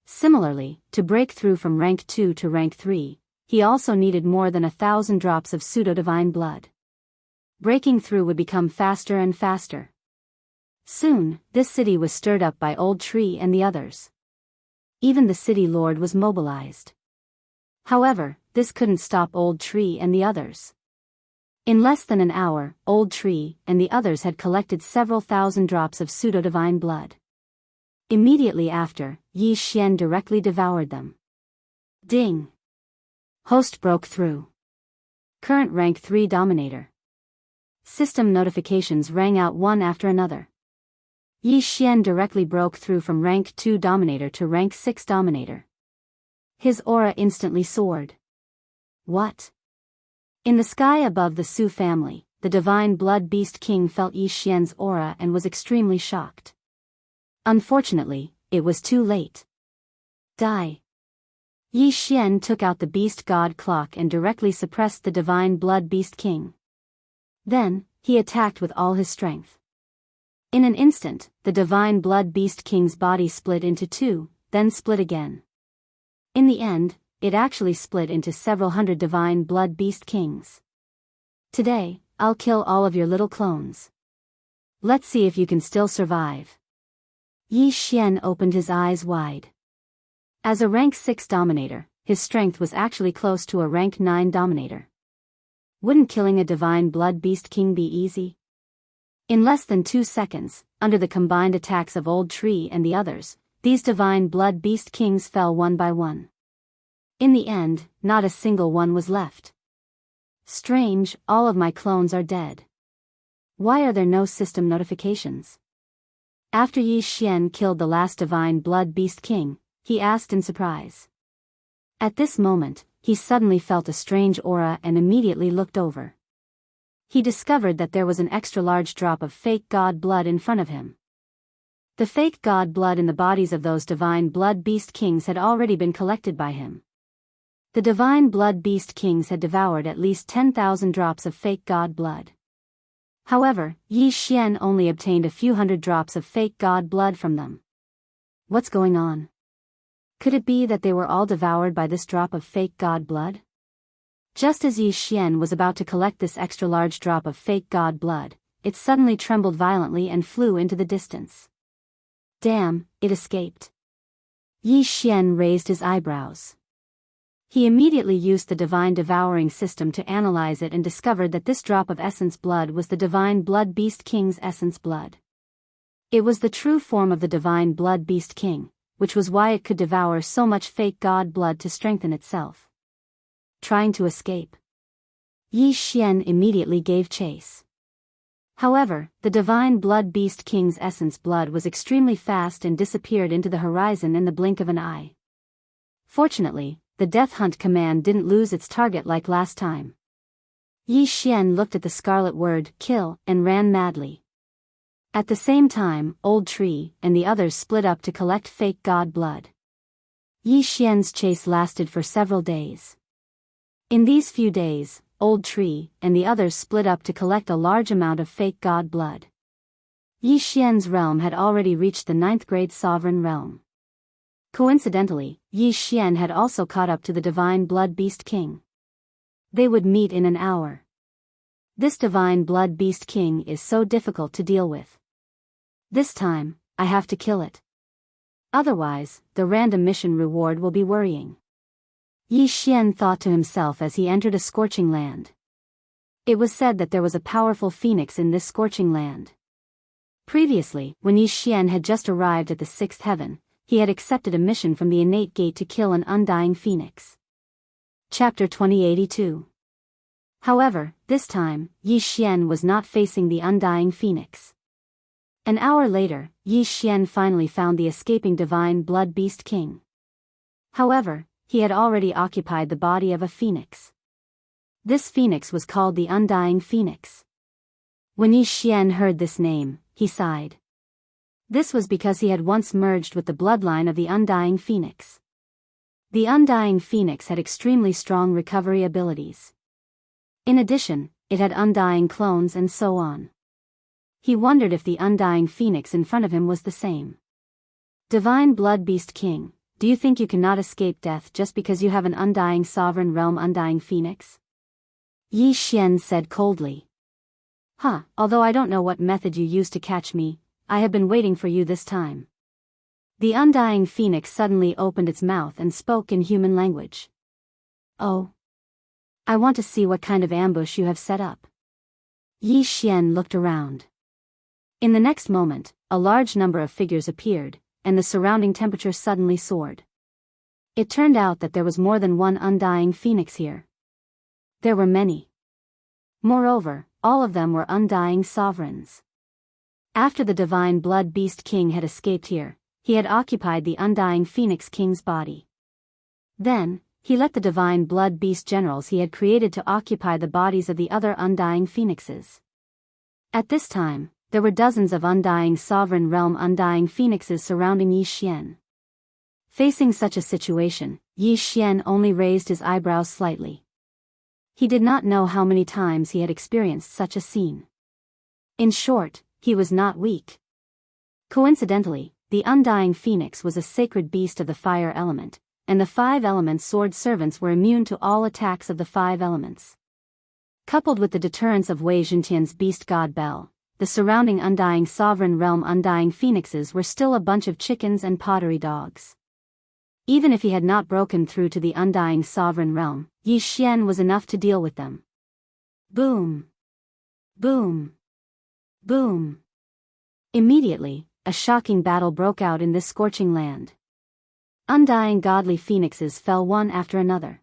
Similarly, to break through from rank 2 to rank 3, he also needed more than 1,000 drops of pseudo-divine blood. Breaking through would become faster and faster. Soon, this city was stirred up by Old Tree and the others. Even the city lord was mobilized. However, this couldn't stop Old Tree and the others. In less than an hour, Old Tree and the others had collected several thousand drops of pseudo-divine blood. Immediately after, Yi Xian directly devoured them. Ding! Host broke through. Current rank 3 dominator. System notifications rang out one after another. Yi Xian directly broke through from rank 2 dominator to rank 6 dominator. His aura instantly soared. What? In the sky above the Su family, the divine blood beast king felt Yi Xian's aura and was extremely shocked. Unfortunately, it was too late. Die. Yi Xian took out the beast god clock and directly suppressed the divine blood beast king. Then, he attacked with all his strength. In an instant, the divine blood beast king's body split into 2, then split again. In the end, it actually split into several hundred divine blood beast kings. Today, I'll kill all of your little clones. Let's see if you can still survive. Yi Xian opened his eyes wide. As a rank 6 dominator, his strength was actually close to a rank 9 dominator. Wouldn't killing a divine blood beast king be easy? In less than 2 seconds, under the combined attacks of Old Tree and the others, these divine blood beast kings fell one by one. In the end, not a single one was left. Strange, all of my clones are dead. Why are there no system notifications? After Yi Xian killed the last divine blood beast king, he asked in surprise. At this moment, he suddenly felt a strange aura and immediately looked over. He discovered that there was an extra large drop of fake god blood in front of him. The fake god blood in the bodies of those divine blood beast kings had already been collected by him. The divine blood beast kings had devoured at least 10,000 drops of fake god blood. However, Yi Xian only obtained a few hundred drops of fake god blood from them. What's going on? Could it be that they were all devoured by this drop of fake god blood? Just as Yi Xian was about to collect this extra large drop of fake god blood, it suddenly trembled violently and flew into the distance. Damn, it escaped. Yi Xian raised his eyebrows. He immediately used the divine devouring system to analyze it and discovered that this drop of essence blood was the divine blood beast king's essence blood. It was the true form of the divine blood beast king, which was why it could devour so much fake god blood to strengthen itself. Trying to escape. Yi Xian immediately gave chase. However, the divine blood beast king's essence blood was extremely fast and disappeared into the horizon in the blink of an eye. Fortunately, the death hunt command didn't lose its target like last time. Yi Xian looked at the scarlet word, kill, and ran madly. At the same time, Old Tree and the others split up to collect fake god blood. Yi Xian's chase lasted for several days. In these few days, Old Tree and the others split up to collect a large amount of fake god blood. Yi Xian's realm had already reached the 9th grade sovereign realm. Coincidentally, Yi Xian had also caught up to the divine blood beast king. They would meet in an hour. This divine blood beast king is so difficult to deal with. This time, I have to kill it. Otherwise, the random mission reward will be worrying. Yi Xian thought to himself as he entered a scorching land. It was said that there was a powerful phoenix in this scorching land. Previously, when Yi Xian had just arrived at the 6th heaven, he had accepted a mission from the innate gate to kill an undying phoenix. Chapter 2082. However, this time, Yi Xian was not facing the undying phoenix. An hour later, Yi Xian finally found the escaping divine blood beast king. However, he had already occupied the body of a phoenix. This phoenix was called the Undying Phoenix. When Yi Xian heard this name, he sighed. This was because he had once merged with the bloodline of the Undying Phoenix. The Undying Phoenix had extremely strong recovery abilities. In addition, it had undying clones and so on. He wondered if the Undying Phoenix in front of him was the same. Divine Blood Beast King, do you think you cannot escape death just because you have an undying sovereign realm undying phoenix? Yi Xian said coldly. Although I don't know what method you used to catch me, I have been waiting for you this time. The undying phoenix suddenly opened its mouth and spoke in human language. Oh. I want to see what kind of ambush you have set up. Yi Xian looked around. In the next moment, a large number of figures appeared, and the surrounding temperature suddenly soared. It turned out that there was more than one undying phoenix here. There were many. Moreover, all of them were undying sovereigns. After the divine blood beast king had escaped here, he had occupied the undying phoenix king's body. Then, he let the divine blood beast generals he had created to occupy the bodies of the other undying phoenixes. At this time, there were dozens of undying sovereign realm undying phoenixes surrounding Yi Xian. Facing such a situation, Yi Xian only raised his eyebrows slightly. He did not know how many times he had experienced such a scene. In short, he was not weak. Coincidentally, the undying phoenix was a sacred beast of the fire element, and the 5 element sword servants were immune to all attacks of the 5 elements. Coupled with the deterrence of Wei Zhentian's beast god Bell, the surrounding undying sovereign realm undying phoenixes were still a bunch of chickens and pottery dogs. Even if he had not broken through to the undying sovereign realm, Yi Xian was enough to deal with them. Boom! Boom! Boom! Immediately, a shocking battle broke out in this scorching land. Undying godly phoenixes fell one after another.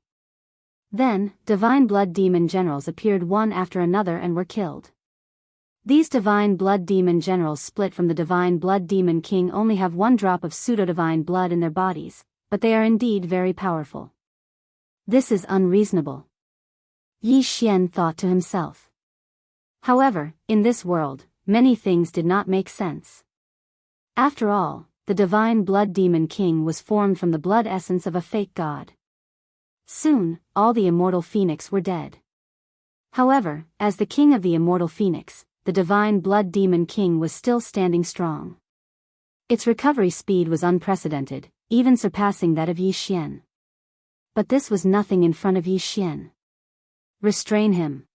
Then, divine blood demon generals appeared one after another and were killed. These divine blood demon generals split from the divine blood demon king only have 1 drop of pseudo-divine blood in their bodies, but they are indeed very powerful. This is unreasonable. Yi Xian thought to himself. However, in this world, many things did not make sense. After all, the divine blood demon king was formed from the blood essence of a fake god. Soon, all the immortal phoenix were dead. However, as the king of the immortal phoenix, the divine blood demon king was still standing strong. Its recovery speed was unprecedented, even surpassing that of Yi Xian. But this was nothing in front of Yi Xian. Restrain him.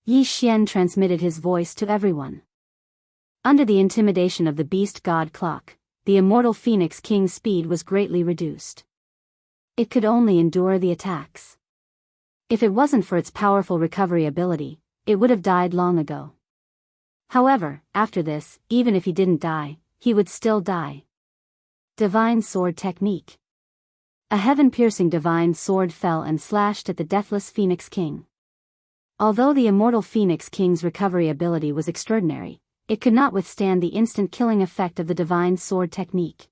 Yi Xian transmitted his voice to everyone. Under the intimidation of the beast god clock, the immortal phoenix king's speed was greatly reduced. It could only endure the attacks. If it wasn't for its powerful recovery ability, it would have died long ago. However, after this, even if he didn't die, he would still die. Divine Sword Technique. A heaven-piercing divine sword fell and slashed at the deathless Phoenix King. Although the immortal Phoenix King's recovery ability was extraordinary, it could not withstand the instant killing effect of the divine sword technique.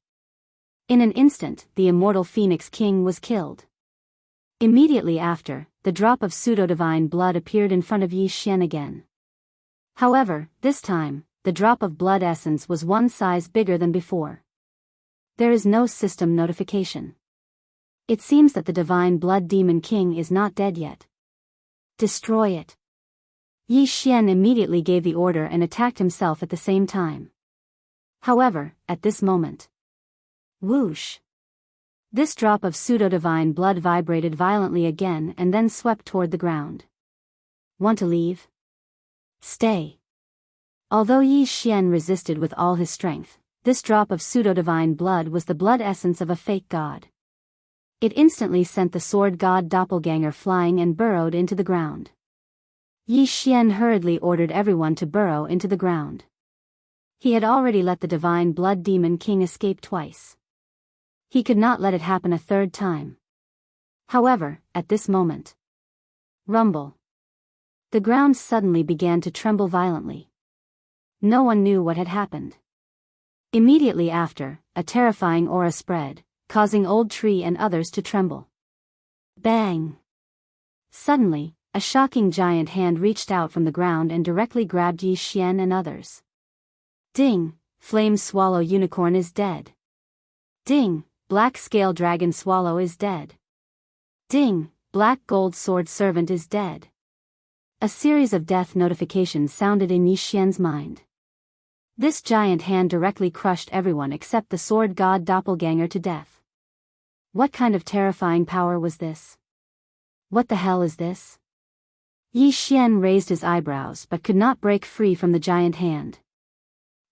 In an instant, the immortal Phoenix King was killed. Immediately after, the drop of pseudo-divine blood appeared in front of Yi Xian again. However, this time, the drop of blood essence was one size bigger than before. There is no system notification. It seems that the divine blood demon king is not dead yet. Destroy it. Yi Xian immediately gave the order and attacked himself at the same time. However, at this moment, whoosh! This drop of pseudo-divine blood vibrated violently again and then swept toward the ground. Want to leave? Stay. Although Yi Xian resisted with all his strength, this drop of pseudo-divine blood was the blood essence of a fake god. It instantly sent the sword god doppelganger flying and burrowed into the ground. Yi Xian hurriedly ordered everyone to burrow into the ground. He had already let the divine blood demon king escape twice. He could not let it happen a third time. However, at this moment, rumble. The ground suddenly began to tremble violently. No one knew what had happened. Immediately after, a terrifying aura spread, causing old tree and others to tremble. Bang! Suddenly, a shocking giant hand reached out from the ground and directly grabbed Yi Xian and others. Ding! Flame swallow unicorn is dead. Ding! Black scale dragon swallow is dead. Ding! Black gold sword servant is dead. A series of death notifications sounded in Yi Xian's mind. This giant hand directly crushed everyone except the sword god doppelganger to death. What kind of terrifying power was this? What the hell is this? Yi Xian raised his eyebrows but could not break free from the giant hand.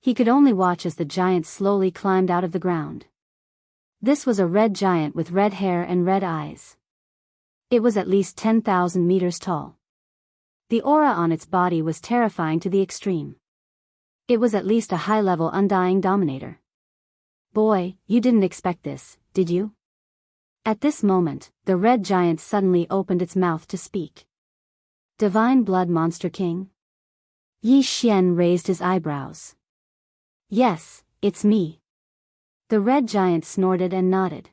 He could only watch as the giant slowly climbed out of the ground. This was a red giant with red hair and red eyes. It was at least 10,000 meters tall. The aura on its body was terrifying to the extreme. It was at least a high-level undying dominator. Boy, you didn't expect this, did you? At this moment, the red giant suddenly opened its mouth to speak. Divine Blood Monster King? Yi Xian raised his eyebrows. Yes, it's me. The red giant snorted and nodded.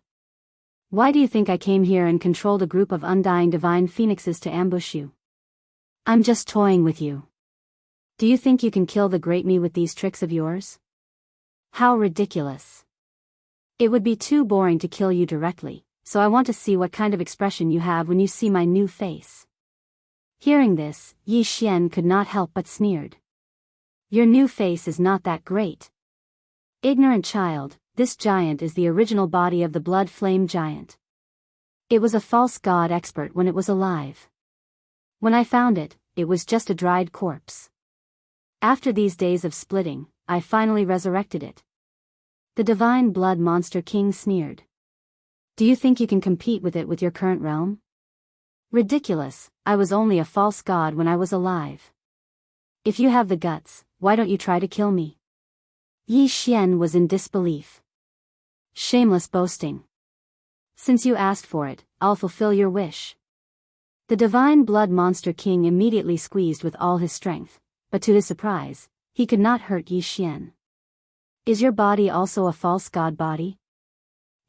Why do you think I came here and controlled a group of undying divine phoenixes to ambush you? I'm just toying with you. Do you think you can kill the great me with these tricks of yours? How ridiculous. It would be too boring to kill you directly, so I want to see what kind of expression you have when you see my new face. Hearing this, Yi Xian could not help but sneered. Your new face is not that great. Ignorant child, this giant is the original body of the blood flame giant. It was a false god expert when it was alive. When I found it, it was just a dried corpse. After these days of splitting, I finally resurrected it. The divine blood monster king sneered. Do you think you can compete with it with your current realm? Ridiculous, I was only a false god when I was alive. If you have the guts, why don't you try to kill me? Yi Xian was in disbelief. Shameless boasting. Since you asked for it, I'll fulfill your wish. The divine blood monster king immediately squeezed with all his strength, but to his surprise, he could not hurt Yi Xian. Is your body also a false god body?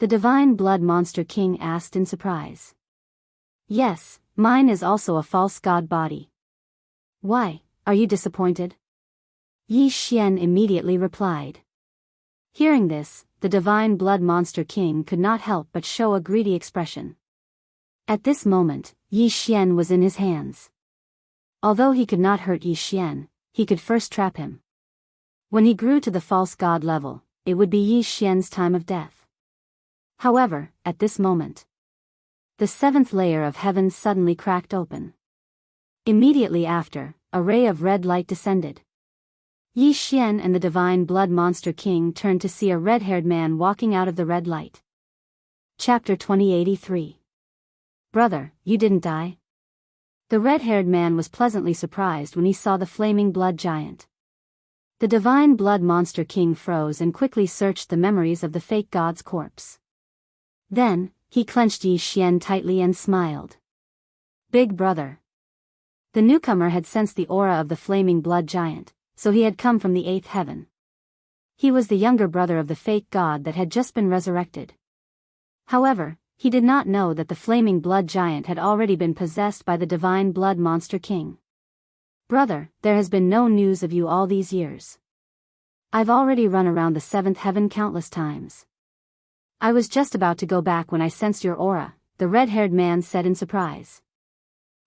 The divine blood monster king asked in surprise. Yes, mine is also a false god body. Why, are you disappointed? Yi Xian immediately replied. Hearing this, the divine blood monster king could not help but show a greedy expression. At this moment, Yi Xian was in his hands. Although he could not hurt Yi Xian, he could first trap him. When he grew to the false god level, it would be Yi Xian's time of death. However, at this moment, the seventh layer of heaven suddenly cracked open. Immediately after, a ray of red light descended. Yi Xian and the divine blood monster king turned to see a red-haired man walking out of the red light. Chapter 2083. Brother, you didn't die? The red-haired man was pleasantly surprised when he saw the flaming blood giant. The divine blood monster king froze and quickly searched the memories of the fake god's corpse. Then, he clenched Yi Xian tightly and smiled. Big brother. The newcomer had sensed the aura of the flaming blood giant, so he had come from the 8th heaven. He was the younger brother of the fake god that had just been resurrected. However, he did not know that the flaming blood giant had already been possessed by the divine blood monster king. Brother, there has been no news of you all these years. I've already run around the 7th heaven countless times. I was just about to go back when I sensed your aura, the red-haired man said in surprise.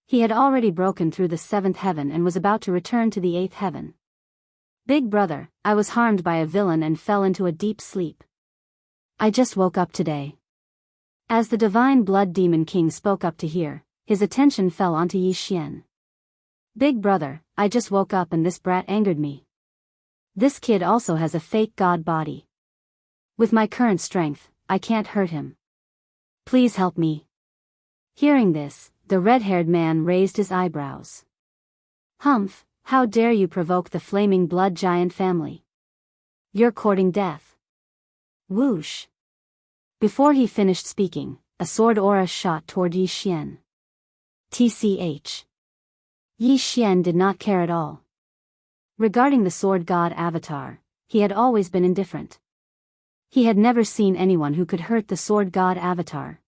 He had already broken through the 7th heaven and was about to return to the 8th heaven. Big brother, I was harmed by a villain and fell into a deep sleep. I just woke up today. As the divine blood demon king spoke up to hear, his attention fell onto Yi Xian. Big brother, I just woke up and this brat angered me. This kid also has a fake god body. With my current strength, I can't hurt him. Please help me. Hearing this, the red-haired man raised his eyebrows. Humph, how dare you provoke the flaming blood giant family? You're courting death. Whoosh. Before he finished speaking, a sword aura shot toward Yi Xian. TCH. Yi Xian did not care at all. Regarding the sword god avatar, he had always been indifferent. He had never seen anyone who could hurt the sword god avatar.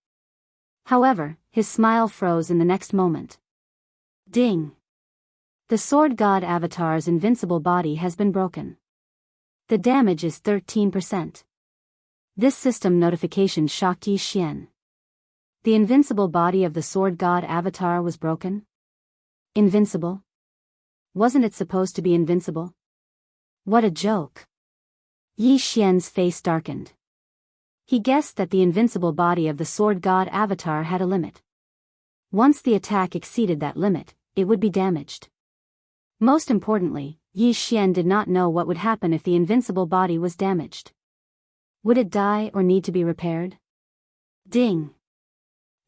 However, his smile froze in the next moment. Ding! The sword god avatar's invincible body has been broken. The damage is 13%. This system notification shocked Yi Xian. The invincible body of the sword god avatar was broken? Invincible? Wasn't it supposed to be invincible? What a joke! Yi Xian's face darkened. He guessed that the invincible body of the sword god avatar had a limit. Once the attack exceeded that limit, it would be damaged. Most importantly, Yi Xian did not know what would happen if the invincible body was damaged. Would it die or need to be repaired? Ding!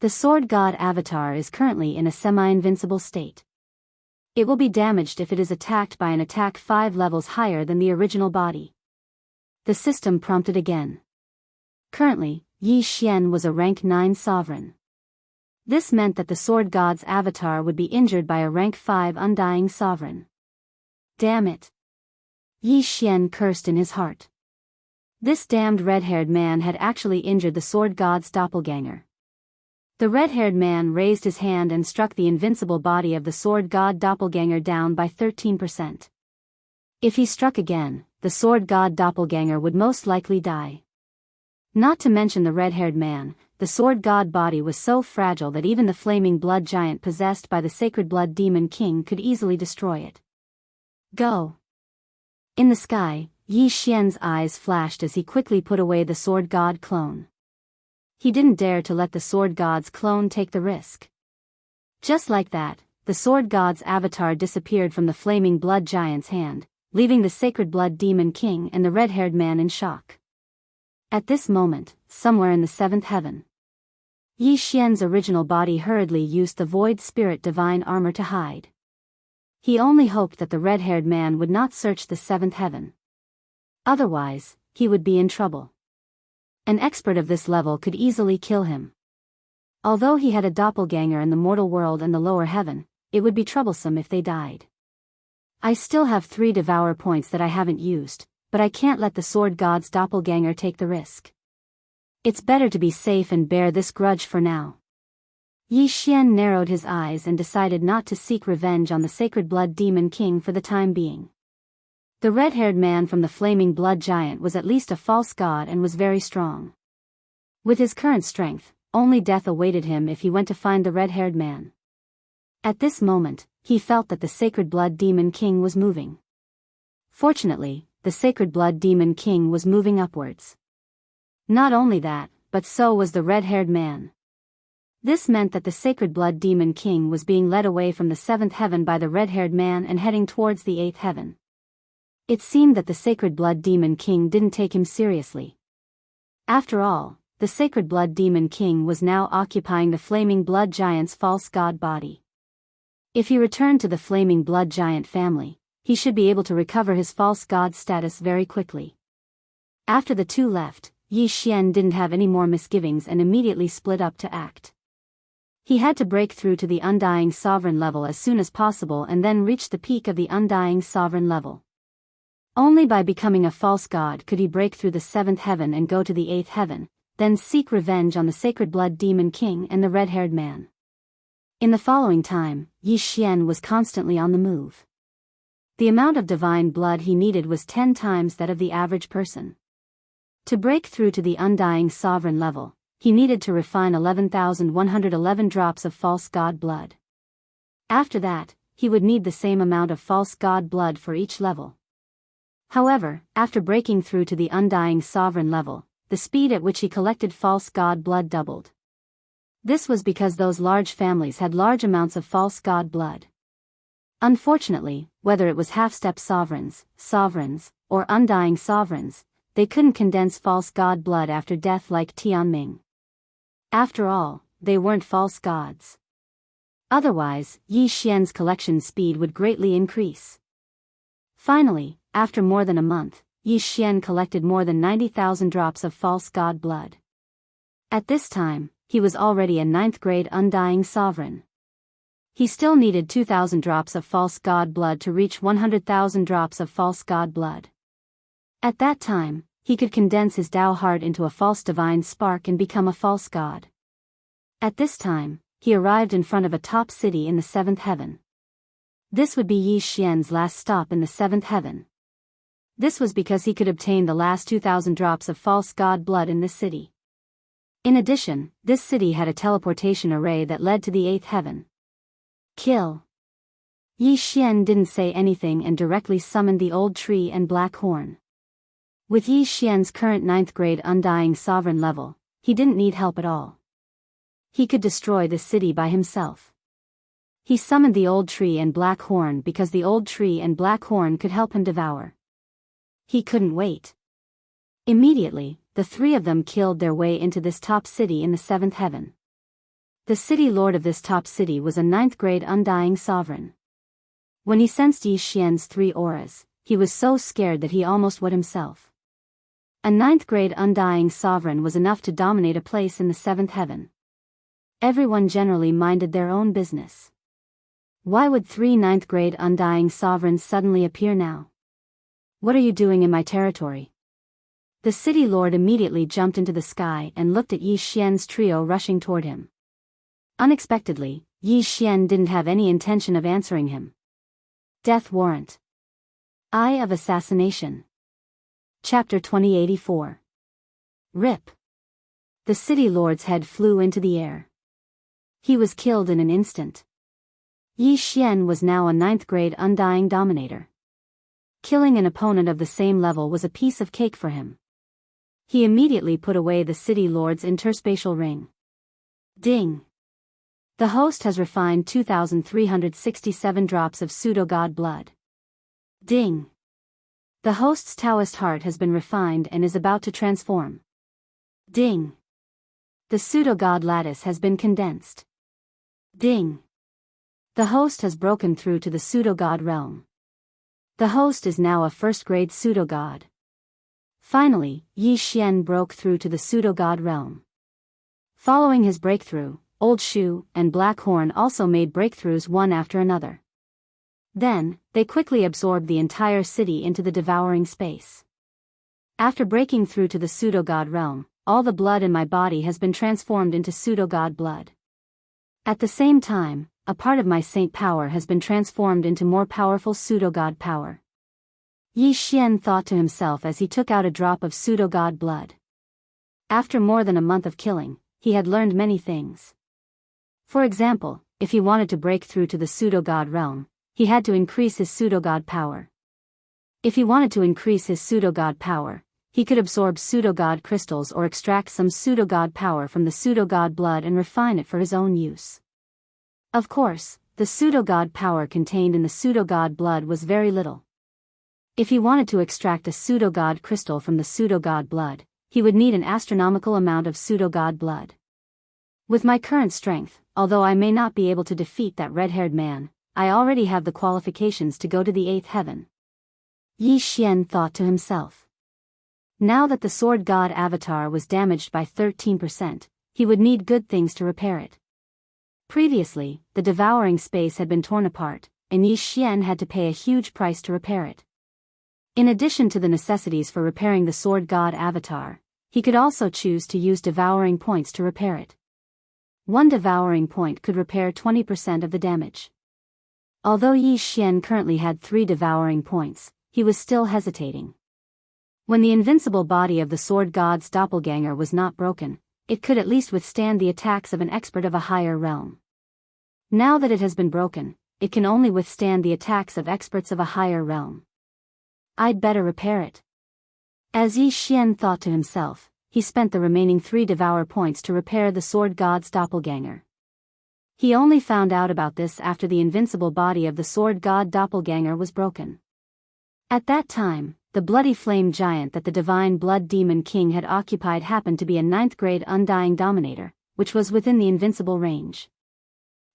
The sword god avatar is currently in a semi-invincible state. It will be damaged if it is attacked by an attack 5 levels higher than the original body. The system prompted again. Currently, Yi Xian was a rank 9 sovereign. This meant that the sword god's avatar would be injured by a rank 5 undying sovereign. Damn it! Yi Xian cursed in his heart. This damned red-haired man had actually injured the sword god's doppelganger. The red-haired man raised his hand and struck the invincible body of the sword god doppelganger down by 13%. If he struck again, the sword god doppelganger would most likely die. Not to mention the red-haired man, the sword god body was so fragile that even the flaming blood giant possessed by the sacred blood demon king could easily destroy it. Go! In the sky, Yi Xian's eyes flashed as he quickly put away the sword god clone. He didn't dare to let the sword god's clone take the risk. Just like that, the sword god's avatar disappeared from the flaming blood giant's hand, leaving the sacred blood demon king and the red-haired man in shock. At this moment, somewhere in the 7th heaven, Yi Xian's original body hurriedly used the void spirit divine armor to hide. He only hoped that the red-haired man would not search the 7th heaven. Otherwise, he would be in trouble. An expert of this level could easily kill him. Although he had a doppelganger in the mortal world and the lower heaven, it would be troublesome if they died. I still have 3 devour points that I haven't used, but I can't let the sword god's doppelganger take the risk. It's better to be safe and bear this grudge for now. Yi Xian narrowed his eyes and decided not to seek revenge on the sacred blood demon king for the time being. The red-haired man from the flaming blood giant was at least a false god and was very strong. With his current strength, only death awaited him if he went to find the red-haired man. At this moment, he felt that the sacred blood demon king was moving. Fortunately, the sacred blood demon king was moving upwards. Not only that, but so was the red-haired man. This meant that the sacred blood demon king was being led away from the 7th heaven by the red-haired man and heading towards the 8th heaven. It seemed that the sacred blood demon king didn't take him seriously. After all, the sacred blood demon king was now occupying the flaming blood giant's false god body. If he returned to the flaming blood giant family, he should be able to recover his false god status very quickly. After the two left, Yi Xian didn't have any more misgivings and immediately split up to act. He had to break through to the Undying Sovereign level as soon as possible and then reach the peak of the Undying Sovereign level. Only by becoming a false god could he break through the 7th heaven and go to the 8th heaven, then seek revenge on the Sacred Blood Demon King and the red-haired man. In the following time, Yi Xian was constantly on the move. The amount of divine blood he needed was 10 times that of the average person. To break through to the Undying Sovereign level, he needed to refine 11,111 drops of false god blood. After that, he would need the same amount of false god blood for each level. However, after breaking through to the Undying Sovereign level, the speed at which he collected false god blood doubled. This was because those large families had large amounts of false god blood. Unfortunately, whether it was half-step sovereigns, or undying sovereigns, they couldn't condense false god blood after death like Tianming. After all, they weren't false gods. Otherwise, Yi Xian's collection speed would greatly increase. Finally, after more than a month, Yi Xian collected more than 90,000 drops of false god blood. At this time, he was already a 9th grade undying sovereign. He still needed 2,000 drops of false god blood to reach 100,000 drops of false god blood. At that time, he could condense his Tao heart into a false divine spark and become a false god. At this time, he arrived in front of a top city in the 7th heaven. This would be Yi Xian's last stop in the 7th heaven. This was because he could obtain the last 2,000 drops of false god blood in this city. In addition, this city had a teleportation array that led to the 8th heaven. Kill. Yi Xian didn't say anything and directly summoned the old tree and black horn. With Yi Xian's current 9th grade undying sovereign level, he didn't need help at all. He could destroy the city by himself. He summoned the old tree and black horn because the old tree and black horn could help him devour. He couldn't wait. Immediately, the 3 of them killed their way into this top city in the 7th heaven. The city lord of this top city was a 9th grade undying sovereign. When he sensed Yi Xian's 3 auras, he was so scared that he almost would himself. A 9th grade undying sovereign was enough to dominate a place in the 7th heaven. Everyone generally minded their own business. Why would 3 9th grade undying sovereigns suddenly appear now? What are you doing in my territory? The city lord immediately jumped into the sky and looked at Yi Xian's trio rushing toward him. Unexpectedly, Yi Xian didn't have any intention of answering him. Death warrant. Eye of assassination. Chapter 2084. RIP. The city lord's head flew into the air. He was killed in an instant. Yi Xian was now a 9th grade undying dominator. Killing an opponent of the same level was a piece of cake for him. He immediately put away the city lord's interspatial ring. Ding. The host has refined 2,367 drops of pseudo-god blood. Ding. The host's Taoist heart has been refined and is about to transform. Ding. The pseudo-god lattice has been condensed. Ding. The host has broken through to the pseudo-god realm. The host is now a 1st grade pseudo-god. Finally, Yi Xian broke through to the pseudo-god realm. Following his breakthrough, Old Shu and Black Horn also made breakthroughs one after another. Then, they quickly absorbed the entire city into the devouring space. After breaking through to the pseudo-god realm, all the blood in my body has been transformed into pseudo-god blood. At the same time, a part of my saint power has been transformed into more powerful pseudo-god power. Yi Xian thought to himself as he took out a drop of pseudo-god blood. After more than a month of killing, he had learned many things. For example, if he wanted to break through to the pseudo-god realm, he had to increase his pseudo-god power. If he wanted to increase his pseudo-god power, he could absorb pseudo-god crystals or extract some pseudo-god power from the pseudo-god blood and refine it for his own use. Of course, the pseudo-god power contained in the pseudo-god blood was very little. If he wanted to extract a pseudo-god crystal from the pseudo-god blood, he would need an astronomical amount of pseudo-god blood. With my current strength, although I may not be able to defeat that red-haired man, I already have the qualifications to go to the 8th heaven. Yi Xian thought to himself. Now that the sword god avatar was damaged by 13%, he would need good things to repair it. Previously, the devouring space had been torn apart, and Yi Xian had to pay a huge price to repair it. In addition to the necessities for repairing the sword god avatar, he could also choose to use devouring points to repair it. One devouring point could repair 20% of the damage. Although Yi Xian currently had 3 devouring points, he was still hesitating. When the invincible body of the sword god's doppelganger was not broken, it could at least withstand the attacks of an expert of a higher realm. Now that it has been broken, it can only withstand the attacks of experts of a higher realm. I'd better repair it. As Yi Xian thought to himself, he spent the remaining 3 devour points to repair the sword god's doppelganger. He only found out about this after the invincible body of the sword god doppelganger was broken. At that time, the bloody flame giant that the divine blood demon king had occupied happened to be a 9th grade undying dominator, which was within the invincible range.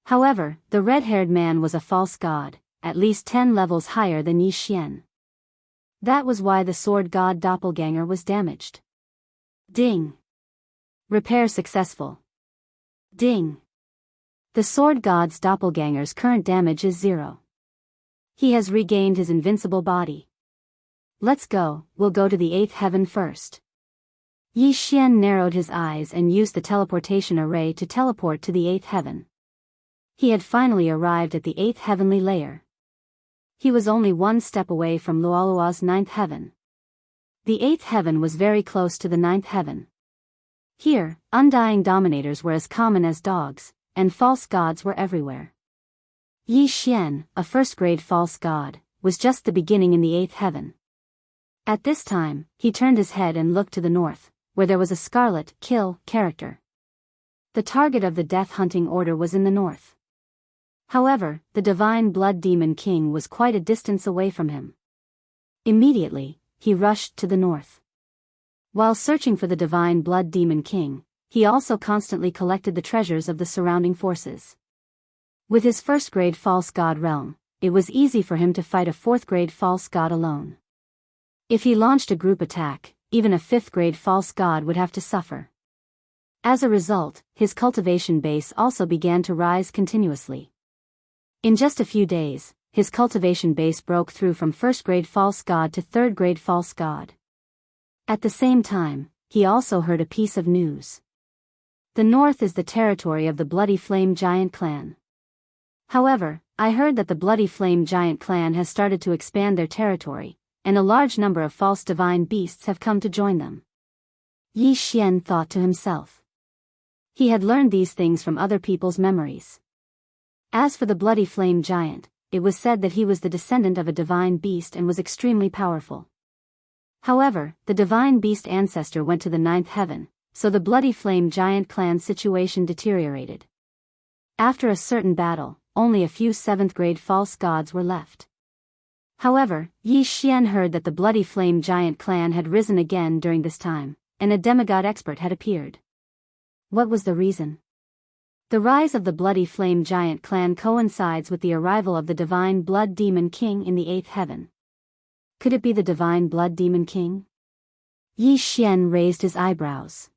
However, the red-haired man was a false god, at least 10 levels higher than Yi Xian. That was why the sword god doppelganger was damaged. Ding. Repair successful. Ding. The sword god's doppelganger's current damage is 0. He has regained his invincible body. Let's go, we'll go to the 8th heaven first. Yi Xian narrowed his eyes and used the teleportation array to teleport to the 8th heaven. He had finally arrived at the 8th heavenly layer. He was only 1 step away from Luolua's 9th heaven. The 8th heaven was very close to the 9th heaven. Here, undying dominators were as common as dogs, and false gods were everywhere. Yi Xian, a 1st grade false god, was just the beginning in the 8th heaven. At this time, he turned his head and looked to the north, where there was a scarlet kill character. The target of the death hunting order was in the north. However, the divine blood demon king was quite a distance away from him. Immediately, he rushed to the north. While searching for the divine blood demon king, he also constantly collected the treasures of the surrounding forces. With his 1st grade false god realm, it was easy for him to fight a 4th grade false god alone. If he launched a group attack, even a 5th grade false god would have to suffer. As a result, his cultivation base also began to rise continuously. In just a few days, his cultivation base broke through from 1st grade false god to 3rd grade false god. At the same time, he also heard a piece of news. The north is the territory of the Bloody Flame Giant clan. However, I heard that the Bloody Flame Giant clan has started to expand their territory, and a large number of false divine beasts have come to join them. Yi Xian thought to himself. He had learned these things from other people's memories. As for the Bloody Flame Giant, it was said that he was the descendant of a divine beast and was extremely powerful. However, the divine beast ancestor went to the 9th heaven, so the Bloody Flame Giant clan's situation deteriorated. After a certain battle, only a few 7th grade false gods were left. However, Yi Xian heard that the Bloody Flame Giant clan had risen again during this time, and a demigod expert had appeared. What was the reason? The rise of the Bloody Flame Giant clan coincides with the arrival of the Divine Blood Demon King in the 8th heaven. Could it be the Divine Blood Demon King? Yi Xian raised his eyebrows.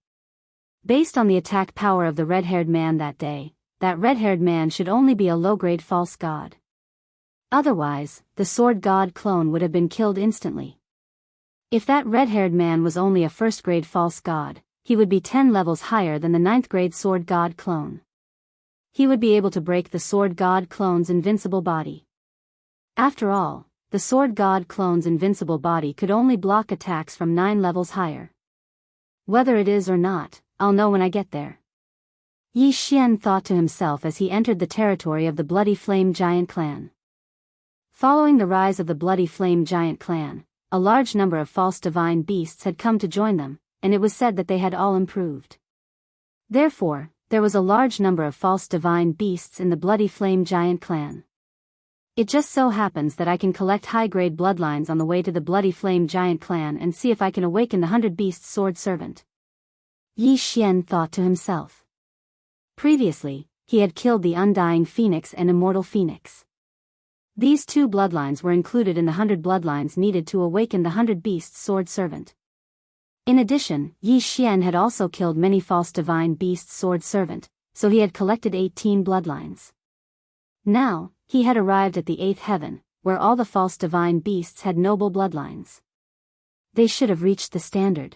Based on the attack power of the red-haired man that day, that red-haired man should only be a low-grade false god. Otherwise, the sword god clone would have been killed instantly. If that red-haired man was only a 1st grade false god, he would be 10 levels higher than the 9th grade sword god clone. He would be able to break the sword god clone's invincible body. After all, the sword god clone's invincible body could only block attacks from 9 levels higher. Whether it is or not, I'll know when I get there. Yi Xian thought to himself as he entered the territory of the Bloody Flame Giant clan. Following the rise of the Bloody Flame Giant clan, a large number of false divine beasts had come to join them, and it was said that they had all improved. Therefore, there was a large number of false divine beasts in the Bloody Flame Giant clan. It just so happens that I can collect high-grade bloodlines on the way to the Bloody Flame Giant clan and see if I can awaken the 100 Beasts Sword Servant. Yi Xian thought to himself. Previously, he had killed the Undying Phoenix and Immortal Phoenix. These 2 bloodlines were included in the 100 bloodlines needed to awaken the 100 Beasts Sword Servant. In addition, Yi Xian had also killed many false divine beasts Sword Servant, so he had collected 18 bloodlines. Now, he had arrived at the 8th heaven, where all the false divine beasts had noble bloodlines. They should have reached the standard.